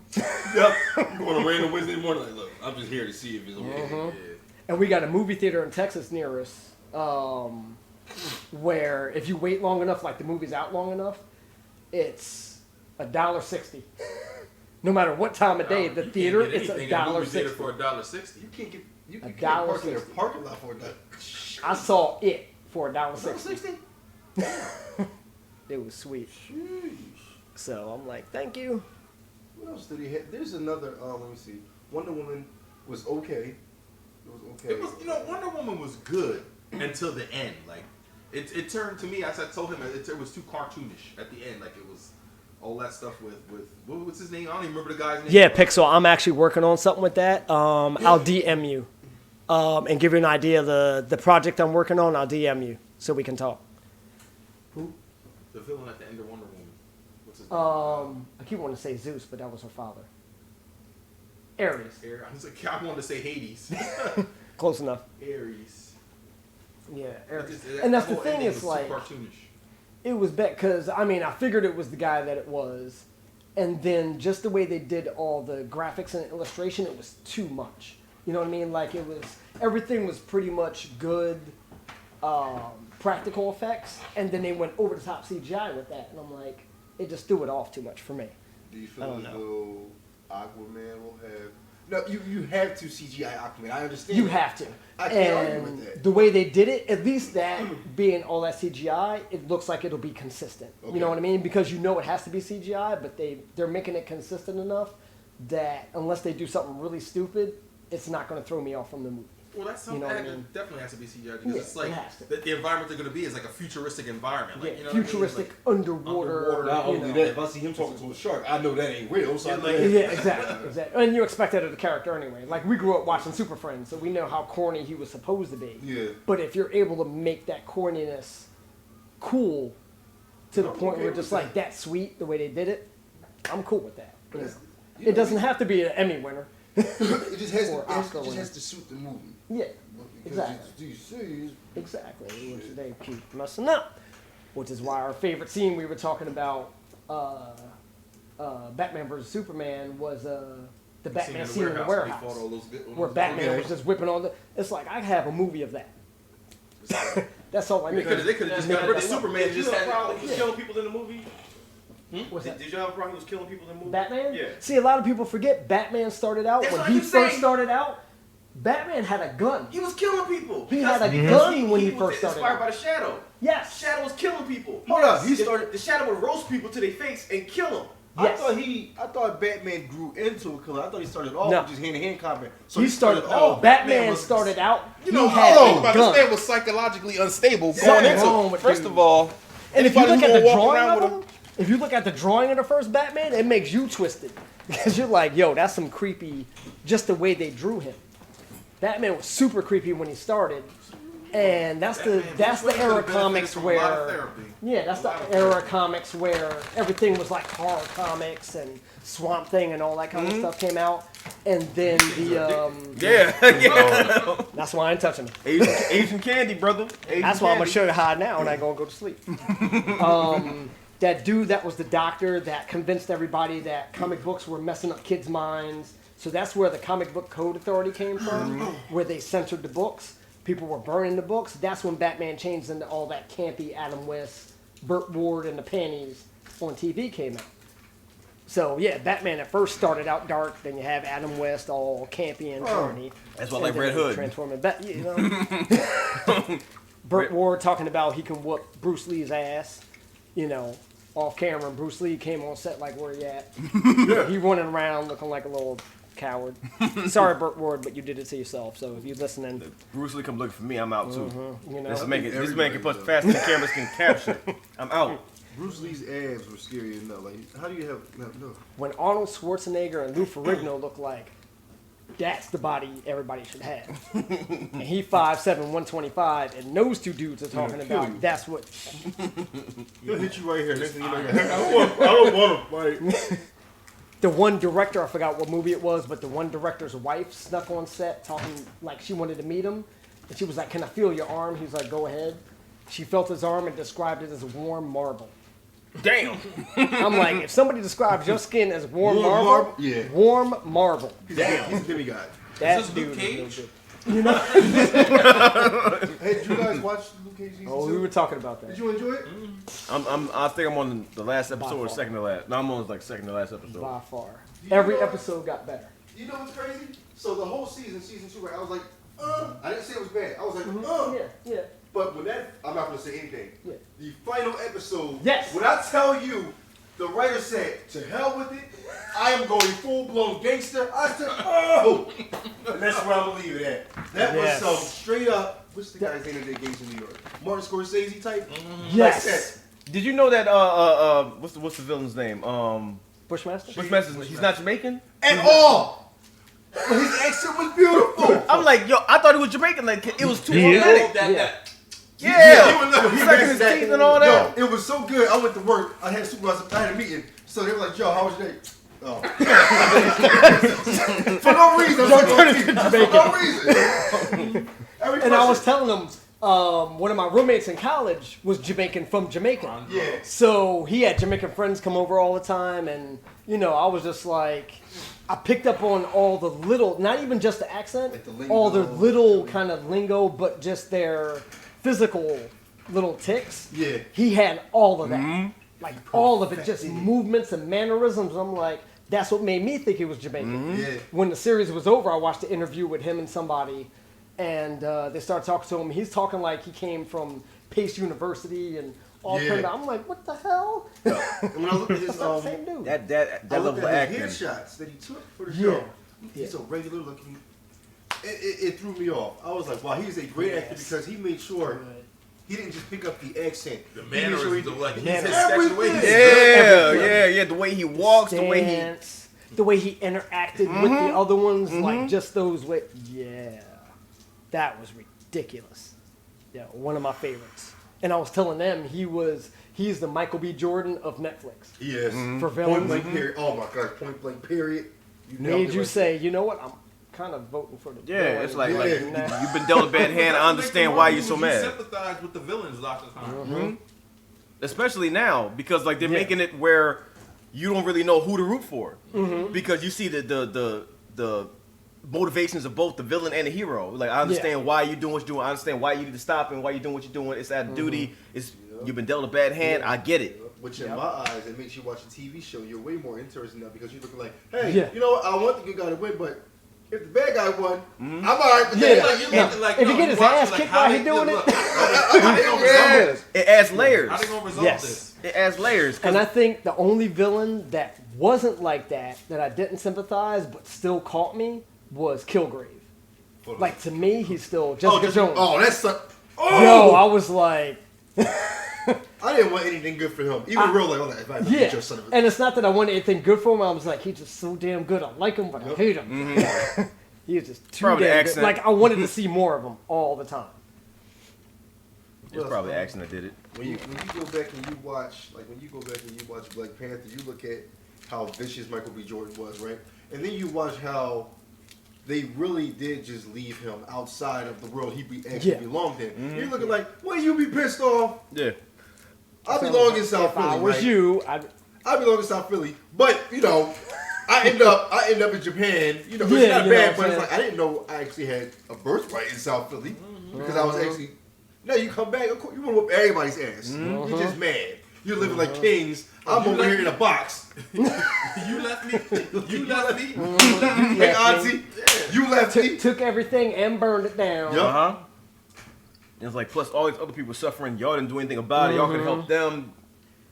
Yep. I'm going to random Wednesday morning. Like, look, I'm just here to see if it's okay. Mhm. And we got a movie theater in Texas near us, where if you wait long enough, like the movie's out long enough, it's $1.60. No matter what time of day, the theater, it's $1.60. for $1.60. You can't park in a $1.60. parking lot for that. I saw it for $1.60. $1.60? It was sweet. Jeez. So I'm like, thank you. What else did he have? There's another, let me see. Wonder Woman was okay. It was okay. It was, Wonder Woman was good until the end. Like, it turned to me, as I told him, it was too cartoonish at the end. Like, it was all that stuff with what's his name? I don't even remember the guy's name. Yeah, Pixel. I'm actually working on something with that. I'll DM you and give you an idea of the project I'm working on. I'll DM you so we can talk. Who? The villain at the end of Wonder Woman. What's his name? I keep wanting to say Zeus, but that was her father. Ares. I wanted to say Hades. Close enough. Ares. Yeah, Ares. That And that's the whole thing, ending it's was too like, cartoonish. it was bad because, I figured it was the guy that it was. And then just the way they did all the graphics and illustration, it was too much. You know what I mean? Like, everything was pretty much good practical effects. And then they went over the top CGI with that. And I'm like, it just threw it off too much for me. Do you feel as though Aquaman will have... No, you have to CGI Aquaman. I understand. You have to. I can't argue And with that. the way they did it, at least that being all that CGI, it looks like it'll be consistent. Okay. You know what I mean? Because you know it has to be CGI, but they're making it consistent enough that unless they do something really stupid, it's not going to throw me off from the movie. Well, that's something You know what I that mean? definitely has to be CGI because Yeah, it's like it has to. the environment they're going to be is like a futuristic environment. Like, Yeah, you know what I mean? futuristic Like, underwater. Not you only know. that, if I see him talking to a shark, I know that ain't real. So Yeah, exactly. And you expect that of the character anyway. Like, we grew up watching Super Friends, so we know how corny he was supposed to be. Yeah. But if you're able to make that corniness cool to the point where just like that's sweet the way they did it, I'm cool with that. You know? It doesn't have to be an Emmy winner. it just has Or to. Oscar It just winner. has to suit the movie. Yeah, Because exactly. it's DC. Exactly, which they keep messing up. Which is why our favorite scene we were talking about, Batman vs Superman, was the Batman scene in the warehouse, where Batman was just whipping all the. It's like I have a movie of that. That's all I need. They could have just got rid of Superman and just had He was killing people in the movie. What's that? Did you have a problem? He was killing people in the movie. Batman? Yeah. See, a lot of people forget Batman started out That's when what he I'm first saying. started out. Batman had a gun. He was killing people. He had a Because gun when he was first started inspired out. by the Shadow. Yes. Shadow was killing people. Hold up, he The- started- The Shadow would roast people to their face and kill them. Yes. I thought Batman grew into a killer. I thought he started off No. with just hand-to-hand combat. So He started. Batman started out. You know, he had hold a on, gun. this man was psychologically unstable Something going into wrong it. with First dude. of all, And if you anybody look who at the walk drawing around of with him, if you look at the drawing of the first Batman, it makes you twisted because you're like, yo, that's some creepy. Just the way they drew him. Batman was super creepy when he started, and that's the era of comics where that's the era of comics where everything was like horror comics and Swamp Thing and all that kind of stuff came out, and then that's why I ain't touching it. Asian candy, brother. That's why I'm gonna show you how now, and I gonna go to sleep. That dude that was the doctor that convinced everybody that comic books were messing up kids' minds. So that's where the Comic Book Code Authority came from, where they censored the books. People were burning the books. That's when Batman changed into all that campy Adam West, Burt Ward, and the panties on TV came out. So yeah, Batman at first started out dark. Then you have Adam West all campy and corny. That's why I And like then Red they Hood. transform it back. You know, Burt Ward talking about he can whoop Bruce Lee's ass. You know, off camera, Bruce Lee came on set like, where you at? He running around looking like a little coward. Sorry, Burt Ward, but you did it to yourself. So if you're listening, Bruce Lee come looking for me, I'm out too. you know, This man can put faster than cameras can capture. I'm out. Bruce Lee's abs were scary enough. Like, how do you have no? when Arnold Schwarzenegger and Lou Ferrigno look like, that's the body everybody should have. And he 5'7", 125, and those two dudes are talking kill about you. that's what. He'll hit you right here. Next thing you know, I don't want to fight. The one director, I forgot what movie it was, but the one director's wife snuck on set talking like she wanted to meet him. And she was like, can I feel your arm? He's like, go ahead. She felt his arm and described it as warm marble. Damn. I'm like, if somebody describes your skin as warm Warm marble, marble? Yeah. warm marble. Damn. He's a demigod. That Is this dude Luke is no Cage? good. You know? Hey, did you guys watch Luke Cage season Oh, 2? we were talking about that. Did you enjoy it? I think I'm on the last episode or far. second to last. No, I'm on like second to last episode. By far. You Every know- episode got better. You know what's crazy? So the whole season 2, right, I was like, I didn't say it was bad. I was like, Yeah. But when that, I'm not gonna say anything. Yeah. The final episode. Yes. When I tell you, the writer said, "To hell with it, I am going full blown gangster." I said, "Oh," and that's where I'm gonna leave it at. That Yes. was some straight up. What's the guy's name that did Gangs in New York? Martin Scorsese type. Yes. Like that. Did you know that what's the villain's name? Bushmaster? Bushmaster. He's not Jamaican At all. But his accent was beautiful. I'm like, yo, I thought he was Jamaican. Like it was too He is? authentic. Yeah. Yeah, he he's matched like his that. teeth and all that. Yo, it was so good. I went to work. I had a supervisor. I had a meeting. So they were like, "Yo, how was your day?" Oh. For no reason. Don't turn into Jamaican. For no reason. And I was telling them, one of my roommates in college was Jamaican from Jamaica. Yeah. So he had Jamaican friends come over all the time, and I was just like, I picked up on all the little, not even just the accent, Like the lingo, all the little kind of lingo, but just their physical little ticks. Yeah. He had all of that, like all of it, just movements and mannerisms. I'm like, that's what made me think he was Jamaican. Yeah. When the series was over, I watched the interview with him and somebody, and they started talking to him. He's talking like he came from Pace University and all Yeah. kind of. I'm like, what the hell? And when I looked at his That's not the same dude. That I level looked of at his acting. headshots that he took for the Yeah. show. He's a regular looking. It threw me off. I was like, wow, he's a great actor because he made sure he didn't just pick up the accent. The He made sure mannerisms he of like did he's his everything. sexual way. Yeah. The way he walks, the way he. Dance, the way he interacted with the other ones, like just those way. Yeah, that was ridiculous. Yeah, one of my favorites. And I was telling them he's the Michael B. Jordan of Netflix. Yes. For Point villains. blank period. Oh my gosh, point blank period. Made you say, you know what? I'm kind of voting for the Yeah, villain. it's like Yeah. you've been dealt a bad hand. I understand why you're so You mad. sympathize with the villains a lot of the time. Especially now, because like they're making it where you don't really know who to root for, because you see the motivations of both the villain and the hero. Like I understand why you're doing what you're doing. I understand why you need to stop and why you're doing what you're doing. It's out of duty. It's you've been dealt a bad hand. I get it. Which in my eyes, it makes you watch a TV show. You're way more interested now because you're looking like, hey, Yeah. you know what? I want the good guy to win, but if the bad guy won, I'm all right with that. Yeah. Like, you No. looking like, If no, he get you his watching, ass like, kicked how while they- he doing look, it. How they gonna resolve this? It adds layers. How they gonna resolve Yes. this? It adds layers. And I think the only villain that wasn't like that I didn't sympathize but still caught me was Kilgrave. Like to me, he's still Jessica Jones. Oh, that's oh! Yo, I was like, I didn't want anything good for him. Even real like, oh, if I yeah. get your son of a And it's not that I wanted anything good for him. I was like, he's just so damn good. I like him, but I hate him. He was just too Probably the damn good. accent. Like I wanted to see more of him all the time. It's probably action that did it. when you go back and you watch, like when you go back and you watch Black Panther, you look at how vicious Michael B. Jordan was, right? And then you watch how they really did just leave him outside of the world he actually belonged in. You're looking like, well, you be pissed off. Yeah. I belong in South If Philly, I was right? you, I belong in South Philly, but you know, I end up in Japan. You know, it's Yeah, not you know bad, what but I'm it's saying? like I didn't know I actually had a birthright in South Philly because I was actually. Now you come back, of course, you want to whoop everybody's ass. You're just mad. You're living like kings. I'm over here in a box. You left me. You left me. Hey, auntie, you left me. took everything and burned it down. Yup. Uh-huh. And it's like, plus all these other people suffering. Y'all didn't do anything about it. Y'all could help them.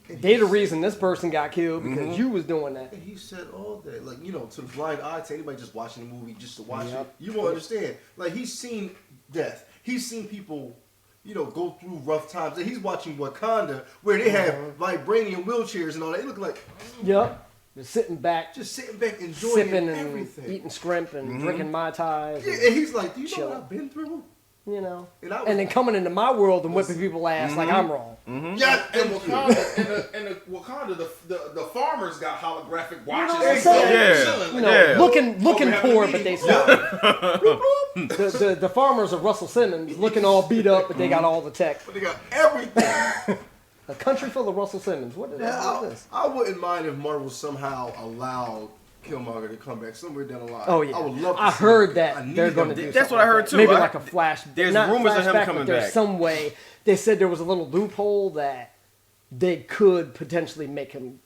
They the reason this person got killed because you was doing that. And he said all that, like, you know, to the blind eye, to anybody just watching the movie just to watch Yep. it, you won't understand. Like, he's seen death. He's seen people, you know, go through rough times. And he's watching Wakanda, where they have vibranium wheelchairs and all that. It look like Yep. Just sitting back, just sitting back, enjoying sipping and everything. eating shrimp and drinking Mai Tais. Yeah, and he's like, do you know Chilling. what I've been through? you know, And then coming into my world and whipping people's ass like I'm wrong. Yeah, and Wakanda, the farmers got holographic watches. They and say, chilling. you know, looking poor, but they still. the farmers are Russell Simmons, looking all beat up, but they got all the tech. But they got everything. A country full of Russell Simmons. What the hell is this? I wouldn't mind if Marvel somehow allowed Killmonger to come back somewhere down the line. Oh yeah, I would love to I see heard it. that I need they're them going to to- do. That's something what I like heard that. too. Maybe I- like a flash. there's not rumors of him flashback, coming but there's back. some way. They said there was a little loophole that they could potentially make him,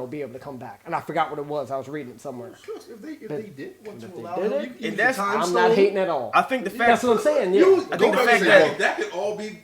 be able to come back. And I forgot what it was. I was reading it somewhere. If they did want to If they allow did him, it, you can and use that's- the time I'm stone. not hating at all. I think the fact That's what I'm saying. Yeah, I think the fact that could all be,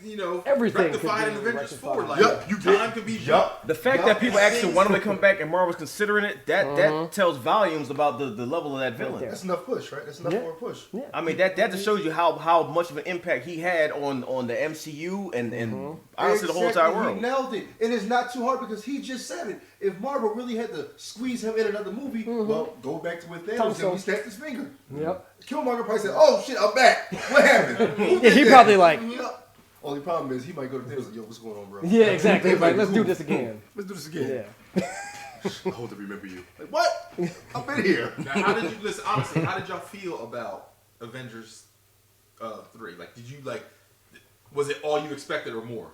Everything could rectified be in Avengers rectified. 4. Like, Yup, time could be the fact that people actually want him to come back and Marvel's considering it, that tells volumes about the level of that villain. That's enough push, right? That's enough for a push. Yeah. I mean that just shows you how much of an impact he had on the MCU and honestly the whole entire Exactly, world. He nailed it, and it's not too hard because he just said it. If Marvel really had to squeeze him in another movie, well, go back to what Thanos said. He snapped his finger. Yep. Killmonger probably said, "Oh shit, I'm back. What happened?" Who Yeah, did he that?" probably like. Yep. Only problem is he might go to Thanos like, "Yo, what's going on, bro?" Yeah, exactly. He's Like, let's do cool, this cool. again. Let's do this again. Yeah. I hope to remember you. Like what? I've been here. Now, how did you listen? Honestly, how did y'all feel about Avengers 3? Like, did you like? Was it all you expected or more?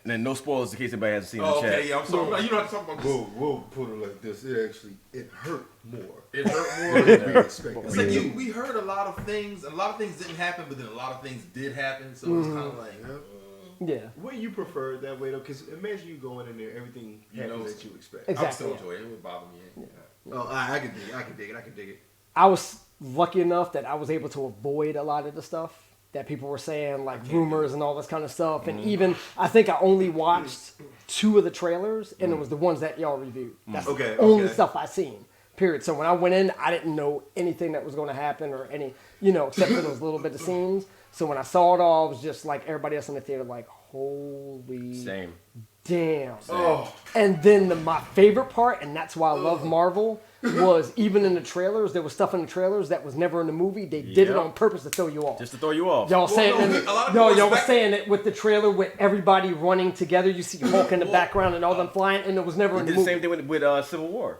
And then no spoilers in case anybody hasn't seen Oh, the chat. okay, yeah, I'm sorry. No, you don't have to talk about this. We'll put it like this. It hurt more. It hurt more than we expected. It's like we heard a lot of things. A lot of things didn't happen, but then a lot of things did happen. So it's kind of like, Yeah. Wouldn't you prefer it that way though? Because imagine you going in there, everything happens that you expect. Exactly. I'm still enjoying it. It would bother me. Oh, I can dig it. I can dig it. I was lucky enough that I was able to avoid a lot of the stuff that people were saying, like rumors and all this kind of stuff. And even, I think I only watched 2 of the trailers, and it was the ones that y'all reviewed. That's the only stuff I seen, period. So when I went in, I didn't know anything that was going to happen or any, except for those little bit of scenes. So when I saw it all, I was just like everybody else in the theater, like, holy Same. damn. Oh. And then my favorite part, and that's why I love Marvel, was even in the trailers, there was stuff in the trailers that was never in the movie. They did it on purpose to throw you off. Just to throw you off. Y'all were saying it with the trailer with everybody running together. You see Hulk in the background and all them flying, and it was never in the They did the movie. same thing with Civil War.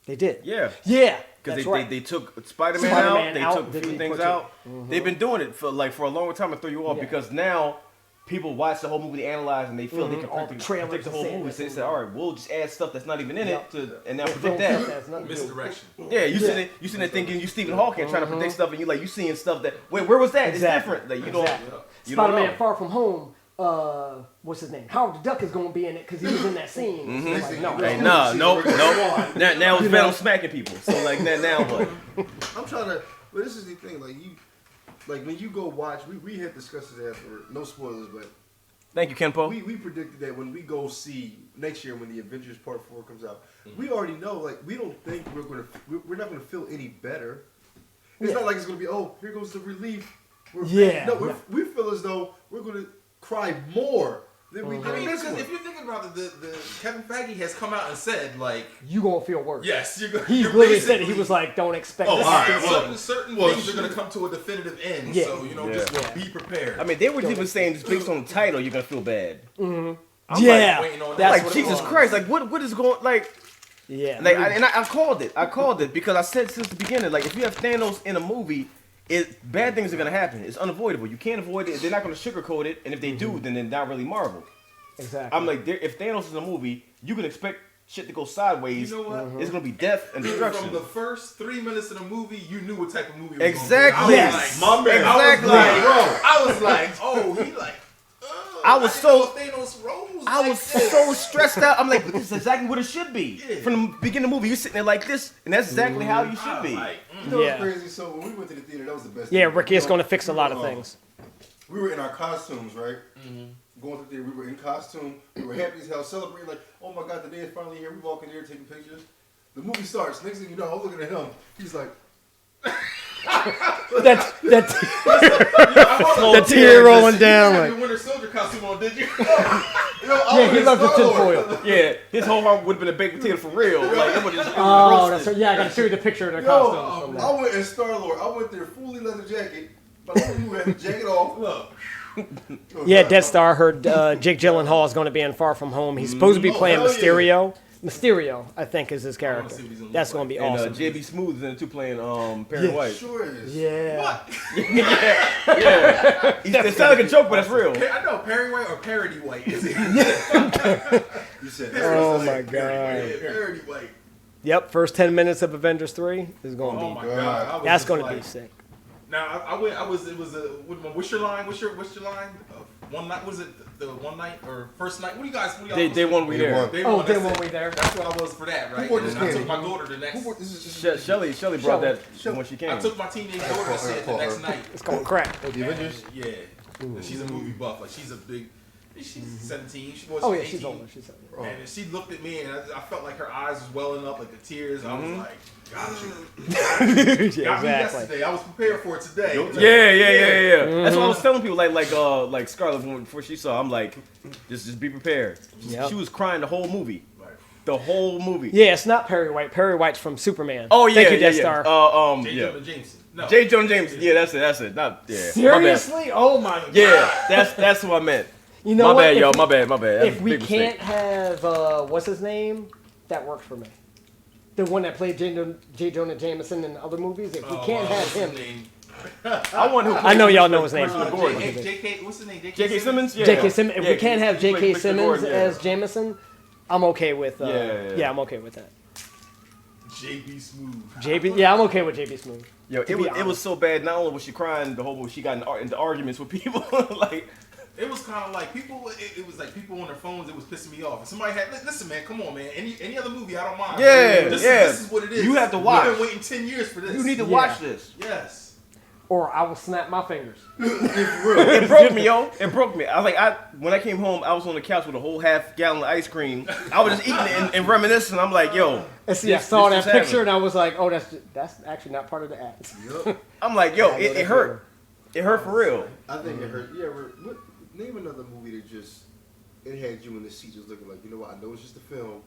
They did. Yeah. Yeah. Because That's right. they took Spider-Man Spider-Man out, they out, took a then few they things put out. They've been doing it for a long time to throw you off Yeah. because now people watch the whole movie, they analyze, and they feel they can All the predict trailers the whole saying movie. this So they and said, all right, we'll just add stuff that's not even in Yep. it and now They predict film that. stuff that's not in the movie. Misdirection. Yeah, you sitting there thinking you Stephen Hawking trying to predict stuff, and you seeing stuff that where was that? Exactly. It's different. Like you Exactly. don't. You don't Spider-Man know. Far From Home, what's his name? Howard the Duck is going to be in it because he was in that scene. So it's like, no. Hey, nope. Now it's Venom smacking people. So like now what? I'm trying to. But this is the thing. Like when you go watch, we had discussed this after. No spoilers, but Thank you, Kenpo. we predicted that when we go see next year when the Avengers Part 4 comes out, we already know. Like we don't think we're not gonna feel any better. It's not like it's gonna be here goes the relief. We feel as though we're gonna cry more than we did. I mean, this because one. if you're thinking about it, the Kevin Feige has come out and said like, You going to feel worse. yes, you're going. He literally said it. He was like, don't expect this. all right. to Certain things are going to come to a definitive end. Yeah. So just be prepared. I mean, they were even saying just based on the title, you're gonna feel bad. I'm Yeah. waiting on That's that. what like it Jesus was. Christ, like what is going like? Yeah. Like, I called it. I called it because I said since the beginning, like, if you have Thanos in a movie, bad things are gonna happen. It's unavoidable. You can't avoid it. They're not gonna sugarcoat it. And if they do, then they're not really Marvel. Exactly. I'm like, if Thanos is in a movie, you can expect shit to go sideways. You know what? It's gonna be death and destruction. From the first 3 minutes of the movie, you knew what type of movie it was Exactly. Gonna be. I was like, My man. Exactly. I was like, oh, he like. I was so Thanos rose. I was so stressed out. I'm like, but this is exactly what it should be. Yeah. From the beginning of the movie, you're sitting there like this, and that's exactly how you should be. You know Yeah. what's crazy? So when we went to the theater, that was the best. Yeah, thing. Ricky, it's going to fix a lot of things. We were in our costumes, right? Going to the theater, we were in costume. We were happy as hell, celebrating like, oh my god, the day is finally here. We walk in there, taking pictures. The movie starts. Next thing you know, I'm looking at him. He's like, that tear rolling down. You had Like, your Winter Soldier costume on, did you? yeah, he loved the tinfoil. Yeah, his whole heart would have been a baked potato for real. Like, it would have Oh, that's right. Yeah, I got to show you the picture of their costumes. From I that. went in Star-Lord. I went there fully leather jacket. But you have a jacket off. Look. Yeah, Death Star. Heard Jake Gyllenhaal is going to be in Far From Home. He's supposed to be playing hell Mysterio. Mysterio, I think, is his character. That's going to be awesome. And JB Smooth is in it too, playing Perry White. Sure is. Yeah. What? Yeah. It sounds like a joke, but that's real. I know Perry White or Parody White. Is it? You said Oh my god. Parody White. Yep, first 10 minutes of Avengers 3 is going to Oh be. my god. I was That's just going to like- be sick. Now I went. It was what's your line? What's your line? One night. Was it the one night or first night? What do you guys? Day one we there. Day Oh, one, day that's one it. we there. That's what I was for that, right? Who brought And this then I took candy? my daughter the next. Shelly brought that when she came. I took my teenage daughter to see it the next night. It's going to crack. Oh, the Avengers? Yeah. And she's a movie buff. Like she's a big. She's 17. She was. Oh, yeah, 18. she's older. She's older. And she looked at me, and I felt like her eyes was welling up, like the tears. I was like, "Got you." Yeah, Got me exactly. yesterday. I was prepared for it today. Yeah. That's what I was telling people. Like Scarlett before she saw. I'm like, just be prepared. Yep. She was crying the whole movie. The whole movie. Yeah, it's not Perry White. Perry White's from Superman. Oh yeah, Thank you, yeah, Death yeah. Star. J. Jonah Jameson. No. J. Jonah Jameson. Yeah, that's it. Not yeah. Seriously? Oh my god. Yeah, that's what I meant. You know my what? bad, If yo. we- My bad. That's If a we big can't mistake. have, what's his name? That works for me. The one that played J. Jonah Jameson in other movies. If we can't have him. I want who. I know y'all know his name. J.K. What's his name? J.K. Simmons. Yeah. J.K. Simmons. If Yeah, we can't have he played J.K. Mr. Simmons Gordon, yeah. as Jameson, I'm okay with. Yeah. I'm okay with that. J.B. Smooth. JB. Yeah, I'm okay with JB Smooth. Yo, to it be was honest. so bad. Not only was she crying the whole movie, she got into arguments with people. Like It was kind of like people. It was like people on their phones. It was pissing me off. If somebody had listen, man, come on, man. Any other movie, I don't mind. Yeah, This is what it is. You have to watch. We've been waiting 10 years for this. You need to watch this. Yes. Or I will snap my fingers. It broke me, yo. It broke me. I was like, when I came home, I was on the couch with a whole half-gallon of ice cream. I was just eating it and reminiscing. I'm like, yo. And see, I saw that picture and I was like, oh, that's actually not part of the act. Yep. I'm like, yo, it hurt. It hurt for real. I think it hurt. Yeah, name another movie that just it had you in the seat just looking like, you know what, I know it's just a film,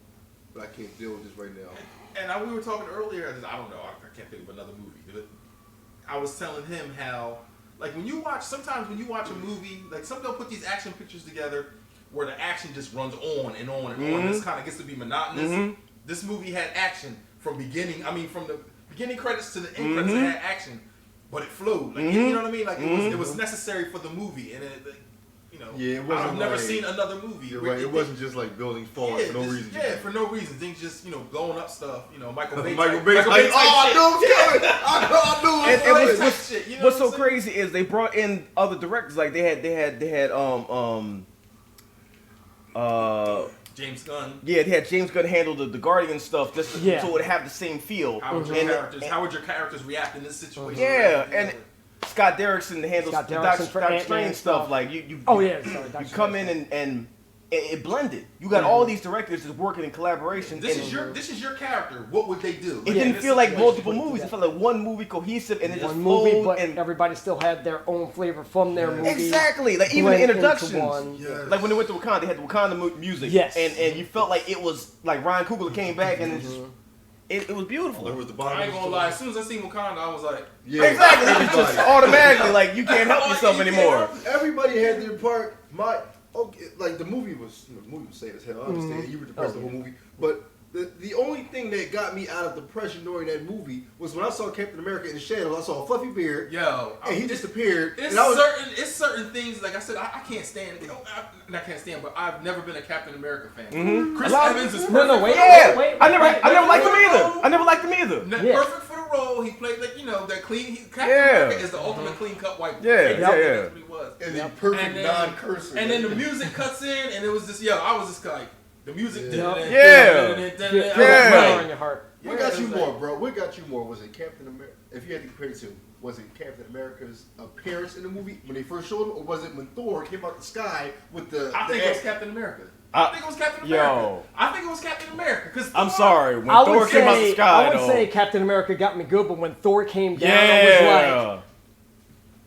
but I can't deal with this right now. And we were talking earlier. I don't know. I can't think of another movie. But I was telling him how, like, sometimes when you watch a movie, like, some they'll put these action pictures together where the action just runs on and on and on. This kind of gets to be monotonous. This movie had action from the beginning credits to the end credits. It had action, but it flowed. Like, you know what I mean? Like, it was necessary for the movie, and Yeah, it wasn't. I've never seen another movie. You're right. It wasn't just like building falling for no reason. Yeah, for no reason. Things just blowing up stuff. Michael Bay. Michael Bay's like, oh, I know it's coming. I know it's coming. And what's so crazy is they brought in other directors. Like they had James Gunn. Yeah, they had James Gunn handle the Guardian stuff just so it would have the same feel. How would your characters react in this situation? Yeah, and Scott Derrickson handles the Doctor Strange stuff. Like you come in and it blended. You got all these directors just working in collaboration. This is your character. What would they do? It didn't feel like multiple movies. It felt like one movie cohesive, and it just flowed. But everybody still had their own flavor from their movie. Exactly, like even the introductions. Like when they went to Wakanda, they had the Wakanda music. Yes, and you felt like it was like Ryan Coogler came back and it was beautiful. It was the I ain't gonna lie. As soon as I seen Wakanda, I was like, yeah, exactly. It's just automatically like you can't help yourself anymore. Everybody had their part. Like the movie was sad as hell. I understand you were depressed the whole movie, but the only thing that got me out of depression during that movie was when I saw Captain America in the shadows. I saw a fluffy beard, and he disappeared. It's certain things. Like I said, I can't stand. I can't stand, but I've never been a Captain America fan. Chris Evans is perfect. Wait. I never liked him either. I never liked him either. Perfect for the role. He played that clean. Captain America is the ultimate clean cut white. Yeah. That's what he was. And the perfect non-cursor. And then the music cuts in, and it was just I was just like the music. Yeah. In your heart. What got you more, bro? What got you more? Was it Captain America? If you had to compare it to, was it Captain America's appearance in the movie when they first showed him, or was it when Thor came out the sky with the? I think it was Captain America. I think it was Captain America. I think it was Captain America because I'm sorry. When Thor came out the sky, I would say Captain America got me good, but when Thor came down, I was like,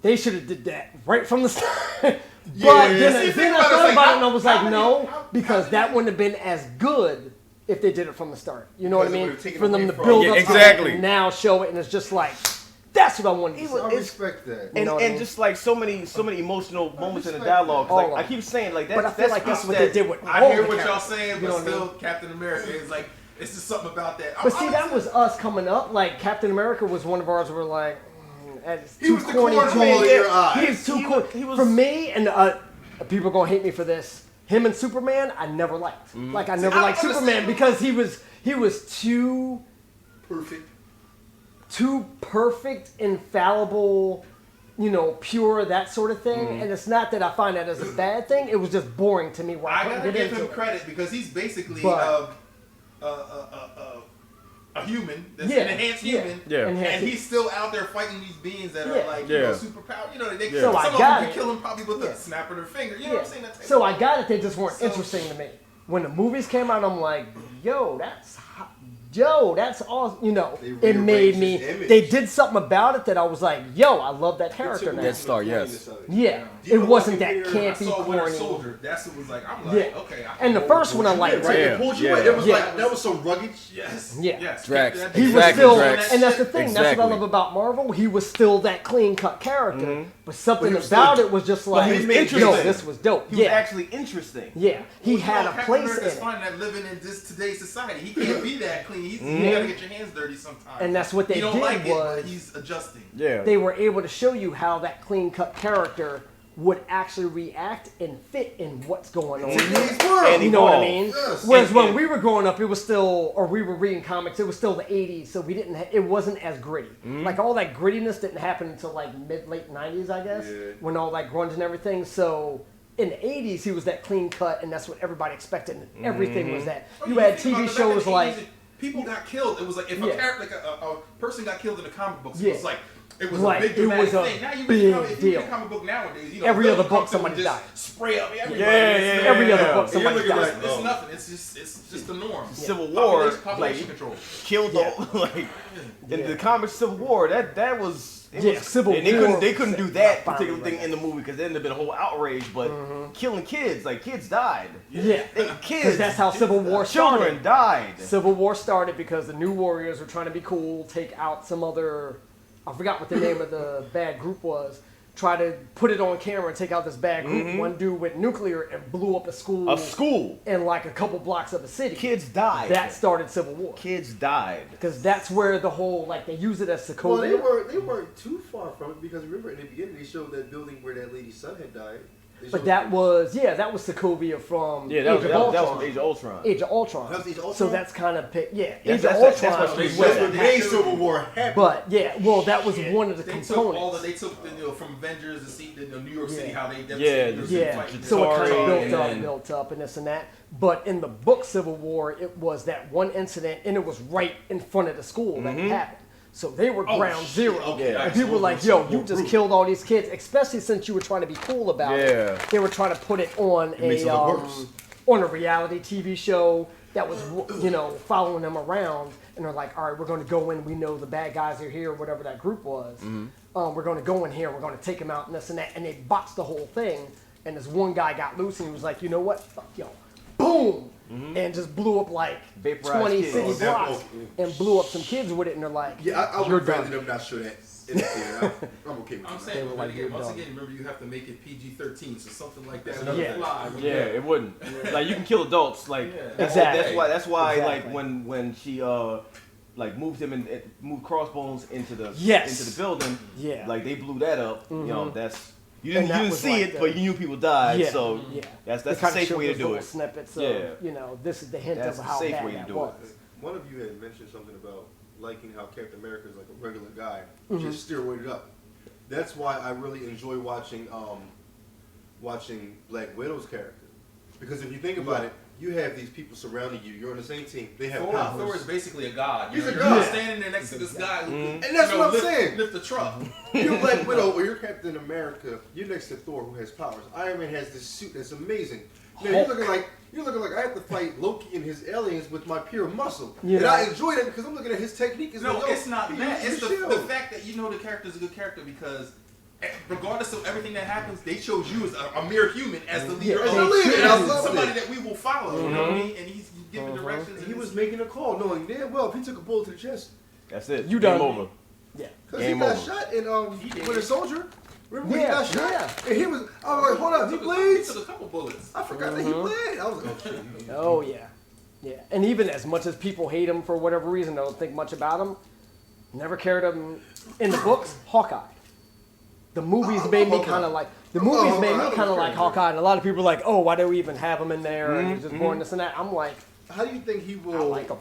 they should have did that right from the start. But then I thought about it and I was like, no, because that wouldn't have been as good if they did it from the start. You know what I mean? For them to build up to it and now show it, and it's just like, That's what I wanted to say. I respect that. And, know what I and mean? just like so many emotional moments in the dialogue. All Like of I it. keep saying, like But I feel like that's what they did with I all hear the what y'all characters. saying, You but know what I still, mean? Captain America is like, it's just something about that. But see, that was us coming up. Like Captain America was one of ours. We're like, that's He too was the corny. cornball in your eyes. He was too corny. For me, and people are gonna hate me for this. Him and Superman, I never liked. Like I never liked Superman because he was too perfect, infallible, pure, that sort of thing. And it's not that I find that as a bad thing. It was just boring to me. Where I I couldn't gotta get give into him it. credit because he's basically But- a human, that's Yeah, an enhanced yeah, human, yeah. and Enhanced. he's still out there fighting these beings that Yeah. are like, Yeah. superpower. They Yeah. So some I of them got can it. kill him probably with Yeah. a snap of their finger. You know Yeah. what I'm saying? That type So of I got it. They just weren't So- interesting to me. When the movies came out, I'm like, that's all. They It made rearranged me. his image. They did something about it that I was like, I love that character now. Death Star, yes. Yeah, You it know, wasn't that Walking Dead, I campy, saw Winter corny. Soldier. That's what was like. I'm like, Yeah. okay. And the first one I liked. Right, too. it pulled you Yeah. in. It was Yeah. like that was some rugged. Yes. Yeah. Yes. Drax. That- He was Exactly, still, Drax. and that's the thing. That's what I Exactly. love about Marvel. He was still that clean cut character, Mhm. but something But he was about still- it was just But like, he was interesting. this was dope. He was Yeah, actually interesting. yeah. He had a Captain place America's in it. fine that living in this today's society. He can't be that clean. You gotta get your hands dirty sometimes. And that's what they you don't did like was- it, but he's adjusting. Yeah. They were able to show you how that clean cut character would actually react and fit in what's going on. Today's world. And You know what I evolve. mean? Yes. Whereas And- when and- we were growing up, it was still, or we were reading comics, it was still the 80s, so we didn't, it wasn't as gritty. Like all that grittiness didn't happen until like late 90s, I guess, Yeah. when all that grunge and everything. So in the 80s, he was that clean cut, and that's what everybody expected. And everything was that. Oh, You yeah, had think TV about the back in shows the like, 80s, people got killed. It was like if Yeah. a character, like a person got killed in the comic books, Yeah. it was like it was Like, a big it dramatic was a thing. Now you big read if you read deal. a comic book nowadays, Every villain other book comes through somebody and just died. spray up everybody. Yeah. every other book You're somebody looking died. like, It's oh. nothing. It's just the norm. Civil War, Population like, control. killed Yeah. all like in Yeah. the comics Civil War. That was Yeah, Civil and they War couldn't do was that finally particular thing right. in the movie because then there'd been a whole outrage. But killing kids, like kids died. Yeah, Kids, because that's how Civil War children started. died. Civil War started because the New Warriors were trying to be cool, take out some other, I forgot what the name of the bad group was, try to put it on camera and take out this bad group. One dude went nuclear and blew up a school. A school. In like a couple blocks of a city. Kids died. That started Civil War. Kids died. Because that's where the whole, like they use it as Well, Sokovia. they weren't too far from it because remember in the beginning they showed that building where that lady's son had died. They But showed- that was Sokovia from Yeah, that was Age of Ultron. from Age of Ultron. Age of Ultron. That was Age of Ultron? So that's kind of Age That's- of that's Ultron. what they is said. where That's that what made happened. Civil War happen. But yeah, well, that was one of the They components. took all the from Avengers to see New York City Yeah. how they Yeah, fighting. so it kind of Atari built up and this and that. But in the book Civil War, it was that one incident, and it was right in front of the school that it happened. So they were Oh, ground shit. zero. Okay, And people were like, yo, you just killed all these kids, especially since you were trying to be cool about Yeah. it. They were trying to put it on makes it look worse. on a reality TV show that was, following them around. And they're like, all right, we're going to go in. We know the bad guys are here, whatever that group was. We're going to go in here. We're going to take them out and this and that. And they botched the whole thing. And this one guy got loose and he was like, you know what? Fuck y'all. Boom! And just blew up like Vaporized 20 kids. city Oh, that- blocks and blew up some kids with it. And they're like, Yeah, I you're would rather done. them not show that in the theater. I'm okay with I'm that. saying, They were but like, again, you're once done. again, remember you have to make it PG-13, so something like that Another wouldn't thing. fly. Yeah, it wouldn't. Like you can kill adults. Like Yeah. Exactly. That's why Exactly. like when she like moved him and moved Crossbones into the Yes. into the building. Yeah. Like they blew that up. You know, that's you And didn't, that you didn't was see like it, the- but you knew people died. Yeah, So yeah. that's They a kinda safe showed way to those do little it. Snippets of, Yeah. this is the hint That's of the how safe bad way to that do it. was. One of you had mentioned something about liking how Captain America is like a regular guy, Mm-hmm. just steroided up. That's why I really enjoy watching Black Widow's character. Because if you think about it, you have these people surrounding you. You're on the same team. They have Thor powers. is basically a god. He's a You're god. standing there next to this guy, who, And that's what I'm saying. Lift the truck. You're Black Widow or you're Captain America. You're next to Thor who has powers. Iron Man has this suit that's amazing. Now, you're looking like I have to fight Loki and his aliens with my pure muscle. Yeah. And I enjoy that because I'm looking at his technique. No, like, it's not he that. uses It's his shield. the fact that you know the character is a good character because regardless of everything that happens, they chose you as a mere human as the leader as of the leader, and I love somebody it. that we will follow. You know what I mean? And he's giving directions. And and he it's- was making a call, knowing damn well if he took a bullet to the chest, That's it. You Game done. over. Yeah. Because he got shot in Winter Soldier. Remember when he got shot? Yeah. And he was, I was like, hold up, he bleeds? He took a couple bullets. I forgot that he bled. I was like, oh, shit. Oh, yeah. Yeah. And even as much as people hate him for whatever reason, don't think much about him, never cared him. In the books, Hawkeye. The movies made me kind of like, Hawkeye, and a lot of people are like, oh, why do we even have him in there? And he's just born this and that. I'm like, how do you think he will? I like him.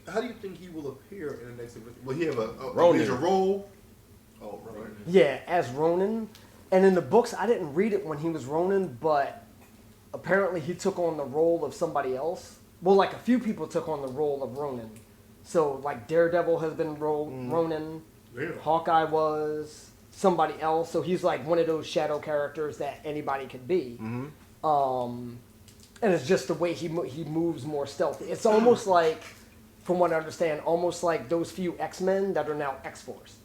How do you think he will appear in the next event? Will he have a Ronin. major role? Oh, right. Yeah, as Ronin. And in the books, I didn't read it when he was Ronin, but apparently he took on the role of somebody else. Well, like a few people took on the role of Ronin. So, like Daredevil has been Ronin. Yeah. Hawkeye was somebody else. So he's like one of those shadow characters that anybody could be. And it's just the way he moves more stealthy. It's almost like, from what I understand, almost like those few X-Men that are now X-Force.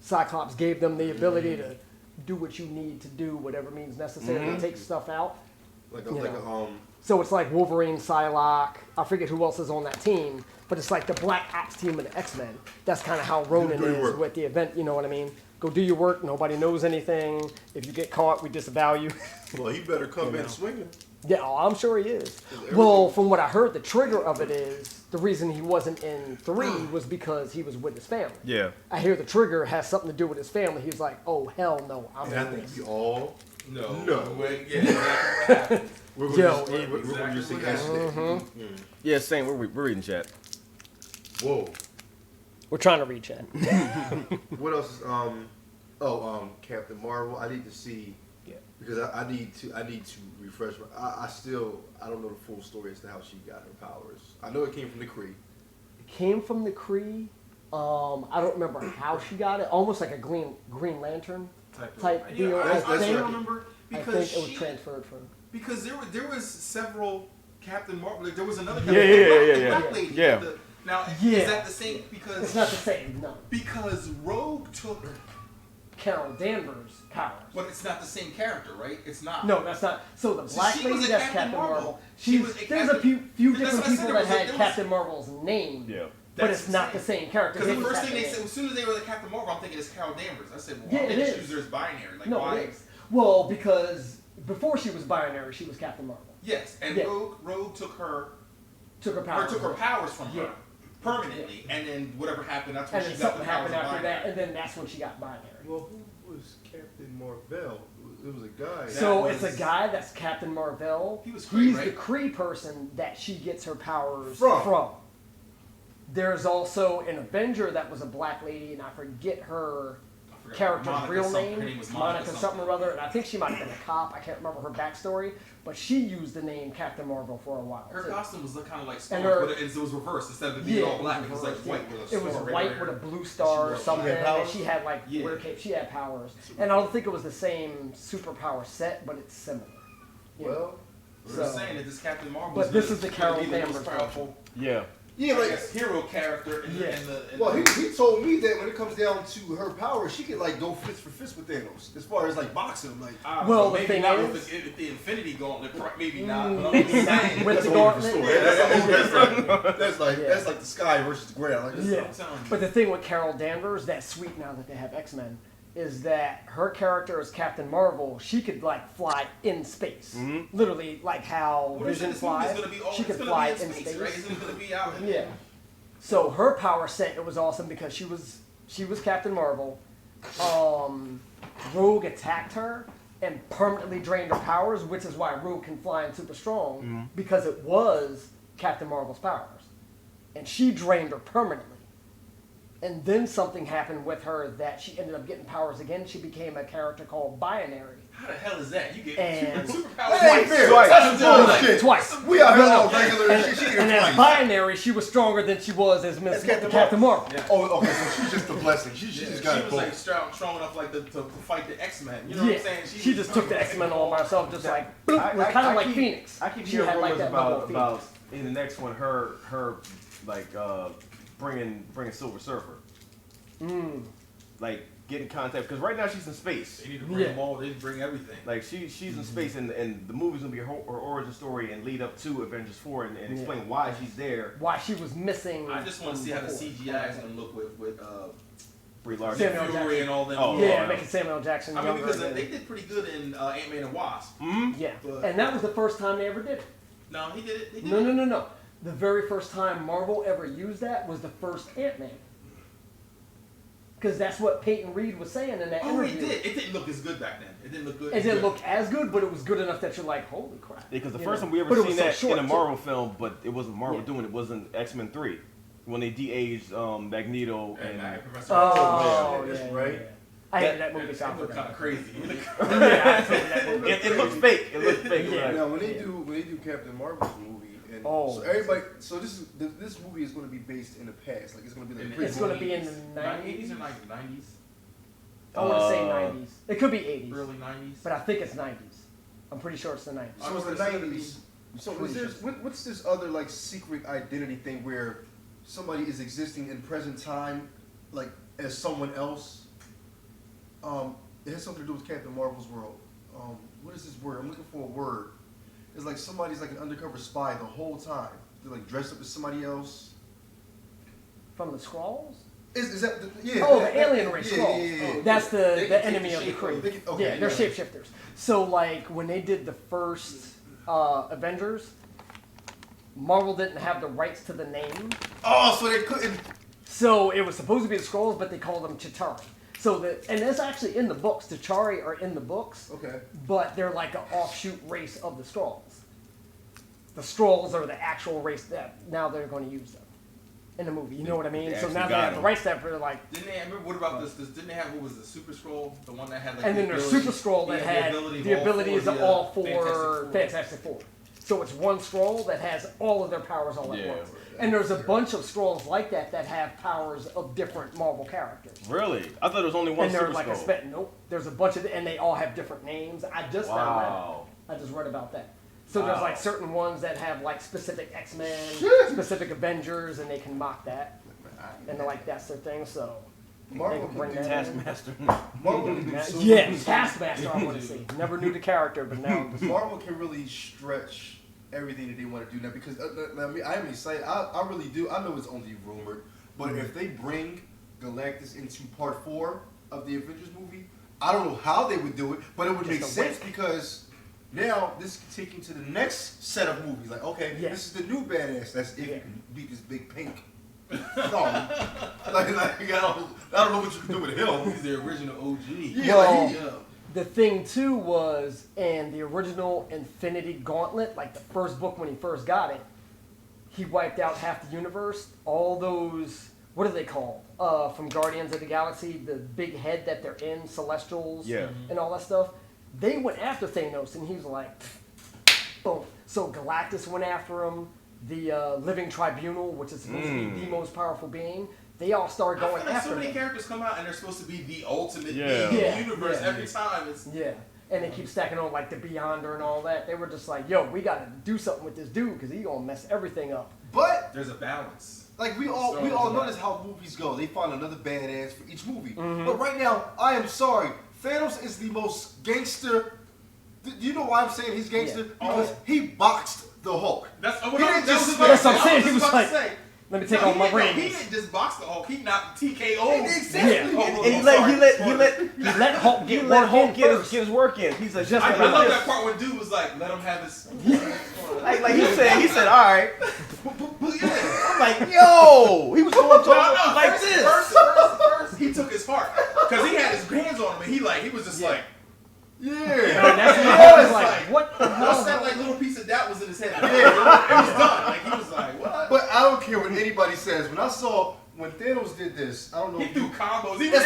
Cyclops gave them the ability to do what you need to do, whatever means necessary to take stuff out. So it's like Wolverine, Psylocke. I forget who else is on that team, but it's like the Black Ops team of the X-Men. That's kind of how Ronin is with the event. You know what I mean? Go do your work. Nobody knows anything. If you get caught, we disavow you. Well, he better come in swinging. Yeah, I'm sure he is. Well, from what I heard, the trigger of it is the reason he wasn't in 3 was because he was with his family. Yeah. I hear the trigger has something to do with his family. He was like, oh, hell no, I'm And I in think this. we all No. Yeah. We're going to just see accident. Yeah, same. We're reading chat. Whoa. We're trying to reach it. What else is Captain Marvel? I need to see because I need to refresh I don't know the full story as to how she got her powers. I know it came from the Kree. It came from the Kree. I don't remember how she got it. Almost like a Green Lantern type deal. I don't remember I because think it was transferred from. Because there was several Captain Marvel. Like, there was another. Yeah. Now is that the same? Because it's not the same. No. Because Rogue took Carol Danvers' powers. But it's not the same character, right? It's not. No, that's not. So the Black Lady, that's Captain Marvel. There's a few different people that had Captain Marvel's name. Yeah. But it's not the same character. Because the first thing they said, as soon as they were the Captain Marvel, I'm thinking it's Carol Danvers. I said, well, yeah, why it did is. they choose her as binary? Like, no, why? it is. Well, because before she was binary, she was Captain Marvel. Yes, and Rogue took her powers. Took her powers from her permanently, and then whatever happened, that's when she got the powers after that, and then that's when she got binary. Well, who was Captain Marvel? It was a guy. So it's a guy that's Captain Marvel. He was Kree, He's right? the Kree person that she gets her powers from. There's also an Avenger that was a black lady, and I forget her character's real name. Her name was Monica something or other, and I think she might have been a cop. I can't remember her backstory, but she used the name Captain Marvel for a while. Her costume was kind of like and Star, but it was reversed. Instead of being all black, it was like white with a star. It was white with a blue star or something, and she had like she had powers. And I don't think it was the same superpower set, but it's similar. Well, we're saying that this Captain Marvel. But this is the Carol Danvers powerful. Yeah. Yeah, like hero character. Well, he told me that when it comes down to her power, she could like go fist for fist with Thanos. As far as like boxing, like well, maybe the thing not is, with the Infinity Gauntlet, maybe not. But with the gauntlet, that's like the sky versus the ground. Like, but the thing with Carol Danvers, that's sweet now that they have X-Men, is that her character as Captain Marvel, she could like fly in space, literally like how Vision flies. She could fly in space. Right? Isn't it gonna be out? Yeah. So her power set, it was awesome because she was Captain Marvel. Rogue attacked her and permanently drained her powers, which is why Rogue can fly and super strong because it was Captain Marvel's powers, and she drained her permanently. And then something happened with her that she ended up getting powers again. She became a character called Binary. How the hell is that? You get and superpowers twice. We are all regular. And as Binary, she was stronger than she was as Miss Captain Marvel. Yeah. Oh, okay. So she's just a blessing. She just got it. She was like strong enough like to fight the X-Men. You know what I'm saying? She just took the X-Men all by herself, just like boop, kind of like Phoenix. I keep hearing rumors about in the next one her like bringing Silver Surfer. Like get in contact because right now she's in space. They need to bring them all. They need to bring everything. Like she's in space and the movie's gonna be her origin story and lead up to Avengers 4 and explain why she's there. Why she was missing. I just want to see how the CGI is gonna look with Brie Larson. Samuel Fury Jackson. and all them. Oh, Yeah, making Samuel Jackson I mean, younger. because than- they did pretty good in Ant-Man and Wasp. Yeah, But- and that was the first time they ever did it. No, he did it. He did No, it. no, no, no. The very first time Marvel ever used that was the first Ant-Man. Because that's what Peyton Reed was saying in that Oh, interview. he did. It didn't look as good back then. It didn't look good. It didn't look as good, but it was good enough that you're like, holy crap. Yeah, because the You first know? time we ever But it seen was so that short, in a too. Marvel film, but it wasn't Marvel Yeah. doing it, wasn't X-Men 3. When they de-aged Magneto and... Professor Oh, That's yeah, right. yeah. I hated that movie. That looked kind of crazy. Yeah, I hated that movie. It looks fake. It looks fake. Yeah. Now when they do Captain Marvel's movie, and Oh. so everybody, so this movie is going to be based in the past, like it's going to be like It's going to be in the 80s 90s. or 90s? I want to say 90s. It could be 80s. Early 90s? But I think it's 90s. I'm pretty sure it's the 90s. So it's the 90s. So is there, what's this other like secret identity thing where somebody is existing in present time, like as someone else? It has something to do with Captain Marvel's world. What is this word? I'm looking for a word. It's like somebody's like an undercover spy the whole time. They're like dressed up as somebody else. From the Skrulls? Is that yeah? Oh, the alien race yeah, Skrulls. yeah. That's They can the take enemy the of the shape crew. they can- okay, Yeah, they're yeah. shapeshifters. So like when they did the first Avengers, Marvel didn't have the rights to the name. Oh, so they couldn't. So it was supposed to be the Skrulls, but they called them Chitauri. So and that's actually in the books. The Chitauri are in the books. Okay. But they're like an offshoot race of the Skrulls. The Skrulls are the actual race that now they're going to use them in the movie. You know what I mean? They So now actually they got have the them. rights to that. They're like, Didn't they? What about this? Didn't they have, what was the Super Scroll? The one that had like. and the then there's ability- Super Scroll that yeah, had the abilities of all four Fantastic Four. So it's one scroll that has all of their powers all at Yeah. once. And there's a bunch of scrolls like that that have powers of different Marvel characters. Really? I thought there was only one And they're Super like Scroll. nope. There's a bunch of, and they all have different names. I just found Wow. that. I just read about that. So there's Wow. like certain ones that have like specific X-Men, specific Avengers, and they can mock that. And they're like, that's their thing, so Marvel they can can bring do that in. Taskmaster. Marvel can do so Yeah, many- Taskmaster I want to see. Never knew the character, but now Marvel can really stretch everything that they want to do now because I mean I am excited. I really do. I know it's only rumored, but if they bring Galactus into Part 4 of the Avengers movie, I don't know how they would do it, but it would make Just a sense because now this can take you to the next set of movies. Like, okay, Yeah. this is the new badass. That's if Yeah. you can beat this big pink. No, like I don't know what you can do with him. He's the original OG. Yeah, Well, like Yeah. the thing too was in the original Infinity Gauntlet, like the first book when he first got it, he wiped out half the universe. All those, what are they called? From Guardians of the Galaxy, the big head that they're in, Celestials, Yeah. and all that stuff. They went after Thanos, and he was like, boom. So Galactus went after him. The Living Tribunal, which is supposed to be the most powerful being, they all started I going feel like after so many him. characters come out and they're supposed to be the ultimate Yeah. being Yeah, in the universe yeah. every time. It's Yeah, and they keep stacking on like the Beyonder and all that. They were just like, "Yo, we got to do something with this dude because he gonna mess everything up." But there's a balance. like we all notice how movies go. They find another badass for each movie. Mhm. But right now, I am sorry. Thanos is the most gangster. Do you know why I'm saying he's gangster? Yeah. Because he boxed the Hulk. That's He what didn't I was just about That's to what I'm say. saying. I He was was about like, to say. "Let me take No, off my he didn't rings." just box the Hulk. He knocked TKO. Exactly. Yeah. And he let Hulk he get let work Hulk in get first. his work in. He's like, Just I like love this. that part when dude was like, let him have his. like he said, all right. Yeah. I'm like, yo, he was going to No, like first, this. First, he took his heart because he had his hands on him and he was just like. Yeah. And that's when Yeah, I was it's like, like, "What the Once that hell?" like little piece of doubt was in his head, it was done. Like he was like, what? But I don't care what anybody says. When I saw when Thanos did this, I don't know. He if threw you, combos. He was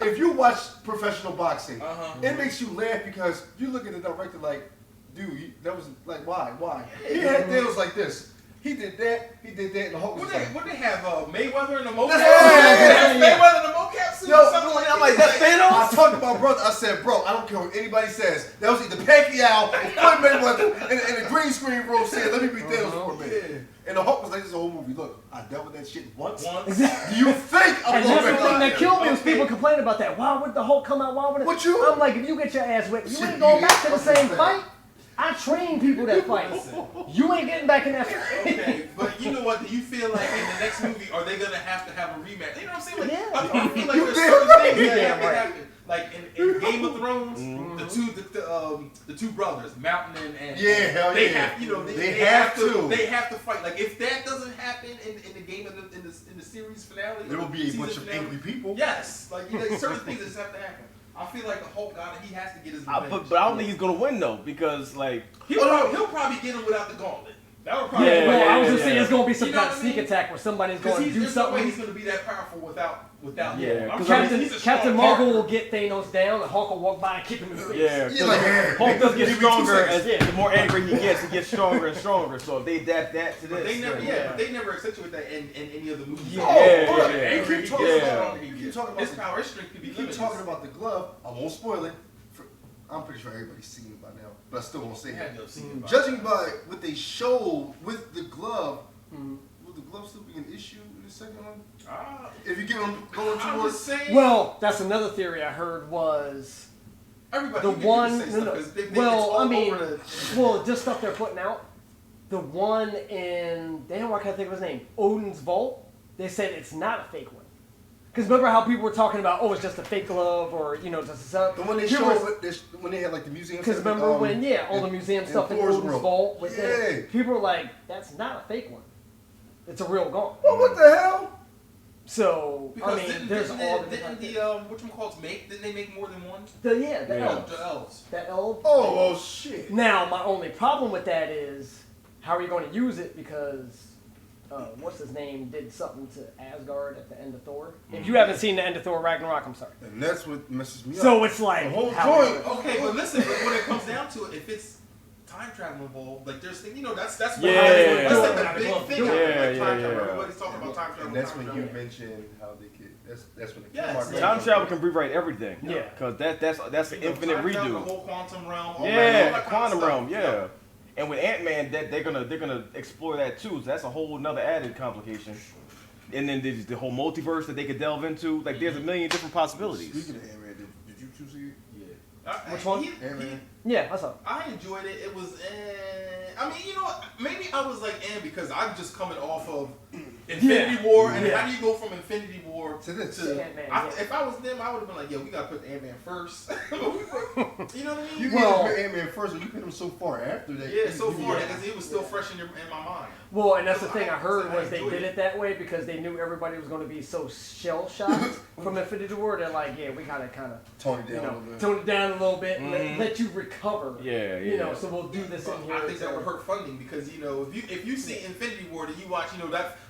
If you watch professional boxing, Uh-huh. it makes you laugh because you look at the director like, dude, that was like why? He had Thanos like this. He did that, and the Hulk was like, What they have Mayweather in the mocap? Yeah. Mayweather in the mocap suit Yo, or something like I'm that. like, that's Thanos? I talked to my brother. I said, bro, I don't care what anybody says. That was either Pacquiao or Floyd Mayweather, and the green screen bro said, let me be Thanos for a minute. And the Hulk was like, this whole movie. Look, I dealt with that shit once. Exactly. Do you think I'm And going that's the back thing out that there? killed me was people complaining about that. Why would the Hulk come out? Why would it? What you- I'm like, if you get your ass whipped, you ain't going back to the same fight. I train people that fight. You ain't getting back in that fight. Okay, but you know what? Do you feel like in the next movie are they gonna have to have a rematch? You know what I'm saying? Like, Yeah. I feel like there's certain things that have to right. happen. Like in Game of Thrones, the two brothers, Mountain and Yeah, hell they yeah. have they have to fight. Like if that doesn't happen in the game of in the series finale, There will be a season bunch of finale, angry people. Yes, like certain things that just have to happen. I feel like the Hulk he has to get his revenge. But I don't think he's gonna win though because like he'll probably get him without the gauntlet. That would probably I was just saying it's gonna be some You know kind of what I mean? sneak attack where somebody's going to do There's no way something. he's gonna be that powerful without Yeah, him. He's a strong Captain Marvel partner. will get Thanos down, and Hulk will walk by and kick him in the face. yeah, Yeah, like, Hulk does get give me 2 stronger seconds. as the more angry he gets stronger and stronger. So if they adapt that to But this, they never accentuate that in any of the movies. Yeah. Angry, You he keep gets talking stronger, he you keep gets. talking about His the- power, his strength could be You keep limited. talking about the glove. I won't spoil it. I'm pretty sure everybody's seen it by now, but I still won't say I it. had to have seen it by Judging by what they showed with the glove, will the glove still be an issue in the second one? If you get them going I'm towards. just saying. Well, that's another theory I heard was everybody. the you can one. say No, stuff, no. 'cause it's Well, all I mean, over well, just stuff they're putting out. The one in damn, why can't I think of his name? Odin's Vault. They said it's not a fake one. Because remember how people were talking about, oh, it's just a fake glove, or just a The one they showed when they had like the museum. Because remember when, all the museum stuff in Thor's Odin's world. Vault with Yeah. it, people were like, that's not a fake one. It's a real gauntlet. Well, what the hell? So, Because I mean, didn't, there's didn't, all they, the didn't different the whatchamacallits make? Didn't they make more than one? the elves. The elves. That elf. Oh, shit. Now, my only problem with that is, how are you going to use it? Because, what's his name did something to Asgard at the end of Thor. If you haven't seen the end of Thor Ragnarok, I'm sorry. And that's what messes me up. So it's like, the whole how- joint. Okay, but listen, but when it comes down to it, if it's time travel involved, like there's things, that's what Yeah. that's like the big thing. Yeah, Like time yeah. travel. Everybody's talking about time travel. And that's time when you travel. mentioned how they could. That's when the Yes. camera. time travel can rewrite everything. Yeah. because that's an You know, infinite time travel, redo. the whole quantum realm. All Yeah, that the kind of quantum stuff. realm. Yeah. And with Ant-Man, that they're gonna explore that too. So that's a whole another added complication. And then there's the whole multiverse that they could delve into. Like there's a million different possibilities. Speaking of Ant-Man, did you two see it? Yeah. Which one? Ant-Man. Yeah, I saw. I enjoyed it. It was, I mean, you know what? Maybe I was like, because I'm just coming off of Infinity War, and how do you go from Infinity War To this. Ant-Man, If I was them, I would have been like, yo, we gotta put Ant-Man first. You know what I You mean? Well- put Ant-Man first, but you put him so far after that. Yeah, so far Yeah. because it was still fresh in my mind. Well, and that's the So thing I heard I was they enjoyed did it that way because they knew everybody was going to be so shell shocked from Infinity War. They're like, yeah, we gotta kind of Tone it down a little bit. tone it down a little bit, and let you recover. Yeah, You know, yeah. so we'll do this in here. I think that so- would hurt funding because if you see Infinity War and you watch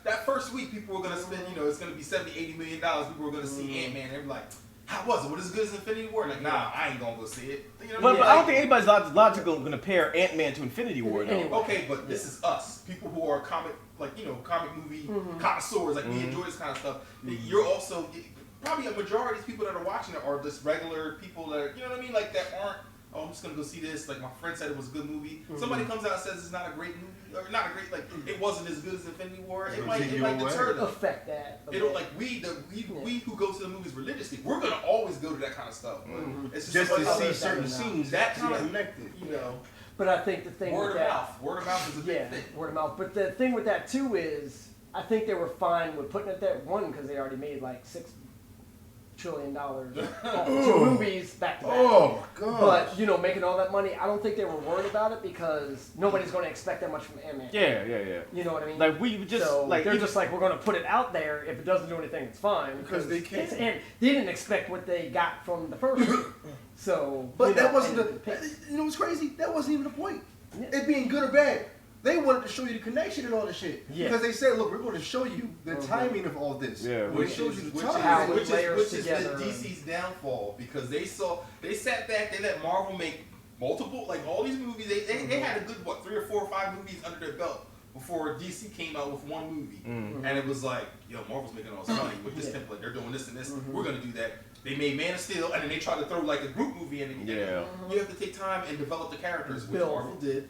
that first week people were gonna spend it's gonna be $70-80 million. People were gonna see Ant-Man and they're like, how was it? What is as good as Infinity War? Like, nah, I ain't gonna go see it. You know what I But mean? I don't think anybody's logical going to compare Ant-Man to Infinity War though. Anyway. Okay, but this is us, people who are comic movie connoisseurs, like we enjoy this kind of stuff. You're also probably a majority of people that are watching it are just regular people that are, you know what I mean, like that aren't. Oh, I'm just gonna go see this. Like my friend said, it was a good movie. Somebody comes out and says it's not a great movie, or not a great, like it wasn't as good as Infinity War. It might deter them. affect that. It'll like we who go to the movies religiously, we're gonna always go to that kind of stuff. But it's Just some to other see stuff certain now. scenes that kind of connected. But I think the thing Word with of that, mouth. Word of mouth is a big thing. word of mouth. But the thing with that too is, I think they were fine with putting it there. One, because they already made like $6 trillion off two movies back to back. Oh my god! But making all that money, I don't think they were worried about it because nobody's going to expect that much from Ant-Man. Yeah. You know what I mean? Like we just So like they're even- just like, we're going to put it out there. If it doesn't do anything, it's fine Because they can. And they didn't expect what they got from the first one. So, But that wasn't and you know what's crazy? That wasn't even the point. Yeah. It being good or bad. They wanted to show you the connection and all this shit. Yeah. Because they said, look, we're going to show you the timing of all this. Yeah. We showed you the how timing. it layers which together. is DC's downfall because they sat back, they let Marvel make multiple, like all these movies. They had a good 3 or 4 or 5 movies under their belt before DC came out with one movie, and it was like, yo, Marvel's making all this money with this template. They're doing this and this. We're gonna do that. They made Man of Steel, and then they tried to throw like a group movie in it. Yeah. You have to take time and develop the characters, which Build. Marvel did.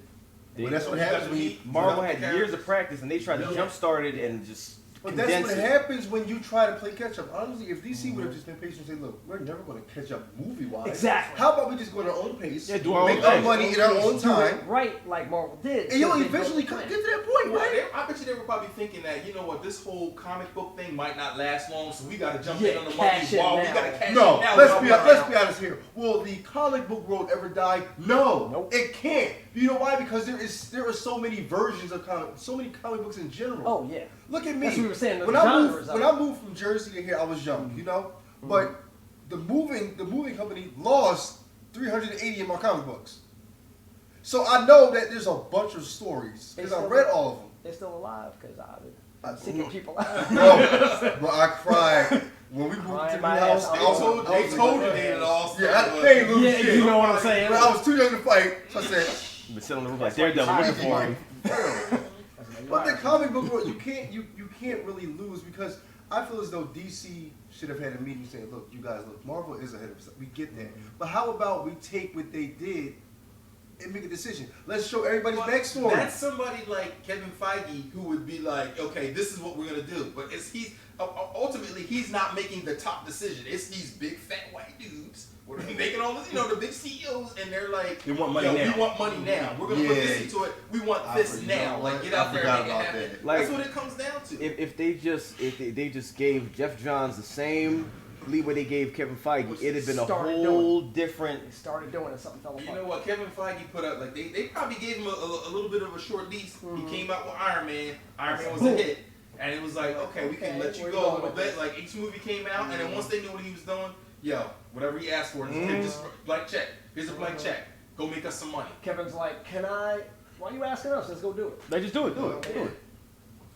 Well, that's what happens when you... Marvel develop had the years of characters. practice and they tried to jumpstart it and just But that's condense what it. happens when you try to play catch up. Honestly, if DC would have just been patient and say, look, we're never going to catch up movie wise. Exactly. How about we just go at our own pace, Yeah, do our make own our thing. money in our own Do it time, right, like Marvel did. and you'll so they eventually built get the to that point, Well, right? I bet you they were probably thinking that, you know what, this whole comic book thing might not last long, so we got to jump in on the money cash in while we now. got to cash No, in now. let's be honest here. Will the comic book world ever die? No, Nope. it can't. You know why? Because there are so many versions of so many comic books in general. Oh yeah. Look at me. That's what we were saying, the When I genres moved, of when I moved from Jersey to here, I was young, you know. But the moving company lost 380 of my comic books. So I know that there's a bunch of stories because I read all of them. They're still alive because I'm seeking people out. Bro, I cried when we moved to Crying the my house. ass I off. was- I They was told you like, they had lost. Yeah, they ain't lose Yeah, shit. you know what I'm saying. But I was too young to fight, so I said. Been sitting on the roof like Daredevil looking for him. But the comic book world, you can't really lose because I feel as though DC should have had a meeting saying, look, you guys, look, Marvel is ahead of us. We get that. But how about we take what they did and make a decision? Let's show everybody's backstory. That's somebody like Kevin Feige who would be like, okay, this is what we're gonna do. But ultimately he's not making the top decision. It's these big fat white dudes. We're making all this, the big CEOs, and they're like, They want money yo, now. we want money now. We're gonna put this into it. We want this now. Like, get out there and make it happen. Like, That's what it comes down to. If they just gave Jeff Johns the same leeway they gave Kevin Feige, it'd have been a whole different. They started doing it, something fell apart. You know what Kevin Feige put up? Like they probably gave him a little bit of a short lease. He came out with Iron Man. Iron Man was a hit, and it was like, okay, we can let you go a little bit. Like each movie came out, and then once they knew what he was doing, yo, whatever he asked for, just blank check. Here's a blank check. Go make us some money. Kevin's like, why are you asking us? Let's go do it. They just do it. Do it.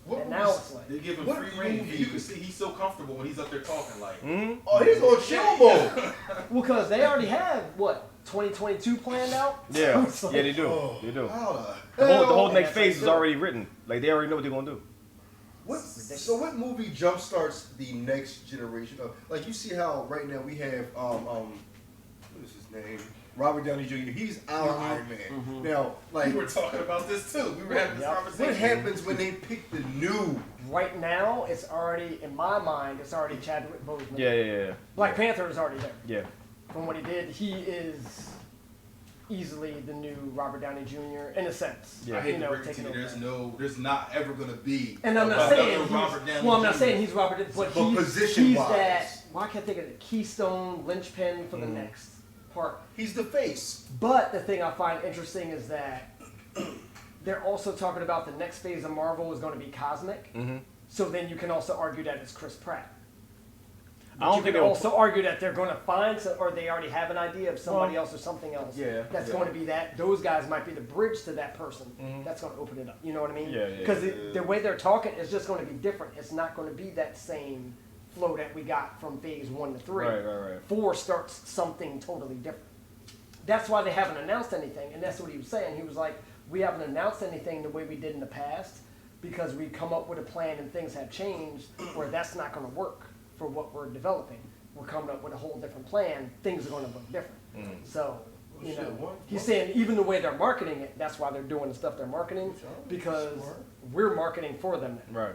And now it's like, They give him free reign, and you can see he's so comfortable when he's up there talking. Like, oh, he's on chill mode. well, because they already have what 2022 planned out. Yeah, It's like, yeah, they do. They do. How The whole And next that's phase how is you do it. already written. Like they already know what they're gonna do. So what movie jumpstarts the next generation of, like, you see how right now we have what is his name? Robert Downey Jr. He's our Iron Man. Now, like, we were talking about this too. We were having this conversation. what happens when they pick the new? Right now, it's already in my mind. It's already Chadwick Boseman. Yeah. Black Panther is already there. Yeah. From what he did, he is easily the new Robert Downey Jr. in a sense. I hate to break it to taking you. over. There's not ever gonna be. And I'm not another saying Robert Downey I'm not Jr. saying he's Robert, but But he's position-wise. that. Well, I can't think of the keystone linchpin for the next part. He's the face. But the thing I find interesting is that they're also talking about the next phase of Marvel is going to be cosmic. So then you can also argue that it's Chris Pratt. But you can also argue that they're going to find, or they already have an idea of somebody else or something else. That's going to be that. Those guys might be the bridge to that person. That's going to open it up. You know what I mean? Because the way they're talking is just going to be different. It's not going to be that same flow that we got from phase 1 to 3. Right. 4 starts something totally different. That's why they haven't announced anything, and that's what he was saying. He was like, we haven't announced anything the way we did in the past because we come up with a plan and things have changed where that's not going to work for what we're developing. We're coming up with a whole different plan. Things are going to look different. So, he's saying even the way they're marketing it, that's why they're doing the stuff they're marketing, because we're marketing for them now. Right.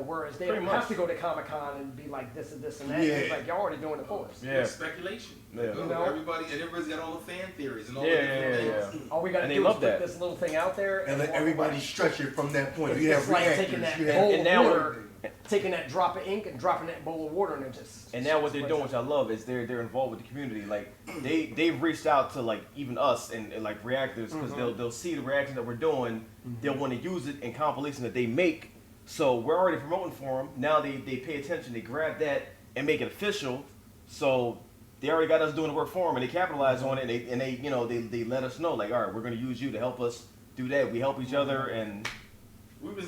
Whereas they Pretty don't much. have to go to Comic-Con and be like this and this and that. It's like, y'all already doing it for us. Yeah. Speculation. Yeah. You know? Everybody's got all the fan theories and all Yeah, the different things. All we got to And they do is love put that. this little thing out there And let walk everybody away. stretch it from that point. It's You have just like reactors. taking that you bowl have, of now water, taking that drop of ink and dropping that bowl of water and it just. And now what they're doing, which I love, is they're involved with the community. Like they've reached out to like even us and like reactors because they'll see the reaction that we're doing. They'll want to use it in compilation that they make. So we're already promoting for them. Now they pay attention. They grab that and make it official. So they already got us doing the work for them, and they capitalize on it. And they let us know like, all right, we're going to use you to help us do that. We help each other and.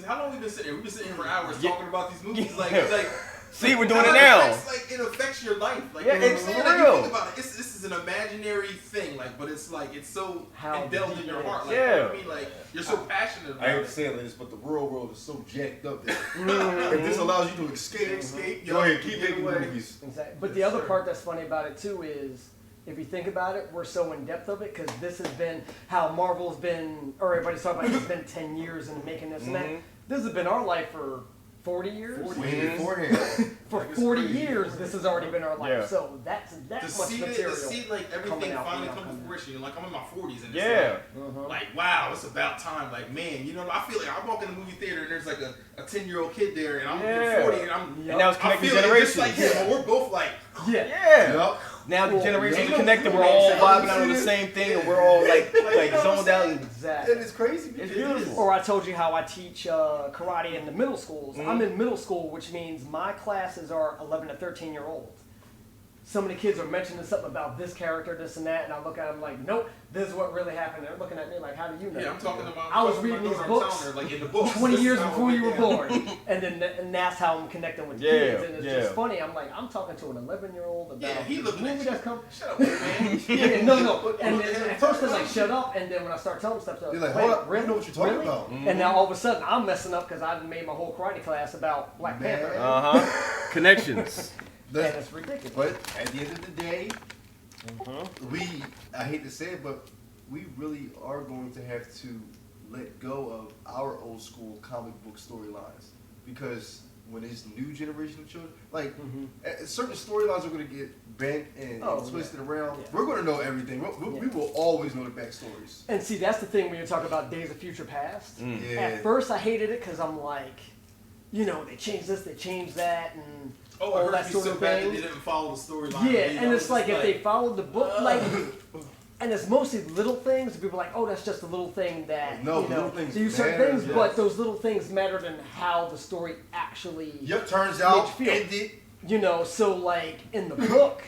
How long we been sitting here? We've been sitting here for hours talking about these movies. Like, see, we're doing it now. It affects your life. Like, it's for real. You think about it. This is an imaginary thing. Like, but it's like it's so indulged in your heart. Like, you know what I mean, like you're so passionate about I ain't it. saying this, but the real world is so jacked up that if this allows you to escape, go ahead, keep making movies. Exactly. But the other part that's funny about it too is, if you think about it, we're so in depth of it because this has been how Marvel's been, or everybody's talking about it's been 10 years in making this and that. This has been our life for 40 years? Way beforehand. For Like, it's 40 crazy. years, this has already been our life. Yeah. So that's that To much see material. to see like everything coming out, finally you know, come to coming out. fruition. Like I'm in my 40s and it's Yeah. like wow, it's about time. Like man, you know, I feel like I walk in the movie theater and there's like a 10-year-old kid there and I'm Yeah. 40 and I'm And now it's I connecting feel like just generations. like him. We're both like Yeah. Yeah. Yup. Now the generations yeah. are connected. We're all vibing out on the same thing, and we're all like zoned out. Exactly. And it's crazy. It's beautiful. Or I told you how I teach karate in the middle schools. I'm in middle school, which means my classes are 11 to 13-year-olds. So many kids are mentioning something about this character, this and that, and I look at them like, nope, this is what really happened. They're looking at me like, how do you know? yeah, I'm talking about. I was my reading these daughter, I'm books telling her, like in the books 20 this years is how before it you were went born. down. and that's how I'm connecting with Yeah, kids. And it's yeah. just funny. I'm like, I'm talking to an 11-year-old about Yeah, he this looking at movie you. that's come. Shut up, man. Yeah, no. And at first they're like, shut up. And then when I start telling them stuff, they're You're like, like, hold wait, up, really? you know what you're talking Really? about. And now all of a sudden I'm messing up because I made my whole karate class about Black Man. Panther. Connections. And it's ridiculous. But at the end of the day, I hate to say it, but we really are going to have to let go of our old school comic book storylines. Because when it's new generation of children, like certain storylines are going to get bent and twisted around. Yeah. We're going to know everything. We will always know the backstories. And see, that's the thing when you're talking about Days of Future Past. Yeah. At first I hated it because I'm like, you know, they changed this, they changed that, and Oh, all I that heard you sort so of bad that thing. they didn't follow the storyline. Yeah, You and know, it's like if they followed the book, like, Uh, and it's mostly little things. And people are like, oh, that's just a little thing that No, you know. little things They use certain matter, things, yes. but those little things mattered in how the story actually. Yep, turns made out you feel. ended. You know, so like in the book,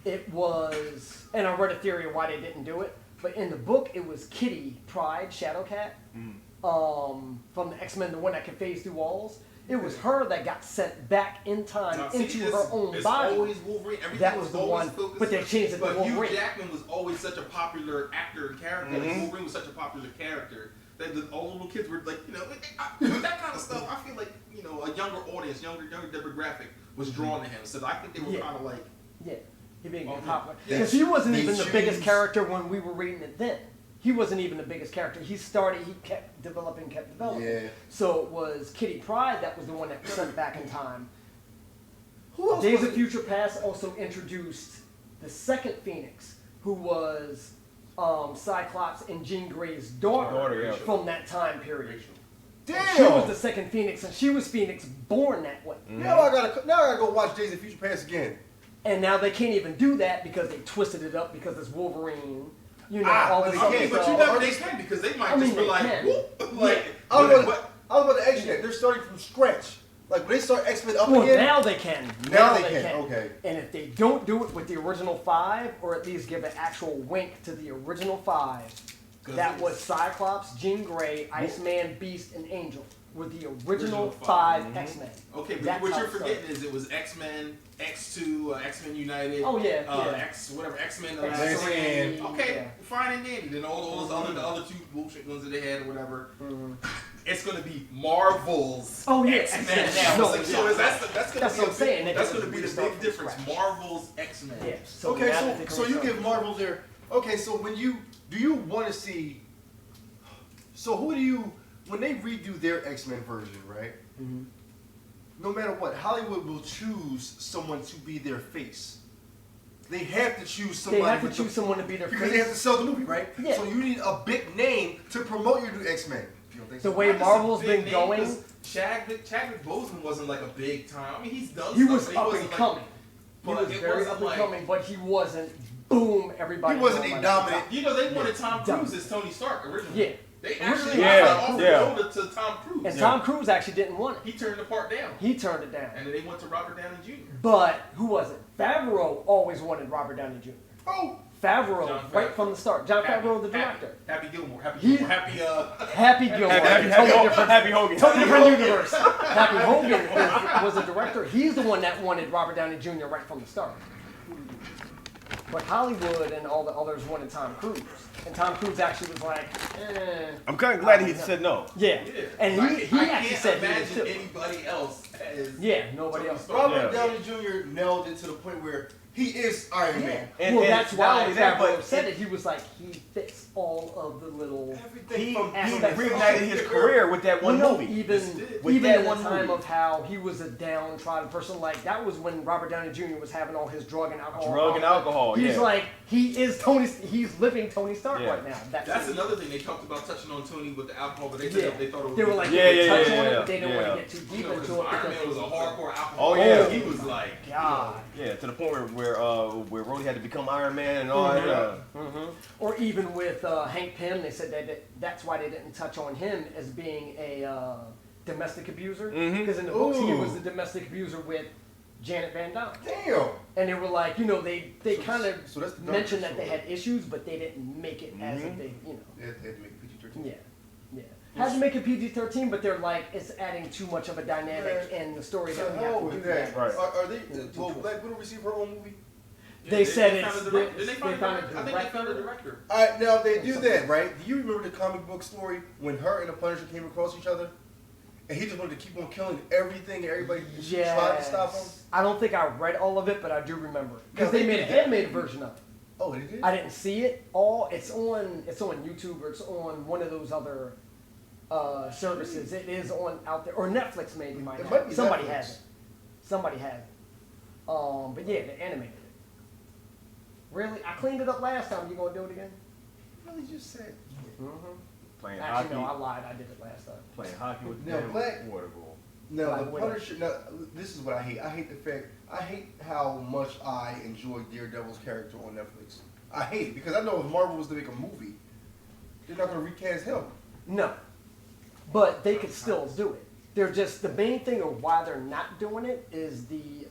it was, and I read a theory of why they didn't do it. But in the book, it was Kitty Pryde, Shadowcat, from the X-Men, the one that could phase through walls. It was her that got sent back in time Now, see, into this- her own it's body. always Wolverine. Everything That was the always one, focused but they on- changed it to But Hugh Wolverine. Jackman was always such a popular actor and character. Like, Wolverine was such a popular character that all the little kids were like, you know, that kind of stuff. I feel like, you know, a younger audience, younger demographic was drawn to him. So I think they were Yeah. kind of like, Yeah, he being Oh, popular. yeah. Because he wasn't They even the choose- biggest character when we were reading it then. He wasn't even the biggest character. He kept developing. Yeah. So it was Kitty Pryde that was the one that was sent back in time. Who else Days was of it? Future Past also introduced the second Phoenix, who was Cyclops and Jean Grey's daughter, yeah. from that time period. Damn. She was the second Phoenix, and she was Phoenix born that way. Now I gotta go watch Days of Future Past again. And now they can't even do that because they twisted it up because it's Wolverine. You know, Ah, all but this they other can't, but stuff. you never they can because they might I mean, just be they like, can. whoop, like, I was what? about to ask you that. They're starting from scratch. Like when they start X-Men up Well, again. now they can. Now they can, okay. And if they don't do it with the original 5, or at least give an actual wink to the original 5, that was Cyclops, Jean Grey, Iceman, Beast, and Angel. Were the original 5 X-Men. Okay, but That's what how you're it started. forgetting is it was X-Men, X2, X-Men United. Oh, yeah, yeah. X-Men. X-Men, Okay, yeah. fine and dandy. Then all those the other 2 bullshit ones that they had or whatever. It's gonna be Marvel's Oh, yeah, X-Men X-Men. now. No, It's like, so yeah. that's gonna That's be what a I'm saying. They big, that's can gonna be the restart big from difference. scratch. Marvel's X-Men. Yeah. Okay, now that they so can you restart. give Marvel their okay. So do you want to see? So who do you when they redo their X-Men version, right? No matter what, Hollywood will choose someone to be their face. They have to choose somebody. They have to with choose someone to be their because face. they have to sell the movie, right? Yeah. So you need a big name to promote your new X-Men. You don't think The so? way Not just a Marvel's big been name, going, 'cause Chadwick Boseman wasn't like a big time. I mean, he's done he stuff, was but he up wasn't and like, coming. He but was it very wasn't up and like- coming, but he wasn't boom, everybody. He wasn't going a like dominant- that. You know, they wanted Tom Dumb. Cruise as Tony Stark originally. Yeah. They actually Yeah, offered yeah. the to Tom Cruise. And Tom Cruise actually didn't want it. He turned the part down. He turned it down. And then they went to Robert Downey Jr. But who was it? Favreau always wanted Robert Downey Jr. Oh, Favreau, John right Favreau. from the start. John Favreau, the director. Happy Gilmore. Happy He- Gilmore. Happy Gilmore. Happy Hogan. Totally different universe. Happy Hogan was the director. He's the one that wanted Robert Downey Jr. right from the start. But Hollywood and all the others wanted Tom Cruise. And Tom Cruise actually was like, I'm kind of glad he said no. Yeah. And I he actually can't said he was imagine too. anybody else as Yeah, nobody Tony else. Stark. Robert Yeah. Downey Jr. nailed it to the point where he is Iron Yeah. Man. And- well, and that's not why only that, Favreau but said it. He was like, he fits all of the little He aspects. reignited his career with that one movie. Even With that in the one time movie. of how he was a downtrodden person, like that was when Robert Downey Jr. was having all his drug and alcohol. He's like he's living Tony Stark right now. That's another thing they talked about touching on Tony with the alcohol, but they said they thought it was. They were like touch on it, but they didn't want to get too deep into it. Iron Man was a hardcore alcoholic. Oh yeah, he was like God. Yeah, to the point where Rhodey had to become Iron Man and all that. Or even with Hank Pym, they said that's why they didn't touch on him as being a domestic abuser, because in the books he was the domestic abuser with Janet Van Dyne. Damn. And they were like, they kind of mentioned that they had issues, but they didn't make it as a big, They had to make it PG-13. Yeah. Had to make it PG-13, but they're like, it's adding too much of a dynamic in the story that we have to do that. Right. Are they? Will Black Widow receive her own movie? They said it's. I think they found a director. All right, now if they do that, right? Do you remember the comic book story when her and the Punisher came across each other, and he just wanted to keep on killing everything and everybody tried to stop him? I don't think I read all of it, but I do remember because No, they made an animated version of it. Oh, they did? I didn't see it all. It's on YouTube or it's on one of those other services. It is on out there or Netflix maybe. It might be Somebody Netflix. has it. Somebody has it. But yeah, they animated it. Really, I cleaned it up last time. You gonna do it again? Really just said. Playing Actually, hockey. no, I lied. I did it last time. Playing hockey with No, the Black. water ball. No, Black the Widow. Punisher. No, this is what I hate. I hate the fact. I hate how much I enjoy Daredevil's character on Netflix. I hate it because I know if Marvel was to make a movie, they're not gonna recast him. No, but they could still do it. They're just the main thing of why they're not doing it is the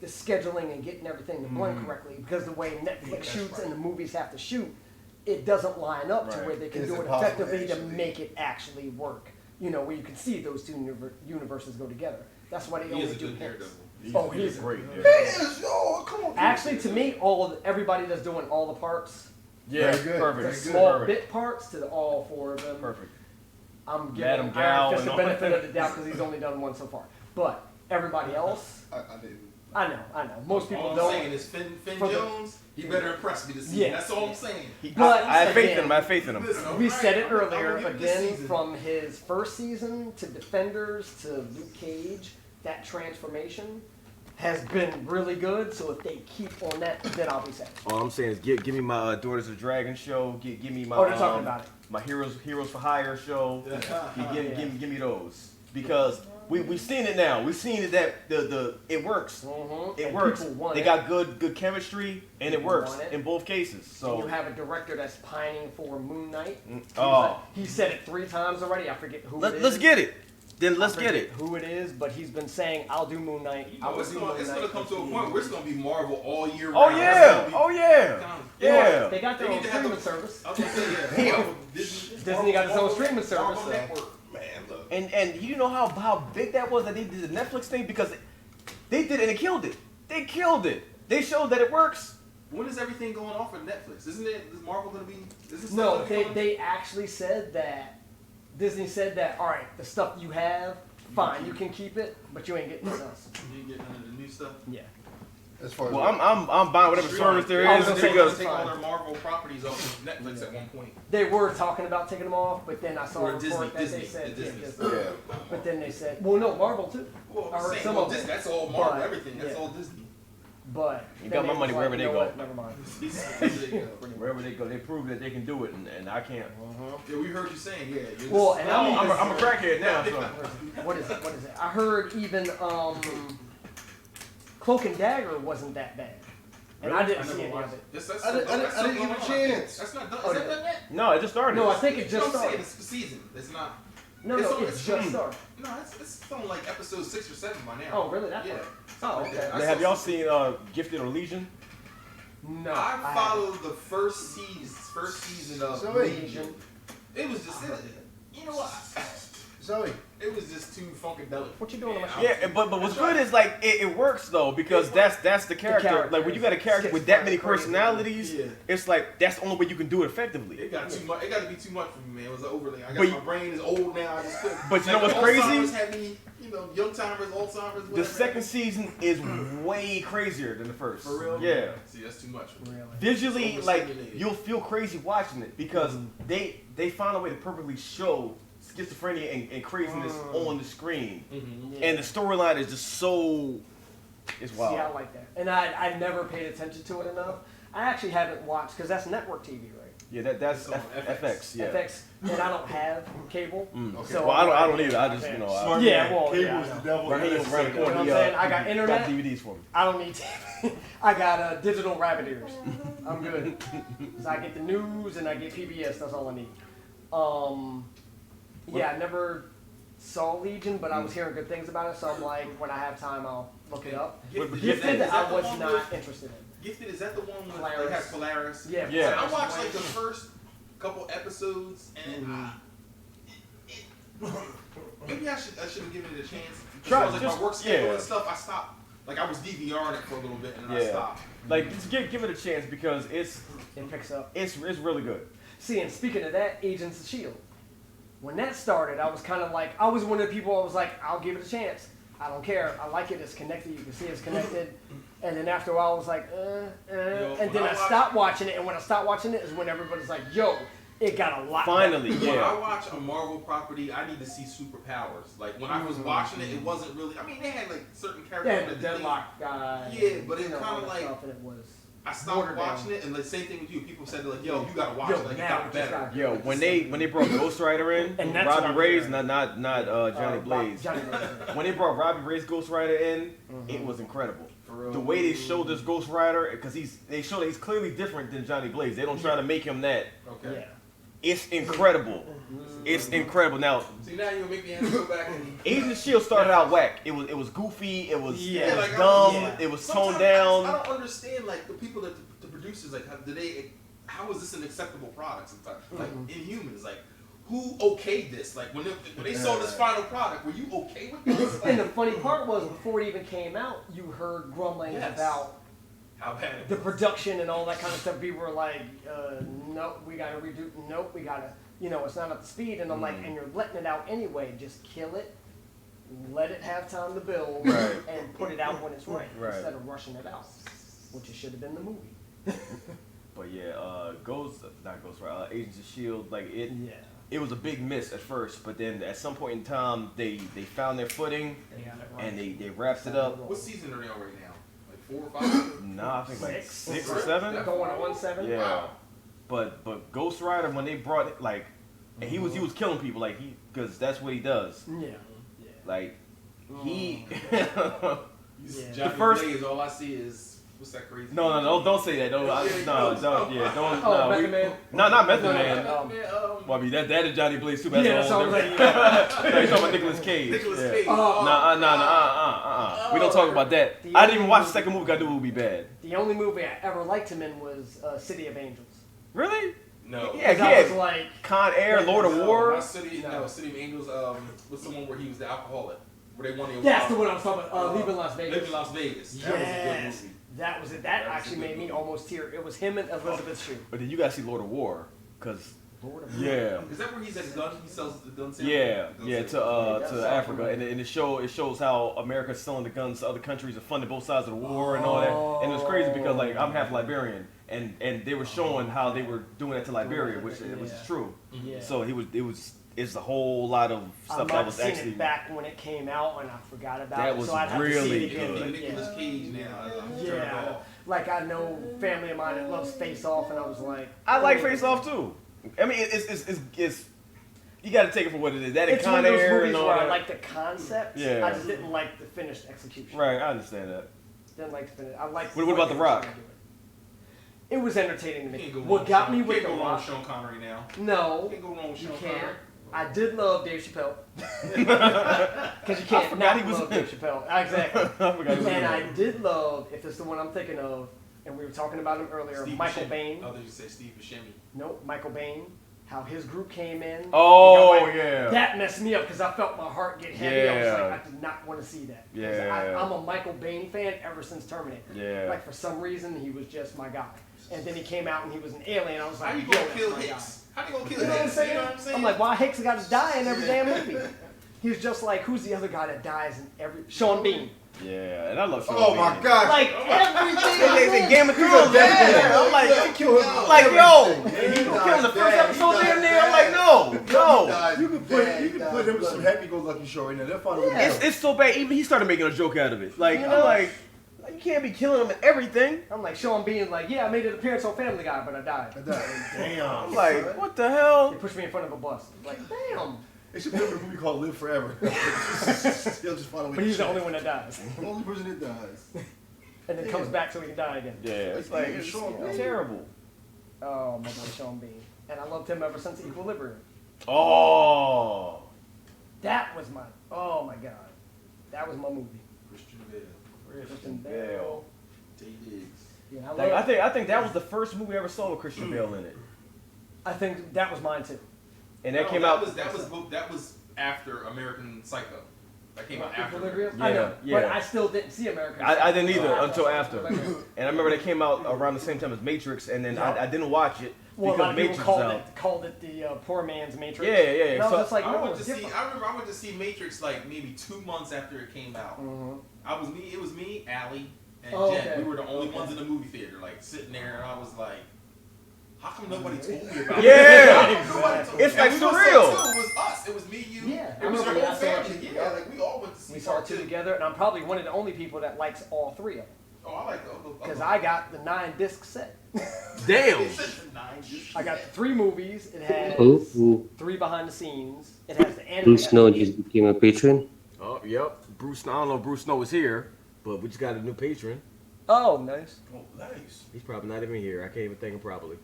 scheduling and getting everything to blend correctly because the way Netflix shoots and the movies have to shoot, it doesn't line up to where they can It's do it impossible, effectively to actually. make it actually work. Where you can see those two universes go together. That's why they He only is a do good hits. Daredevil. He's great. He is, yo, come on. Actually, to me, everybody that's doing all the parts, Yeah, Very good. perfect. the Very good. small Perfect. bit parts to all four of them. Perfect. I'm giving Madam Iron Gal Fist and the all benefit that. of the doubt because he's only done one so far. But everybody else, I didn't. I know. Most people All I'm don't. saying is Finn For the- Jones, he better impress me this season. Yeah. That's all I'm saying. But I have faith in again, him. I have faith in him. Listen, We said it I'm earlier, gonna give it this again, season. from his first season to Defenders to Luke Cage, that transformation has been really good. So if they keep on that, then I'll be satisfied. All I'm saying is give me my Daughters of the Dragon show. Give me my They're talking about it. my Heroes for Hire show. Give me those because we've seen it now. We've seen it that it works. It And works. people want They it. got good chemistry and it People works want it. in both cases. And you So have a director that's pining for Moon Knight. oh. He said it 3 times already. I forget who it is. let's get it. Then let's I get forget it. who it is, but he's been saying, I'll do Moon Knight. I will It's do gonna Moon Knight. come to a point where it's gonna be Marvel all year round. Oh It's yeah. gonna be- Oh yeah. Yeah. They got their They own need to have streaming the- service. I was gonna say, yeah. Marvel, Disney got its own streaming service, Marvel so. Network. Man, look. And you know how big that was that they did the Netflix thing because they did it and it killed it. They killed it. They showed that it works. When is everything going off of Netflix? Isn't it? Is Marvel gonna be? Is this No, stuff gonna be on- they actually said that. Disney said that, all right, the stuff you have, fine, you can keep it, but you ain't getting this else. You ain't getting none of the new stuff. Yeah. As far as Well, I'm buying whatever service there I is was gonna say, because Take all their Marvel properties off of Netflix at one point. They were talking about taking them off, but then I saw Or a Disney, report that Disney, they said, the Disney. Disney. Yeah. But then they said, well, no, Marvel too. Well, I I'm heard saying, some well, of this, it. that's all Marvel. But, Everything. That's yeah. all Disney. But You then got my they money was wherever like, they you know go. what, never mind. wherever they go, they prove that they can do it, and I can't. Yeah, we heard you saying, yeah. You're Well, just- and I'm a crackhead now. So. What is it? I heard even Cloak and Dagger wasn't that bad. And I didn't see any of it. That's I didn't give it a chance. That's not done. Oh, Is that done yet? No, it just started. No, I think it No, just I'm saying started. it's the season. It's not. No, it's no, on- it's just started. No, it's on like episode 6 or 7 by now. Oh, really? That Yeah. far? Oh, Something like okay. that. I Now, have saw y'all some- seen Gifted or Legion? No. I followed the first season of So wait. Legion. It was just, you know what? Zoe. It was just too funkadelic. What you doing on my show? Yeah, but what's good is like it works though because that's the character. Like when you got a character with that many personalities, it's like that's the only way you can do it effectively. It got too much. It got to be too much for me, man. It was overly. I But- guess my brain is old now. I just couldn't. But you know what's Alzheimer's crazy? had me, young timers, Alzheimer's. The second season is way crazier than the first. For real? Yeah. See, that's too much for me. Visually, like Overstimulated. you'll feel crazy watching it because they found a way to perfectly show schizophrenia and craziness on the screen, and the storyline is just so it's wild. See, I like that, and I never paid attention to it enough. I actually haven't watched because that's network TV, right? Yeah, that's FX. Yeah. FX, and I don't have cable. Okay. So well, I don't either. I just Smart yeah, man. well, Cable yeah, is I the know. devil. Right here, right You know what I'm saying? I got internet. got DVDs for me. I don't need TV. I got digital rabbit ears. I'm good. So I get the news and I get PBS. That's all I need. Yeah, I never saw Legion, but I was hearing good things about it. So I'm like, when I have time, I'll look it up. Gifted, I was not interested in. Gifted, is that the one with Polaris. they have Polaris? Yeah, Yeah. I watched like the first couple episodes, and maybe I should have given it a chance. Try Because, like just- my work schedule yeah. and stuff, I stopped. Like I was DVRing it for a little bit, and then I Yeah. stopped. Like just give it a chance because It picks up. it's really good. See, and speaking of that, Agents of S.H.I.E.L.D. When that started, I was kind of like, I was one of the people I was like, I'll give it a chance. I don't care. I like it. It's connected. You can see it's connected. And then after a while, I was like, and then I stopped watching it. And when I stopped watching it is when everybody's like, yo, it got a lot Finally, better. When I yeah. watch a Marvel property, I need to see superpowers. Like when I was watching it, it wasn't really. I mean, they had like certain characters. Yeah, the Deadlock guy. Yeah, but it you know, kind all of that like. stuff, and it was I stopped watered down. watching it, and the same thing with you. People said like, "Yo, you gotta watch Yo, it. Like it now got it just better." got- Yo, when they brought Ghost Rider in, And that's what Robbie I'm Reyes, hearing. not Johnny Blaze. Johnny Blaze. When they brought Robbie Reyes Ghost Rider in, it was incredible. The way they showed this Ghost Rider, because they show that he's clearly different than Johnny Blaze. They don't try to make him that. Okay. Yeah. It's incredible. It's incredible. Now, See, now you make me have to go back and. Agents of S.H.I.E.L.D. started out whack. It was goofy. It was, Yeah, it was like, dumb. It was toned down. I don't understand like the people that the producers like. How is this an acceptable product? Sometimes like Inhumans, like who okayed this? Like when they saw this final product, were you okay with this? And the Like, funny part was, before it even came out, you heard grumbling Yes. about how bad it the was. production and all that kind of stuff. People were like, nope, we gotta redo, nope, we gotta, it's not up to speed. And I'm like, and you're letting it out anyway, just kill it, let it have time to build, Right. and put it out when it's right, Right. instead of rushing it out, which it should have been the movie. But yeah, not Ghost Rider, Agents of S.H.I.E.L.D., like Yeah. it was a big miss at first, but then at some point in time, they found their footing, They got it right. and they wrapped it up. What season are they on right now? Like 4 or 5? Nah, I think like Six. 6 or 7. Going on 7? Yeah, Wow. but Ghost Rider, when they brought it, like, and he was killing people, like because that's what he does. Yeah. Like he. Yeah. Johnny The first- Blaze, all I see is what's that crazy? No, don't say that. Don't, Yeah, don't. Oh, Method we- Man? No, not Method No, Man. Well, I mean, that is Johnny Blaze too. But Yeah, that's that's all what I'm different. saying. No, you're talking about Nicolas Cage. Nicolas Yeah. Cage. We don't talk about that. The I didn't even watch the only- second movie. 'Cause I knew it would be bad. The only movie I ever liked him in was City of Angels. Really? No. Yeah, 'Cause I was yeah. like, Con Air, Lord of No, War. not City of Angels. What's the one where he was the alcoholic? Where they won the award? that's the one I was talking about. Leaving Las Vegas. Leaving Las Vegas. That was a good Yes, movie. that was it. That That was a actually good made me movie. almost tear. It was him and Elizabeth Shue. But then you gotta see Lord of War, cause Lord of yeah. Is that where he's at gun? He sells the gun sale? Yeah, The gun yeah, sale. to Africa, and it shows how America's selling the guns to other countries and funding both sides of the war and all that. And it was crazy because like I'm half Liberian, and they were showing how they were doing that to Liberia, which is true. Yeah. So it's a whole lot of I stuff might that have was seen actually it back when it came out, and I forgot about That it. was so I'd have to see really it again. good. But Nicolas Cage now. I'm turning it yeah, off. like I know family of mine that loves Face Off, and I was like, I like Face Off too. I mean, it's you got to take it for what it is. That and It's one Con of those Air movies and all where I that. like the concept. Yeah. I just didn't like the finished execution. Right, I understand that. Didn't like the finish. I like. What about The Rock? It was entertaining to You me. can't go wrong What with got Sean- me with can't The go wrong Rock? with Sean Connery now. No, You can't go wrong with you Sean can't. Connery. I did love Dave Chappelle. Because you can't forgot not he was love in Dave Chappelle. Exactly. I forgot he was in And that. I did love, if it's the one I'm thinking of, and we were talking about him earlier, Steve Michael Buscemi. Bain. Oh, they just say Steve Buscemi. Nope, Michael Bain. how his group came in. Oh, and got yeah. That messed me up because I felt my heart get heavy. I was Yeah. like, I did not want to see that. 'Cause Yeah. I'm a Michael Bain fan ever since Terminator. Yeah. Like for some reason he was just my guy. And then he came out and he was an alien. I was like, How you yo, gonna that's kill my guy. Hicks? How you gonna kill You know what I'm Hicks? saying? You know what I'm saying? I'm like, why Hicks got to die in every damn movie? He was just like, who's the other guy that dies in every? Sean Bean. Yeah, and I love Sean Oh my Bean. God! Like everything. They Game of Thrones. Yeah, I'm like, he killed him. like, yo, He you dies kill him the first bad. episode He damn dies near. I'm like, bad. no. You can put him with some happy-go-lucky show right now. They'll find a way to kill him. It's so bad. Even he started making a joke out of it. Like, You I'm know? like, you can't be killing him and everything. I'm like Sean Bean. Like, yeah, I made an appearance on Family Guy, but I died. Damn. I'm like, what the hell? They pushed me in front of a bus. Like, damn. They should put him in a movie called Live Forever. They'll just find a way But he's to the kill only him. one that dies. The only person that dies. And then comes back so he can die again. Yeah, it's like, it's Sean Bean. terrible. Oh, my boy Sean Bean. And I loved him ever since Equilibrium. Oh. That was my, oh my God. That was my movie. Christian Bale. Christian Bale. David. Yeah, I, Like, love, I think that was the first movie I ever saw with Christian Bale in it. I think that was mine too. And that No, came out. That was after American Psycho. That came out after. Equilibrium? Yeah, I know, yeah. but I still didn't see American I didn't either Psycho. until after. And I remember they came out around the same time as Matrix, and then I didn't watch it Well, a lot because of people Matrix was out. called it the poor man's Matrix. Yeah, yeah, And I was so just like, I no, went it's to see. different. I remember I went to see Matrix like maybe 2 months after it came out. It was me, Allie, and Oh, Jen. okay. We were the only ones in the movie theater, like sitting there, and I was like, "How come nobody told me about it?" Yeah. Nobody told me. It's And like we were surreal. so too. It was us. It was me, you. Yeah, I It was remember your I whole saw it family. too. Yeah, like we all went to see. We saw it two together, and I'm probably one of the only people that likes all three of them. Oh, I like the Because I got the 9-disc set. Damn. I got the 3 movies. It has Ooh. 3 behind the scenes. It has the anime. Bruce Snow just became a patron. Oh, yep. Bruce. I don't know if Bruce Snow is here, but we just got a new patron. Oh, nice. Oh, nice. He's probably not even here. I can't even thank him properly.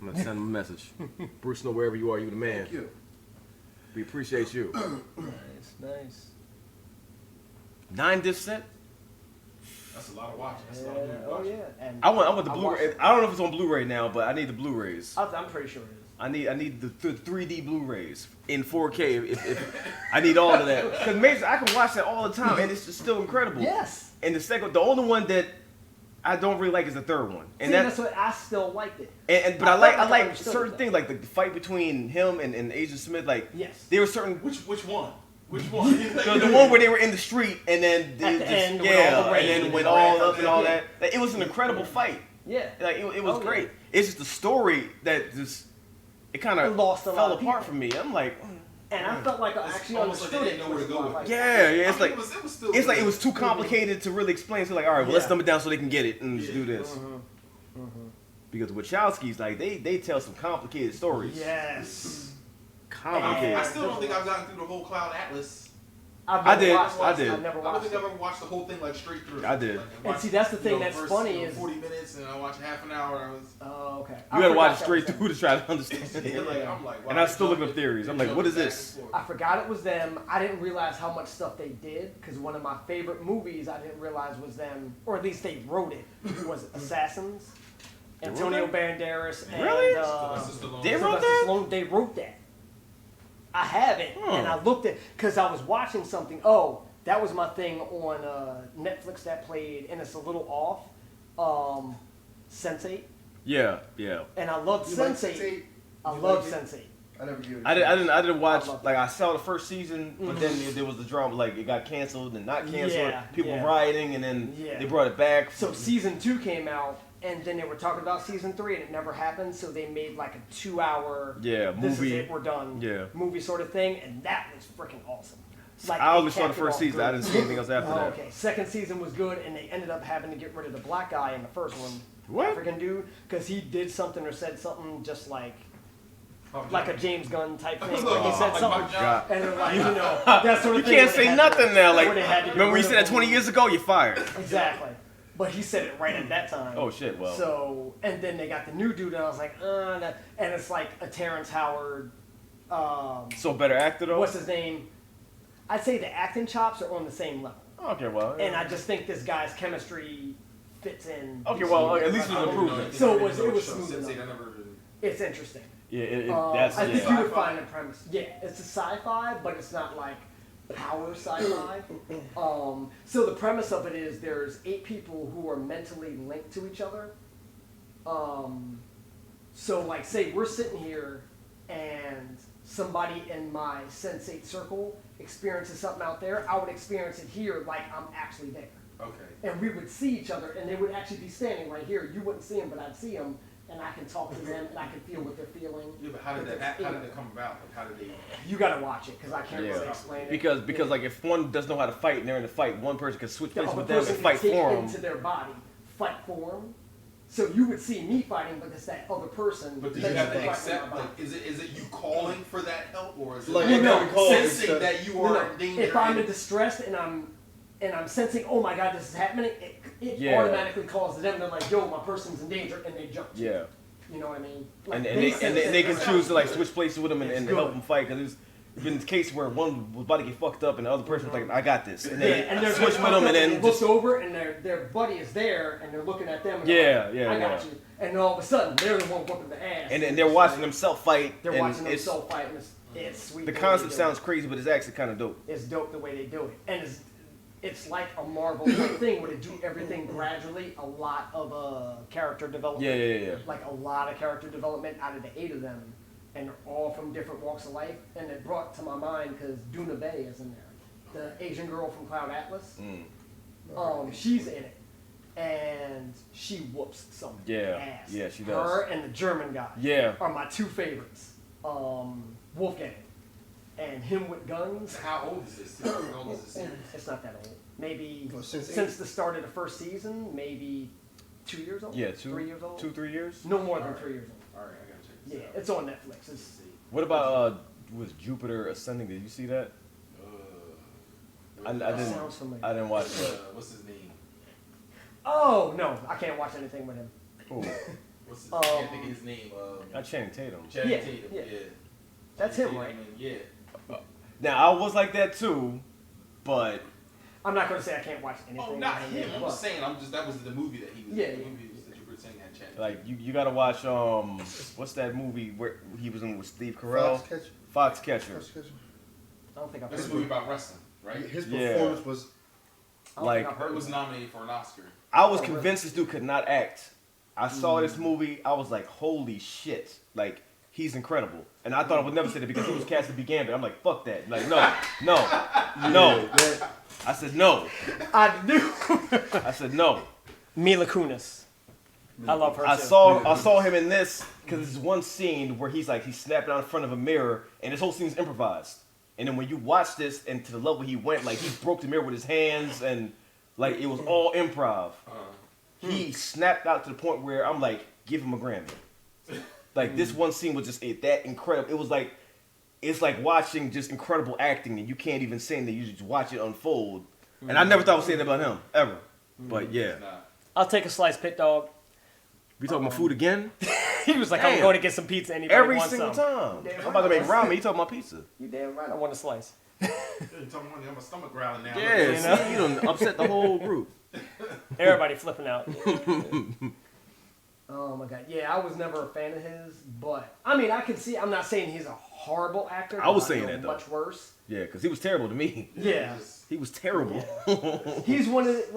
I'm gonna send him a message. Bruce Snow, wherever you are, you the man. Thank you. We appreciate you. Nice. 9-disc set. That's a lot of watching. That's a Yeah, lot of movie oh watching. yeah. And I want the Blu-ray. watched- I don't know if it's on Blu-ray now, but I need the Blu-rays. I'm pretty sure it is. I need the 3D Blu-rays in 4K. If I need all of that, because Matrix, I can watch that all the time, and it's just still incredible. Yes. And the only one that I don't really like is the third one, and See, that's what I still liked it. but I felt like understood certain that. things, like the fight between him and Agent Smith. Like, Yes. there were certain Which one? Which one? the one where they were in the street, and then At the end, with all yeah, the rain and then and went all all that. up and all Yeah. that. Like, it was an incredible fight. Yeah. Like it was Oh, yeah. great. It's just the story that just it kind It of lost a lot fell of apart people. for me. I'm like, And I felt like I It's actually almost like they understood didn't it. know where to which is go why I with liked it. it. yeah. It's I mean, like it was still it's like it good. was too complicated to really explain. So like, all right, well, let's Yeah. dumb it down so they can get it and just Yeah. do this. Because Wachowski's like they tell some complicated stories. Yes. Complicated. I still don't think I've gotten through the whole Cloud Atlas. I've I never did. watched I it. did. I've never I don't watched think it. I've ever watched the whole thing like straight through. I did. Like, And see, that's the thing you know, that's first, funny you know, is- 40 minutes and I watched half an hour. And I was Oh, okay. You gotta watch it forgot straight that was through to try to understand. yeah, like, I'm like, wow, And I you're still looking up jumping- theories. I'm you're like, what is jumping this? back and I forth. forgot it was them. I didn't realize how much stuff they did because one of my favorite movies I didn't realize was them, or at least they wrote it, was Assassins. They wrote Antonio that? Banderas and Really? Sylvester Stallone. They wrote Sylvester that? Stallone, they wrote that. I have it, Huh. and I looked at because I was watching something. Oh, that was my thing on Netflix that played, and it's a little off. Sense8, Yeah, yeah. and I love You like Sense8. Sense8? I You love like it? Sense8. I never give it. I didn't watch, I love like, I saw the first season, but then there was the drama, like, it got canceled and not canceled, Yeah, people yeah. rioting, and then Yeah. they brought it back. So season 2 came out, and then they were talking about season 3, and it never happened. So they made like a 2-hour, Yeah, this is movie. it, we're done, Yeah. movie sort of thing, and that was freaking awesome. Like, I they only saw the capped it first off season. good. I didn't see anything else after Oh, that. okay, second season was good, and they ended up having to get rid of the black guy in the first one. What? African dude, because he did something or said something just like Oh, a James Gunn type thing. Like he said Oh, something, my God. and they're like, you know, that sort of You thing. can't where they say had nothing to- now. Like, where they had to get remember when you rid said of that 20 him. years ago? You're fired. Exactly. But he said it right at that time. Oh, shit, well. So, and then they got the new dude, and I was like, that, and it's like a Terrence Howard. So better actor, though? What's his name? I'd say the acting chops are on the same level. Okay, well. And I just think this guy's chemistry fits in. Okay, well, at least it was So improvement. So it was Sense8, smooth I enough. never heard of it. It's interesting. Yeah, that's I think yeah. you would find the premise. Yeah, it's a sci-fi, but it's not like power sci-fi. So the premise of it is there's 8 people who are mentally linked to each other. So like, say we're sitting here and somebody in my sensate circle experiences something out there, I would experience it here like I'm actually there. Okay. And we would see each other, and they would actually be standing right here. You wouldn't see them, but I'd see them, and I can talk to them, and I can feel what they're feeling. Yeah, but how did that come about? Like, how did they? You gotta watch it because I can't really explain it. Because like if one doesn't know how to fight and they're in a fight, one person can switch places with them and person fight can take for them. into their body, fight for them. So you would see me fighting, but it's that other person. But do you that's have to fighting accept? my body. Like, is it you calling for that help, or is it Like, sensing that you are in danger? If I'm in distress and I'm sensing, oh my god, this is happening, it automatically calls to them. They're like, yo, my person's in danger, and they jump. Yeah. You know what I mean? Like, And they can choose to like switch places with them and help them fight because there's been a case where one was about to get fucked up and the other person was like, I got this, and they and they're switch with them and then look over and their buddy is there and they're looking at them. And I got you. And all of a sudden they're the one whooping the ass. And then they're watching themselves fight. They're watching themselves fight, and it's sweet. The concept sounds crazy, but it's actually kind of dope. It's dope the way they do it, and it's like a Marvel type thing where they do everything gradually. A lot of character development. Yeah. Like a lot of character development out of the 8 of them, and they're all from different walks of life. And it brought to my mind because Duna Bay is in there, the Asian girl from Cloud Atlas. She's in it, and she whoops some ass. Yeah, she does. Her and the German guy. Are my 2 favorites. Wolfgang. And him with guns. How old is this? How old is this series? It's not that old. Maybe since the start of the first season, maybe 2 years old. Yeah, 3 years old. 2-3 years. No more than 3 years old. All right, I gotta check this out. It's on Netflix. It's, What about was Jupiter Ascending? Did you see that? I didn't. sounds familiar. I didn't watch it. What's his name? Oh no, I can't watch anything with him. Cool. I can't think of his name. Channing Tatum. Channing Tatum. Yeah. That's him, right? Yeah. Now I was like that too, but I'm not going to say I can't watch anything. Oh, not with him. I'm but- just saying. that was the movie that he was. Yeah, The yeah. movie that you were saying had Channing. like you gotta watch what's that movie where he was in with Steve Carell? Foxcatcher. I don't think I've This heard movie of it. about wrestling, right? His performance was like I've heard It was of it. nominated for an Oscar. I was convinced this dude could not act. I saw this movie. I was like, holy shit! Like he's incredible. And I thought I would never say that because he was cast to be Gambit. I'm like, fuck that. Like no. I said no. I knew. I said no. Mila Kunis. I love her. I too. saw him in this because there's one scene where he's snapping out in front of a mirror, and this whole scene's improvised. And then when you watch this and to the level he went, like he broke the mirror with his hands, and like it was all improv. He snapped out to the point where I'm like, give him a Grammy. Like this one scene was just that incredible. It was like it's like watching just incredible acting, and you can't even say that. You just watch it unfold. And I never thought I would say that about him ever. But yeah, I'll take a slice, Pit Dog. we talking about food again? He was like, I'm Damn. going to get some pizza. Anybody Every want single some? time. Damn I'm about to right. make ramen. You talking about pizza? You damn right. I want a slice. You're talking about my stomach growling now. Yeah, you done upset the whole group. Everybody flipping out. Oh my god. Yeah, I was never a fan of his, but I mean, I can see. I'm not saying he's a horrible actor. I was 'cause saying know that, though. much worse. Yeah, because he was terrible to me. Yeah. He was terrible. He's one of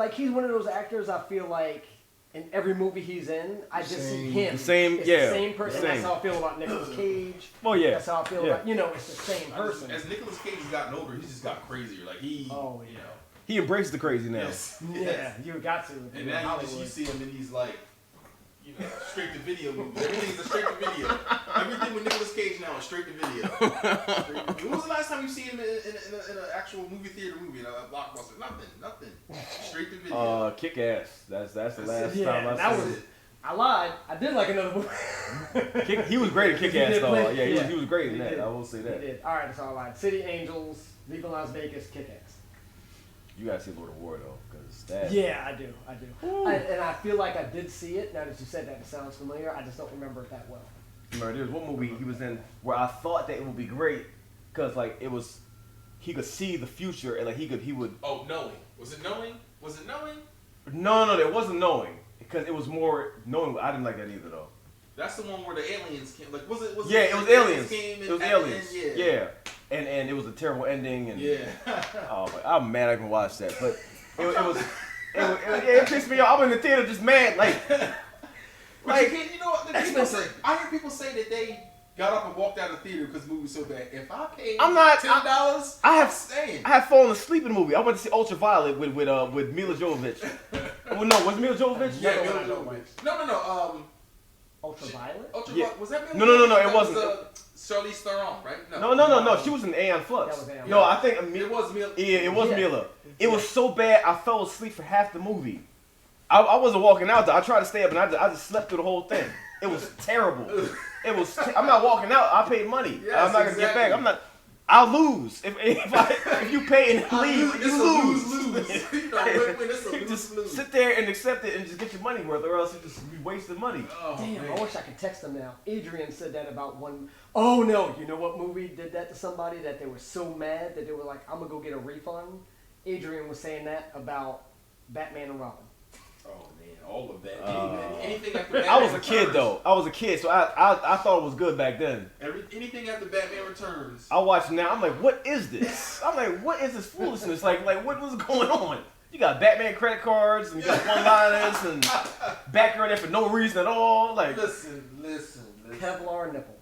those actors. I feel like in every movie he's in, I just see him. The same, it's yeah. the same person. Same. That's how I feel about Nicolas Cage. Oh yeah. That's how I feel about it's the same person. As Nicolas Cage has gotten older, he's just got crazier. Like he, He embraced the crazy now. Yes. Yeah, you got to. And now you see him and he's like, straight to video movies. Everything's a straight to video. Everything with Nicolas Cage now is straight to video. When was the last time you see him in an actual movie theater movie, in a blockbuster? Nothing. Straight to video. Kick Ass. That's the last Yeah, time I that saw was. it. I lied. I did like another movie. He was great at Kick He Ass did though. play- Yeah, he was great in he that. did. I will say that. He did. All right, that's all I lied. City Angels, Viva Las Vegas, Kick Ass. You gotta see Lord of War though, because that. Yeah, I do. And I feel like I did see it. Now that you said that, it sounds familiar. I just don't remember it that well. Remember, there was one movie he was in where I thought that it would be great, because like it was, he could see the future and like he would. Oh, Knowing. Was it Knowing? Was it Knowing? No, there wasn't Knowing, because it was more Knowing. I didn't like that either though. That's the one where the aliens came. Like, was it? Was Yeah, it was aliens. Came It was at the aliens. end? Yeah. And it was a terrible ending. And oh, I'm mad I can watch that. But it pissed me off. I'm in the theater just mad. Like you know what? I hear people say that they got up and walked out of the theater because the movie was so bad. If I paid $10, I'm staying. I have fallen asleep in the movie. I went to see Ultraviolet with Mila Jovovich. Well, no, was Mila Jovovich? Yeah, Mila Jovovich. No. Ultraviolet? Ultraviolet? Was that Mila No, it wasn't. Charlize Theron, right? No. She was in Aeon Flux. That was Aeon No, I think it was Mila. Yeah, it was Mila. It was so bad, I fell asleep for half the movie. I wasn't walking out there. I tried to stay up, and I just slept through the whole thing. It was terrible. I'm not walking out. I paid money. Yes, I'm not gonna get back. I'll lose if you pay and leave. You lose. You know, it's a just sit there and accept it and just get your money worth, or else you just be wasting money. Oh, damn, man. I wish I could text them now. Adrian said that about one. Oh no, you know what movie did that to somebody that they were so mad that they were like, I'm gonna go get a refund. Adrian was saying that about Batman and Robin. Oh man, all of that. Anything after Batman I was a kid though. I was a kid, so I thought it was good back then. Anything after Batman Returns. I watch it now. I'm like, what is this? I'm like, what is this foolishness? Like what was going on? You got Batman credit cards and you got one-liners and background there for no reason at all. Like, listen. Kevlar nipples.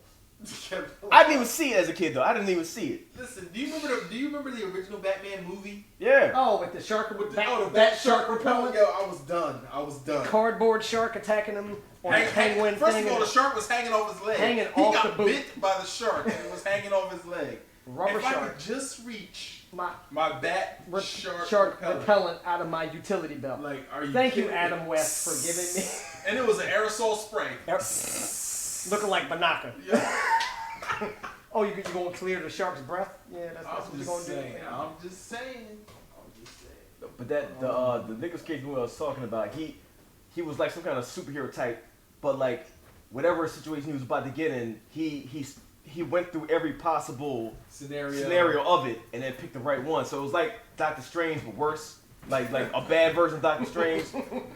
I didn't even see it as a kid though. I didn't even see it. Listen, do you remember the original Batman movie? Yeah. Oh, with the shark with the shark repellent. Yo, I was done. Cardboard shark attacking him on a penguin thing. First of all, the shark was hanging off his leg. Hanging he off got the boot. bit by the shark and it was hanging off his leg. Rubber if shark. I could just reach my shark repellent out of my utility belt. Like, are you? Thank you, Adam West, for giving me. And it was an aerosol spray. Looking like Banaka. Yeah. Oh, you gonna clear the shark's breath? Yeah, that's what you're gonna do. I'm just saying. But the Nicolas Cage movie I was talking about, he was like some kind of superhero type, but like whatever situation he was about to get in, he went through every possible scenario of it and then picked the right one. So it was like Doctor Strange but worse. Like a bad version of Doctor Strange.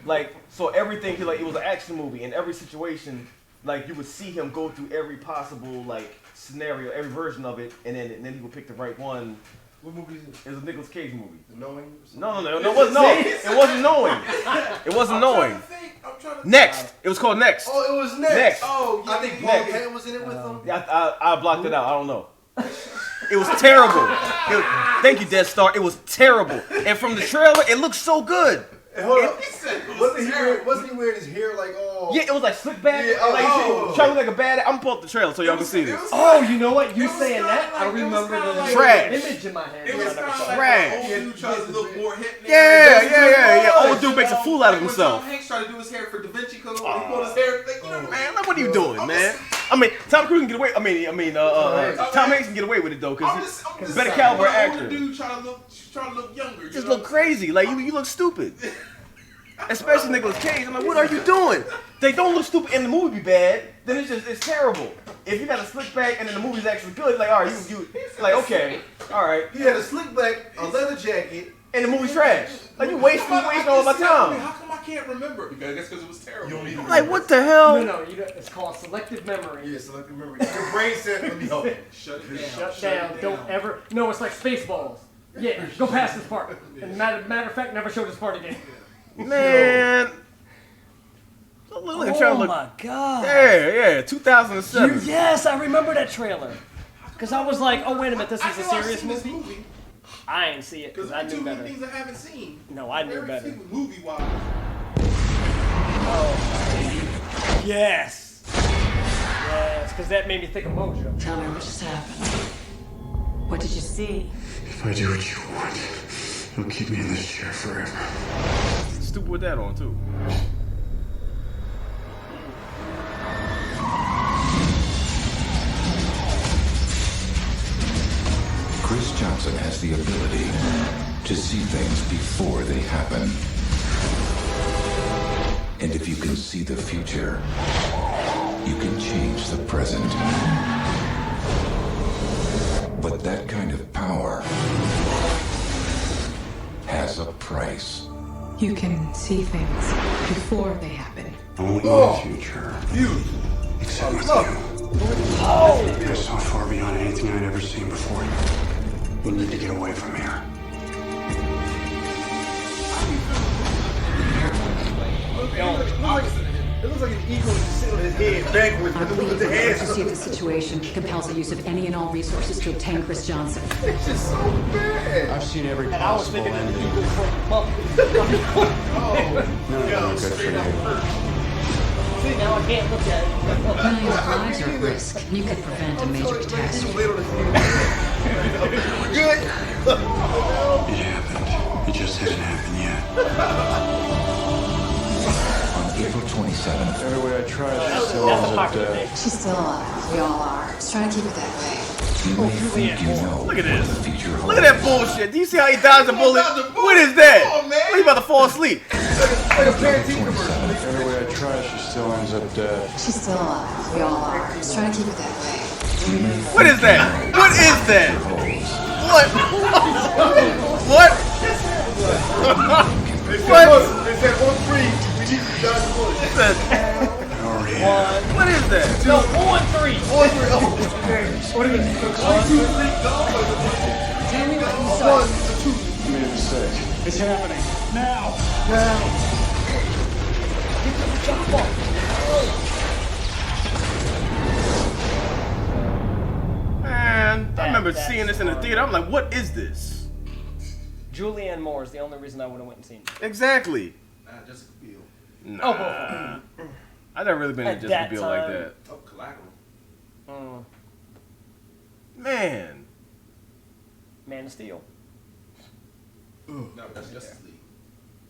Like, so everything, it was an action movie. In every situation, like, you would see him go through every possible, like, scenario, every version of it, and then he would pick the right one. What movie is it? It was a Nicolas Cage movie. The Knowing? No, it wasn't Knowing. It wasn't Knowing. It wasn't Knowing. I'm trying to Next. It was called Next. Oh, it was Next. Next. Oh, I think Paul Kane was in it with them. Yeah, I blocked it out. I don't know. It was terrible. Thank you, Death Star. It was terrible. And from the trailer, it looked so good. Hey, hold up. Wasn't he wearing his hair like all... Yeah, it was like slick back. Yeah, trying to look like a bad... I'm gonna pull up the trailer so y'all can see this. Oh, you know what? You saying that? I remember the Trash. image in my head. It was kind of like Trash. an old dude tries to look more hip. Yeah. Old dude makes a fool out of himself. Tom Hanks tried to do his hair for Da Vinci Code. He pulled his hair. Like, you know, Man, like, what are you doing, man? I mean, Tom Cruise can get away. Tom Hanks can get away with it though, because he's better caliber actor. Dude trying to look younger. Just look crazy. Like you look stupid. Especially Nicolas Cage. I'm like, what are you doing? They don't look stupid and the movie be bad, then it's terrible. If you got a slick back and then the movie's actually good, like, all right, you like, okay, all right. He had a slick back, a leather jacket, and the movie's trash. Like, you wasting all my time. How come I can't remember? Because I guess it was terrible. I'm like, what the hell? No, it's called selective memory. Yeah, selective memory. Your brain said, let me help you. Shut it down. Shut down. Don't ever. No, it's like Spaceballs. Yeah, go past this part. And matter of fact, never show this part again. Man. Oh my god. Yeah, 2007. Yes, I remember that trailer. Because I was like, oh, wait a minute, this is a serious movie? I ain't see it because I knew better. Things I haven't seen. No, I knew better. Movie wise. Oh, yes. Yes, because that made me think of Mojo. Tell me what just happened. What did you see? If I do what you want, you'll keep me in this chair forever. Stupid with that on, too. Chris Johnson has the ability to see things before they happen. And if you can see the future, you can change the present. But that kind of power has a price. You can see things before they happen. Only my future. You with look. you. You're so far beyond anything I'd ever seen before. We need to get away from here. It looks like an eagle sitting on his head backwards with the head. Urgency of the situation compels the use of any and all resources to obtain Chris Johnson. It's just so bad. I've seen every And I was possible thinking ending. the None of them are good for you. See, now I can't look at it. Millions of lives are at risk. You could prevent a major catastrophe. Good. It happened. It just hasn't happened yet. On April 27th, Every way I try, she still ends up dead. She's still alive. We all are. Let's try to keep it that way. you may think you know Look at this. what the future holds. Look at that bullshit. Do you see how he dodged the bullet? What is that? Come on, man. What, he about to fall asleep? Every way I try, she still ends up dead. She's still alive. We all are. Let's try to keep it that way. What is that? What is that? What? What? What? They said on 3, we need to dodge the bullet. What is that? No, 4-3. 4-3. Oh, what is it? 1, 2, 3, go. Tell me what you saw. 1, 2. You made a mistake. It's happening. Now! Man, I remember seeing this in the theater. I'm like, what is this? Julianne Moore is the only reason I would have went and seen it. Exactly. Nah, Jessica Biel. Nah. Oh, both. I never really been At in that Jessica Biel like time. that. Oh, Collateral. Man. Man of Steel. No, that's Justice League.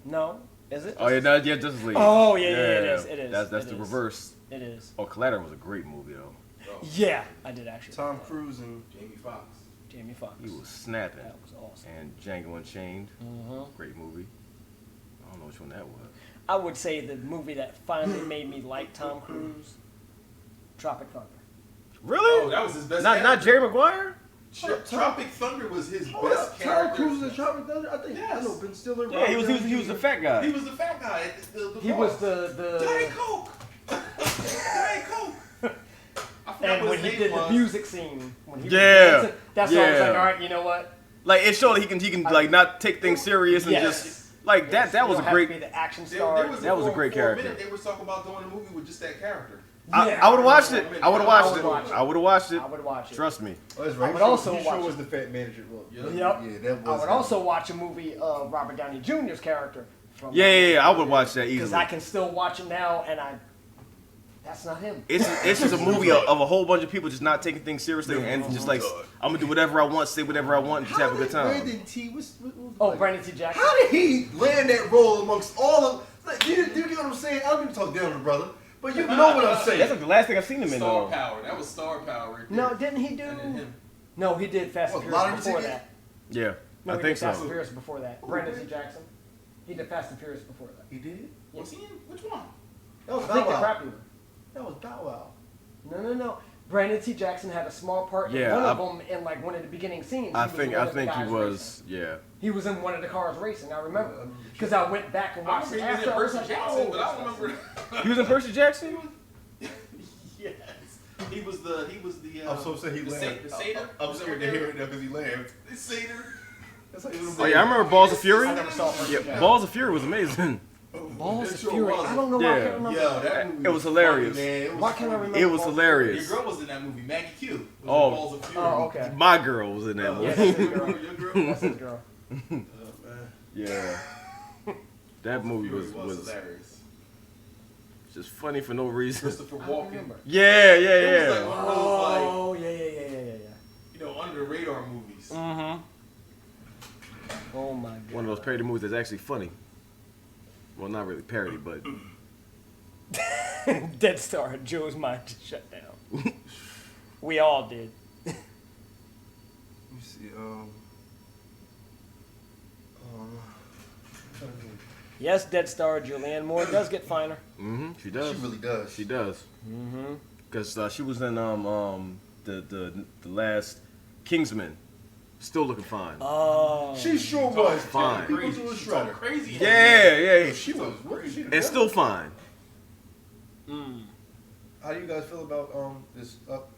No, is it? Oh yeah, no, yeah, Justice League. Oh yeah, it is. It is. That's it the is. reverse. It is. Oh, Collateral was a great movie though. Yeah, I did actually. Tom Cruise and Jamie Foxx. Jamie Foxx. He was snapping. That was awesome. And Django Unchained. Mhm. Great movie. I don't know which one that was. I would say the movie that finally made me like Tom Cruise, Tropic Thunder. Really? Oh, that was his best. Not Jerry Maguire? Tropic Thunder was his Hold best up, Tom character. Cruise and Tropic Thunder? I think I know Ben Stiller. Yeah, he was the fat guy. He was the fat guy. He was the Diet Coke. Diet Coke. I forgot and what when his he name did was. the music scene, when he was Yeah, dancing, that's why I was like, yeah. all right, you know what? Like it showed he can like not take things serious and Yes. just like that. That You was a don't have great. to be the action There star. was That was a for- great for character. minute, they were talking about doing a movie with just that character. I would have watched it. I would have watched it. watch it. I would have watched it. I would watch it. Trust me. Oh, that's right. I would also he sure watch was it. the fat manager. Look. Yep. Yeah, that was. I would also watch a movie of Robert Downey Jr.'s character. From Yeah. I would watch that Because easily. I can still watch it now, and that's not him. It's just a movie of a whole bunch of people just not taking things seriously and just like I'm gonna do whatever I want, say whatever I want, and just have a good time. Brandon T. What's Brandon T. Jackson. How did he land that role amongst all of? Like, you get what I'm saying? I don't even talk down to the brother, but you know what I'm saying. That's like the last thing I've seen him in. Star though. Power. That was Star Power right there. No, didn't he do? And then him. No, he did Fast and What, Furious Lottery before Ticket? that. Yeah, No, I he think did Fast and so. Furious before that. Brandon T. Jackson. He did Fast and Furious before that. He did? Was he in? Which one? That was I think Bow the Wow. crappy one. That was Bow Wow. No. Brandon T. Jackson had a small part in Yeah, one of I- them in like one of the beginning scenes. I He was think one of the he guys was. racing. Yeah. He was in one of the cars racing. I remember because I went back and I watched remember it he was in after. I was Percy like, Jackson, oh, but I don't remember. He was in Percy Jackson. Yes. He was the. I'm so upset he the laughed. The satyr. I'm scared to hear it now because he laughed. The satyr. That's how he was. Oh yeah, I remember Balls of Fury. I never saw Percy Yeah, Jackson. Balls of Fury was amazing. Balls It of sure Fury. was. I don't know why I Yeah. can't remember. Yeah, that movie It was was hilarious. funny, man. Why can't I remember? It was Balls of hilarious. Your girl was in that movie. Maggie Q. Was Oh. in Balls of Fury. Oh, okay. My girl was in that Yeah, movie. that's his girl. Your girl. That's his girl. Yeah. That movie Fury was hilarious. just funny for no reason. Christopher Walken. Yeah. It was like one of those, Oh, yeah. you know, under the radar movies. Mm-hmm. Oh my god. One of those parody movies that's actually funny. Well, not really parody, but Dead Star. Joe's mind just shut down. We all did. Let me see. Yes, Dead Star. Julianne Moore does get finer. she does. She really does. She does. Mm-hmm. Because she was in the last Kingsman. Still looking fine. Oh. She sure was. Fine. People to a shredder. Crazy. Yeah. She was. What was she? And still fine. How do you guys feel about this up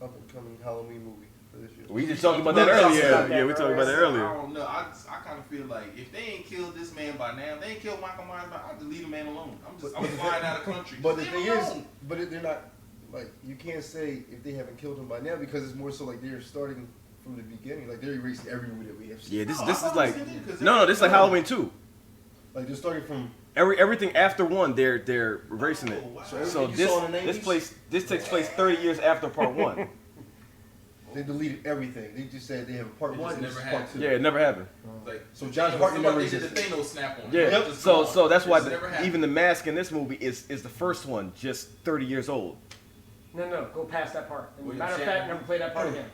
and coming Halloween movie for this year? We just talked about that earlier. Yeah, we talked about that I earlier. don't know. I kind of feel like if they ain't killed this man by now, if they ain't killed Michael Myers by now, I'll just leave the man alone. I'm flying out of country. But the Leave thing him is, alone. they're not like you can't say if they haven't killed him by now because it's more so like they're starting from the beginning. Like they're erasing every movie that we have seen. Yeah, this is like this is like Halloween 2. Like they're starting from everything after 1. They're erasing it. So everything you saw in the 80s? this takes place 30 years after part 1. They deleted everything. They just said they have a part 1 and never part happened. 2. Yeah, it never happened. Like, So Josh Hartnett never they did existed. the Thanos snap on. Yeah. Yep. So that's why It's never happened. even the mask in this movie is the first one, just 30 years old. No, go past that part. William Matter of Shatner. fact, never play that part again.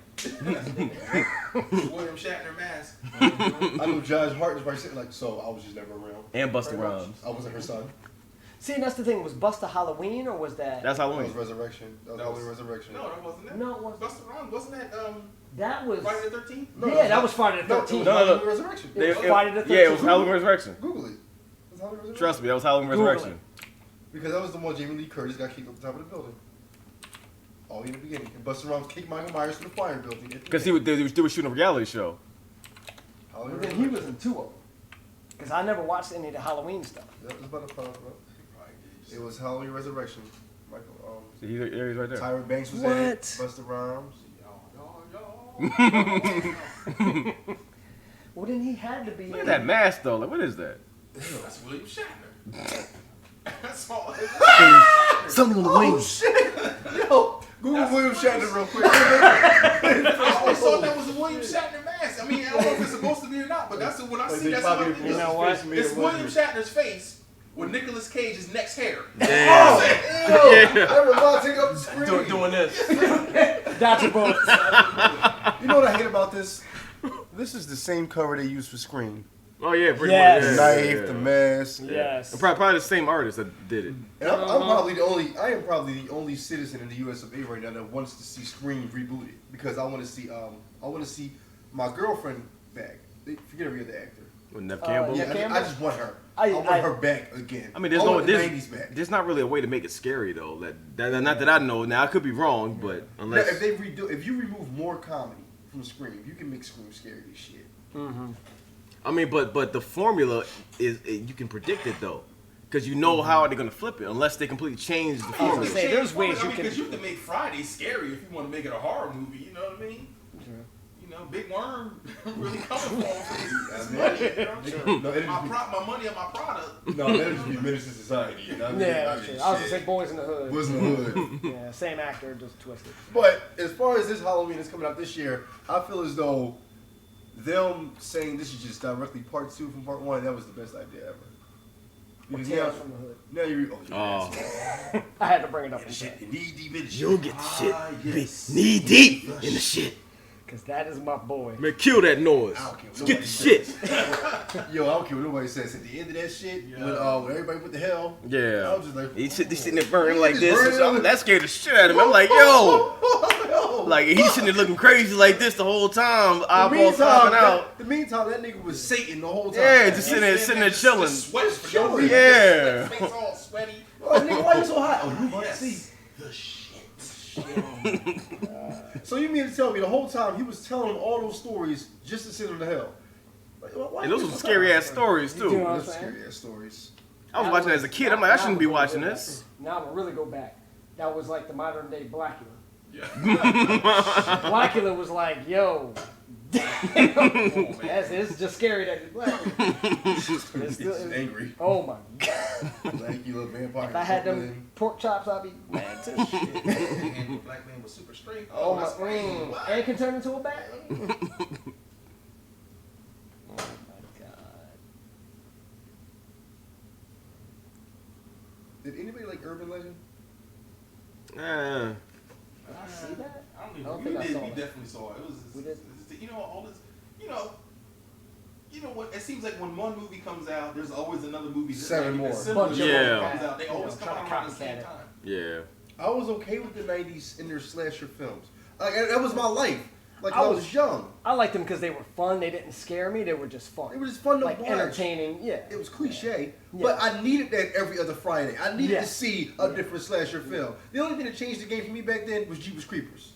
William Shatner mask. I know Josh Hartnett's probably sitting like, so I was just never around. And Busta Pretty much. Rhymes. I wasn't her son. See, and that's the thing. Was Busta Halloween or was that? That's That Halloween. was Resurrection. That was Halloween Resurrection. No, that wasn't it. No, it wasn't. Busta Rhymes wasn't that That was. Friday the 13th? No, Yeah, that was Friday the 13th. No. Halloween Resurrection. It was Friday the 13th. Yeah, it was Halloween Resurrection. Google it. It was Halloween Resurrection. Trust me, that was Halloween Google Resurrection. Because that was the one Jamie Lee Curtis got kicked off the top of the building. All in the beginning. And Busta Rhymes kicked Michael Myers to the fire building. Because they were shooting a reality show. Halloween But then he was in 2 of them. Because I never watched any of the Halloween stuff. That was about to pop up. It was Halloween Resurrection. Michael, See, he's right there. Tyra Banks was What? in it. Busta Rhymes. Well, then he had to be. Look at that mask though. Like, what is that? That's William Shatner. That's all. Something on the Oh wings. shit! Yo, Google William Shatner real quick. I always thought that was a William Shatner mask. I mean, I don't know if it's supposed to be or not, but that's when I see that's what I think. You know what? It's William Shatner's face with Nicolas Cage's next hair. Oh, everybody take up the screen. Doing this. Dodger bullets. You know what I hate about this? This is the same cover they used for Scream. Oh yeah, pretty Yes. much. The Yeah, knife, yeah, the yeah. mask. Yes. And probably the same artist that did it. And I'm probably the only. I am probably the only citizen in the U.S. of A. right now that wants to see Scream rebooted because I want to see. I want to see my girlfriend back. Forget every other actor. With Nev Campbell. Yeah, Campbell? I just want her. I I want her back again. I mean, there's I no want the there's, 90s back. there's not really a way to make it scary though. Not that I know. Now I could be wrong, but Now, unless if you remove more comedy from Scream, you can make Scream scary as shit. Mm-hmm. I mean, but the formula is you can predict it though, because you know how they're gonna flip it unless they completely change the I was formula. gonna say, there's ways you Because can. you can make Friday scary if you want to make it a horror movie. You know what I mean? You know, Big Worm really coming for his money. You know? My money on my product. No, that would just be Menace to Society. Yeah, that's true. I was gonna say Boys in the Hood. Boys in the Hood. Yeah, same actor, just twisted. But as far as this Halloween is coming out this year, I feel as though them saying this is just directly part 2 from part 1, that was the best idea ever. Or Because Tales from the Hood. now you I had to bring it up. knee deep in the shit. You'll get the shit knee deep in the shit. Because that is my boy. Man, kill that noise. I don't care what Let's get the nobody shit. says. Yo, I don't care what nobody says. At the end of that shit, when everybody went to hell, I Yeah. was just like, He's sitting there burning like He's this. burning So up. that scared the shit out of him. I'm like, yo. yo. Like, he's sitting there looking crazy like this the whole time. Eyeballs popping out. The meantime, that nigga was Satan the whole time. Yeah, just sitting there chilling. Sweat for no reason. Yeah. Face all sweaty. Oh, nigga, why you so hot? Oh, you about to see. The shit. So you mean to tell me the whole time he was telling them all those stories just to send them to hell? Like, why And those you were so scary hot? ass stories You know too. what I'm Those saying? scary ass stories. I was watching it as a kid. I'm like, I shouldn't be watching this. Now I'm gonna really go back. That was like the modern day Blackula. Yeah. Blackula was like, yo, damn, it's just scary that he's black. He's just angry. Oh my god! Like you little vampire. If I had them pork chops, I'd be mad too. And the black man was super straight. Oh my, that's crazy. What? and can turn into a bat. Oh my god! Did anybody like Urban Legend? Did I see that? I don't I even. don't We think I did. saw We it. definitely saw it. It was. We did. You know all this. You know what? It seems like when one movie comes out, there's always another movie. That's 7 like more. similar Bunch to of what them. comes out. They always You know, come try out to around the copycat same it. time. Yeah. I was okay with the 90s in their slasher films. Like, that was my life. Like I was young. I liked them because they were fun. They didn't scare me. They were just fun. It was just fun to like watch. Entertaining. Yeah. It was cliche, but I needed that every other Friday. I needed to see a different slasher film. The only thing that changed the game for me back then was Jeepers Creepers.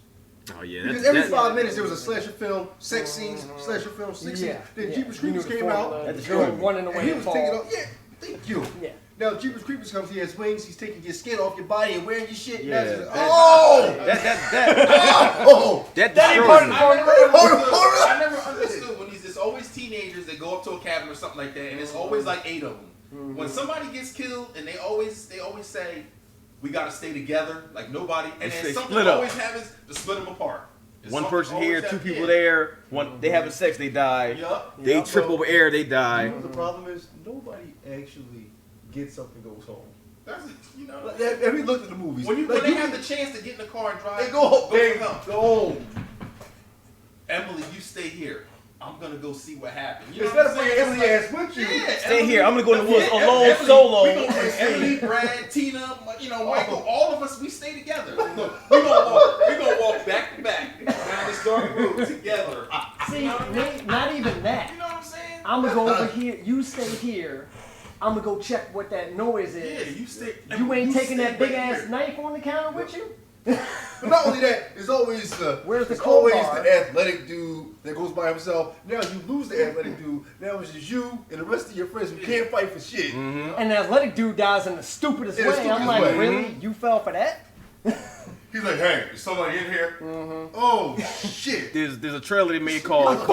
Oh yeah. Because every 5 minutes there was a slasher film, sex scenes, slasher film, sex scenes. Then Jeepers Creepers came out. The girl running away and he and was fall. taking off. Yeah, thank you. Yeah. Now Jeepers Creepers comes, he has wings, he's taking your skin off your body and wearing your shit. Yeah. That I never understood when it's always teenagers that go up to a cabin or something like that, and it's always like 8 of them. When somebody gets killed, and they always say, "We gotta stay together," like nobody, and then something always happens to split them apart. One person here, 2 people there. One they having sex, they die. They trip over air, they die. You know what the problem is? Nobody actually gets up and goes home. That's, you know. Have you looked at the movies? When they have the chance to get in the car and drive, they go home. Emily, you stay here. I'm gonna go see what happened. You Instead of bringing Emily ass with you, stay here. I'm gonna go in the woods alone, solo. We gonna bring Emily, Brad, Tina, Michael, all of us. We stay together. Look, we gonna walk back to back down this dark road together. See, not even that. You know what I'm saying? I'm gonna go over here. You stay here. I'm gonna go check what that noise is. Yeah, you stay. You ain't taking that big right ass here. knife on the counter with you? But not only that, it's always the athletic dude that goes by himself. Now you lose the athletic dude. Now it's just you and the rest of your friends who can't fight for shit. And the athletic dude dies in the stupidest way. I'm like, really? You fell for that? He's like, hey, is somebody in here? Oh shit! There's a trailer they made called it's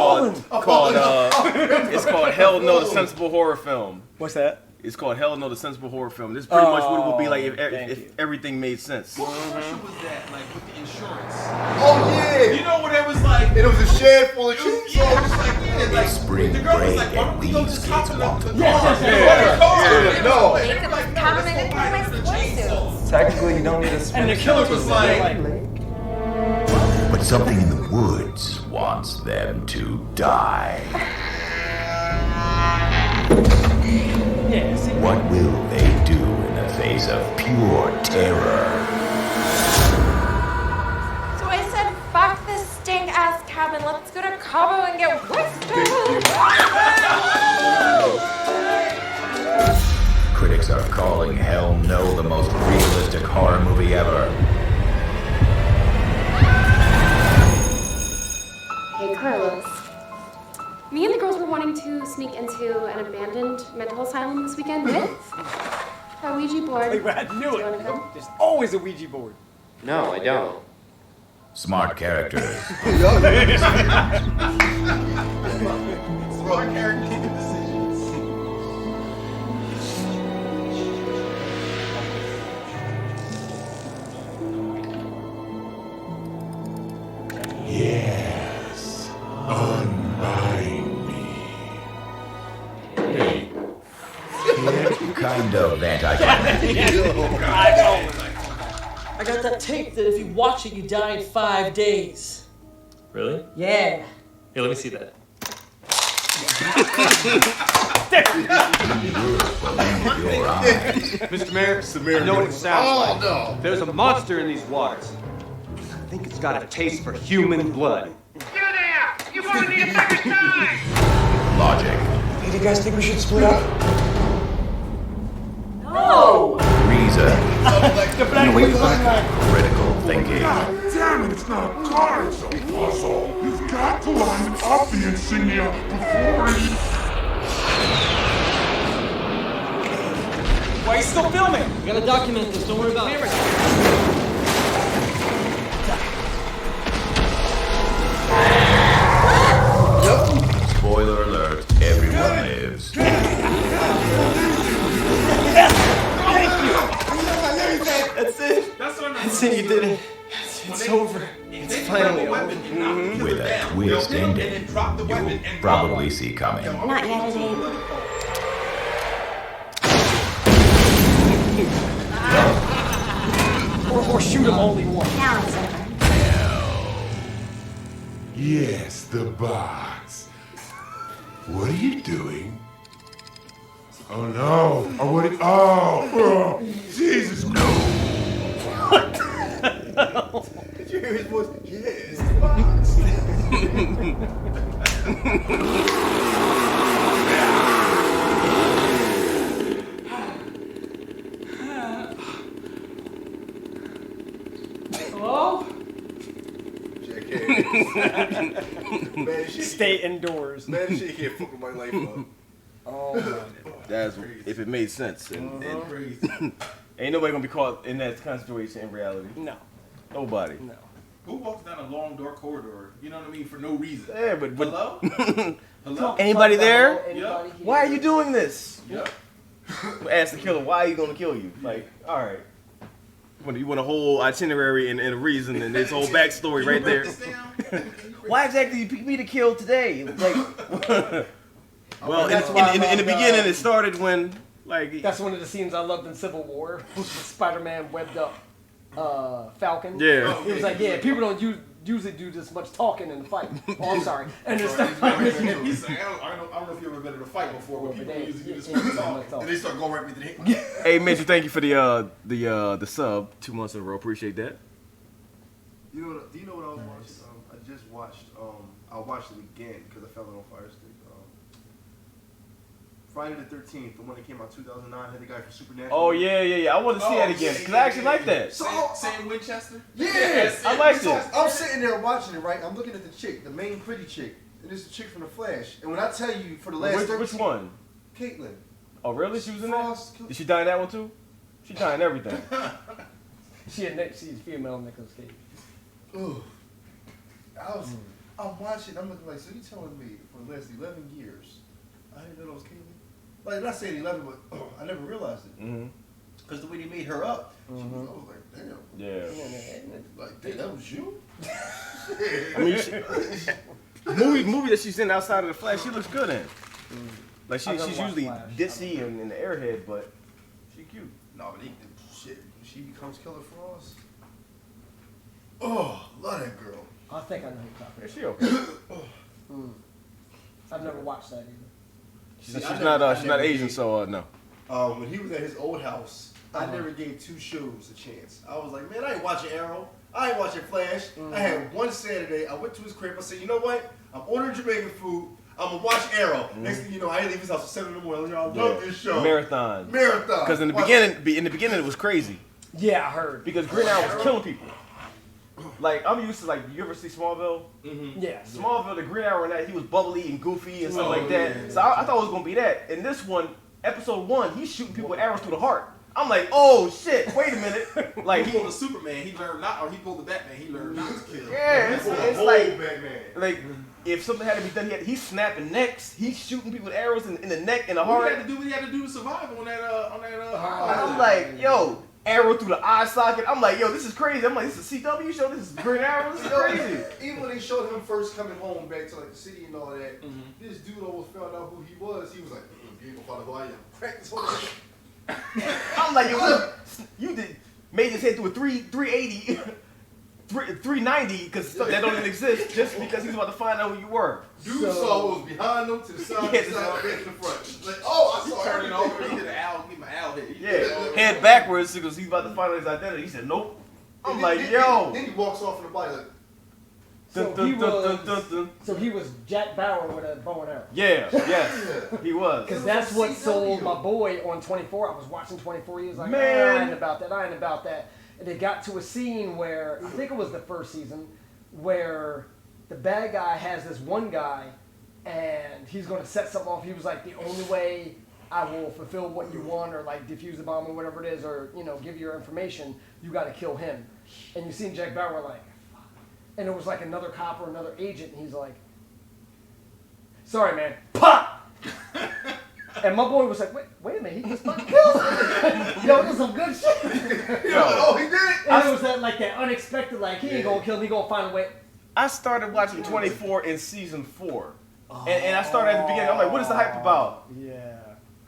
called Hell No, the Sensible Horror Film. What's that? It's called Hell No, the Sensible Horror Film. This is pretty much what it would be like if everything made sense. What commercial was that? Like with the insurance? Oh yeah! You know what it was like? And it was a shed full of chainsaws. Yeah, it's like like Spring the girl was break like, why don't we and go these just hop kids in the want car? to No. Everybody, no, let's go buy her the chainsaws. Technically, you don't need a And the killer was like, But something in the woods wants them to die. yeah, see? What will they do in the face of pure terror? So I said, fuck this stink ass cabin. Let's go to Cabo and get wasted. Critics are calling Hell No the most realistic horror movie ever. Hey, Carlos. Me and the girls were wanting to sneak into an abandoned mental asylum this weekend with a Ouija board. I knew Do you wanna it. come? There's always a Ouija board. No, I don't. Smart characters. Smart character decisions. Yes. Unbind me. Hey. Kind of I got that tape that if you watch it, you die in 5 days. Really? Yeah. Here, let me see that. Mr. Mayor, I know what it sounds like. There's a monster in these waters. I think it's got a taste for human blood. You're gonna need a bigger time! Logic. Hey, do you guys think we should split up? No! Reason. Critical thinking. Damn it, it's not a car, it's a puzzle. You've got to line up the insignia before he... Why are you still filming? We gotta document this, don't worry about it. Spoiler alert, everyone lives. That's it. That's what I'm That's it, you did it. It's over. It's finally over. With a twist ending you'll probably see coming. Not yet, it ain't. Or shoot him only once. Now it's over. Yes, the box. What are you doing? Oh no! Oh, what? Oh, Jesus! No! Did you hear his voice? Yes, the box. Hello? Man, shit, Stay indoors. Man, this shit can't fuck with my life up. Oh my. That's if it made sense. And ain't nobody gonna be caught in that kind of situation in reality. No. Nobody. No. Who walks down a long dark corridor? You know what I mean? For no reason. Yeah, but Hello? Hello? Anybody there? Anybody here? Why are you doing this? Yep. Ask the killer, why are you gonna kill you? Like, all right. You want a whole itinerary and a reason and this whole backstory right there. Why exactly did you pick me to kill today? Like, well, in the beginning, it started when, like, That's one of the scenes I loved in Civil War. Spider-Man webbed up Falcon. Yeah. He was like, yeah, people don't usually do this much talking in the fight. Oh, I'm sorry. And it's He's like, I don't know if you've ever been in a fight before, but people usually do this much talking. And they start going right with the hit. hey, Mitchell, thank you for the sub 2 months in a row. Appreciate that. Do you know what I was watching? I just watched. I watched it again because I fell on Fire Stick. Friday the 13th, the one that came out 2009, had the guy from Supernatural. Oh yeah. I want to see that again because I actually like that. Sam Winchester? Yeah, I like it. I'm sitting there watching it, right? I'm looking at the chick, the main pretty chick, and it's the chick from The Flash. And when I tell you, for the last Which one? Caitlyn. Oh really? She was in that? Frost. Did she die in that one too? She died in everything. she's female Nicolas Cage. Ugh. I'm watching, I'm looking like, so you telling me for the last 11 years, I didn't know that was Caitlyn? Like, not saying 11, but I never realized it. Because the way they made her up, I was like, damn. Yeah. Like, damn, that was you? I mean, movie that she's in outside of The Flash, she looks good in. Like, she's usually ditzy and in the airhead, but she cute. No, but shit, she becomes Killer Frost. Oh, love that girl. I think I know who you're talking Is she okay? I've never watched that either. She's not Asian, so no. When he was at his old house, I never gave 2 shows a chance. I was like, man, I ain't watching Arrow. I ain't watching Flash. I had one Saturday. I went to his crib. I said, you know what? I'm ordering Jamaican food. I'm gonna watch Arrow. Next thing you know, I didn't leave his house at 7 in the morning. I love this show. Marathon. Because in the beginning, it was crazy. Yeah, I heard. Because Green Arrow was killing people. Like, I'm used to, like, you ever see Smallville? Yeah. Smallville, the Green Arrow in that, he was bubbly and goofy and stuff like that. Yeah. So I thought it was going to be that. In this one, episode 1, he's shooting people with arrows through the heart. I'm like, oh, shit, wait a minute. Like, he pulled the Superman, he learned not, or he pulled the Batman, he learned not to kill. Yeah, it's like, if something had to be done, he's snapping necks, he's shooting people with arrows in the neck and the heart. What he had to do to survive on that I'm like, yo. Arrow through the eye socket. I'm like, yo, this is crazy. I'm like, this is a CW show. This is Green Arrow. This is crazy. Even when they showed him first coming home back to like the city and all that, this dude almost found out who he was. He was like, you ain't gonna find out who I am. Crack this whole thing. I'm like, yo, look, you made his head through a 380, 390, because that don't even exist, just because he was about to find out who you were. Dude saw what was behind him, to the side, to the side, back to the front. Like, oh, I saw turning over. He did an owl, get my owl head. Yeah, head backwards because he's about to find out his identity. He said, nope. I'm like, yo. Then he walks off in the body like. So he was Jack Bauer with a bow and arrow. Yeah, yes, he was. Because that's what sold my boy on 24. I was watching 24. He was like, man, I ain't about that. And they got to a scene where, I think it was the first season, where the bad guy has this one guy and he's going to set something off. He was like, the only way I will fulfill what you want or like defuse the bomb or whatever it is or, you know, give you your information, you got to kill him. And you see Jack Bauer like, fuck. And it was like another cop or another agent and he's like, sorry man, pop! And my boy was like, wait a minute, he just fucking killed him. Yo, this is some good shit. Oh, he did it? And it was that unexpected, like, he ain't gonna kill me, he gonna find a way. I started watching 24 in season 4. And I started at the beginning. I'm like, what is the hype about? Yeah.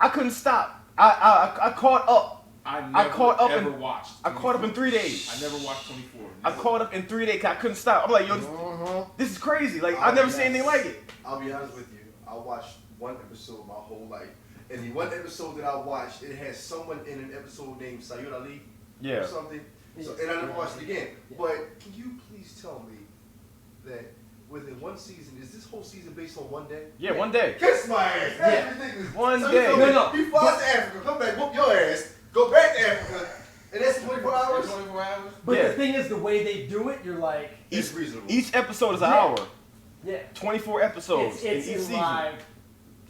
I couldn't stop. I caught up. I caught up in 3 days. I never watched 24. I caught up in 3 days 'cause I couldn't stop. I'm like, yo, this is crazy. Like, I've never seen anything like it. I'll be honest with you. I watched one episode my whole life. And the one episode that I watched, it had someone in an episode named Sayed Ali or something. So, and I never watched it again. But can you please tell me that within one season, is this whole season based on one day? Yeah, one day. Kiss my ass. That's ridiculous. One So day. He flies to Africa, come back, whoop your ass, go back to Africa, and that's 24 hours? 24 hours? But the thing is, the way they do it, you're like... It's reasonable. Each episode is an hour. Yeah. 24 episodes It's in each in season. live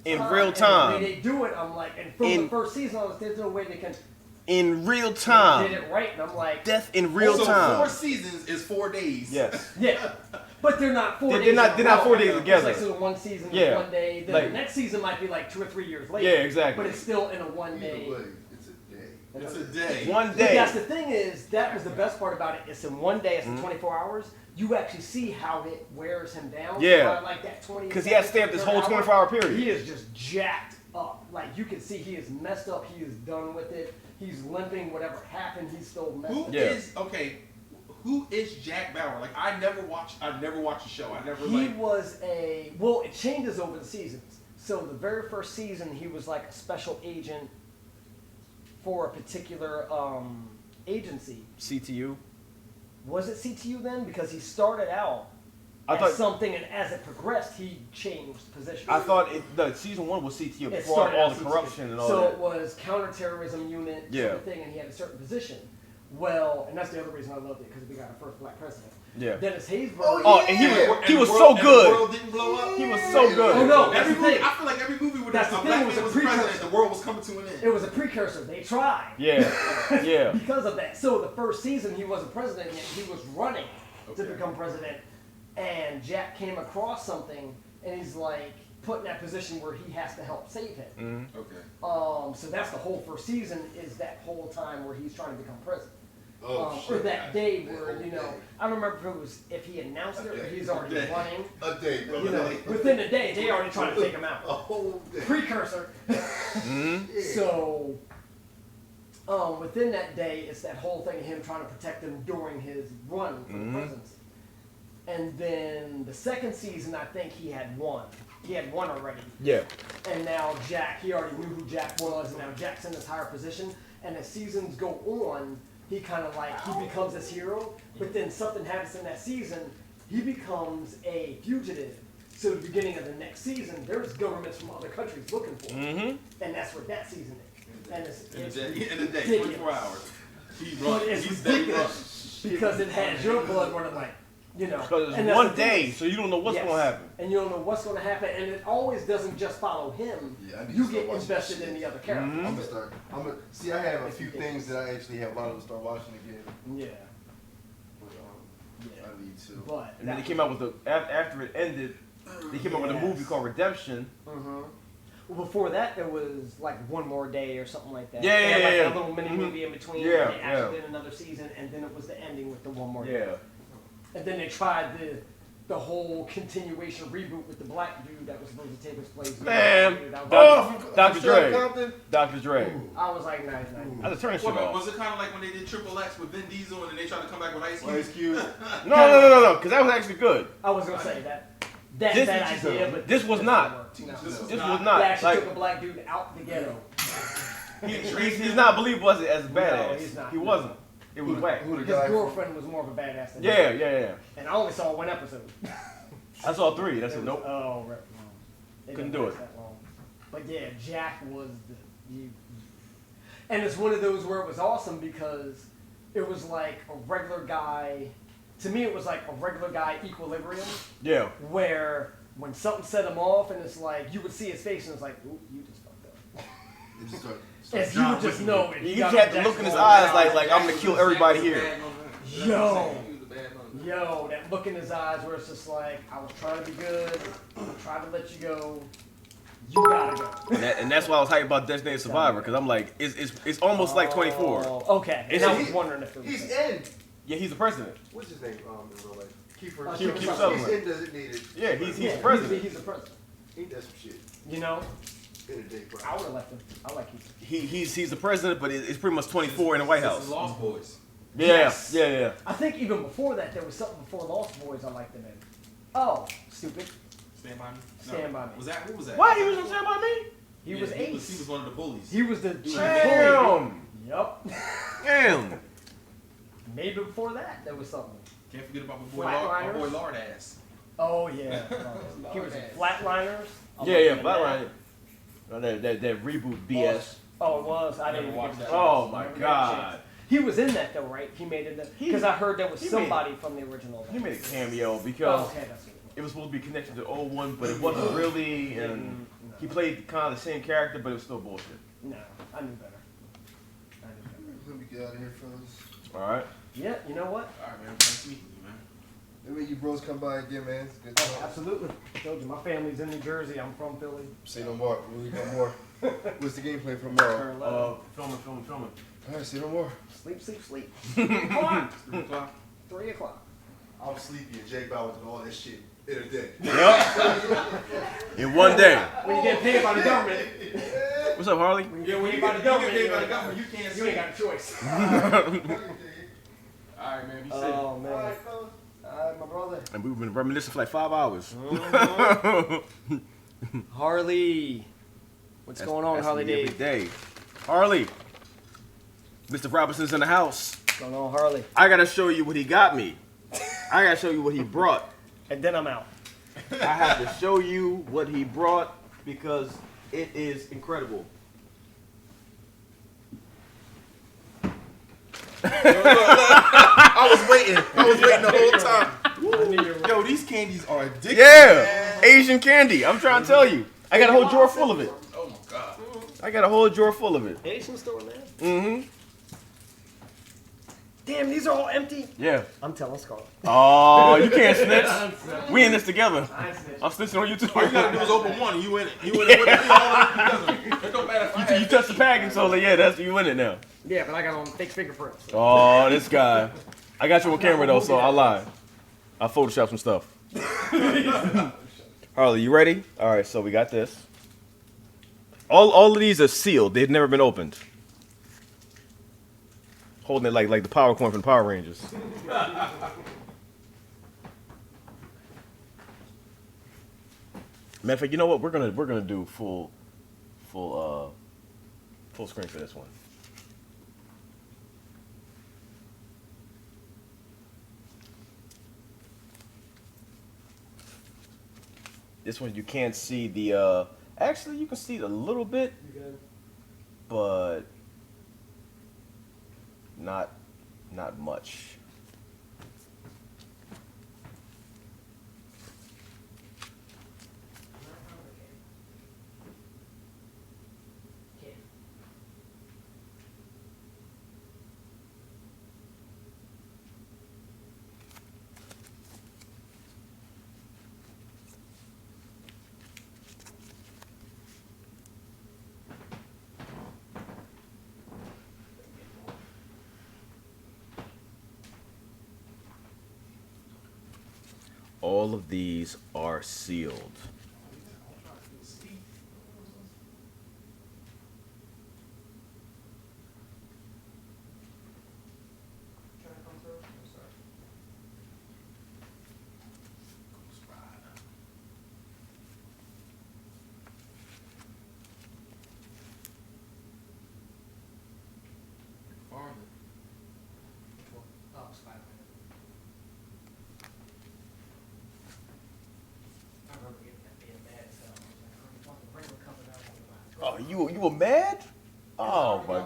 In time, real and time. the way they do it, I'm like... And from the first season, I was, there's no way they can... In real They time. did it right, and I'm like... Death in real so time. 4 seasons is 4 days. Yes. Yeah. But they're not 4 days. They're not in a row. 4 days It's together. like, so one season is Yeah. 1 day. Then Like- the next season might be like 2 or 3 years later. Yeah, exactly. But it's still in a 1 day. Either way, it's a day. It's a day. One But day. that's the thing is, that was the best part about it. It's in 1 day. It's in Mhm. 24 hours. You actually see how it wears him down. Yeah. By like that 20. Because he has to stay up this whole 24-hour period. He is just jacked up. Like you can see, he is messed up. He is done with it. He's limping. Whatever happened, he's still messed Who up. is Who is Jack Bauer? Like I never watched the show. I never He like. was well, it changes over the seasons. So the very first season, he was like a special agent for a particular agency. CTU. Was it CTU then? Because he started out I as thought- something, and as it progressed, he changed positions. I thought the season 1 was CTU It before started all out the CTU. corruption and all so that. it was counterterrorism unit sort Yeah. of thing, and he had a certain position. Well, and that's the other reason I loved it, because we got our first black president. Yeah. Dennis Haysbert. Oh, and he was the so world- good. And the world didn't blow up. He was so good. Oh no, Every that's the movie, thing. I feel like every movie with That's a the black thing, man it was was a president, precursor. the world was coming to an end. It was a precursor. They tried. Yeah. Yeah. Because of that. So the first season, he wasn't president yet. He was running to become president. And Jack came across something, and he's like put in that position where he has to help save him. Okay. So that's the whole first season, is that whole time where he's trying to become president. Oh, Or shit. that day That where, whole you know, day. I don't remember if he announced it or he's already A day. running. A day, bro. You know, within a day, they already trying to take him out. A whole day. Precursor. So, within that day, it's that whole thing of him trying to protect him during his run for the presidency. And then the second season, I think he had won. He had won already. Yeah. And now Jack, he already knew who Jack was, and now Jack's in this higher position. And as seasons go on, he kind of like, he becomes this hero, but then something happens in that season, he becomes a fugitive. So at the beginning of the next season, there's governments from other countries looking for him. And that's what that season is. And it's In a day, ridiculous. 24 hours. He But runs. it's He's that ridiculous because it has your blood running like, you know. Because and it's that's one the thing. day, so you don't know what's Yes. going to happen. And you don't know what's going to happen, and it always doesn't just follow him. Yeah, I need You to start get watching invested that in shit. the other characters. I'm gonna start. See, I have a few things that I actually have a lot of to start watching again. Yeah. But I need to. But And then they came out with after it ended, they came out with a movie called Redemption. Well, before that, there was like One More Day or something like that. Yeah, They had, yeah, like yeah. a little mini movie in between. Yeah, and they actually yeah. did another season, and then it was the ending with the One More Yeah. Day. And then they tried the whole continuation reboot with the black dude that was supposed to take his place. Man, Dude, that was- Dr. Dre. Compton? Dr. Dre. I was like, nice. I had to turn that shit off. Was it kind of like when they did Triple X with Vin Diesel and then they tried to come back with Ice Cube? Ice Cube. No, because that was actually good. I was gonna say that This- idea, but this was not. No. This was They not. actually Like, took a black dude out the ghetto. he's not believable as a badass. No, he's not. He wasn't. It was whack. His girlfriend was more of a badass than Yeah, him. yeah. And I only saw one episode. I saw 3. That's It a was- nope. Oh, right. It Couldn't didn't do last it. that long. But yeah, Jack was and it's one of those where it was awesome because it was like a regular guy. To me, it was like a regular guy equilibrium. Yeah. Where when something set him off, and it's like you would see his face, and it's like, ooh, you just fucked up. It just started. If you would just know it. You just had to look in his eyes like I'm gonna kill everybody here. Yo, that look in his eyes where it's just like, I was trying to be good, I tried to let you go, you gotta go. And that's why I was hyped about Designated Survivor, because I'm like, it's almost like 24. Okay, and It's I was wondering if it was. He's in. Yeah, he's the president. What's his name? In real life, Kiefer. Kiefer Sutherland. He's in designated. Yeah, he's the president. He's the president. Ain't that some shit? You know? In a day, bro. I would have left him. I like Kiefer. He's the president, but it's pretty much 24 in the White House. This is Lost Boys. Yeah, Yes. yeah. I think even before that, there was something before Lost Boys I liked him in. Oh, stupid. Stand by Me. Stand By Me. Was that? What was that? What? He was on Stand By Me? He Yeah, was he Ace. was one of the bullies. He was the Damn. Yup. Damn. Maybe before that, there was something. Can't forget about my boy Lard ass. Oh yeah. He was in Flatliners. Yeah, Flatline. That reboot BS. Oh, it was. I didn't watch that. Oh my god. He was in that though, right? He made it because I heard there was somebody from the original. He made a cameo because okay, that's it was supposed to be connected to the old one, but it wasn't really, and he played kind of the same character, but it was still bullshit. No, I knew better. Let me get out of here, fellas. All right. Yeah, you know what? All right, man. Nice meeting you, man. Maybe you bros come by again, man. It's good Oh, talk. absolutely. I told you, my family's in New Jersey. I'm from Philly. Say no more. Really no more. What's the game plan for tomorrow? Filming. All right, say no more. Sleep. 3 o'clock. 3 o'clock. 3 o'clock. I'm sleepy and Jake Bauer and all that shit in a day. Yep. In one day. When you get paid by the government. What's up, Harley? When you Yeah, when get you paid by the government, get paid by the government, you can't you ain't got a choice. All right, man. Be safe. Oh man. All right, my brother. And we've been reminiscing for like 5 hours. Harley. What's going on, Harley me Dave? every day. Harley. Mr. Robinson's in the house. What's going on, Harley? I gotta show you what he got me. I gotta show you what he brought. And then I'm out. I have to show you what he brought because it is incredible. I was waiting the whole time. Yo, these candies are addictive. Yeah, Asian candy. I'm trying to tell you. I got a whole drawer full of it. Oh my god. I got a whole drawer full of it. Asian store, man. Mm-hmm. Damn, these are all empty. Yeah. I'm telling Scarlett. Oh, you can't snitch. We in this together. I snitch. I'm snitching on you too. All you gotta do is open one and you in it. You in it with it. It don't matter if I You touch the package, so yeah, that's you in it now. Yeah, but I got on fake fingerprints. So. Oh, this guy. I got you on camera though, so I'll lie. I'll Photoshop some stuff. Harley, you ready? All right, so we got this. All of these are sealed. They've never been opened. Holding it like the power coin from the Power Rangers. Matter of fact, you know what? We're gonna do full screen for this one. This one you can't see the actually you can see it a little bit, but not much. All of these are sealed. Oh, you were mad? Oh my.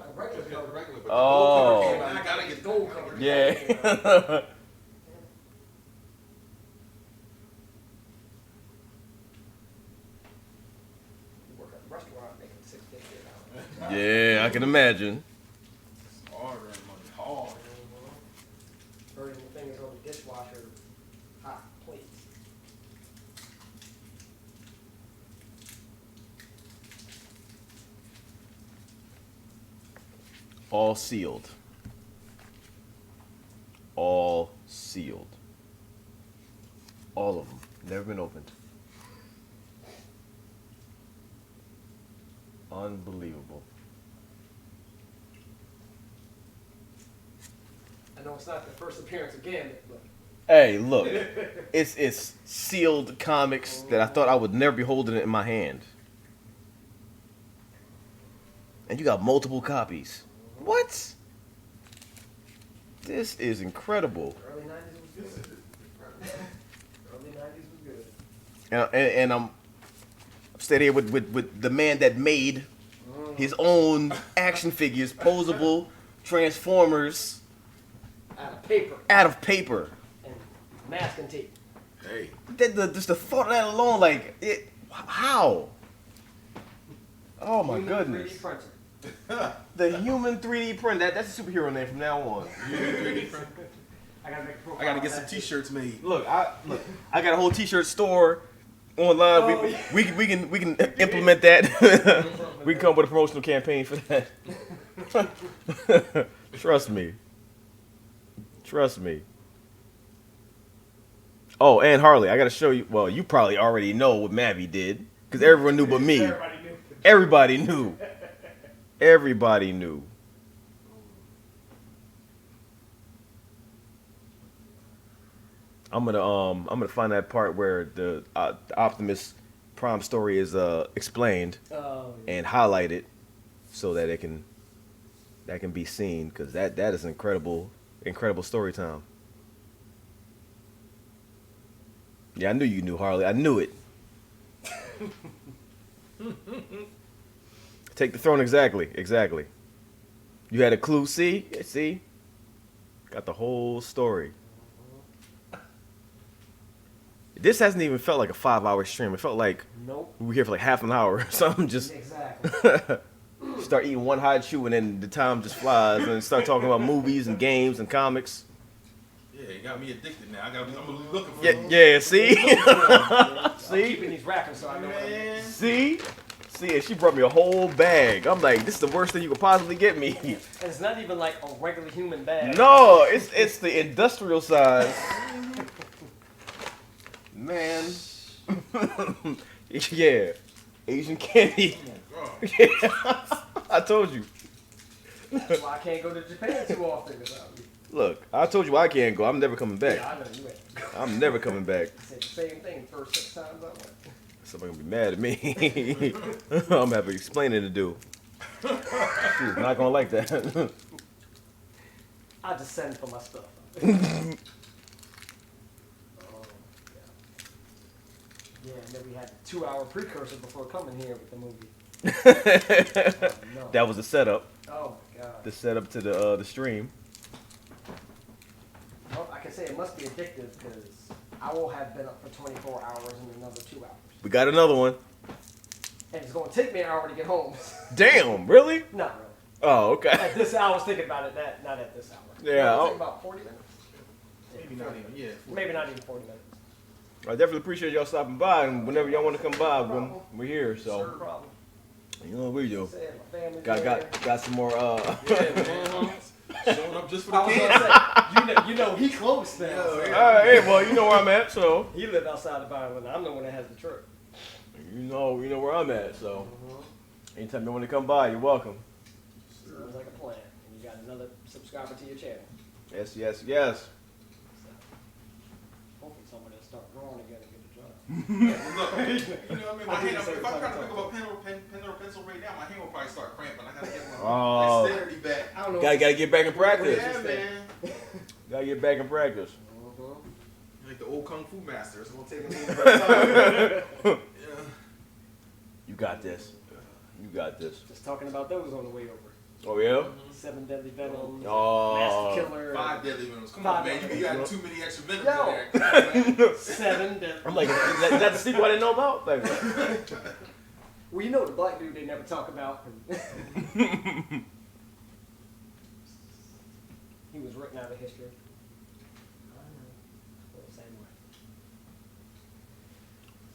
Oh. I gotta get gold covered. Yeah. Yeah, I can imagine. Burning the fingers on the dishwasher, hot plates. All sealed. All sealed. All of them. Never been opened. Unbelievable. I know it's not the first appearance again, but Hey, look. It's sealed comics that I thought I would never be holding it in my hand. And you got multiple copies. What? This is incredible. early 90s was good. Early 90s was good. and I'm staying here with the man that made his own action figures, posable Transformers Out of paper. out of paper. And masking tape. Hey. Just the thought of that alone, like it. How? Oh my Human goodness. 3D printer. The human 3D print. That's a superhero name from now on. I gotta make a profile I gotta of get some that. T-shirts made. Look, I got a whole T-shirt store online. Oh, we can implement that. We can come up with a promotional campaign for that. Trust me. Oh, and Harley, I gotta show you. Well, you probably already know what Mabby did because everyone knew but me. Everybody knew. Everybody knew. I'm gonna find that part where the Optimus Prime story is explained and highlighted so that that can be seen because that is incredible story time. Yeah, I knew you knew, Harley. I knew it. Take the throne, exactly. You had a clue, see? Got the whole story. This hasn't even felt like a 5-hour stream. It felt like we were here for like half an hour or something. Just start eating one hot chew and then the time just flies and start talking about movies and games and comics. Yeah, you got me addicted now. I'm gonna be looking for Yeah, see? I'm keeping these rappers so I know what I'm doing. See, and she brought me a whole bag. I'm like, this is the worst thing you could possibly get me. And it's not even like a regular human bag. No, it's the industrial size. Man. Yeah. Asian candy. Yeah. I told you. That's why I can't go to Japan too often. Look, I told you I can't go. I'm never coming back. Yeah, I know you ain't. I'm never coming back. I said the same thing first 6 times I went. Somebody gonna be mad at me. I'm gonna have explaining to do. She's not gonna like that. I just send for my stuff. Yeah, and then we had a 2-hour precursor before coming here with the movie. No. That was the setup. Oh my god. The setup to the stream. Well, I can say it must be addictive because I will have been up for 24 hours in another 2 hours. We got another one. And it's going to take me an hour to get home. Damn, really? Not really. Oh, okay. At this hour, I was thinking about it, not at this hour. Yeah. It'll take about 40 minutes. Maybe not even. Yeah. Maybe not even 40 minutes. I definitely appreciate y'all stopping by, and whenever y'all want to come by, we're here. So, No problem. you know what we do. Family's Got some more. Showing up just for the I was kids. gonna say, you know, he close now. So. Hey, well, you know where I'm at, so. He live outside of Vineland. I'm the one that has the truck. You know where I'm at, so. Anytime you want to come by, you're welcome. Sounds like a plan. And you got another subscriber to your channel. Yes. Hopefully somebody will start growing again and get a job. Look, you know what I mean? If I'm trying to pick up a pen or pencil right now, my hand will probably start cramping. I gotta get my dexterity back. I don't know. Gotta get back in practice. Yeah, man. Gotta get back in practice. Like the old kung fu master. It's gonna take a little bit of time. You got this. Just talking about those on the way over. Oh, yeah? 7 deadly venoms. Oh. Master killer. 5 deadly venoms. Come on, man. You got too many extra venoms in Yo. there. 7 deadly. I'm like, is that the sequel I didn't know about? Like, well, you know the black dude they never talk about. He was written out of history. Same way.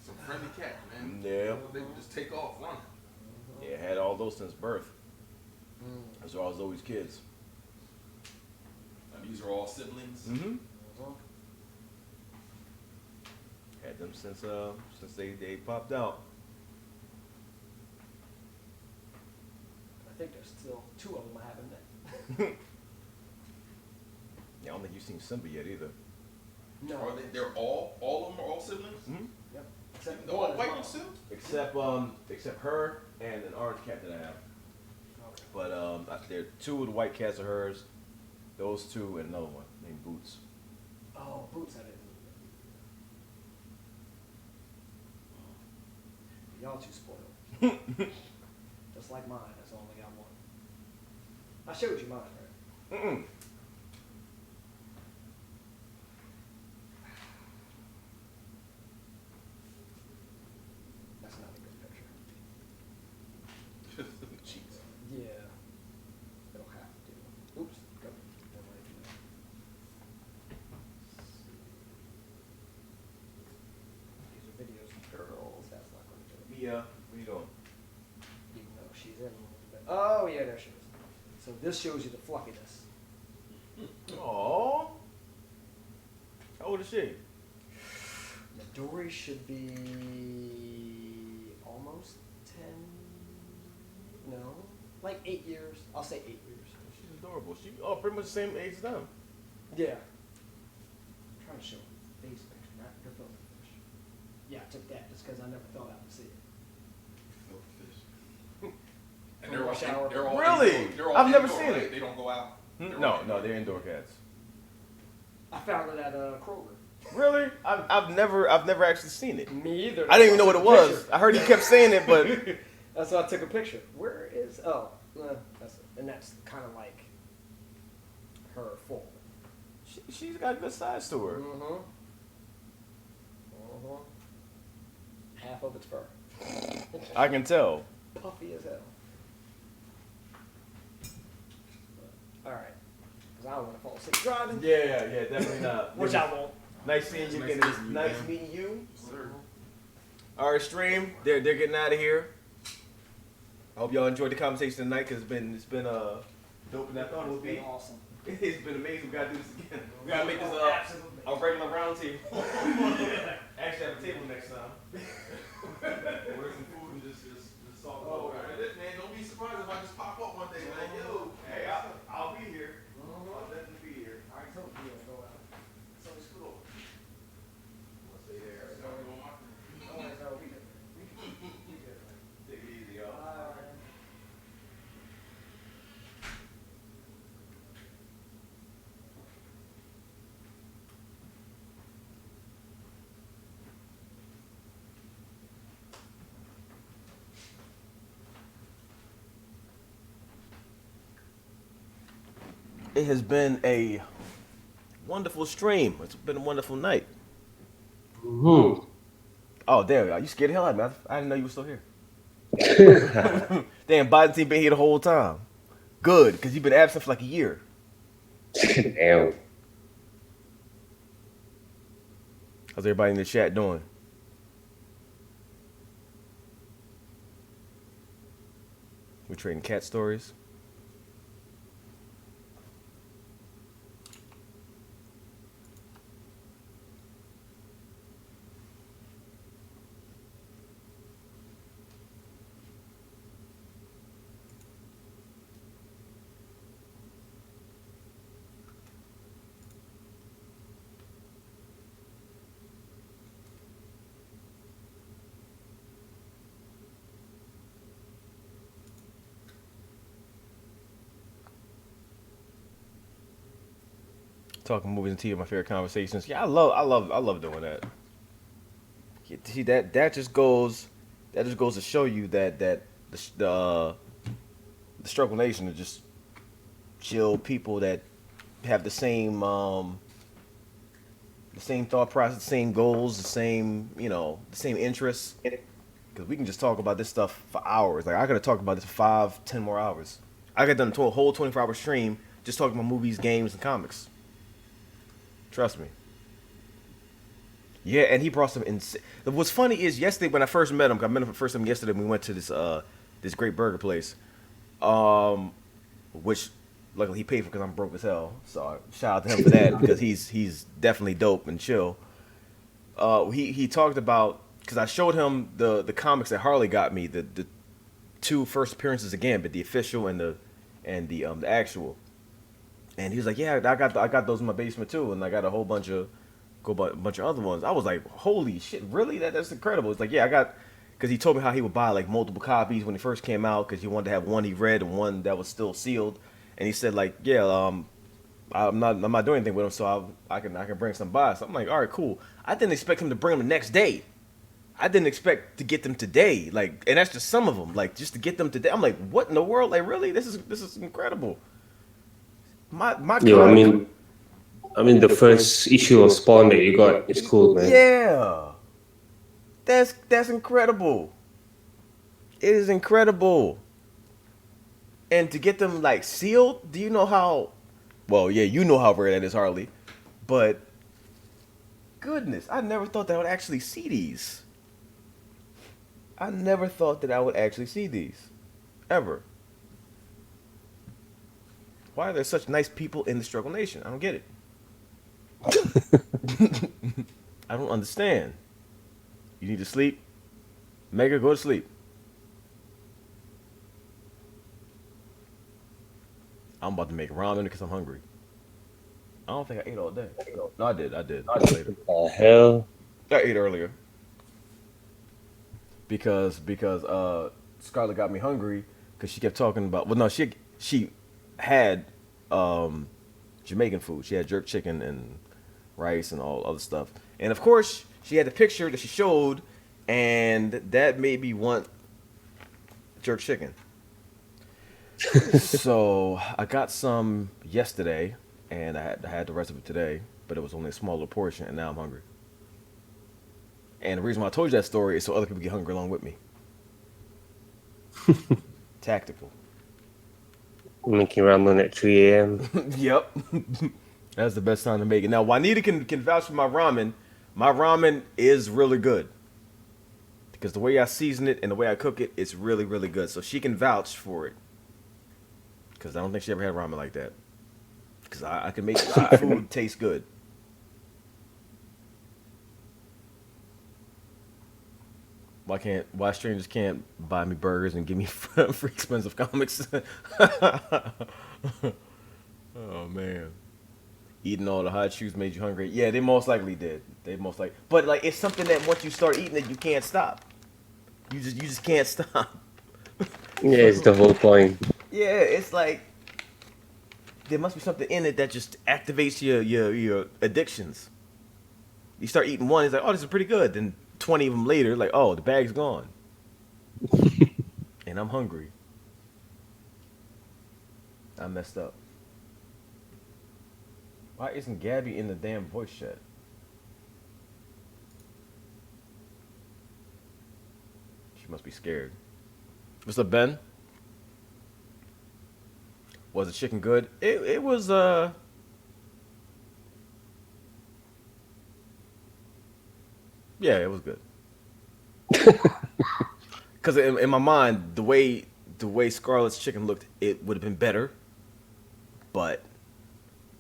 Some friendly cat, man. Yeah. They would just take off, run. Yeah, had all those since birth. Those are all Zoe's kids. And these are all siblings. Mm-hmm. Had them since they popped out. I think there's still 2 of them I haven't met. Yeah, I don't think you've seen Simba yet either. No. Are they're all of them are all siblings? Mm-hmm. Yep. Except They're all white ones too? Except her and an orange cat that I have. Okay. But there are 2 of the white cats are hers. Those 2 and another one named Boots. Oh, Boots I didn't. y'all too spoiled. Just like mine, that's only got one. I showed you mine, right? Mm-mm. That's not a good picture. Jeez. Yeah. It'll have to. Oops. Go. Don't let it do that. These are videos of girls. That's not going to do it. Mia, what are you doing? Even though she's in a little bit. Oh, yeah, there she is. So this shows you the fluffiness. Aww. How old is she? Midori should be almost 10. No, like 8 years. I'll say 8 years. She's adorable. She pretty much the same age as them. Yeah. I'm trying to show a face picture, not your filter fish. Yeah, I took that just because I never thought I would see it. And they're all, Shower. they're all Really? indoor. They're all I've never indoor, seen right? it. They don't go out. No, they're indoor cats. I found it at Kroger. Really? I've never actually seen it. Me either. I didn't even know what it was. Picture. I heard he kept saying it, but That's why I took a picture. Where is? Oh, that's it. And that's kind of like her full. she's got a good size to her. Mm-hmm. Mm-hmm. Half of it's fur. I can tell. Puffy as hell. All right. Because I don't want to fall asleep driving. Yeah, definitely not. Which I won't. Nice seeing you. Nice Nice, meeting you, nice man. meeting you. Sir. All right, stream. They're getting out of here. I hope y'all enjoyed the conversation tonight because it's been dope than I thought it would be. It's been awesome. It's been amazing. We gotta do this again. We gotta make this Absolutely. a regular round table. Actually, have a table next time. Order some food and just talk about it. Man, don't be surprised if I just pop up one day like, yo. Hey, I'll be here. I'll definitely be here. I told you to go out. So it's cool. I'll stay there. No, we did. Take it easy, y'all. It has been a wonderful stream. It's been a wonderful night. Mm-hmm. Oh, there we are. You scared the hell out of me. I didn't know you were still here. Damn, Byzantine been here the whole time. Good, because you've been absent for like a year. Damn. How's everybody in the chat doing? We trading cat stories. Talking movies and TV, my favorite conversations. Yeah, I love doing that. See that just goes to show you that the Struggle Nation are just chill people that have the same thought process, the same goals, the same the same interests. Because we can just talk about this stuff for hours. Like I could have talked about this for 5-10 more hours. I could have done a whole 24-hour stream just talking about movies, games, and comics. Trust me. Yeah, and he brought some insane. What's funny is yesterday when I first met him, I met him for the first time yesterday. We went to this great burger place, which luckily he paid for because I'm broke as hell. So shout out to him for that because he's definitely dope and chill. He talked about because I showed him the comics that Harley got me, the two first appearances again, but the official and the actual. And he was like, "Yeah, I got those in my basement too, and I got a whole bunch of other ones." I was like, "Holy shit, really? That's incredible!" It's like, "Yeah, I got," because he told me how he would buy like multiple copies when he first came out because he wanted to have one he read and one that was still sealed. And he said like, "Yeah, I'm not doing anything with them, so I can bring some by." So I'm like, "All right, cool." I didn't expect him to bring them the next day. I didn't expect to get them today. Like, and that's just some of them. Like, just to get them today, I'm like, what in the world? Like, really? This is incredible. My Yo, comic. I mean, the first issue of Spawn that you got is cool, man. Yeah, that's incredible. It is incredible. And to get them like sealed, do you know how? Well, yeah, you know how rare that is, Harley. But goodness, I never thought that I would actually see these. I never thought that I would actually see these, ever. Why are there such nice people in the Struggle Nation? I don't get it. I don't understand. You need to sleep? Mega, go to sleep. I'm about to make ramen because I'm hungry. I don't think I ate all day. No, I did. Later. What the hell? I ate earlier. Because Scarlett got me hungry because she kept talking about, well, no, she had Jamaican food. She had jerk chicken and rice and all other stuff. And of course, she had the picture that she showed, and that made me want jerk chicken. So I got some yesterday, and I had the rest of it today, but it was only a smaller portion, and now I'm hungry. And the reason why I told you that story is so other people get hungry along with me. Tactical. Making ramen at 3 a.m. Yep. That's the best time to make it. Now, Juanita can vouch for my ramen. My ramen is really good. Because the way I season it and the way I cook it, it's really, really good. So she can vouch for it. Because I don't think she ever had ramen like that. Because I can make food taste good. Why strangers can't buy me burgers and give me free expensive comics? Oh man, eating all the hot chews made you hungry. Yeah, they most likely did. But like, it's something that once you start eating it, you can't stop. You just can't stop. Yeah, it's the whole point. Yeah, it's like there must be something in it that just activates your addictions. You start eating one, it's like, oh, this is pretty good. Then 20 of them later, like, oh, the bag's gone. And I'm hungry. I messed up. Why isn't Gabby in the damn voice chat? She must be scared. What's up, Ben? Was the chicken good? It was, yeah, it was good. Because in my mind, the way Scarlett's chicken looked, it would have been better. But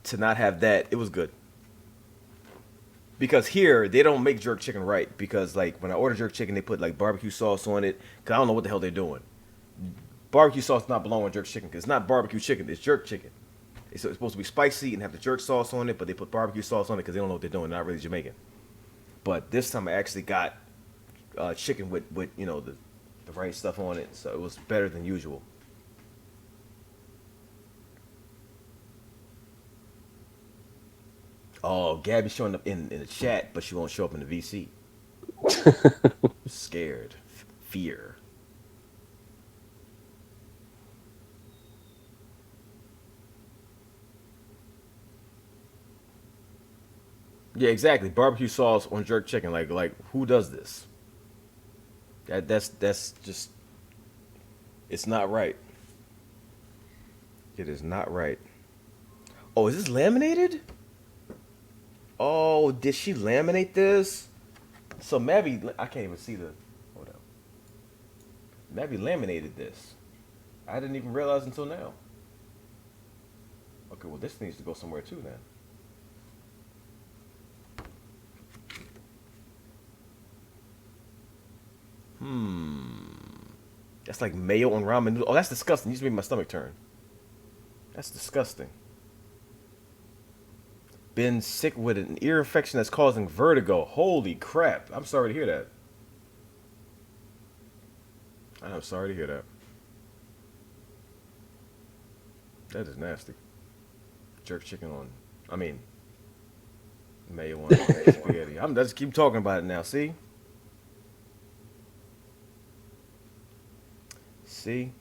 to not have that, it was good. Because here, they don't make jerk chicken right. Because like when I order jerk chicken, they put like barbecue sauce on it. Because I don't know what the hell they're doing. Barbecue sauce does not belong on jerk chicken. Because it's not barbecue chicken, it's jerk chicken. It's supposed to be spicy and have the jerk sauce on it. But they put barbecue sauce on it because they don't know what they're doing. They're not really Jamaican. But this time I actually got chicken with you know the right stuff on it, so it was better than usual. Oh, Gabby's showing up in the chat, but she won't show up in the VC. Scared, fear. Yeah, exactly. Barbecue sauce on jerk chicken. Like who does this? That's just, it's not right. It is not right. Oh, is this laminated? Oh, did she laminate this? So Mabby, I can't even see the, hold up. Mabby laminated this. I didn't even realize until now. Okay, well this needs to go somewhere too now. That's like mayo on ramen noodles. Oh, that's disgusting. You just made my stomach turn. That's disgusting. Been sick with an ear infection that's causing vertigo. Holy crap. I'm sorry to hear that. I'm sorry to hear that. That is nasty. Jerk chicken on, mayo on spaghetti. I'm just keep talking about it now, see? See?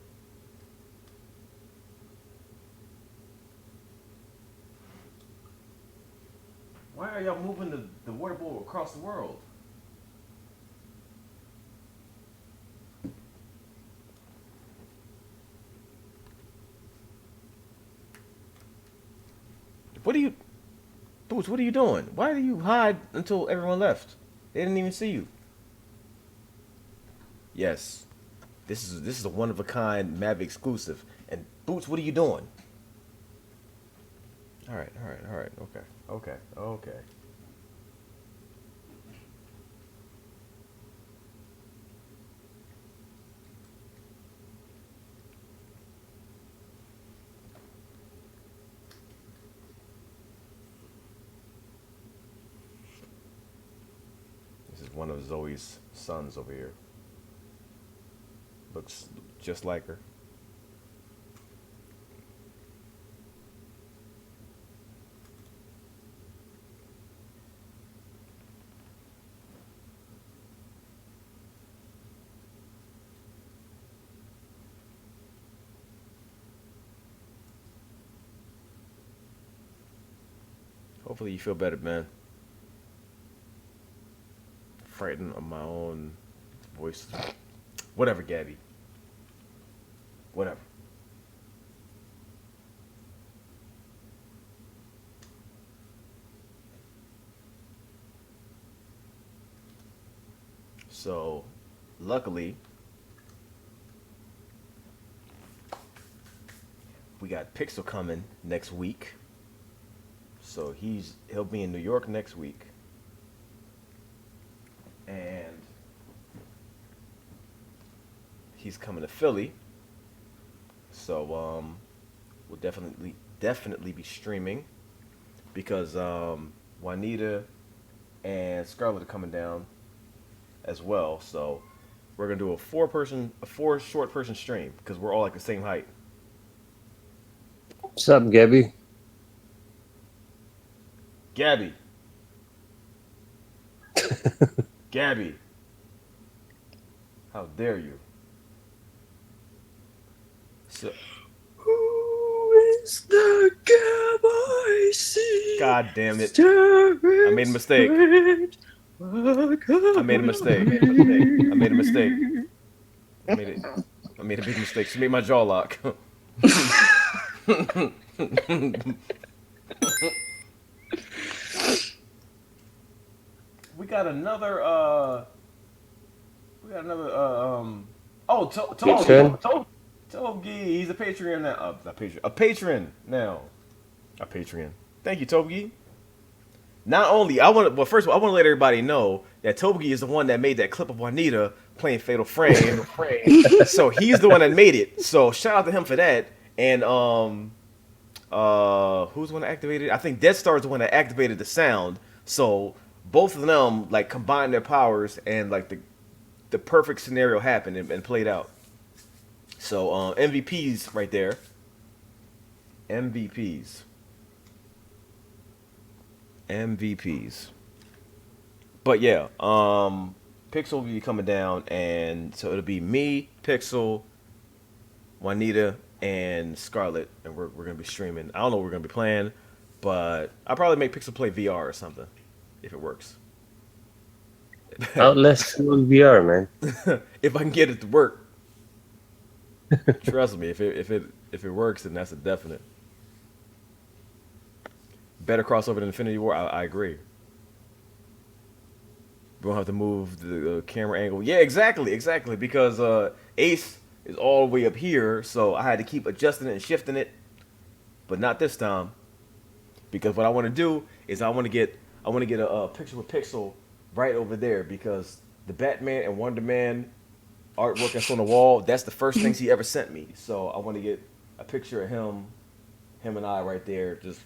Why are y'all moving the water bowl across the world? What are you... Boots, what are you doing? Why did you hide until everyone left? They didn't even see you. Yes. This is a one-of-a-kind Mavic exclusive. And Boots, what are you doing? Alright. Okay. This is one of Zoe's sons over here. Looks just like her. Hopefully you feel better, man. Frightened of my own voice. Whatever, Gabby. Whatever. So, luckily, we got Pixel coming next week. So he'll be in New York next week. And he's coming to Philly. So we'll definitely be streaming because Juanita and Scarlett are coming down as well. So we're gonna do a four short person stream because we're all like the same height. What's up, Gabby? Gabby. Gabby. How dare you? So, who is the Gab I see? God damn it. I made a mistake. I made a mistake. I made a mistake. I made a big mistake. She made my jaw lock. We got another Tobgi, he's a Patreon now. A patron now. A Patreon. Thank you, Tobgi. Not only first of all, I want to let everybody know that Tobgi is the one that made that clip of Juanita playing Fatal Frame. So he's the one that made it. So shout out to him for that. And who's the one that activated it? I think Death Star is the one that activated the sound. So both of them like combined their powers and like the perfect scenario happened and played out. So MVPs right there. MVPs. But yeah, Pixel will be coming down, and so it'll be me, Pixel, Juanita, and Scarlett, and we're gonna be streaming. I don't know what we're gonna be playing, but I'll probably make Pixel play VR or something if it works. Outlast on VR, man. If I can get it to work. Trust me, if it works, then that's a definite. Better crossover than Infinity War. I agree. We don't have to move the camera angle. Yeah, exactly, because Ace is all the way up here, so I had to keep adjusting it and shifting it, but not this time. Because what I want to do is I want to get a picture with Pixel right over there, because the Batman and Wonder Man artwork that's on the wall, that's the first things he ever sent me. So I want to get a picture of him and I right there, just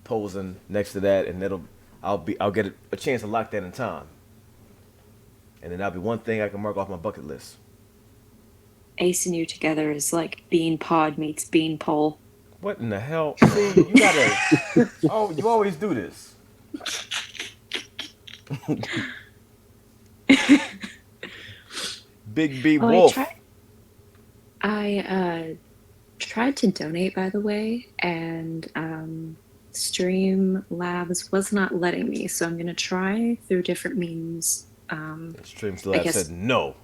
posing next to that, and I'll get a chance to lock that in time, and then that'll be one thing I can mark off my bucket list. Ace and you together is like bean pod meets bean pole. What in the hell? See, you gotta. Oh, you always do this. Big B Wolf. I tried to donate, by the way, and Streamlabs was not letting me, so I'm gonna try through different means. I Streamlabs guess, said no.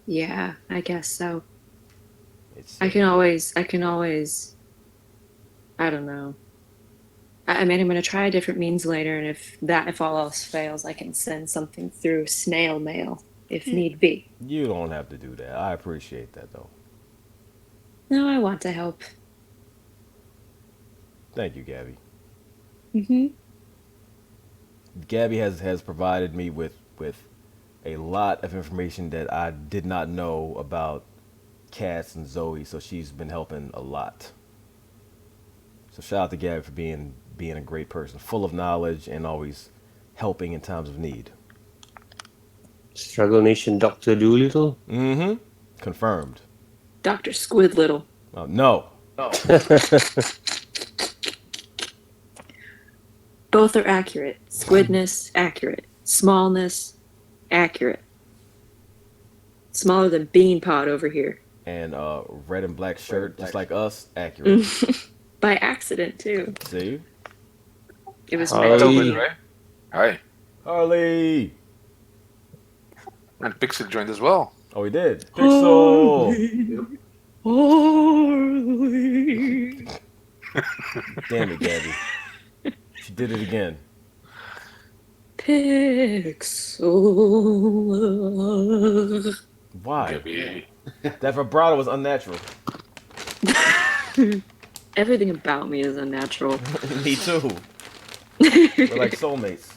yeah, I guess so. I can always, I don't know. I mean, I'm gonna try different means later, and if all else fails, I can send something through snail mail if need be. You don't have to do that. I appreciate that though. No, I want to help. Thank you, Gabby. Mm-hmm. Gabby has provided me with a lot of information that I did not know about Cass and Zoe, so she's been helping a lot. So shout out to Gabby for being a great person, full of knowledge and always helping in times of need. StruggleNation Dr. Doolittle? Mm-hmm. Confirmed. Dr. Squid Little. Oh, no. Both are accurate. Squidness, accurate. Smallness, accurate. Smaller than bean pod over here. And red and black shirt, just like us, accurate. By accident, too. See? It was Harley. Right? Hi. Harley. And Pixel joined as well. Oh, he did. Pixel. Harley. Damn it, Gabby. She did it again. Pixel. Why? That vibrato was unnatural. Everything about me is unnatural. Me too. We're like soulmates.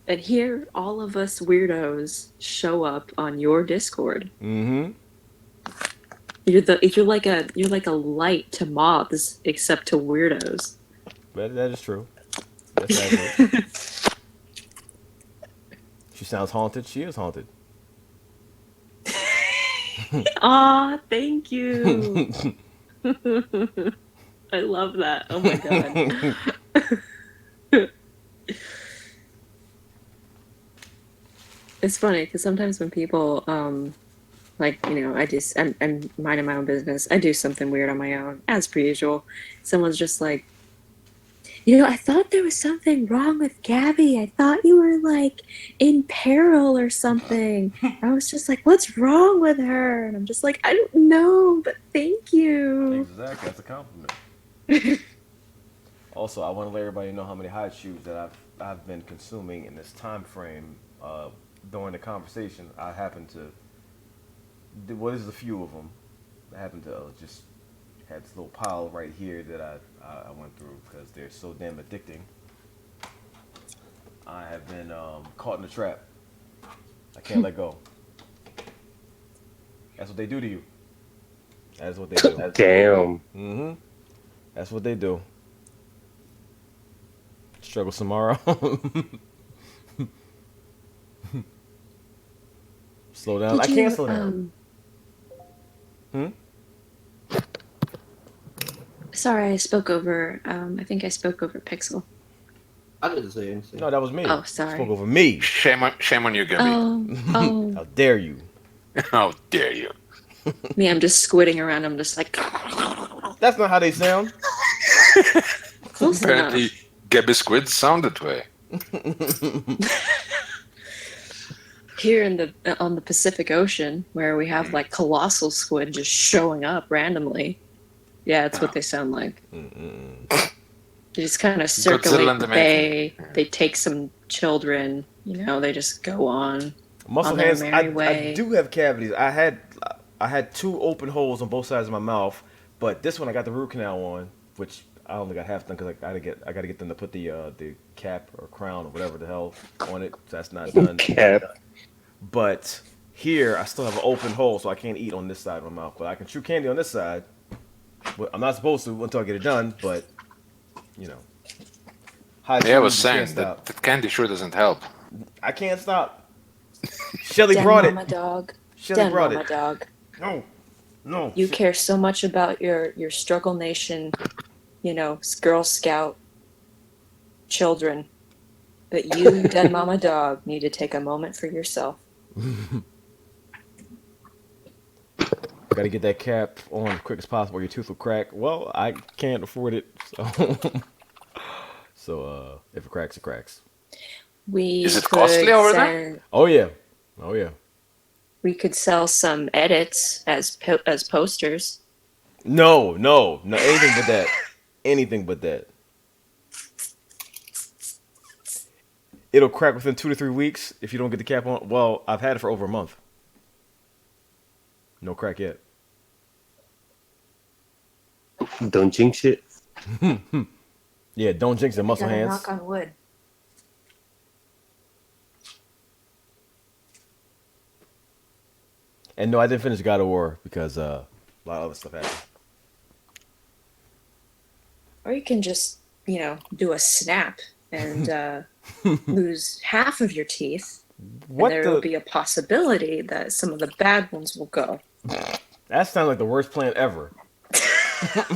And here, all of us weirdos show up on your Discord. Mm-hmm. You're like a light to moths, except to weirdos. That is true. That's accurate. She sounds haunted. She is haunted. Aw, thank you. I love that. Oh my god. It's funny because sometimes when people like, you know, I'm minding my own business. I do something weird on my own, as per usual. Someone's just like, you know, I thought there was something wrong with Gabby. I thought you were like in peril or something. I was just like, what's wrong with her? And I'm just like, I don't know, but thank you. Exactly, that's a compliment. Also, I want to let everybody know how many hot shoes that I've been consuming in this time frame. During the conversation, I happened to. Well, there's a few of them. I happened to just had this little pile right here that I went through because they're so damn addicting. I have been caught in a trap. I can't let go. That's what they do to you. That's what they do. Damn. Mm-hmm. That's what they do. Struggle tomorrow. Slow down. I can't slow down. Sorry, I spoke over. I think I spoke over Pixel. I didn't say anything. No, that was me. Oh, sorry. Spoke over me. Shame on you, Gabby. Oh. How dare you? How dare you? Me, I'm just squidding around. I'm just like. That's not how they sound. Close Apparently, enough. Gabby Squid sound that way. Here on the Pacific Ocean, where we have like colossal squid just showing up randomly. Yeah, it's what they sound like. They just kind of circulate the bay. They take some children. You know, they just go on. Muscle on their hands. merry way. I do have cavities. I had 2 open holes on both sides of my mouth, but this one I got the root canal on, which I only got half done because I got to get them to put the cap or crown or whatever the hell on it. So that's not done. Cap. But here I still have an open hole, so I can't eat on this side of my mouth. But I can chew candy on this side. But I'm not supposed to until I get it done. But you know, I was saying that candy sure doesn't help. I can't stop. Shelly brought it. Dog. Shelly brought Mama it. Dog. No. You care so much about your StruggleNation, you know, Girl Scout children, but you, Dead Mama Dog, need to take a moment for yourself. got to get that cap on as quick as possible or your tooth will crack. Well, I can't afford it, so so if it cracks, it cracks. We Is it could costly over there? send- Oh yeah, oh yeah. We could sell some edits as posters. No, anything but that. Anything but that. It'll crack within 2 to 3 weeks if you don't get the cap on. Well, I've had it for over a month. No crack yet. Don't jinx it. Yeah, don't jinx the muscle Gotta hands. knock on wood. And no, I didn't finish God of War because a lot of other stuff happened. Or you can just, do a snap and lose half of your teeth. What and there will be a possibility that some of the bad ones will go. That sounds like the worst plan ever.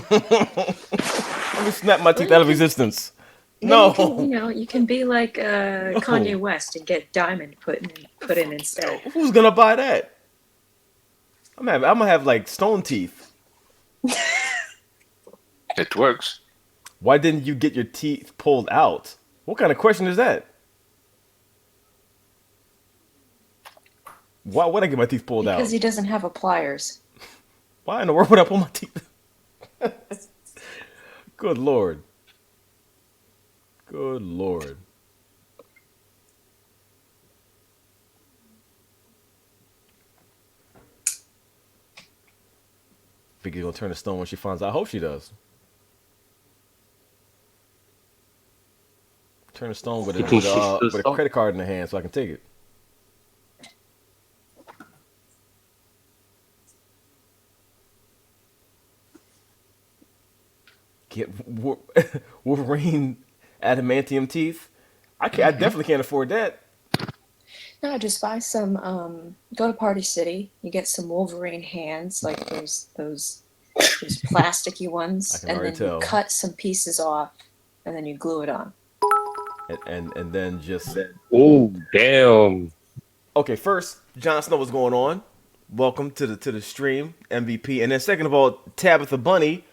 Let me snap my teeth out of existence. No. You can be like Kanye West and get diamond put in instead. Who's gonna buy that? I'm gonna have like stone teeth. It works. Why didn't you get your teeth pulled out? What kind of question is that? Why would I get my teeth pulled out? Because he doesn't have a pliers. Why in the world would I pull my teeth? Good Lord. Good Lord. Vicky's gonna turn to stone when she finds out. I hope she does. Turn to stone with a credit card in her hand so I can take it. Get Wolverine adamantium teeth. I definitely can't afford that. No, just buy some. Go to Party City. You get some Wolverine hands, like those plasticky ones, and then you cut some pieces off, and then you glue it on. And then just. Oh damn! Okay, first, Jon Snow, what's going on? Welcome to the stream, MVP, and then second of all, Tabitha Bunny,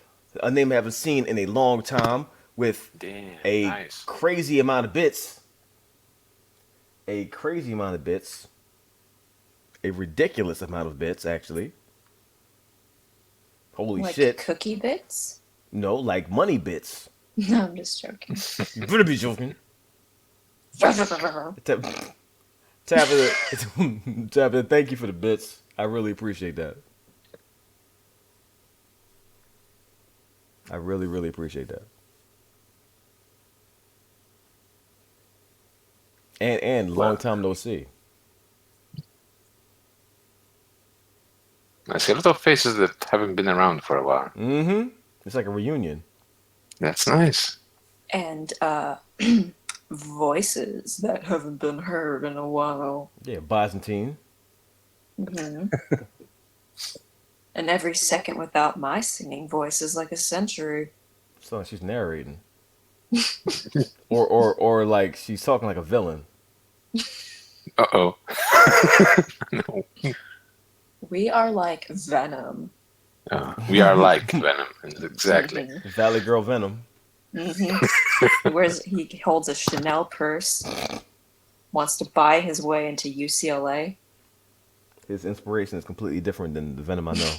a name I haven't seen in a long time, with crazy amount of bits. A crazy amount of bits. A ridiculous amount of bits, actually. Holy shit. Like cookie bits? No, like money bits. No, I'm just joking. You better be joking. Tabitha, thank you for the bits. I really appreciate that. I really, really appreciate that. And long time no see. I see a lot of faces that haven't been around for a while. Mm-hmm. It's like a reunion. That's nice. And voices that haven't been heard in a while. Yeah, Byzantine. Mm-hmm. And every second without my singing voice is like a century. It's like she's narrating. or like she's talking like a villain. Uh-oh. No. We are like Venom. We are like Venom. Exactly. Mm-hmm. Valley Girl Venom. Mm-hmm. He holds a Chanel purse. Wants to buy his way into UCLA. His inspiration is completely different than the Venom I know.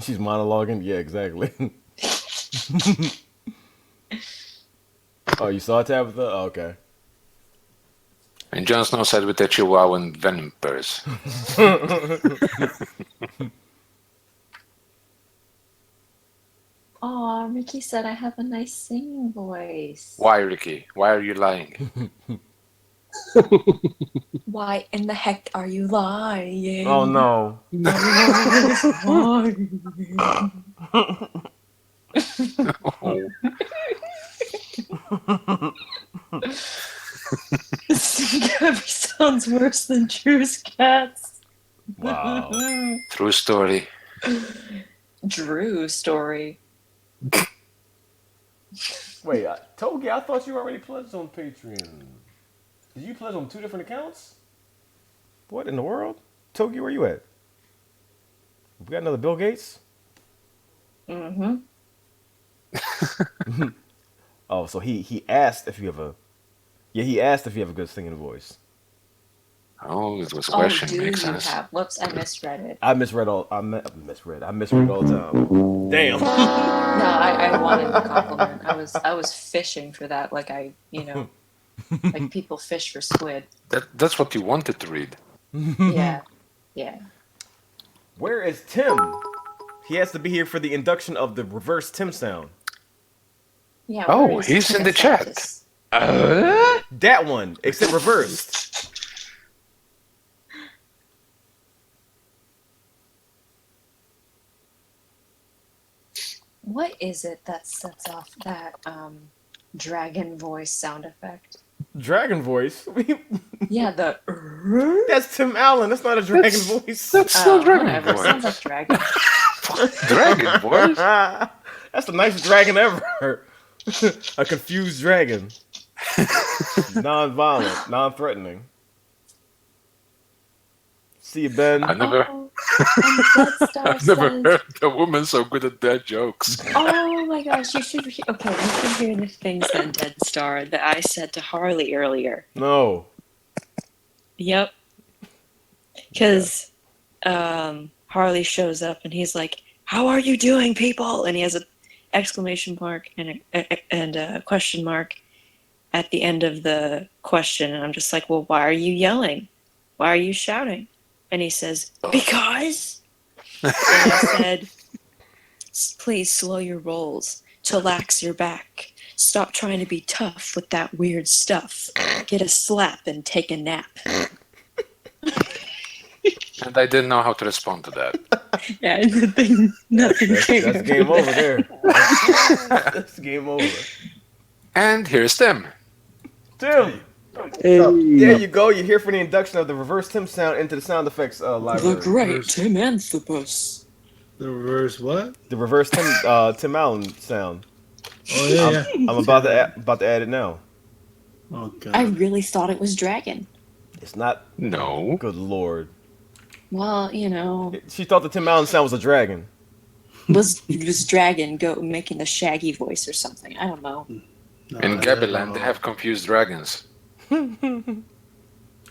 She's monologuing? Yeah, exactly. Oh, you saw Tabitha? Oh, okay. And Jon Snow said with the Chihuahuan Venom purse. Aw, Ricky said I have a nice singing voice. Why, Ricky? Why are you lying? Why in the heck are you lying? Oh, no. Gabby sounds worse than Drew's cats. Wow. True story. Drew story. Wait, Togi, I thought you already pledged on Patreon. Did you pledge on 2 different accounts? What in the world? Togi, where you at? We got another Bill Gates? Mm-hmm. Oh, so he asked if you have a... Yeah, he asked if you have a good singing voice. Oh, it was a Oh, question. do Makes you sense. have? Whoops, I misread it. I misread all the time. Damn. No, I wanted the compliment. I was fishing for that, like like people fish for squid. That's what you wanted to read. Yeah, yeah. Where is Tim? He has to be here for the induction of the reverse Tim sound. Yeah. Oh, he's in the chat. That one, except reversed. What is it that sets off that dragon voice sound effect? Dragon voice? Yeah, the. That's Tim Allen. That's not a dragon voice. That's not dragon whatever. voice. Sounds like dragon. Dragon voice? That's the nicest dragon ever. A confused dragon. Non-violent, non-threatening. See you, Ben. I've never heard a woman so good at dead jokes. Oh my gosh, you should. Okay, you can hear the things that Dead Star that I said to Harley earlier. No. Yep. Because Harley shows up and he's like, "How are you doing, people?" And he has an exclamation mark and a question mark at the end of the question. And I'm just like, "Well, why are you yelling? Why are you shouting?" And he says, "Because." And I said, "Please slow your rolls. Chillax your back. Stop trying to be tough with that weird stuff. Get a slap and take a nap." And I didn't know how to respond to that. Yeah, nothing came. That's game over there. That's game over. And here's Tim. Tim. Hey. There you go. You're here for the induction of the reverse Tim sound into the sound effects library. The great Tim Anthropus. The reverse what? The reverse Tim Allen sound. Oh yeah, I'm about to add it now. Oh god. I really thought it was dragon. It's not. No. Good lord. Well, She thought the Tim Allen sound was a dragon. was dragon making the shaggy voice or something? I don't know. No, In Gabiland, they have confused dragons.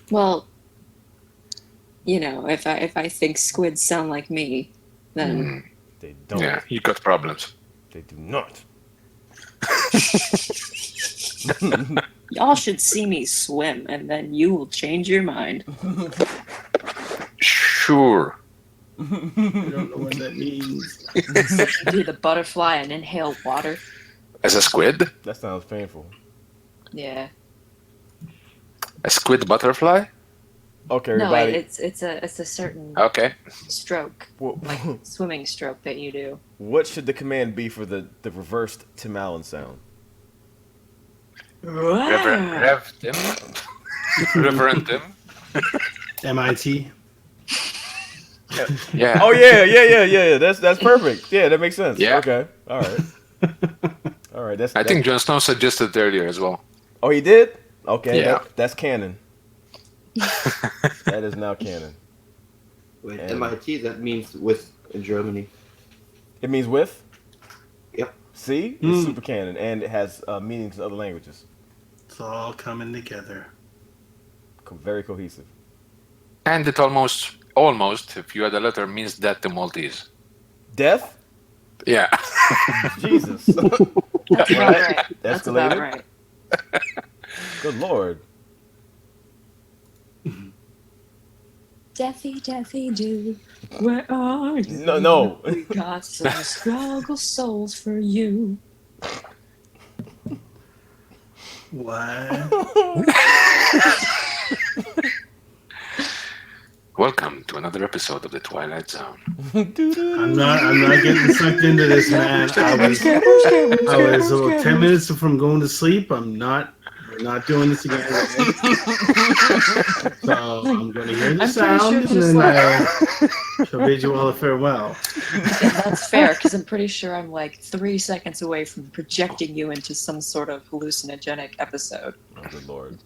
Well, if I think squids sound like me, then They don't. Yeah, you got problems. They do not. y'all should see me swim, and then you will change your mind. Sure. I don't know what that means. Do the butterfly and inhale water. As a squid? That sounds painful. Yeah. A squid butterfly? Okay, No, everybody. it's a certain Okay. stroke, like swimming stroke that you do. What should the command be for the reversed Tim Allen sound? Rev Tim? Reverend Tim? MIT. Yeah. Oh yeah. That's perfect. Yeah, that makes sense. Yeah. Okay. All right. All right. I think Jon Snow suggested earlier as well. Oh, he did? Okay. Yeah. That's canon. That is now canon. Wait, MIT, that means with in Germany. It means with? Yep. See? It's super canon, and it has meanings in other languages. It's all coming together. Very cohesive. And it almost, if you add a letter, means death to Maltese. Death? Yeah. Jesus. That's about right. That's about Escalated? right. Good lord. Deathy do, where are you? No. We got some struggle souls for you. What? Welcome to another episode of the Twilight Zone. I'm not getting sucked into this, man. I was 10 minutes from going to sleep. We're not doing this again. So I'm going to hear the sound, and then I shall bid you all a farewell. Yeah, that's fair, because I'm pretty sure I'm like 3 seconds away from projecting you into some sort of hallucinogenic episode. Oh, good lord.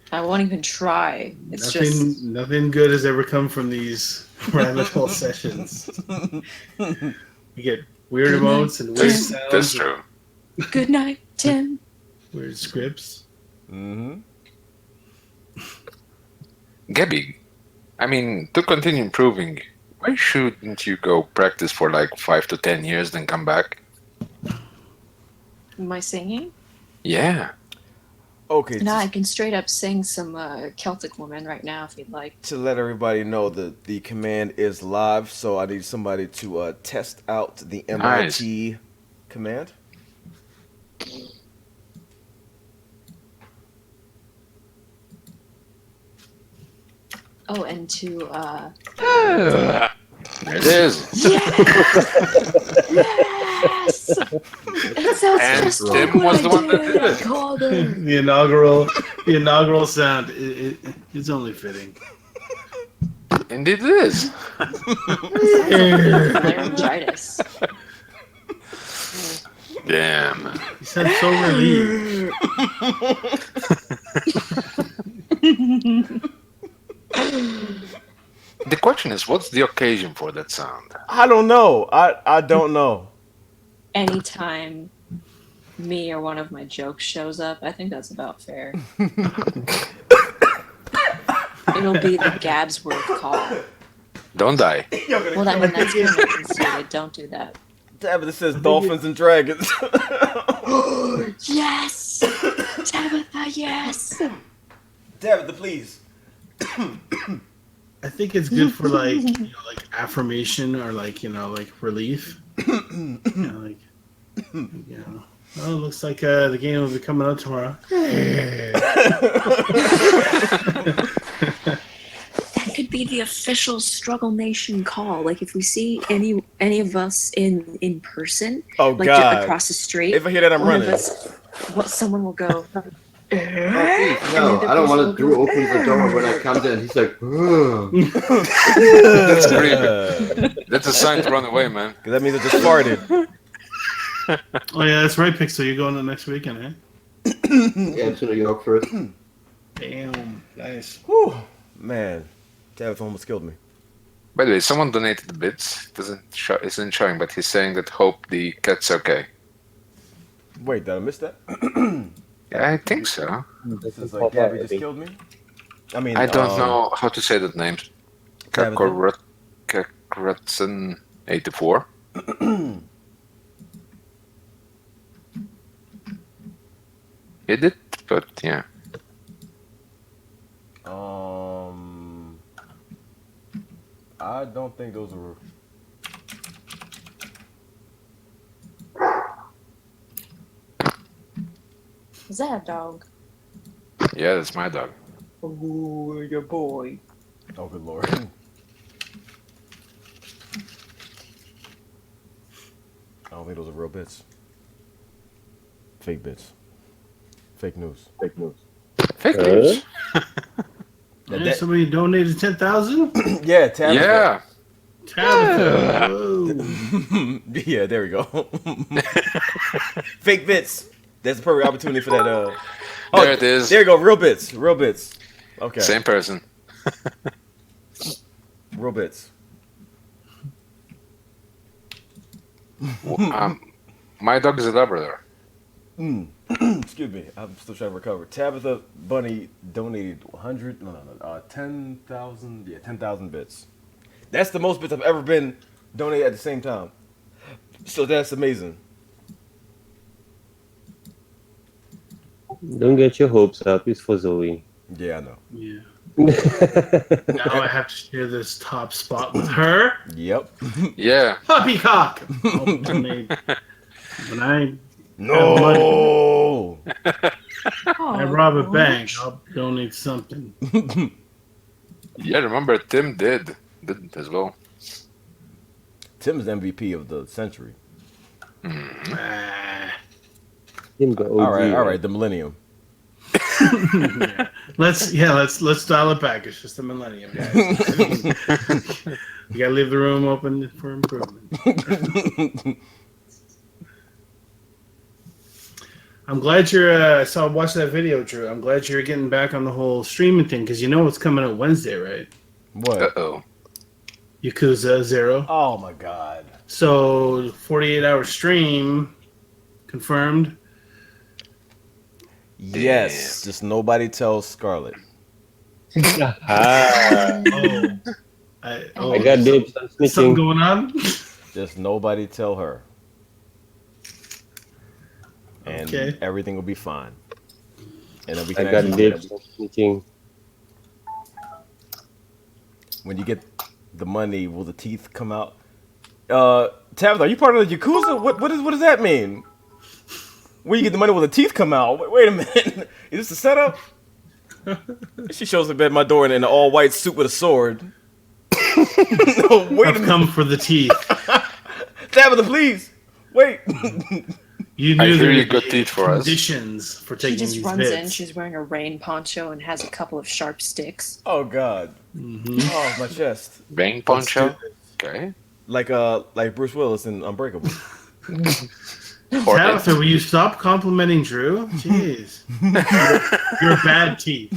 No. I won't even try. It's nothing good has ever come from these rabbit hole sessions. You get weird emotes and weird sounds. That's true. Good night, Tim. Weird scripts. Mm-hmm. Gabby, I mean, to continue improving, why shouldn't you go practice for like 5 to 10 years, then come back? Am I singing? Yeah. Okay. No, I can straight up sing some Celtic Woman right now if you'd like. To let everybody know that the command is live, so I need somebody to test out the MIT command. Oh, and to there it is. Yes! It sounds And just Tim like what was I the one that did. did I it. called him. The inaugural sound. It's only fitting. Indeed, it is. Laryngitis. Damn. You sound so relieved. The question is, what's the occasion for that sound? I don't know. I don't know. Anytime me or one of my jokes shows up, I think that's about fair. It'll be the Gabsworth call. Don't die. Well, I mean, that's kind of conceited. Don't do that. Tabitha says dolphins and dragons. Yes! Tabitha, yes! Tabitha, please. I think it's good for like affirmation or like relief. Oh, looks like the game will be coming out tomorrow. That could be the official StruggleNation call. Like if we see any of us in person, God. Just across the street. If I hear that, I'm running. Someone will go. No, I don't want to. Drew opens the door when I come in. He's like, That's creepy. That's a sign to run away, man. Because that means I just farted. Oh yeah, that's right, Pixel. You're going the next weekend, eh? Yeah, to New York first. Damn, nice. Whew, man, Tabitha almost killed me. By the way, someone donated the bits. Isn't showing, but he's saying that hope the cat's okay. Wait, did I miss that? Yeah, I think so. This is like Gabby just killed me. I mean, I don't know how to say that name. Kakratsen84. He did, but yeah. I don't think those were. Is that a dog? Yeah, that's my dog. Oh, your boy. Oh, good lord. I don't think those are real bits. Fake bits. Fake news. Fake news. Fake news. Yeah, somebody donated 10,000. Yeah, Tabitha. Yeah. Tabitha. Yeah, there we go. Fake bits. That's the perfect opportunity for that. There it is. There you go. Real bits. Real bits. Okay. Same person. Real bits. My dog is a Labrador. Excuse me. I'm still trying to recover. Tabitha Bunny donated 10,000. Yeah, 10,000 bits. That's the most bits I've ever been donated at the same time. So that's amazing. Don't get your hopes up. It's for Zoe. Yeah, I know. Yeah. Now I have to share this top spot with her. Yep. Yeah. Poppycock. When I no. I rob a bank, I'll donate something. Yeah, remember Tim did as well. Tim's MVP of the century. All right, the millennium. Yeah. Let's dial it back. It's just the millennium, guys. You gotta leave the room open for improvement. I'm glad you're. I saw watch that video, Drew. I'm glad you're getting back on the whole streaming thing because you know what's coming out Wednesday, right? What? Uh-oh. Yakuza 0. Oh my god. So 48-hour stream confirmed. Yes, just nobody tells Scarlett. Ah. I got dibs on something snitching. going on. Just nobody tell her. And Okay. everything will be fine. And then we I can got actually dibs on snitching. when you get the money, will the teeth come out? Tabitha, are you part of the Yakuza? What does that mean? When you get the money, will the teeth come out? Wait a minute. Is this a setup? She shows up at my door in an all-white suit with a sword. No, wait a minute. Come for the teeth. Tabitha, please. Wait. You I knew hear there you would got be teeth for us. conditions for She taking just these runs bits. in. She's wearing a rain poncho and has a couple of sharp sticks. Oh God. Oh, my chest. Bang poncho. Okay. Like Bruce Willis in Unbreakable. Tabitha, will you stop complimenting Drew? Jeez. You're bad teeth.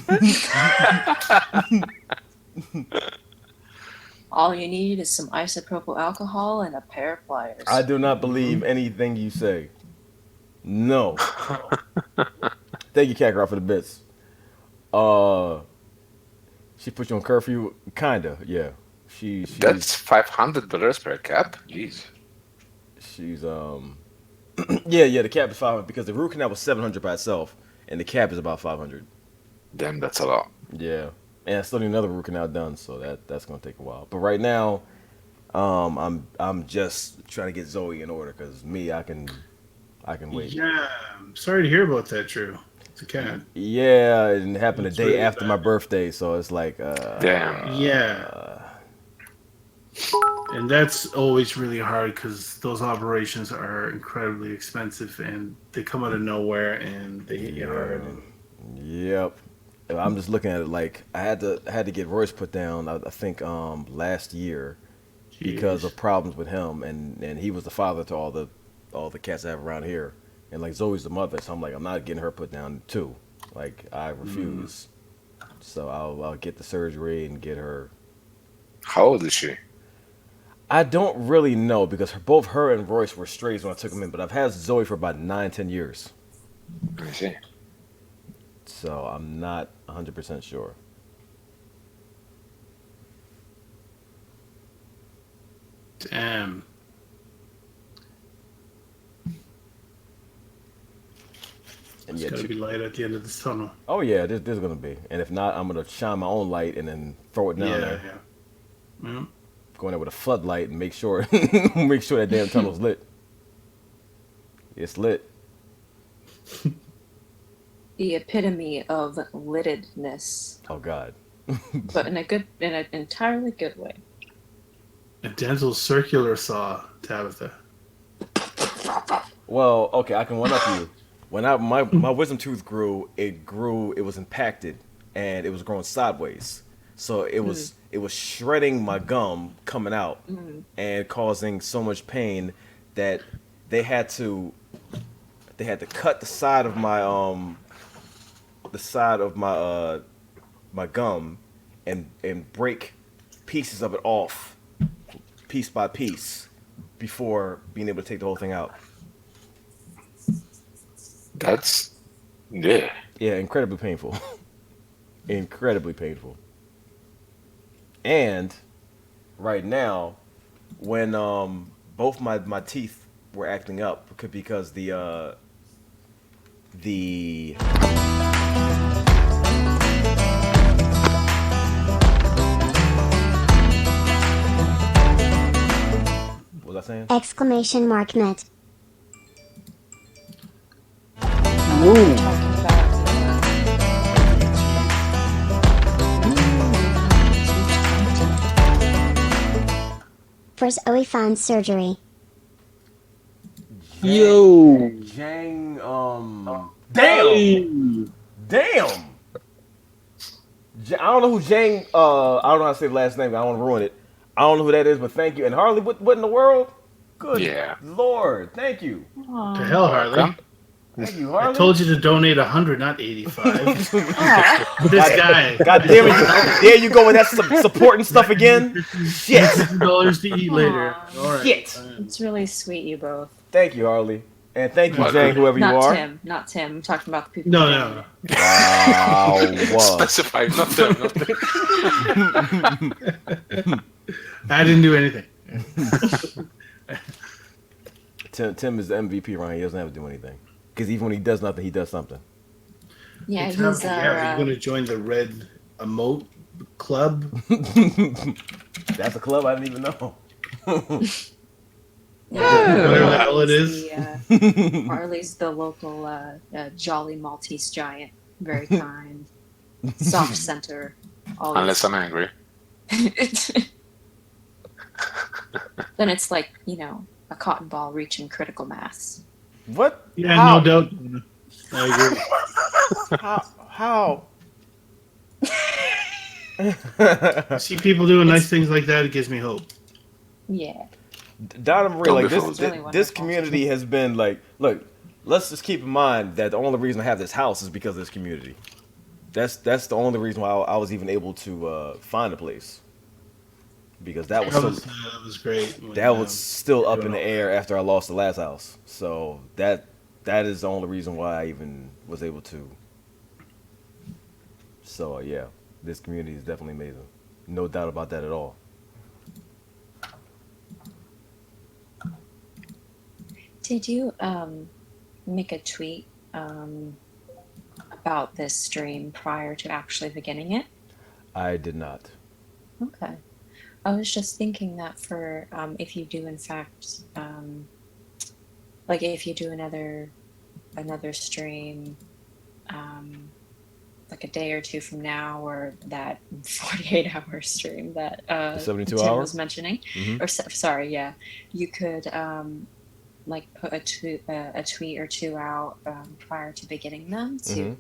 All you need is some isopropyl alcohol and a pair of pliers. I do not believe anything you say. No. Thank you, Cat Girl, for the bits. She put you on curfew, kinda, yeah. That's $500 per cap. Jeez. She's yeah. The cap is 500 because the root canal was 700 by itself, and the cap is about 500. Damn, that's a lot. Yeah, and I still need another root canal done, so that's gonna take a while. But right now, I'm just trying to get Zoe in order because me, I can wait. Yeah, I'm sorry to hear about that, Drew. It's a cat. Yeah, it happened It's a day really after bad. my birthday, so it's like Damn. Yeah. And that's always really hard because those operations are incredibly expensive and they come out of nowhere and they hit you hard. Yep. I'm just looking at it like I had to get Royce put down. I think last year because of problems with him, and he was the father to all the cats I have around here, and like Zoe's the mother, so I'm like I'm not getting her put down too. Like I refuse. So I'll get the surgery and get her. How old is she? I don't really know because both her and Royce were strays when I took them in, but I've had Zoe for about 9-10 years. I see. So I'm not 100% sure. Damn. And There's got to be light at the end of this tunnel. Oh yeah, there's gonna be, and if not, I'm gonna shine my own light and then throw it down there. Yeah. Go in there with a floodlight and make sure make sure that damn tunnel's lit. It's lit. The epitome of littedness, Oh God. but in an entirely good way. A dental circular saw, Tabitha. Well, okay, I can one up you. When my wisdom tooth grew, it was impacted and it was growing sideways. So it was shredding my gum coming out and causing so much pain that they had to cut the side of my gum and break pieces of it off piece by piece before being able to take the whole thing out. That's yeah, incredibly painful. Incredibly painful. And right now, when both my teeth were acting up because the what was I saying? Exclamation mark net. First Zoe finds surgery. Yo. Jang, damn. I don't know who Jang, I don't know how to say the last name. I don't want to ruin it. I don't know who that is, but thank you. And Harley, what in the world? Good Yeah. Lord, thank you. The hell, Harley? Thank you, I Harley. told you to donate 100, not 85. This guy. God damn it! There you go with that supporting stuff again. Shit. $50 to eat later. All right. Shit. It's really sweet, you both. Thank you, Harley, and thank you, Well, Jane, whoever you Not are. Tim. Not Tim. I'm talking about the people. No, who no. donated. Wow. Specify, not them. Not them. I didn't do anything. Tim is the MVP, Ryan. He doesn't have to do anything because even when he does nothing, he does something. Yeah, Hey, Tom, he's you're going to join the red emote club. That's a club I didn't even know. Whatever the hell it is. Harley's the local jolly Maltese giant. Very kind, soft center. Always. Unless I'm angry. Then it's like, you know, a cotton ball reaching critical mass. What? Yeah, How? no doubt. I agree. How? See people doing nice things like that, it gives me hope. Yeah. Don and Marie, Don't like be this, fooled. Really this wonderful. community has been like, look, let's just keep in mind that the only reason I have this house is because of this community. That's the only reason why I was even able to find a place. Because that was That was great. that was still up in the air after I lost the last house. So that is the only reason why I even was able to. So yeah, this community is definitely amazing. No doubt about that at all. Did you make a tweet about this stream prior to actually beginning it? I did not. Okay. I was just thinking that for if you do in fact like if you do another stream like a day or two from now, or that 48-hour stream that 72 Tim hour was mentioning, or sorry, yeah, you could like put a tweet or two out prior to beginning them to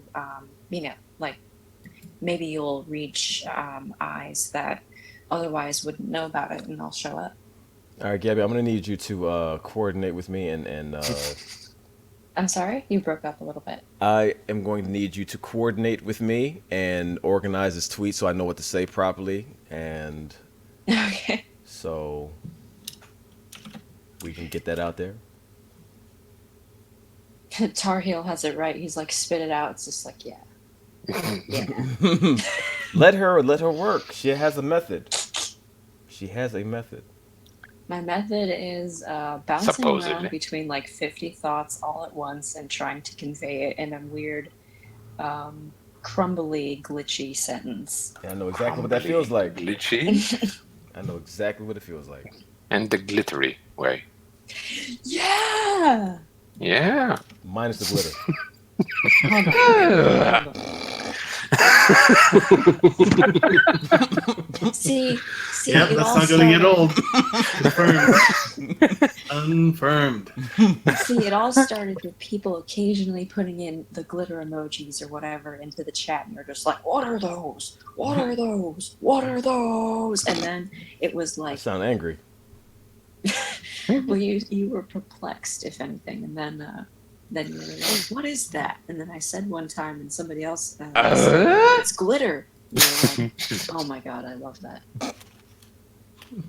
you know, like maybe you'll reach eyes that otherwise wouldn't know about it, and they'll show up. All right, Gabby, I'm gonna need you to coordinate with me and I'm sorry, you broke up a little bit. I am going to need you to coordinate with me and organize this tweet so I know what to say properly, and Okay. so we can get that out there. Tar Heel has it right. He's like, spit it out. It's just like, yeah. Yeah. Let her work. She has a method. She has a method. My method is bouncing Supposedly. around between like 50 thoughts all at once and trying to convey it in a weird, crumbly, glitchy sentence. And I know exactly what that feels like. Glitchy. I know exactly what it feels like. And the glittery way. Yeah! Yeah. Minus the glitter. Hold on. See, Yep, it that's all not going to get started- old. Confirmed. See, it all started with people occasionally putting in the glitter emojis or whatever into the chat, and they're just like, "What are those? What are those? What are those?" And then it was I like, sound angry. well, you were perplexed, if anything, and then you were like, "What is that?" And then I said one time, and somebody else said, "It's glitter." You were like, "Oh my god, I love that."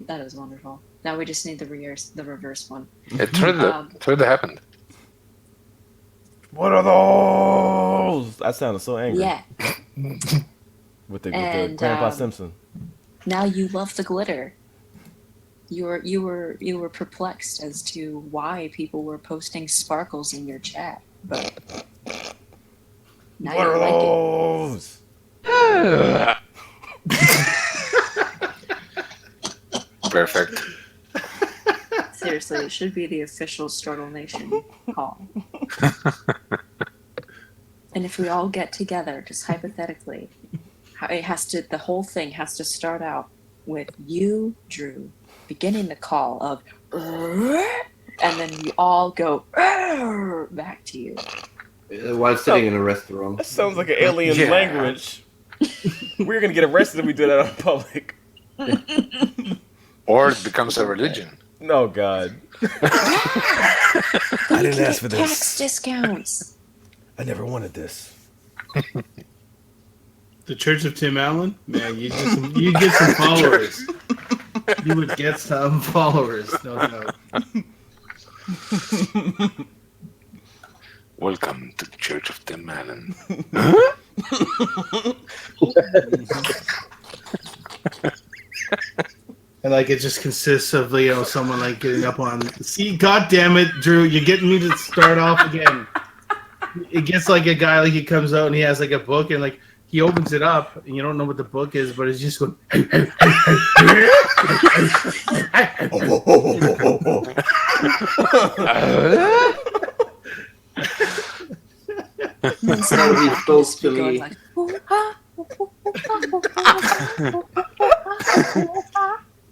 That is wonderful. Now we just need the reverse one. It really happened. What are those? I sounded so angry. Yeah. With the And, Grandpa Simpson. Now you love the glitter. You were perplexed as to why people were posting sparkles in your chat, but now What you are like those? Perfect. it. Seriously, it should be the official StruggleNation call. And if we all get together, just hypothetically, the whole thing has to start out with you, Drew, beginning the call of, and then we all go back to you. While sitting in a restaurant. That sounds like an alien Yeah. language. We're gonna get arrested if we do that in public. Or it becomes a religion. No, God. I didn't ask for this. Tax discounts. I never wanted this. The Church of Tim Allen? Man, you get some followers. You would get some followers, no doubt. Welcome to the Church of Tim Allen. And like it just consists of someone like getting up on. See, God damn it, Drew, you're getting me to start off again. It gets like a guy like he comes out and he has like a book and like he opens it up and you don't know what the book is, but it's just going. That's how he's supposed to be.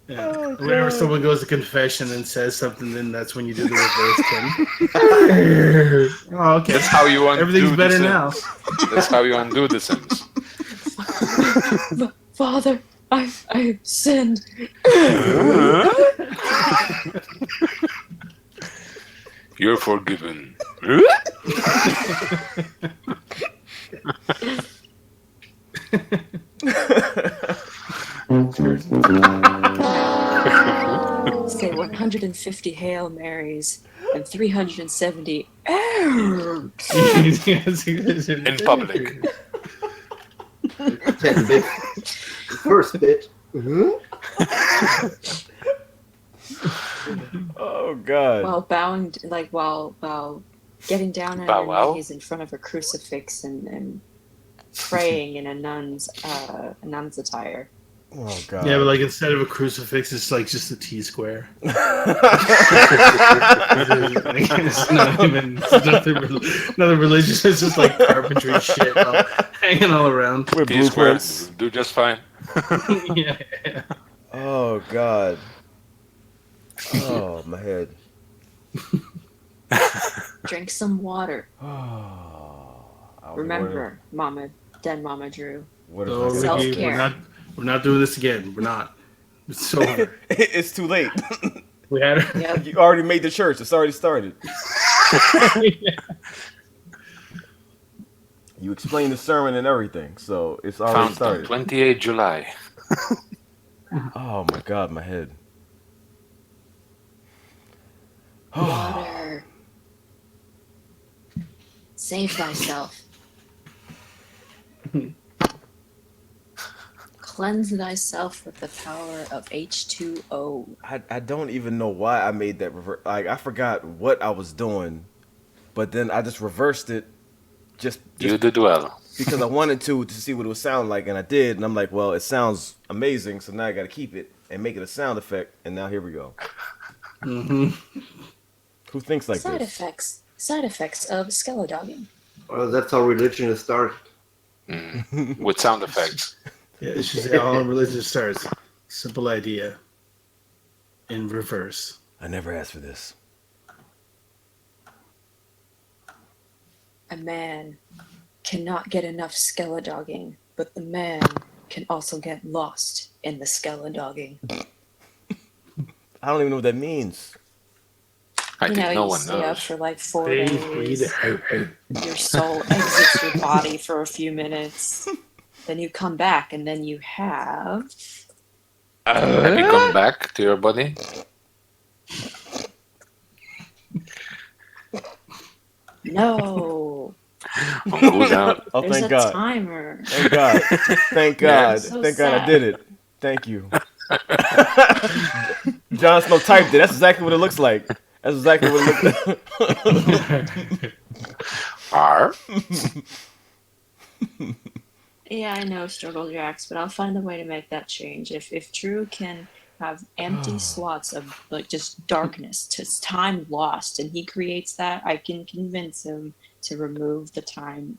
Yeah. Whenever someone goes to confession and says something, then that's when you do the reverse Tim. Oh, okay. That's how you undo Everything's better the now. Sims. That's how you undo the Sims. Father, I've sinned. You're forgiven. Say 150 Hail Marys and 370 errors. In public. First bit. Oh God. While bowing, like while getting down on Bow wow? your knees in front of a crucifix and praying in a nun's attire. Oh God. Yeah, but like instead of a crucifix, it's like just a T-square. It's nothing religious. It's just like carpentry shit hanging all around. With blueprints. Do just fine. Yeah. Oh God. Oh, my head. Drink some water. Oh, Remember, Mama Drew. What No, if Ricky, self-care. we're not doing this again. We're not. It's over. It's too late. We had her. Yep. You already made the church. It's already started. You explained the sermon and everything, so it's already Found on started. 28 July. Oh my God, my head. Water. Save thyself. Cleanse thyself with the power of H2O. I don't even know why I made that reverse. Like I forgot what I was doing, but then I just reversed it. Just You did well. because I wanted to see what it would sound like, and I did. And I'm like, well, it sounds amazing, so now I got to keep it and make it a sound effect. And now here we go. Mm-hmm. Who thinks like Side this? effects. Side effects of skeledogging. Well, that's how religion is started. With sound effects. Yeah, it's just how religion starts. Simple idea. In reverse. I never asked for this. A man cannot get enough skeledogging, but the man can also get lost in the skeledogging. I don't even know what that means. I You think know, no you one stay up knows. for like 4 Breathe, days. Your soul exits your body for a few minutes. Then you come back, and then you have. Have you come back to your body? No. On cooldown. Oh, There's thank a God. timer. Thank God. Thank God. So Thank God I sad. did it. Thank you. Jon Snow typed it. That's exactly what it looks like. That's exactly what it looks like. R. Yeah, I know, Struggle Jacks, but I'll find a way to make that change. If Drew can have empty slots of like just darkness, just time lost, and he creates that, I can convince him to remove the timer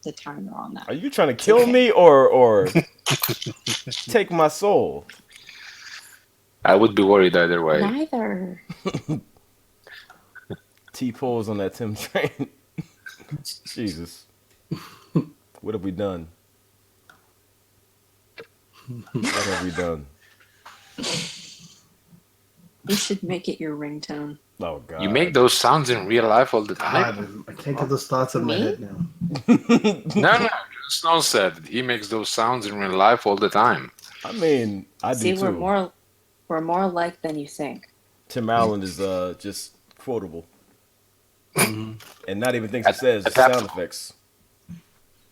on that. Are you trying to kill me or take my soul? I would be worried either way. Neither. T-pose on that Tim train. Jesus. What have we done? What have we done? You should make it your ringtone. Oh God! You make those sounds in real life all the time. I can't get those thoughts in my head now. No. Snow said he makes those sounds in real life all the time. I mean, I See, do too. we're more alike than you think. Tim Allen is just quotable, Mm-hmm. and not even things he says, sound effects.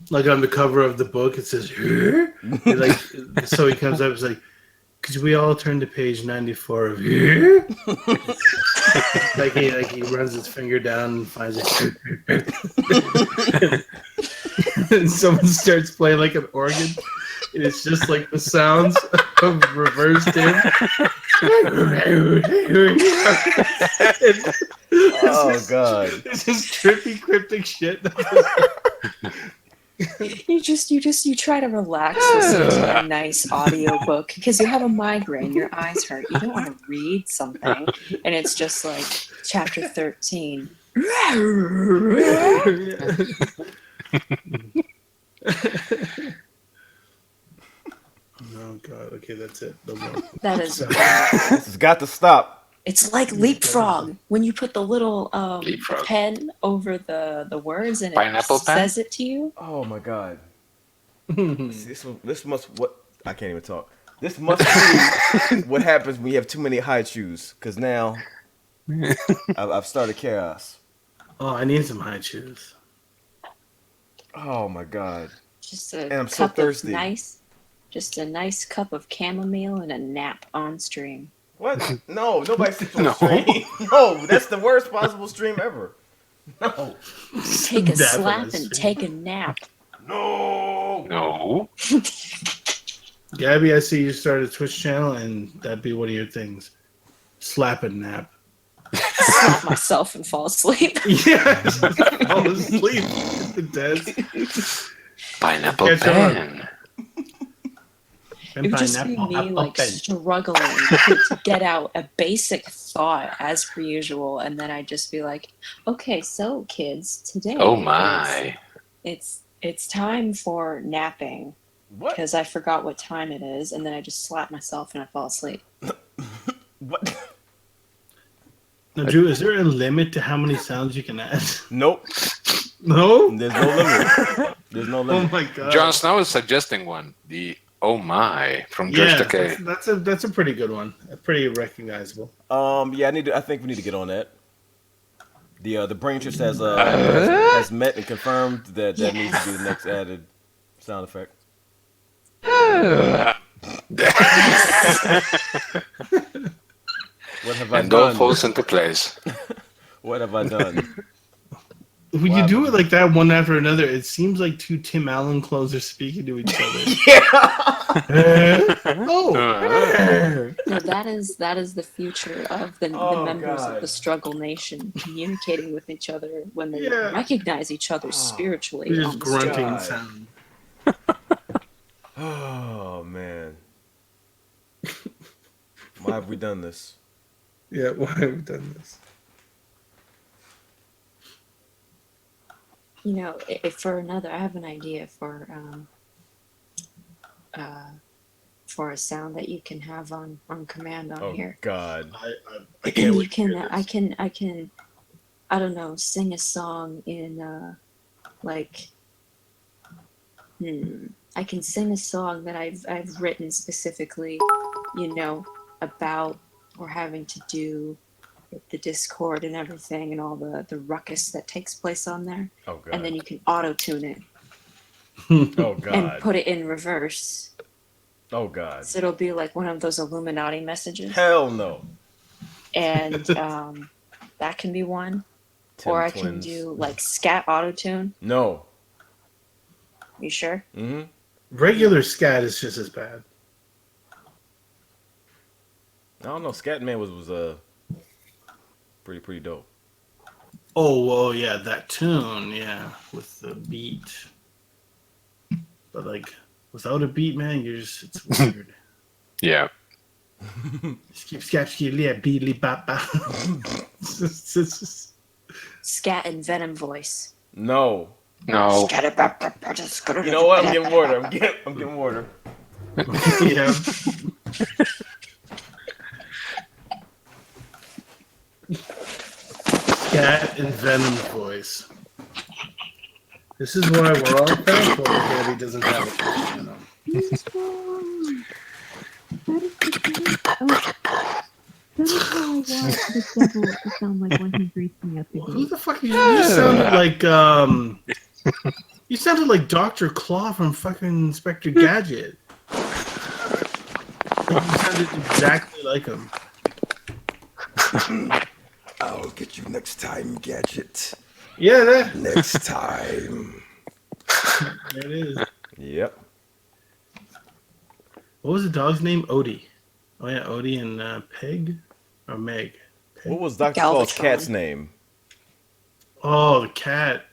Like on the cover of the book, it says, "Here." Like, so he comes up, it's like, could we all turn to page 94 of here? like he runs his finger down and finds it. And someone starts playing like an organ. And it's just like the sounds of reversed in. Oh God! It's just trippy, cryptic shit. You try to relax listening to a nice audiobook because you have a migraine, your eyes hurt. You don't want to read something, and it's just like chapter 13. Oh God! Okay, that's it. No more. That is. This has got to stop. It's like leapfrog when you put the little pen over the words and Pineapple it pen? says it to you. Oh my God! This must what I can't even talk. This must be what happens when you have too many high chews. Because now I've started chaos. Oh, I need some high chews. Oh my God! Just And a I'm so cup thirsty. of just a nice cup of chamomile and a nap on stream. What? No, nobody sleeps on stream. No, that's the worst possible stream ever. No. Take a slap and take a nap. No. Gabby, I see you started a Twitch channel, and that'd be one of your things. Slap and nap. Slap myself and fall asleep. Yeah, fall asleep. Dead. Pineapple Catch pen. It would just be me like struggling to get out a basic thought as per usual, and then I'd just be like, "Okay, so kids, today, Oh my. it's time for napping because I forgot what time it is," and then I just slap myself and I fall asleep. What? Now, Drew, is there a limit to how many sounds you can add? Nope. No? There's no limit. There's no limit. Oh my God. Jon Snow is suggesting one. The oh my from Judge Yeah, Takei. that's a pretty good one. Pretty recognizable. Yeah, I think we need to get on that. The brain trust has met and confirmed that needs to be the next added sound effect. What have I And done? all falls into place. What have I done? When you do it like that one after another, it seems like two Tim Allen clones are speaking to each other. No, that is the future of the members of the Struggle Nation communicating with each other when they recognize each other spiritually. Just on the grunting street. sound. Oh man, why have we done this? Yeah, why have we done this? You know, I have an idea for a sound that you can have on command on here. God, I can't You can, I can, I don't know, sing a song in I can sing a song that I've written specifically, you know, about or having to do with the Discord and everything and all the ruckus that takes place on there. Oh God. And then you can auto-tune it. Oh God. And put it in reverse. Oh God. So it'll be like one of those Illuminati messages. Hell no. And that can be one. Tim or I Twins. can do like scat auto-tune. No. You sure? Mm-hmm. Regular scat is just as bad. I don't know. Scatman was pretty dope. Oh, well, yeah, that tune, yeah, with the beat. But, like, without a beat, man, it's weird. Yeah. Skip, skap, skip, yeah, beatly, bop, bop. Scat and Venom voice. No. No. You know what? I'm getting water. I'm getting water. Yeah. Cat and Venom voice. This is why we're all thankful that Gabby doesn't have a channel. That is how I want the devil to sound like when he greets me at the gate. Who the fuck you sounded like? You sounded like Dr. Claw from fucking Inspector Gadget. You sounded exactly like him. I'll get you next time, Gadget. Yeah, that. Next time. There it is. Yep. What was the dog's name? Odie. Oh yeah, Odie and Peg or Meg. Peg? What was Dr. Claw's cat's name? Oh, the cat.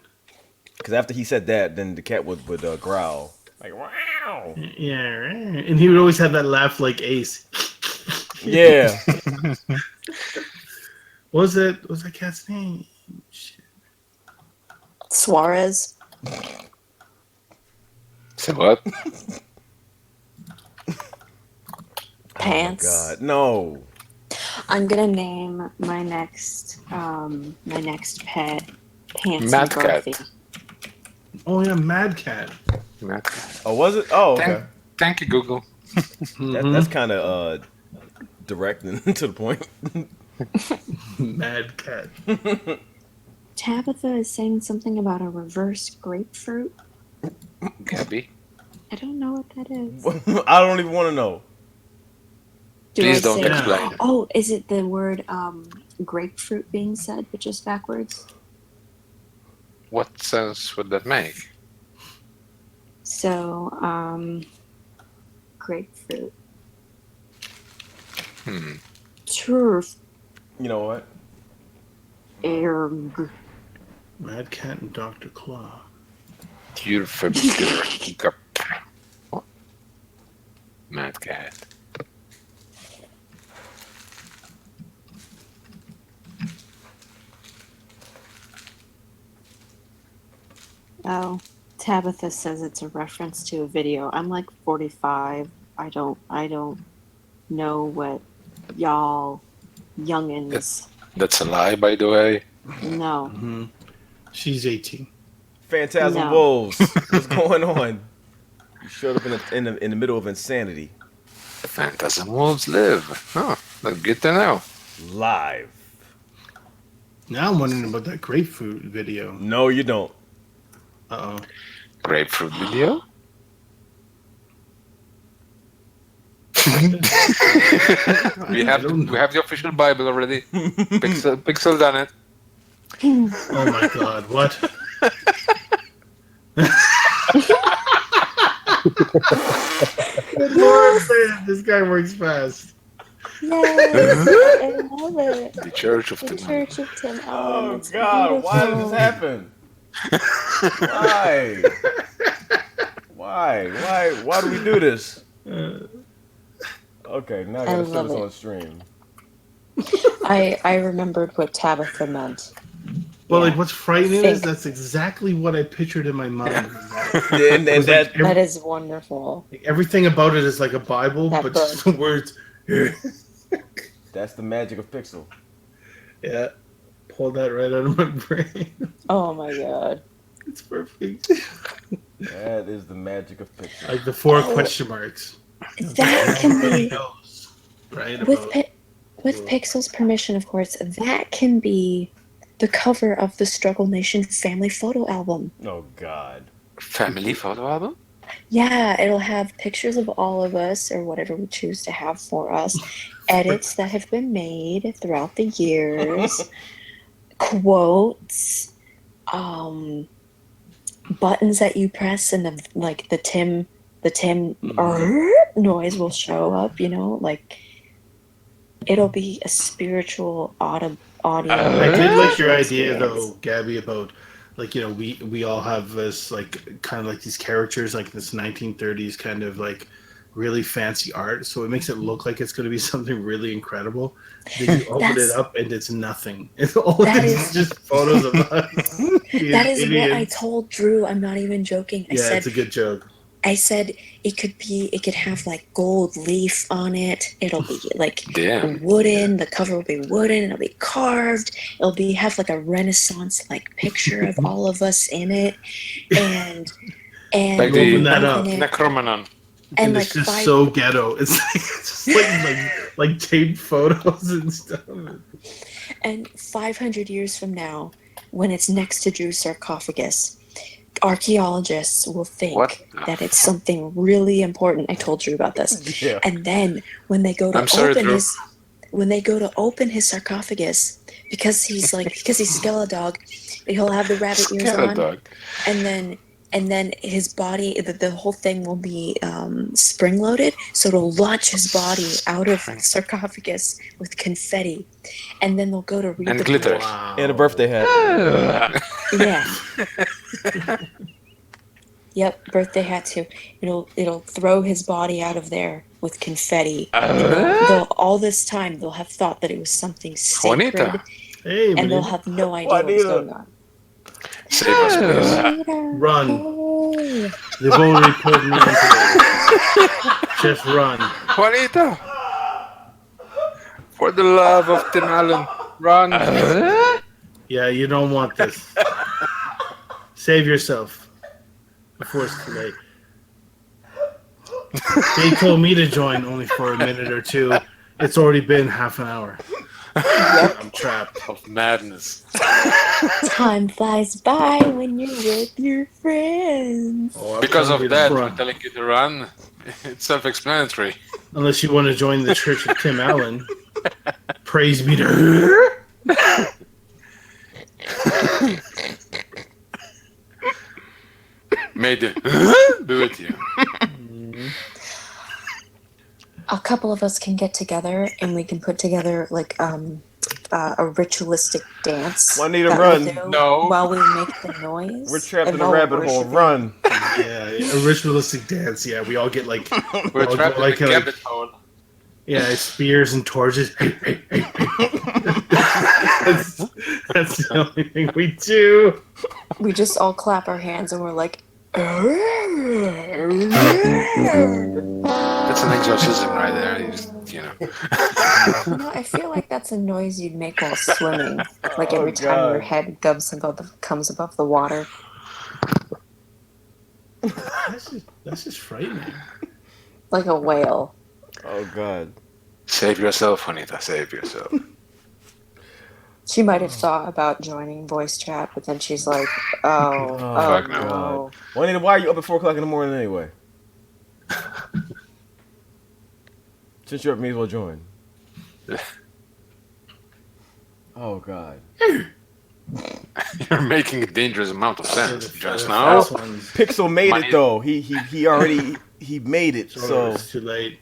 Because after he said that, then the cat would growl. Like, wow. Yeah, and he would always have that laugh like Ace. Yeah. What was that cat's name? Shit. Suarez. So what? Pants. Oh God, no. I'm gonna name my next pet Pants Mad Cat. McGarthy. Oh yeah, Mad Cat. Mad Cat. Oh, was it? Oh, okay. Thank you, Google. That's kind of direct and to the point. Mad Cat. Tabitha is saying something about a reverse grapefruit. Gabby. I don't know what that is. I don't even want to know. Please don't explain. Oh, is it the word grapefruit being said, but just backwards? What sense would that make? So, grapefruit. Turf. You know what? Erg. Mad Cat and Dr. Claw. Mad Cat. Oh, Tabitha says it's a reference to a video. I'm like 45. I don't know what y'all youngins. That's a lie, by the way. No. Mm-hmm. She's 18. Phantasm No. Wolves. What's going on? You showed up in the middle of insanity. Phantasm Wolves live. Huh. That's good to know. Live. Now I'm wondering about that grapefruit video. No, you don't. Uh-oh. Grapefruit video? we have the official Bible already. Pixel done it. Oh my God! What? This guy works fast. Yes, I love it. The Church of The the Church of Tim. Oh it's God! Why did beautiful. this happen? Why? Why do we do this? Okay, now I gotta show love this it. on stream. I remembered what Tabitha meant. Well, like what's frightening is Think. that's exactly what I pictured in my mind. And That is wonderful. Like, everything about it is like a Bible, That but just the words. That's the magic of Pixel. Yeah, pulled that right out of my brain. Oh my God. It's perfect. That is the magic of Pixel. Like the 4 question marks. That can be Knows, right? with About- with Pixel's permission, of course. That can be the cover of the StruggleNation family photo album. Oh God. Family photo album? Yeah, it'll have pictures of all of us or whatever we choose to have for us, edits that have been made throughout the years, quotes, buttons that you press and the Tim noise will show up, like it'll be a spiritual audio. I did like your idea though, Gabby, about like we all have this like kind of like these characters like this 1930s kind of like really fancy art, so it makes it look like it's going to be something really incredible. Then you open it up and it's nothing. It's all it's just photos of us. That is what I told Drew. I'm not even joking. I Yeah, said, it's a good joke. I said it could have like gold leaf on it. It'll be like Damn. wooden. The cover will be wooden. It'll be carved. It'll be have like a Renaissance like picture of all of us in it, and Like we'll the be that up. open it. Necromanon. And it's like just so ghetto. It's just like taped photos and stuff. And 500 years from now, when it's next to Drew's sarcophagus, archaeologists will think that it's something really important. I told Drew about this. Yeah. And then when they go to open his sarcophagus, because he's Skeledog, he'll have the rabbit ears on, Skeledog. and then his body, the whole thing will be spring loaded, so it'll launch his body out of the sarcophagus with confetti, and then they'll go to read And the glitter. book. And a birthday hat. Yeah. Yep, birthday hat too. It'll throw his body out of there with confetti. They'll all this time they'll have thought that it was something sacred, Juanita. Hey, and they'll man. have no idea what's going on. Save us, please. Run. They've already pulled me into it. Just run. Juanita! For the love of Tim Allen, run! Yeah, you don't want this. Save yourself before it's too late. They told me to join only for a minute or two. It's already been half an hour. I'm trapped. Of madness. Time flies by when you're with your friends. Oh, Because of I'm that, run. I'm telling you to run. It's self-explanatory. Unless you want to join the Church of Tim Allen. Praise be to her. May the be with you. A couple of us can get together and we can put together like a ritualistic dance. Juanita, that run. we'll do No. while we make the noise. We're trapped and in a while rabbit we're hole. worshiping. Run. Yeah, a ritualistic dance. Yeah, we all get like We're all trapped go in like, the like rabbit hole. yeah, spears and torches. That's the only thing we do. We just all clap our hands and we're like, That's an exorcism right there. You just, I feel like that's a noise you'd make while swimming. Like every time your head comes above the water. That's just frightening. Like a whale. Oh God. Save yourself, Juanita. Save yourself. She might have thought about joining voice chat, but then she's like, oh Fuck no. no. Juanita, why are you up at 4 o'clock in the morning anyway? Since you're up, may as well join. Oh God. You're making a dangerous amount of sense just now. Pixel made it though. He already made it. So it's too late.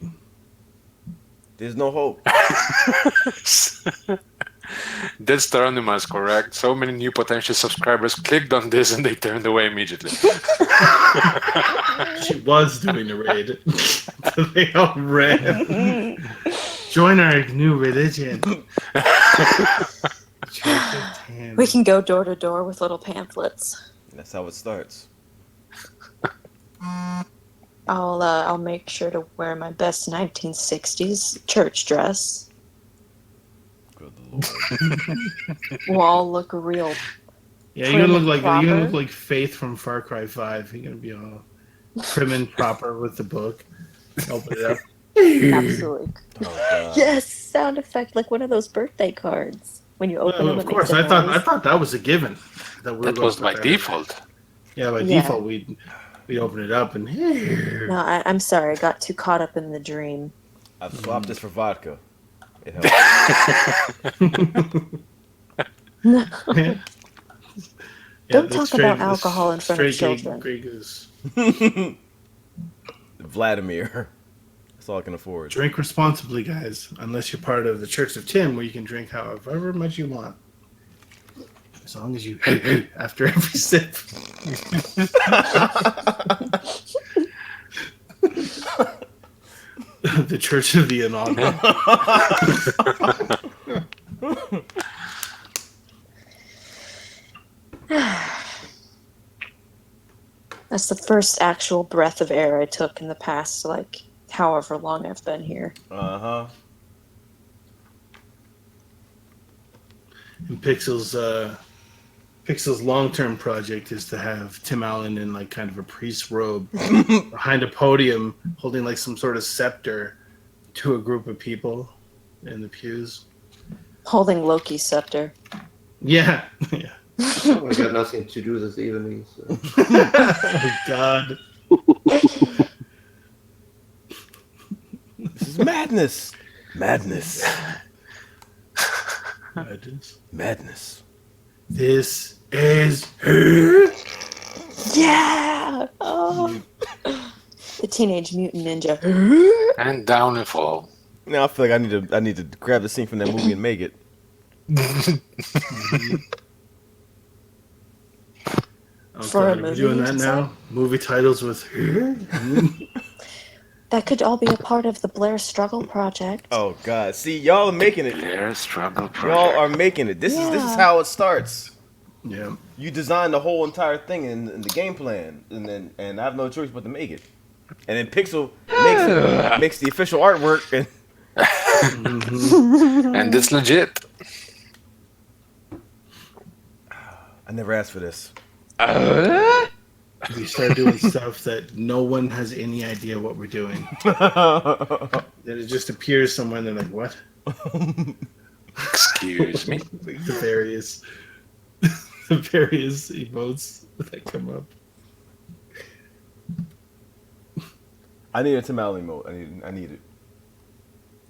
There's no hope. That's Terranuma is correct. So many new potential subscribers clicked on this and they turned away immediately. She was doing the raid. So they all ran. Join our new religion. We can go door to door with little pamphlets. That's how it starts. I'll make sure to wear my best 1960s church dress. Good Lord. We'll all look real. Yeah, you're gonna look like Faith from Far Cry 5. You're gonna be all prim and proper with the book. Open it up. Absolutely. Oh, Yes, sound effect like one of those birthday cards when you open them. Of course, I thought that was a given. That was by default. Yeah, by Yeah. default we'd open it up and No, I'm sorry. I got too caught up in the dream. I've swapped this for vodka. It helps. Don't talk about alcohol in front of children. Grey Goose. Vladimir. That's all I can afford. Drink responsibly, guys. Unless you're part of the Church of Tim, where you can drink however much you want, as long as you after every sip. The Church of the Inaugural. That's the first actual breath of air I took in the past, like, however long I've been here. Uh-huh. And Pixel's long-term project is to have Tim Allen in like kind of a priest robe behind a podium, holding like some sort of scepter to a group of people in the pews. Holding Loki's scepter. Yeah. Yeah. Oh, I got nothing to do this evening. So. Oh God. This is madness. Madness. Madness. Madness. This is Yeah. Oh. The Teenage Mutant Ninja. And down and fall. Now I feel like I need to grab the scene from that movie and make it. Oh, For a God, are we movie, doing you that should now? Movie titles with That could all be a part of the Blair Struggle Project. Oh God! See, y'all are making it. Blair Struggle Project. Y'all are making it. This is how it starts. Yeah. You design the whole entire thing in the game plan, and I have no choice but to make it. And then Pixel makes the official artwork, and and it's legit. I never asked for this. We start doing stuff that no one has any idea what we're doing. Then it just appears somewhere, and they're like, "What?" Excuse me. The various emotes that come up. I need a Tim Allen emote. I need it.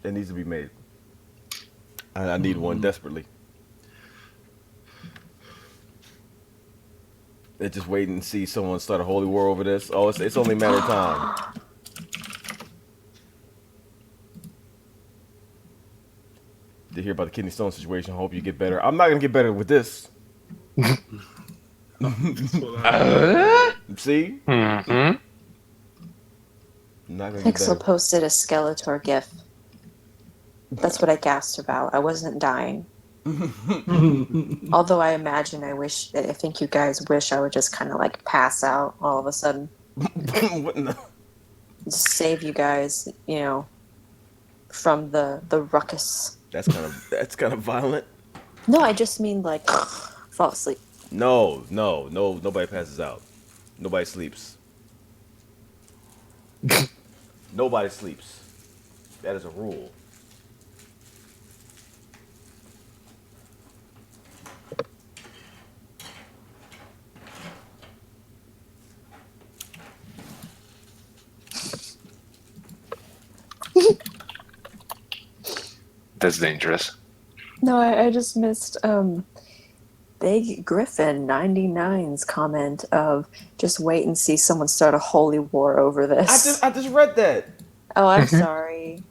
It needs to be made. I need one desperately. They're just waiting to see someone start a holy war over this. Oh, it's only a matter of time. To hear about the kidney stone situation, I hope you get better. I'm not gonna get better with this. See? Mm-hmm. Not gonna get Pixel better. posted a Skeletor gif. That's what I gasped about. I wasn't dying. Although I think you guys wish I would just kind of like pass out all of a sudden. What in the... Just save you guys, from the ruckus. That's kind of violent. No, I just mean like fall asleep. No, nobody passes out. Nobody sleeps. Nobody sleeps. That is a rule. That's dangerous. No, I just missed Big Griffin 99's comment of just wait and see someone start a holy war over this. I just read that. Oh, I'm sorry.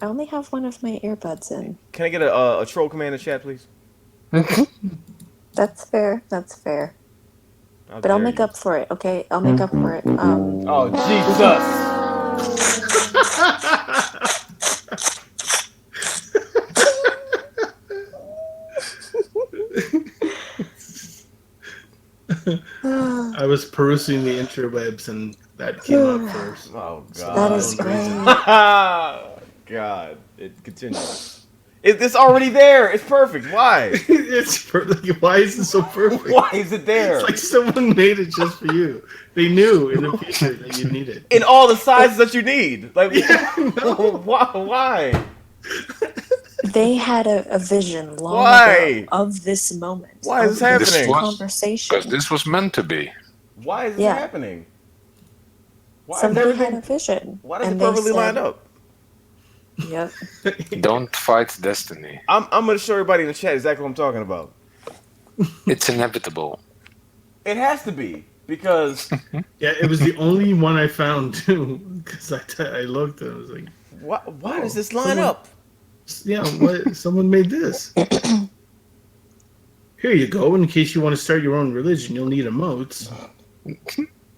I only have one of my earbuds in. Can I get a troll command in chat, please? That's fair. That's fair. How But I'll dare make you. up for it, okay? I'll make up for it. Oh, Jesus. I was perusing the interwebs and that came up first. Oh God. That is great. God, it continues. It's already there. It's perfect. Why? It's perfect. Why is it so perfect? Why is it there? It's like someone made it just for you. They knew in the future that you need it. In all the sizes that you need. Like, why? They had a vision long Why? ago of this moment. Why is this of happening? Conversation. Because this was meant to be. Why is this Yeah. happening? Why Somebody is everything? had a vision. Why does and it they perfectly line said- up? Yep. Don't fight destiny. I'm gonna show everybody in the chat exactly what I'm talking about. It's inevitable. It has to be because Yeah, it was the only one I found too. Because I looked and I was like, why does this line someone- up? Yeah, someone made this. Here you go. In case you want to start your own religion, you'll need emotes.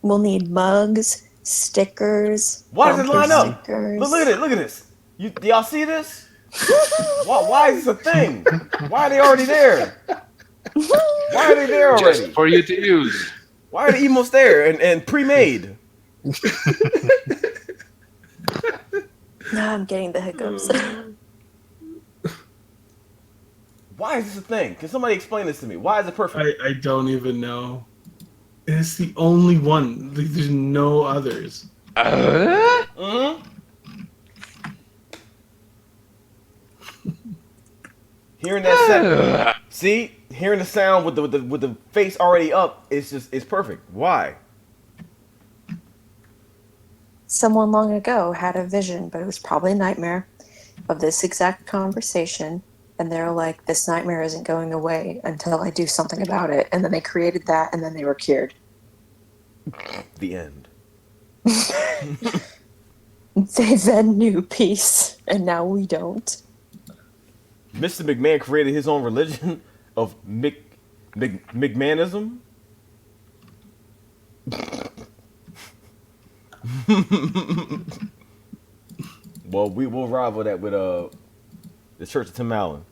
We'll need mugs, stickers. Why does it bumper line up? stickers. Look at it. Look at this. Do y'all see this? Why is this a thing? Why are they already there? Why are they there already? Just for you to use. Why are the emotes there and pre-made? Now I'm getting the hiccups. Why is this a thing? Can somebody explain this to me? Why is it perfect? I don't even know. It's the only one. Like, there's no others. Hearing that sound, see, hearing the sound with the face already up, it's perfect. Why? Someone long ago had a vision, but it was probably a nightmare, of this exact conversation. And they're like, this nightmare isn't going away until I do something about it. And then they created that, and then they were cured. The end. They then knew peace, and now we don't. Mr. McMahon created his own religion of McMahonism. Well, we will rival that with the Church of Tim Allen.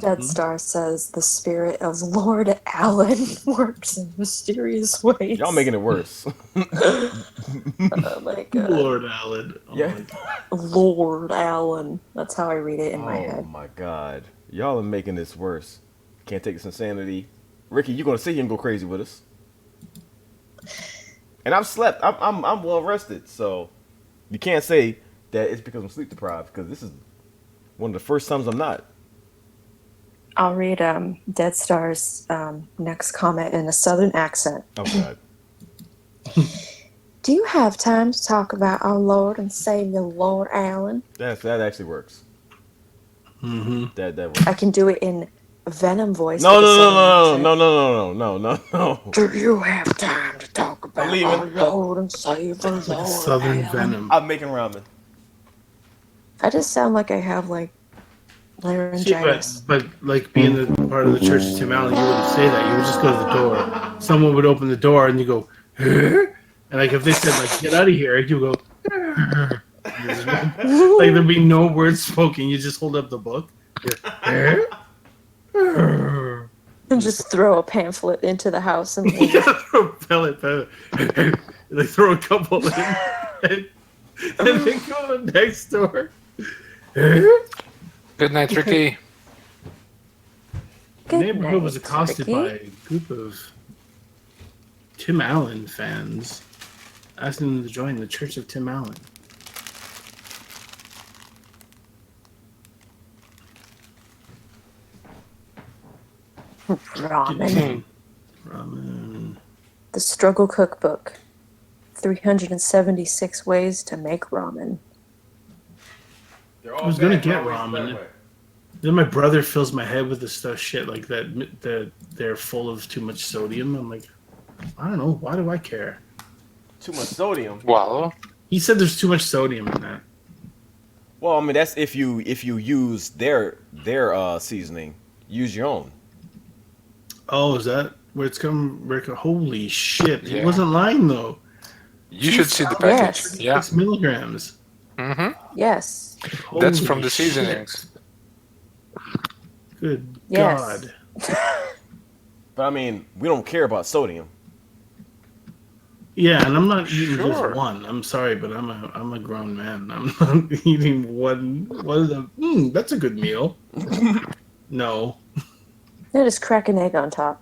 Dead Star says the spirit of Lord Allen works in mysterious ways. Y'all making it worse. Oh my god. Lord Allen. Oh Yeah. Lord Allen. That's how I read it in my head. Oh my god. Y'all are making this worse. Can't take this insanity. Ricky, you're gonna sit here and go crazy with us. And I've slept. I'm well rested, so you can't say that it's because I'm sleep deprived, because this is one of the first times I'm not. I'll read Dead Star's next comment in a southern accent. Oh god. Do you have time to talk about our Lord and Savior, Lord Allen? That actually works. Mm-hmm. That works. I can do it in Venom voice. No. Do you have time to talk about our Lord and Savior, It's like a Lord Southern Allen? Venom. I'm making ramen. I just sound like I have like laryngitis. But like being the part of the Church of Tim Allen, you wouldn't say that. You would just go to the door. Someone would open the door, and you go, huh? And like if they said like get out of here, you go. Huh? Like there'd be no words spoken. You just hold up the book. And just throw a pamphlet into the house and leave. Throw a pellet. Like throw a couple in, and then go to the next door. Good night, Ricky. The neighborhood was accosted by a group of Tim Allen fans, asking them to join the Church of Tim Allen. Ramen. Ramen. The Struggle Cookbook. 376 ways to make ramen. I was gonna get ramen. Then my brother fills my head with this stuff, shit like that they're full of too much sodium. I'm like, I don't know. Why do I care? Too much sodium. Well, he said there's too much sodium in that. Well, I mean that's if you use their seasoning, use your own. Oh, is that where it's coming? Holy shit! Yeah. He wasn't lying though. you should see the package. Yes. Yeah. 6 milligrams. Mm-hmm. Yes. That's from Holy the shit. seasonings. Good Yes. God. But I mean, we don't care about sodium. Yeah, and I'm not eating Sure. just one. I'm sorry, but I'm a grown man. I'm not eating one. What is a? That's a good meal. No. Then just crack an egg on top.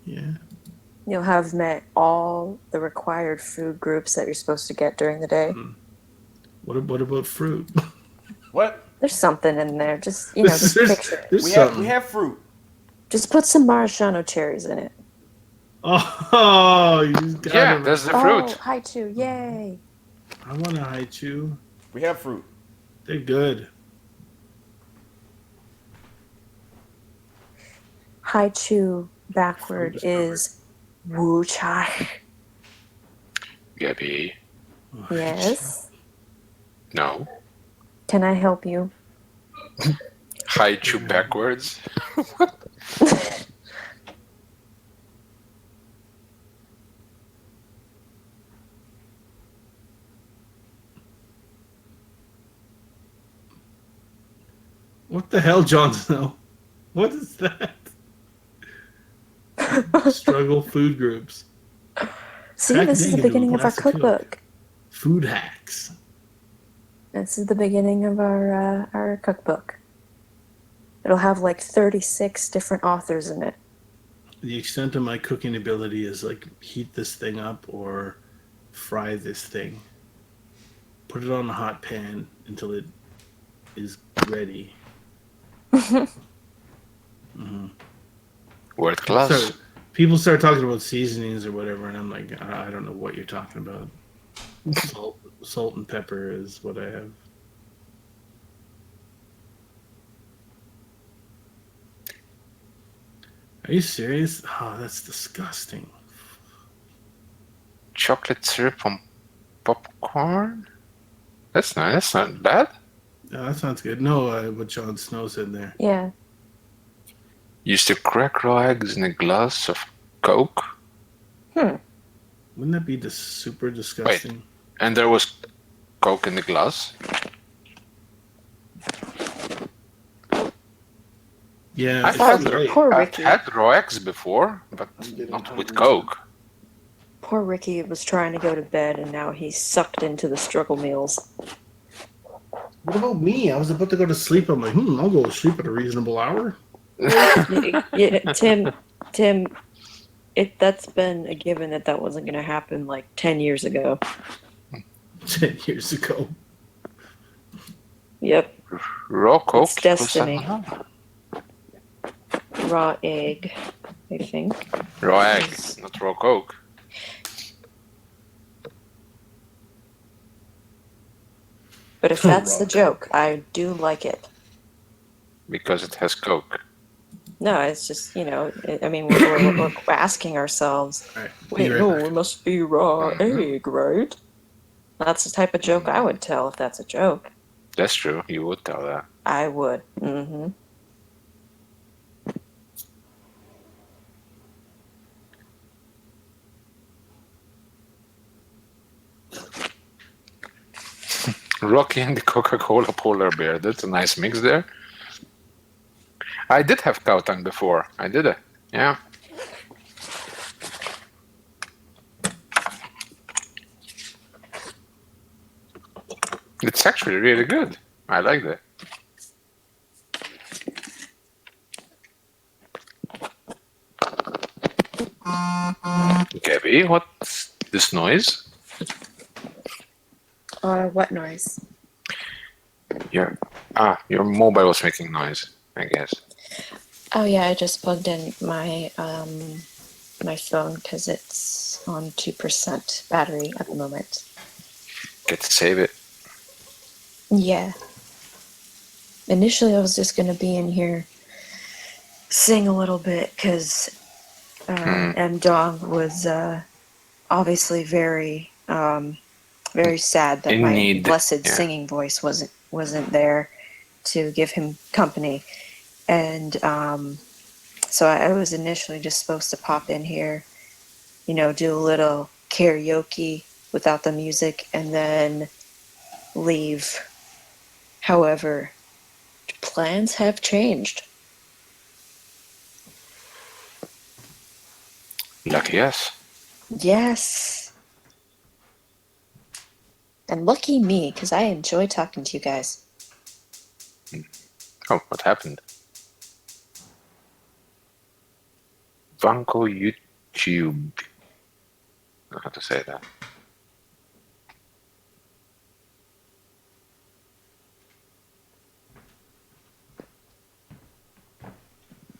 Yeah. You'll have met all the required food groups that you're supposed to get during the day. What about fruit? What? There's something in there. Just just picture it. There's We something. have fruit. Just put some Marciano cherries in it. Oh, you got Yeah, it. that's the Oh, fruit. Haichu, yay! I want a haichu. We have fruit. They're good. Haichu backward is Wu Chai. Gabby. Yes. No. Can I help you? Hide you backwards. What the hell, Jon Snow? What is that? Struggle food groups. See, Crack this is the dig into a beginning of our glass of Coke. cookbook. Food hacks. This is the beginning of our cookbook. It'll have like 36 different authors in it. The extent of my cooking ability is like heat this thing up or fry this thing. Put it on a hot pan until it is ready. World class. People start talking about seasonings or whatever, and I'm like, I don't know what you're talking about. Salt and pepper is what I have. Are you serious? Oh, that's disgusting. Chocolate syrup on popcorn? That's nice. That's not bad. No, that sounds good. No, what Jon Snow said there. Yeah. Used to crack raw eggs in a glass of Coke. Wouldn't that be super disgusting? Wait, and there was Coke in the glass? Yeah, I've had raw eggs before, but not with Coke. Poor Ricky was trying to go to bed, and now he's sucked into the struggle meals. What about me? I was about to go to sleep. I'm like, I'll go to sleep at a reasonable hour. Yeah, Tim, that's been a given that wasn't going to happen like 10 years ago. 10 years ago. Yep. Raw Coke. It's destiny. Raw egg, I think. Raw egg, not raw Coke. But if that's the joke, I do like it. Because it has Coke. No, it's just, we're asking ourselves, wait, no, it must be raw egg, right? That's the type of joke I would tell if that's a joke. That's true. You would tell that. I would. Mm-hmm. Rocky and the Coca-Cola polar bear. That's a nice mix there. I did have cow tongue before. I did it. Yeah. It's actually really good. I like that. Gabby, what's this noise? What noise? Your mobile was making noise, I guess. Oh yeah, I just plugged in my my phone because it's on 2% battery at the moment. Get to save it. Yeah. Initially, I was just gonna be in here, sing a little bit because M-Dogg was obviously very sad that my blessed singing voice wasn't there to give him company. And so I was initially just supposed to pop in here, do a little karaoke without the music and then leave. However, plans have changed. Lucky us. Yes. And lucky me, because I enjoy talking to you guys. Oh, what happened? Vanko YouTube. I don't know how to say that.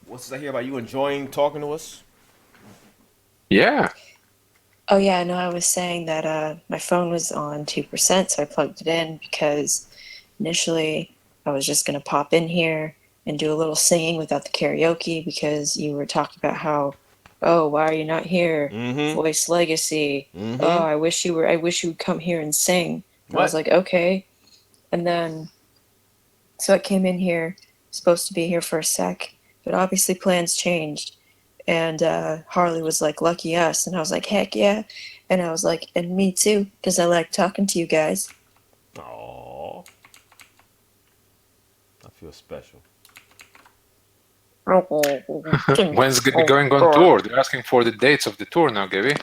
What's that here about you enjoying talking to us? Yeah. Oh yeah, no, I was saying that my phone was on 2%, so I plugged it in because initially I was just gonna pop in here and do a little singing without the karaoke because you were talking about how, oh, why are you not here? Voice legacy. Oh, I wish you would come here and sing. And I was like, okay. And then so I came in here, supposed to be here for a sec, but obviously plans changed. And Harley was like, lucky us. And I was like, heck yeah. And I was like, and me too, because I like talking to you guys. Aww. I feel special. When's it going on tour? They're asking for the dates of the tour now, Gabby.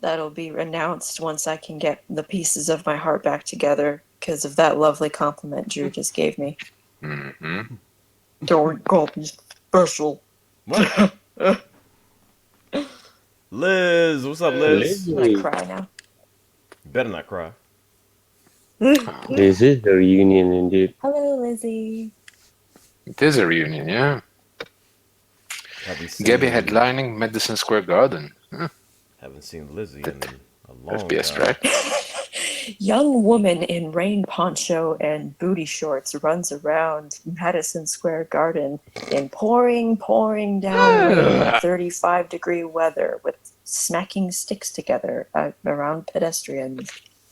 That'll be announced once I can get the pieces of my heart back together because of that lovely compliment Drew just gave me. Mm-hmm. Don't call me special. What? Liz, what's up, Liz? I'm gonna cry now. You better not cry. This is a reunion indeed. Hello, Lizzie. It is a reunion, yeah. Haven't seen, Gabby headlining Madison Square Garden. Huh. Haven't seen Lizzie in a long FBS time. track. Young woman in rain poncho and booty shorts runs around Madison Square Garden in pouring down rain, 35-degree weather with smacking sticks together around pedestrians.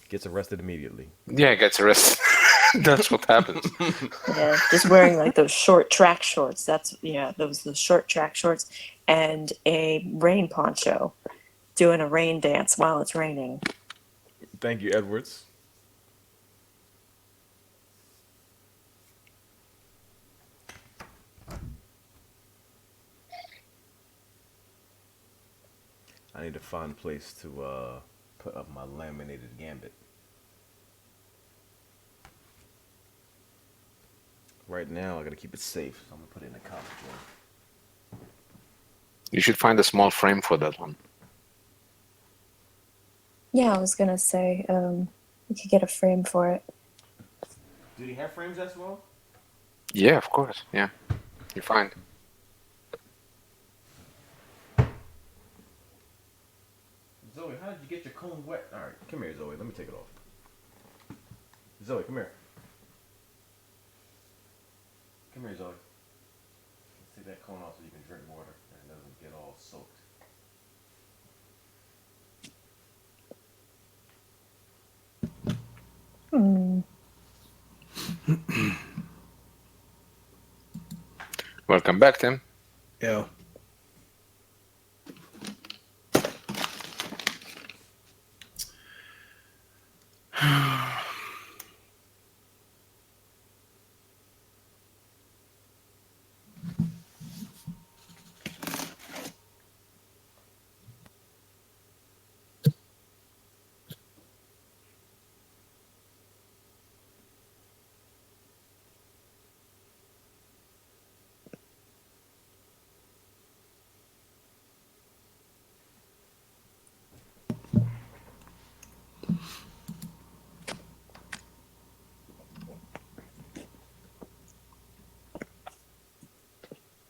Gets arrested immediately. Yeah, gets arrested. That's what happens. Yeah, just wearing like those short track shorts. The short track shorts and a rain poncho, doing a rain dance while it's raining. Thank you, Edwards. I need to find a place to put up my laminated gambit. Right now, I gotta keep it safe, so I'm gonna put it in a comic room. You should find a small frame for that one. Yeah, I was gonna say we could get a frame for it. Do they have frames that small? Yeah, of course. Yeah, you're fine. Zoe, how did you get your cone wet? All right, come here, Zoe. Let me take it off. Zoe, come here. Come here, Zoe. Let's take that cone off so you can drink water and it doesn't get all soaked. Welcome back, Tim. Yo.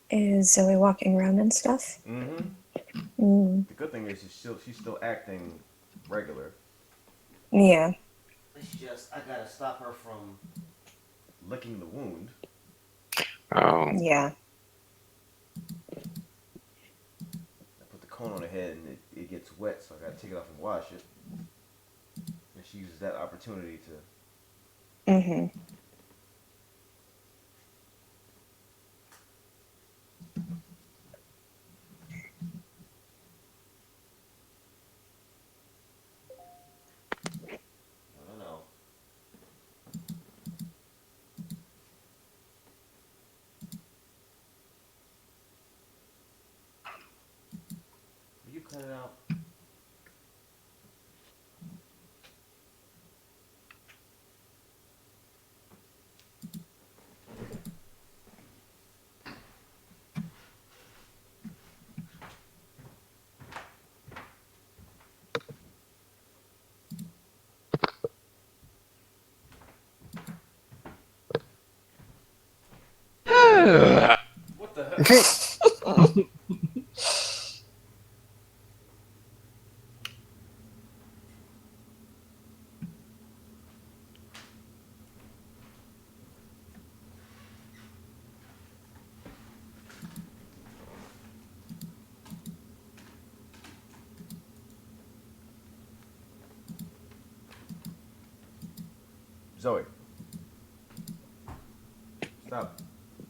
Is Zoe walking around and stuff? Mm-hmm. The good thing is she's still acting regular. Yeah. It's just I gotta stop her from licking the wound. Oh. Yeah. I put the cone on her head and it gets wet, so I gotta take it off and wash it. And she uses that opportunity to. Mm-hmm. I don't know. Will you cut it out? What the heck? Zoe, stop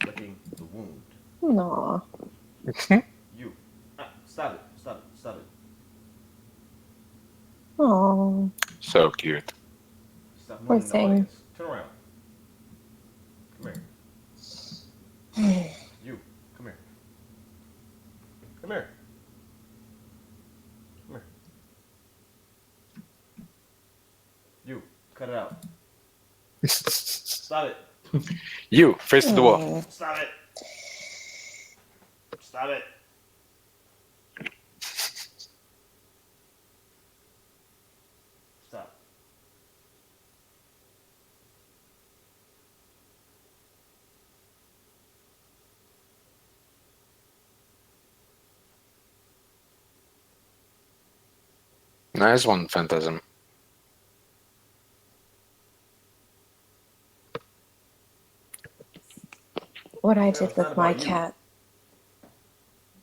licking the wound. Aw. You, stop it, stop it, stop it. Aw. So cute. Stop Poor moving the thing. audience. Turn around. Come Come here. Come here. You, cut it out. Stop it. You, face to the wall. Stop it. Stop it. Stop. Nice one, Phantasm. What I No, did it's not with my about you. cat.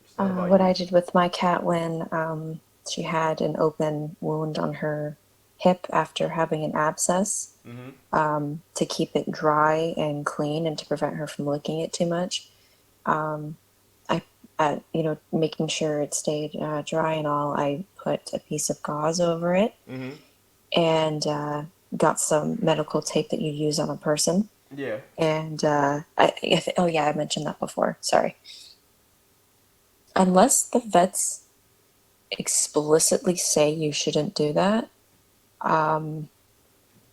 It's not about What you. I did with my cat when she had an open wound on her hip after having an abscess, to keep it dry and clean and to prevent her from licking it too much. Making sure it stayed dry and all, I put a piece of gauze over it and got some medical tape that you use on a person. Yeah. And I mentioned that before. Sorry. Unless the vets explicitly say you shouldn't do that,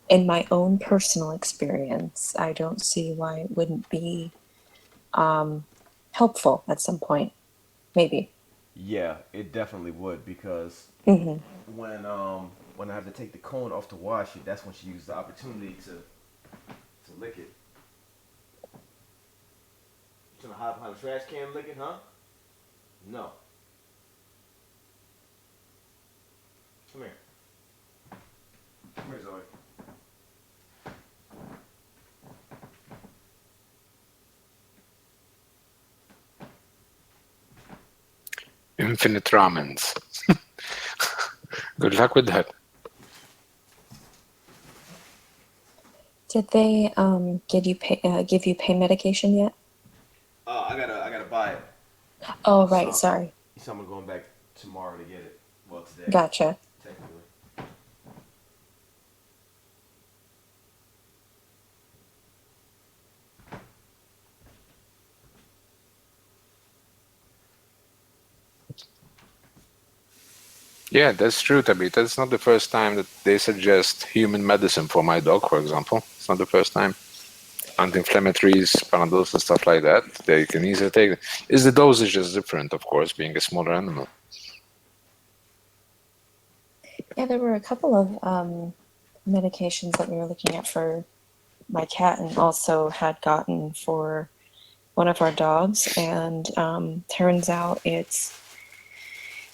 in my own personal experience, I don't see why it wouldn't be helpful at some point. Maybe. Yeah, it definitely would because hmm when I have to take the cone off to wash it, that's when she used the opportunity to lick it. You gonna hide behind the trash can and lick it, huh? No. Come here. Come here, Zoe. Infinite ramens. Good luck with that. Did they give you pain medication yet? I gotta buy it. Oh, right. So, Sorry. So I'm going back tomorrow to get it. Well, today. Gotcha. Technically. Yeah, that's true, Tabitha. It's not the first time that they suggest human medicine for my dog, for example. It's not the first time. Anti-inflammatories, Panadols, and stuff like that. They can easily take it. Is the dosage is different, of course, being a smaller animal. Yeah, there were a couple of medications that we were looking at for my cat and also had gotten for one of our dogs. And turns out it's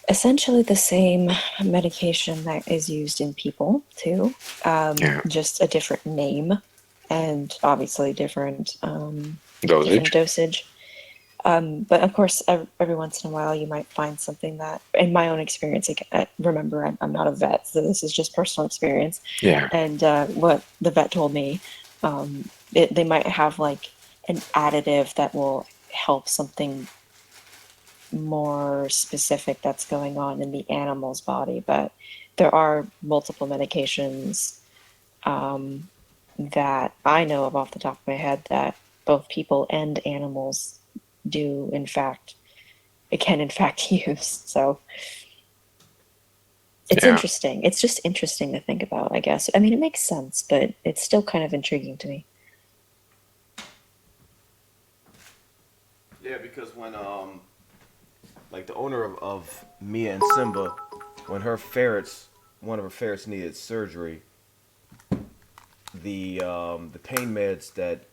essentially the same medication that is used in people, too. Just a different name and obviously different dosage. But of course, every once in a while, you might find something that, in my own experience, remember, I'm not a vet, so this is just personal experience. Yeah. And what the vet told me, they might have like an additive that will help something more specific that's going on in the animal's body. But there are multiple medications that I know of off the top of my head that both people and animals do can in fact use. So it's interesting. It's just interesting to think about, I guess. I mean, it makes sense, but it's still kind of intriguing to me. Yeah, because when like the owner of Mia and Simba, when one of her ferrets needed surgery, the pain meds that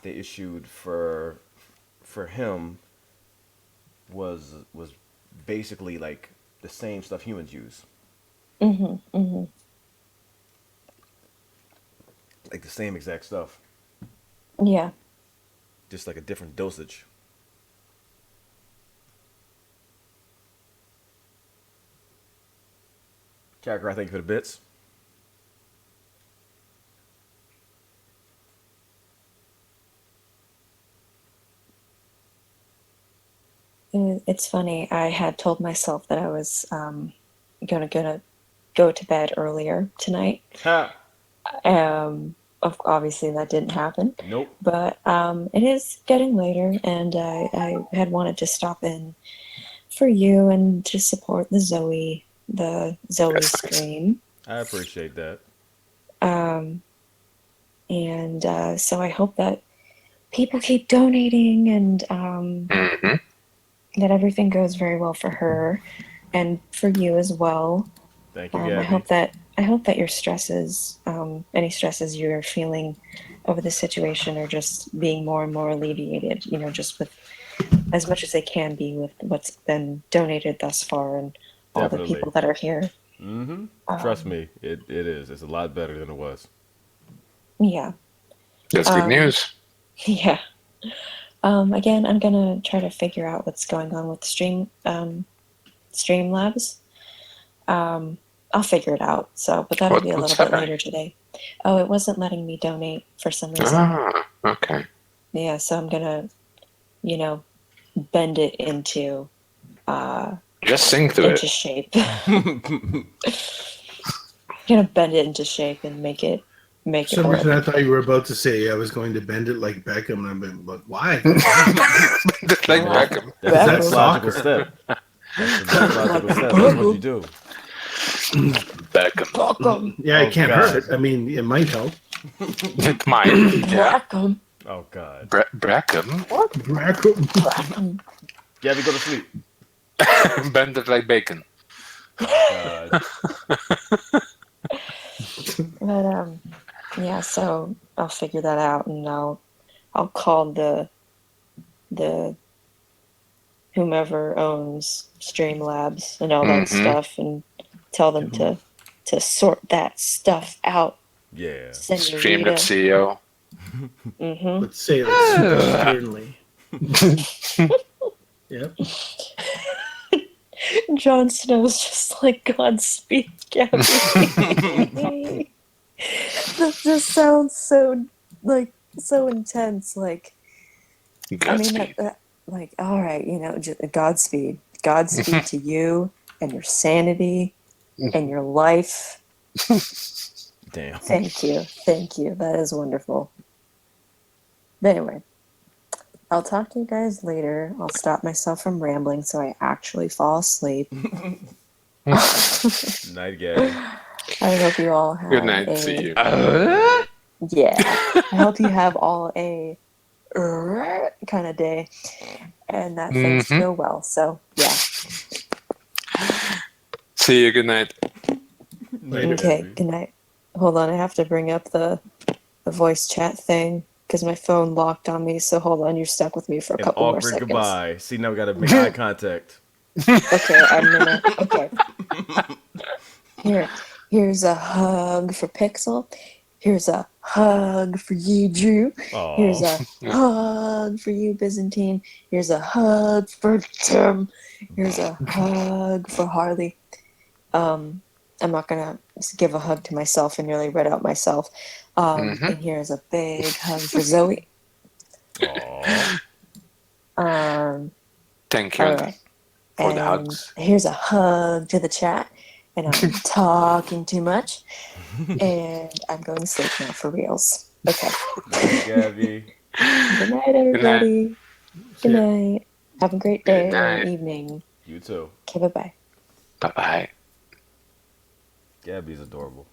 they issued for him was basically like the same stuff humans use. Like the same exact stuff. Yeah. Just like a different dosage. Character, I thank you for the bits. It's funny. I had told myself that I was gonna go to bed earlier tonight. obviously that didn't happen. Nope. But it is getting later, and I had wanted to stop in for you and to support the Zoe stream. I appreciate that. And so I hope that people keep donating, and that everything goes very well for her and for you as well. Thank you, Gabby. I hope that your stresses, any stresses you're feeling over the situation, are just being more and more alleviated. You know, just with as much as they can be with what's been donated thus far and all the people that are here. Mm-hmm. Trust me, it is. It's a lot better than it was. Yeah. That's good news. Yeah. Again, I'm gonna try to figure out what's going on with Streamlabs. I'll figure it out. So, but that'll be a little bit later today. Oh, it wasn't letting me donate for some reason. Ah, okay. Yeah, so I'm gonna, bend it into just sing to into it. shape. Gonna bend it into shape and make it For some reason, I thought you were about to say I was going to bend it like Beckham, and I've been like, why? Bend it like Beckham. That's the logical step. That's the logical step. That's what you do. Beckham. Yeah, it can't hurt. I mean, it might help. It might. Yeah. Beckham. Oh God. Brackham. What? Brackham. Gabby, go to sleep. Bend it like bacon. Oh, God. But yeah, so I'll figure that out, and I'll call the whomever owns Streamlabs and all that stuff, and tell them to sort that stuff out. Yeah. Streamlabs CEO. Let's say it like super sternly. Yep. Jon Snow's just like, Godspeed, Gabby. That just sounds so intense. Like, Godspeed. I mean, like, all right, just Godspeed to you and your sanity and your life. Damn. Thank you. That is wonderful. But anyway, I'll talk to you guys later. I'll stop myself from rambling so I actually fall asleep. Night, Gabby. I hope you all have Good night to you. Yeah. I hope you have all a kind of day and that things go well. So, yeah. See you. Good night. Later, Okay, Gabby. good night. Hold on, I have to bring up the voice chat thing because my phone locked on me. So hold on, you're stuck with me for a An couple more awkward seconds. goodbye. See, now we gotta make eye contact. Okay, okay. Here's a hug for Pixel. Here's a hug for you, Drew. Aw. Here's a hug for you, Byzantine. Here's a hug for Tim. Here's a hug for Harley. I'm not gonna give a hug to myself and nearly read out myself. And here's a big hug for Zoe. Thank you All right. for And the hugs. here's a hug to the chat. And I'm talking too much. And I'm going to sleep now for reals. Okay. Night, Gabby. Good night, everybody. Good night. Have a great day or evening. You too. Okay, bye-bye. Bye-bye. Gabby's adorable.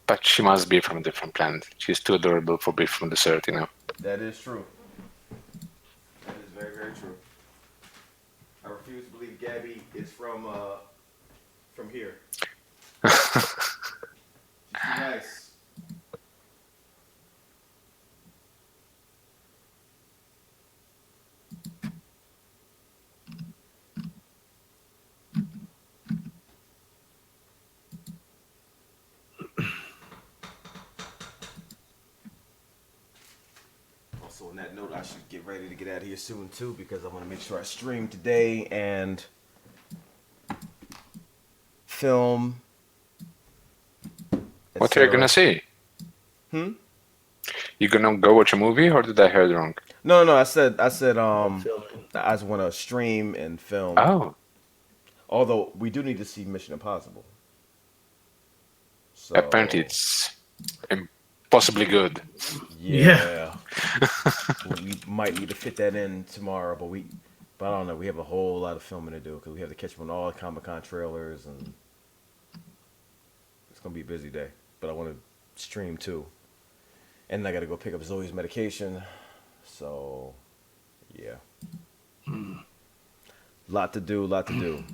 But she must be from a different planet. She's too adorable for being from this earth, That is true. That is very, very true. I refuse to believe Gabby is from here. She's too nice. Also, on that note, I should get ready to get out of here soon too because I want to make sure I stream today and film. What are you gonna see? You gonna go watch a movie, or did I hear it wrong? No. I said. I just want to stream and film. Oh. Although we do need to see Mission Impossible. So Apparently, it's impossibly good. Yeah. We might need to fit that in tomorrow, but I don't know. We have a whole lot of filming to do because we have to catch up on all the Comic-Con trailers, and it's gonna be a busy day. But I want to stream too, and I got to go pick up Zoe's medication. So, yeah. Lot to do.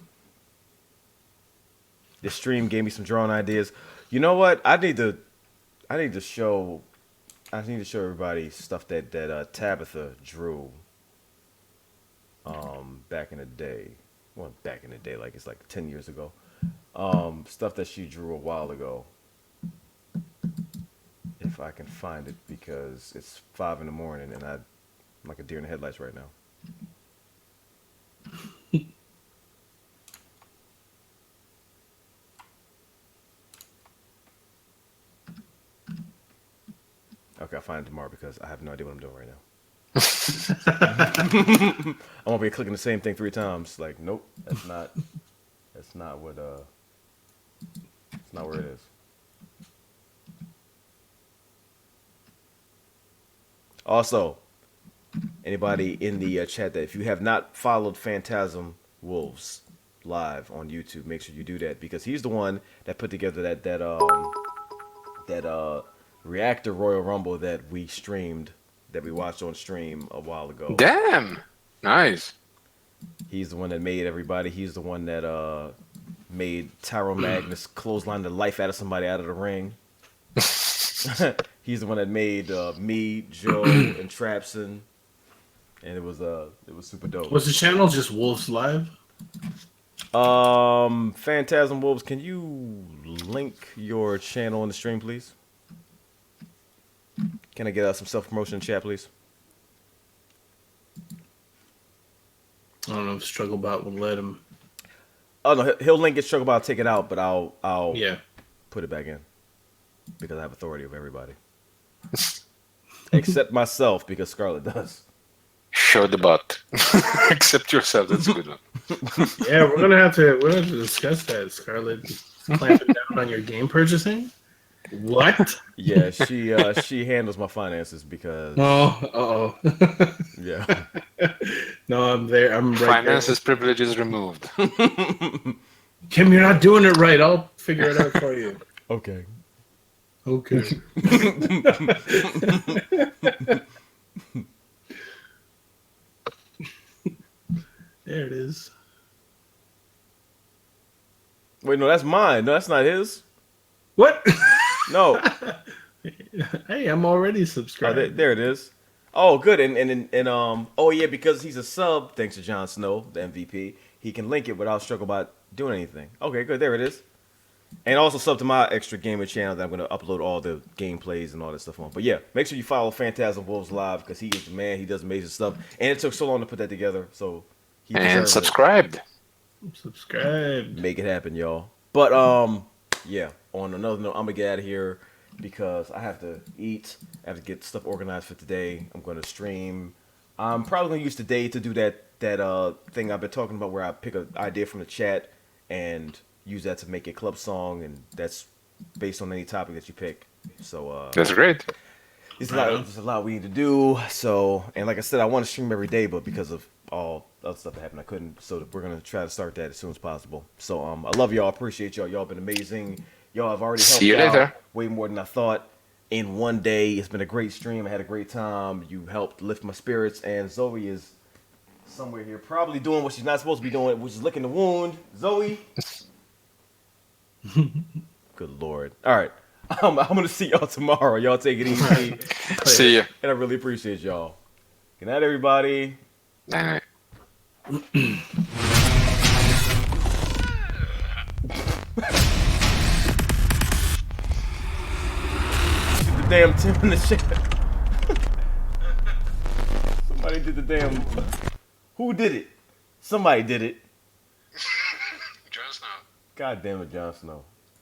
This stream gave me some drawing ideas. You know what? I need to show everybody stuff that Tabitha drew. Back in the day. Well, back in the day, like it's like 10 years ago. Stuff that she drew a while ago. If I can find it, because it's 5 a.m. and I'm like a deer in the headlights right now. Okay, I'll find it tomorrow because I have no idea what I'm doing right now. I won't be clicking the same thing 3 times. Like, nope, that's not where it is. Also, anybody in the chat that if you have not followed Phantasm Wolves live on YouTube, make sure you do that because he's the one that put together that Reactor Royal Rumble that we watched on stream a while ago. Damn, nice. He's the one that made everybody. He's the one that made Tyro Magnus clothesline the life out of somebody out of the ring. He's the one that made me, Joe, and Trapson, and it was super dope. Was the channel just Wolves Live? Phantasm Wolves, can you link your channel in the stream, please? Can I get some self-promotion in chat, please? I don't know if Strugglebot will let him. Oh no, he'll link it. Strugglebot, take it out, but I'll put it back in because I have authority over everybody, except myself because Scarlett does. Show the butt. Except yourself. That's a good one. Yeah, we're gonna have to discuss that. Scarlett clamping down on your game purchasing. What? Yeah, she handles my finances because. Yeah. No, I'm there. I'm right. Finances privileges removed. Kim, you're not doing it right. I'll figure it out for you. Okay. There it is. Wait, no, that's mine. No, that's not his. What? No. Hey, I'm already subscribed. There it is. Oh, good. And oh yeah, because he's a sub, thanks to Jon Snow, the MVP, he can link it without Strugglebot doing anything. Okay, good. There it is. And also sub to my extra gamer channel that I'm going to upload all the gameplays and all that stuff on. But yeah, make sure you follow Phantasm Wolves Live because he is the man. He does amazing stuff. And it took so long to put that together. So he and subscribed. Subscribe. Make it happen, y'all. But yeah, on another note, I'm going to get out of here because I have to eat. I have to get stuff organized for today. I'm going to stream. I'm probably going to use today to do that thing I've been talking about where I pick an idea from the chat and use that to make a club song, and that's based on any topic that you pick. So that's great. There's a lot we need to do. So, and like I said, I want to stream every day, but because of all other stuff that happened, I couldn't. So we're gonna try to start that as soon as possible. So I love y'all. Appreciate y'all. Y'all been amazing. Y'all have already helped See you later. out way more than I thought. In one day, it's been a great stream. I had a great time. You helped lift my spirits, and Zoe is somewhere here, probably doing what she's not supposed to be doing, which is licking the wound. Zoe. Good Lord. All right. I'm going to see y'all tomorrow. Y'all take it easy. See ya. And I really appreciate y'all. Good night, everybody. Night. Did the damn Tim in the chat. Somebody did the damn... Who did it? Somebody did it. Jon Snow. God damn it, Jon Snow.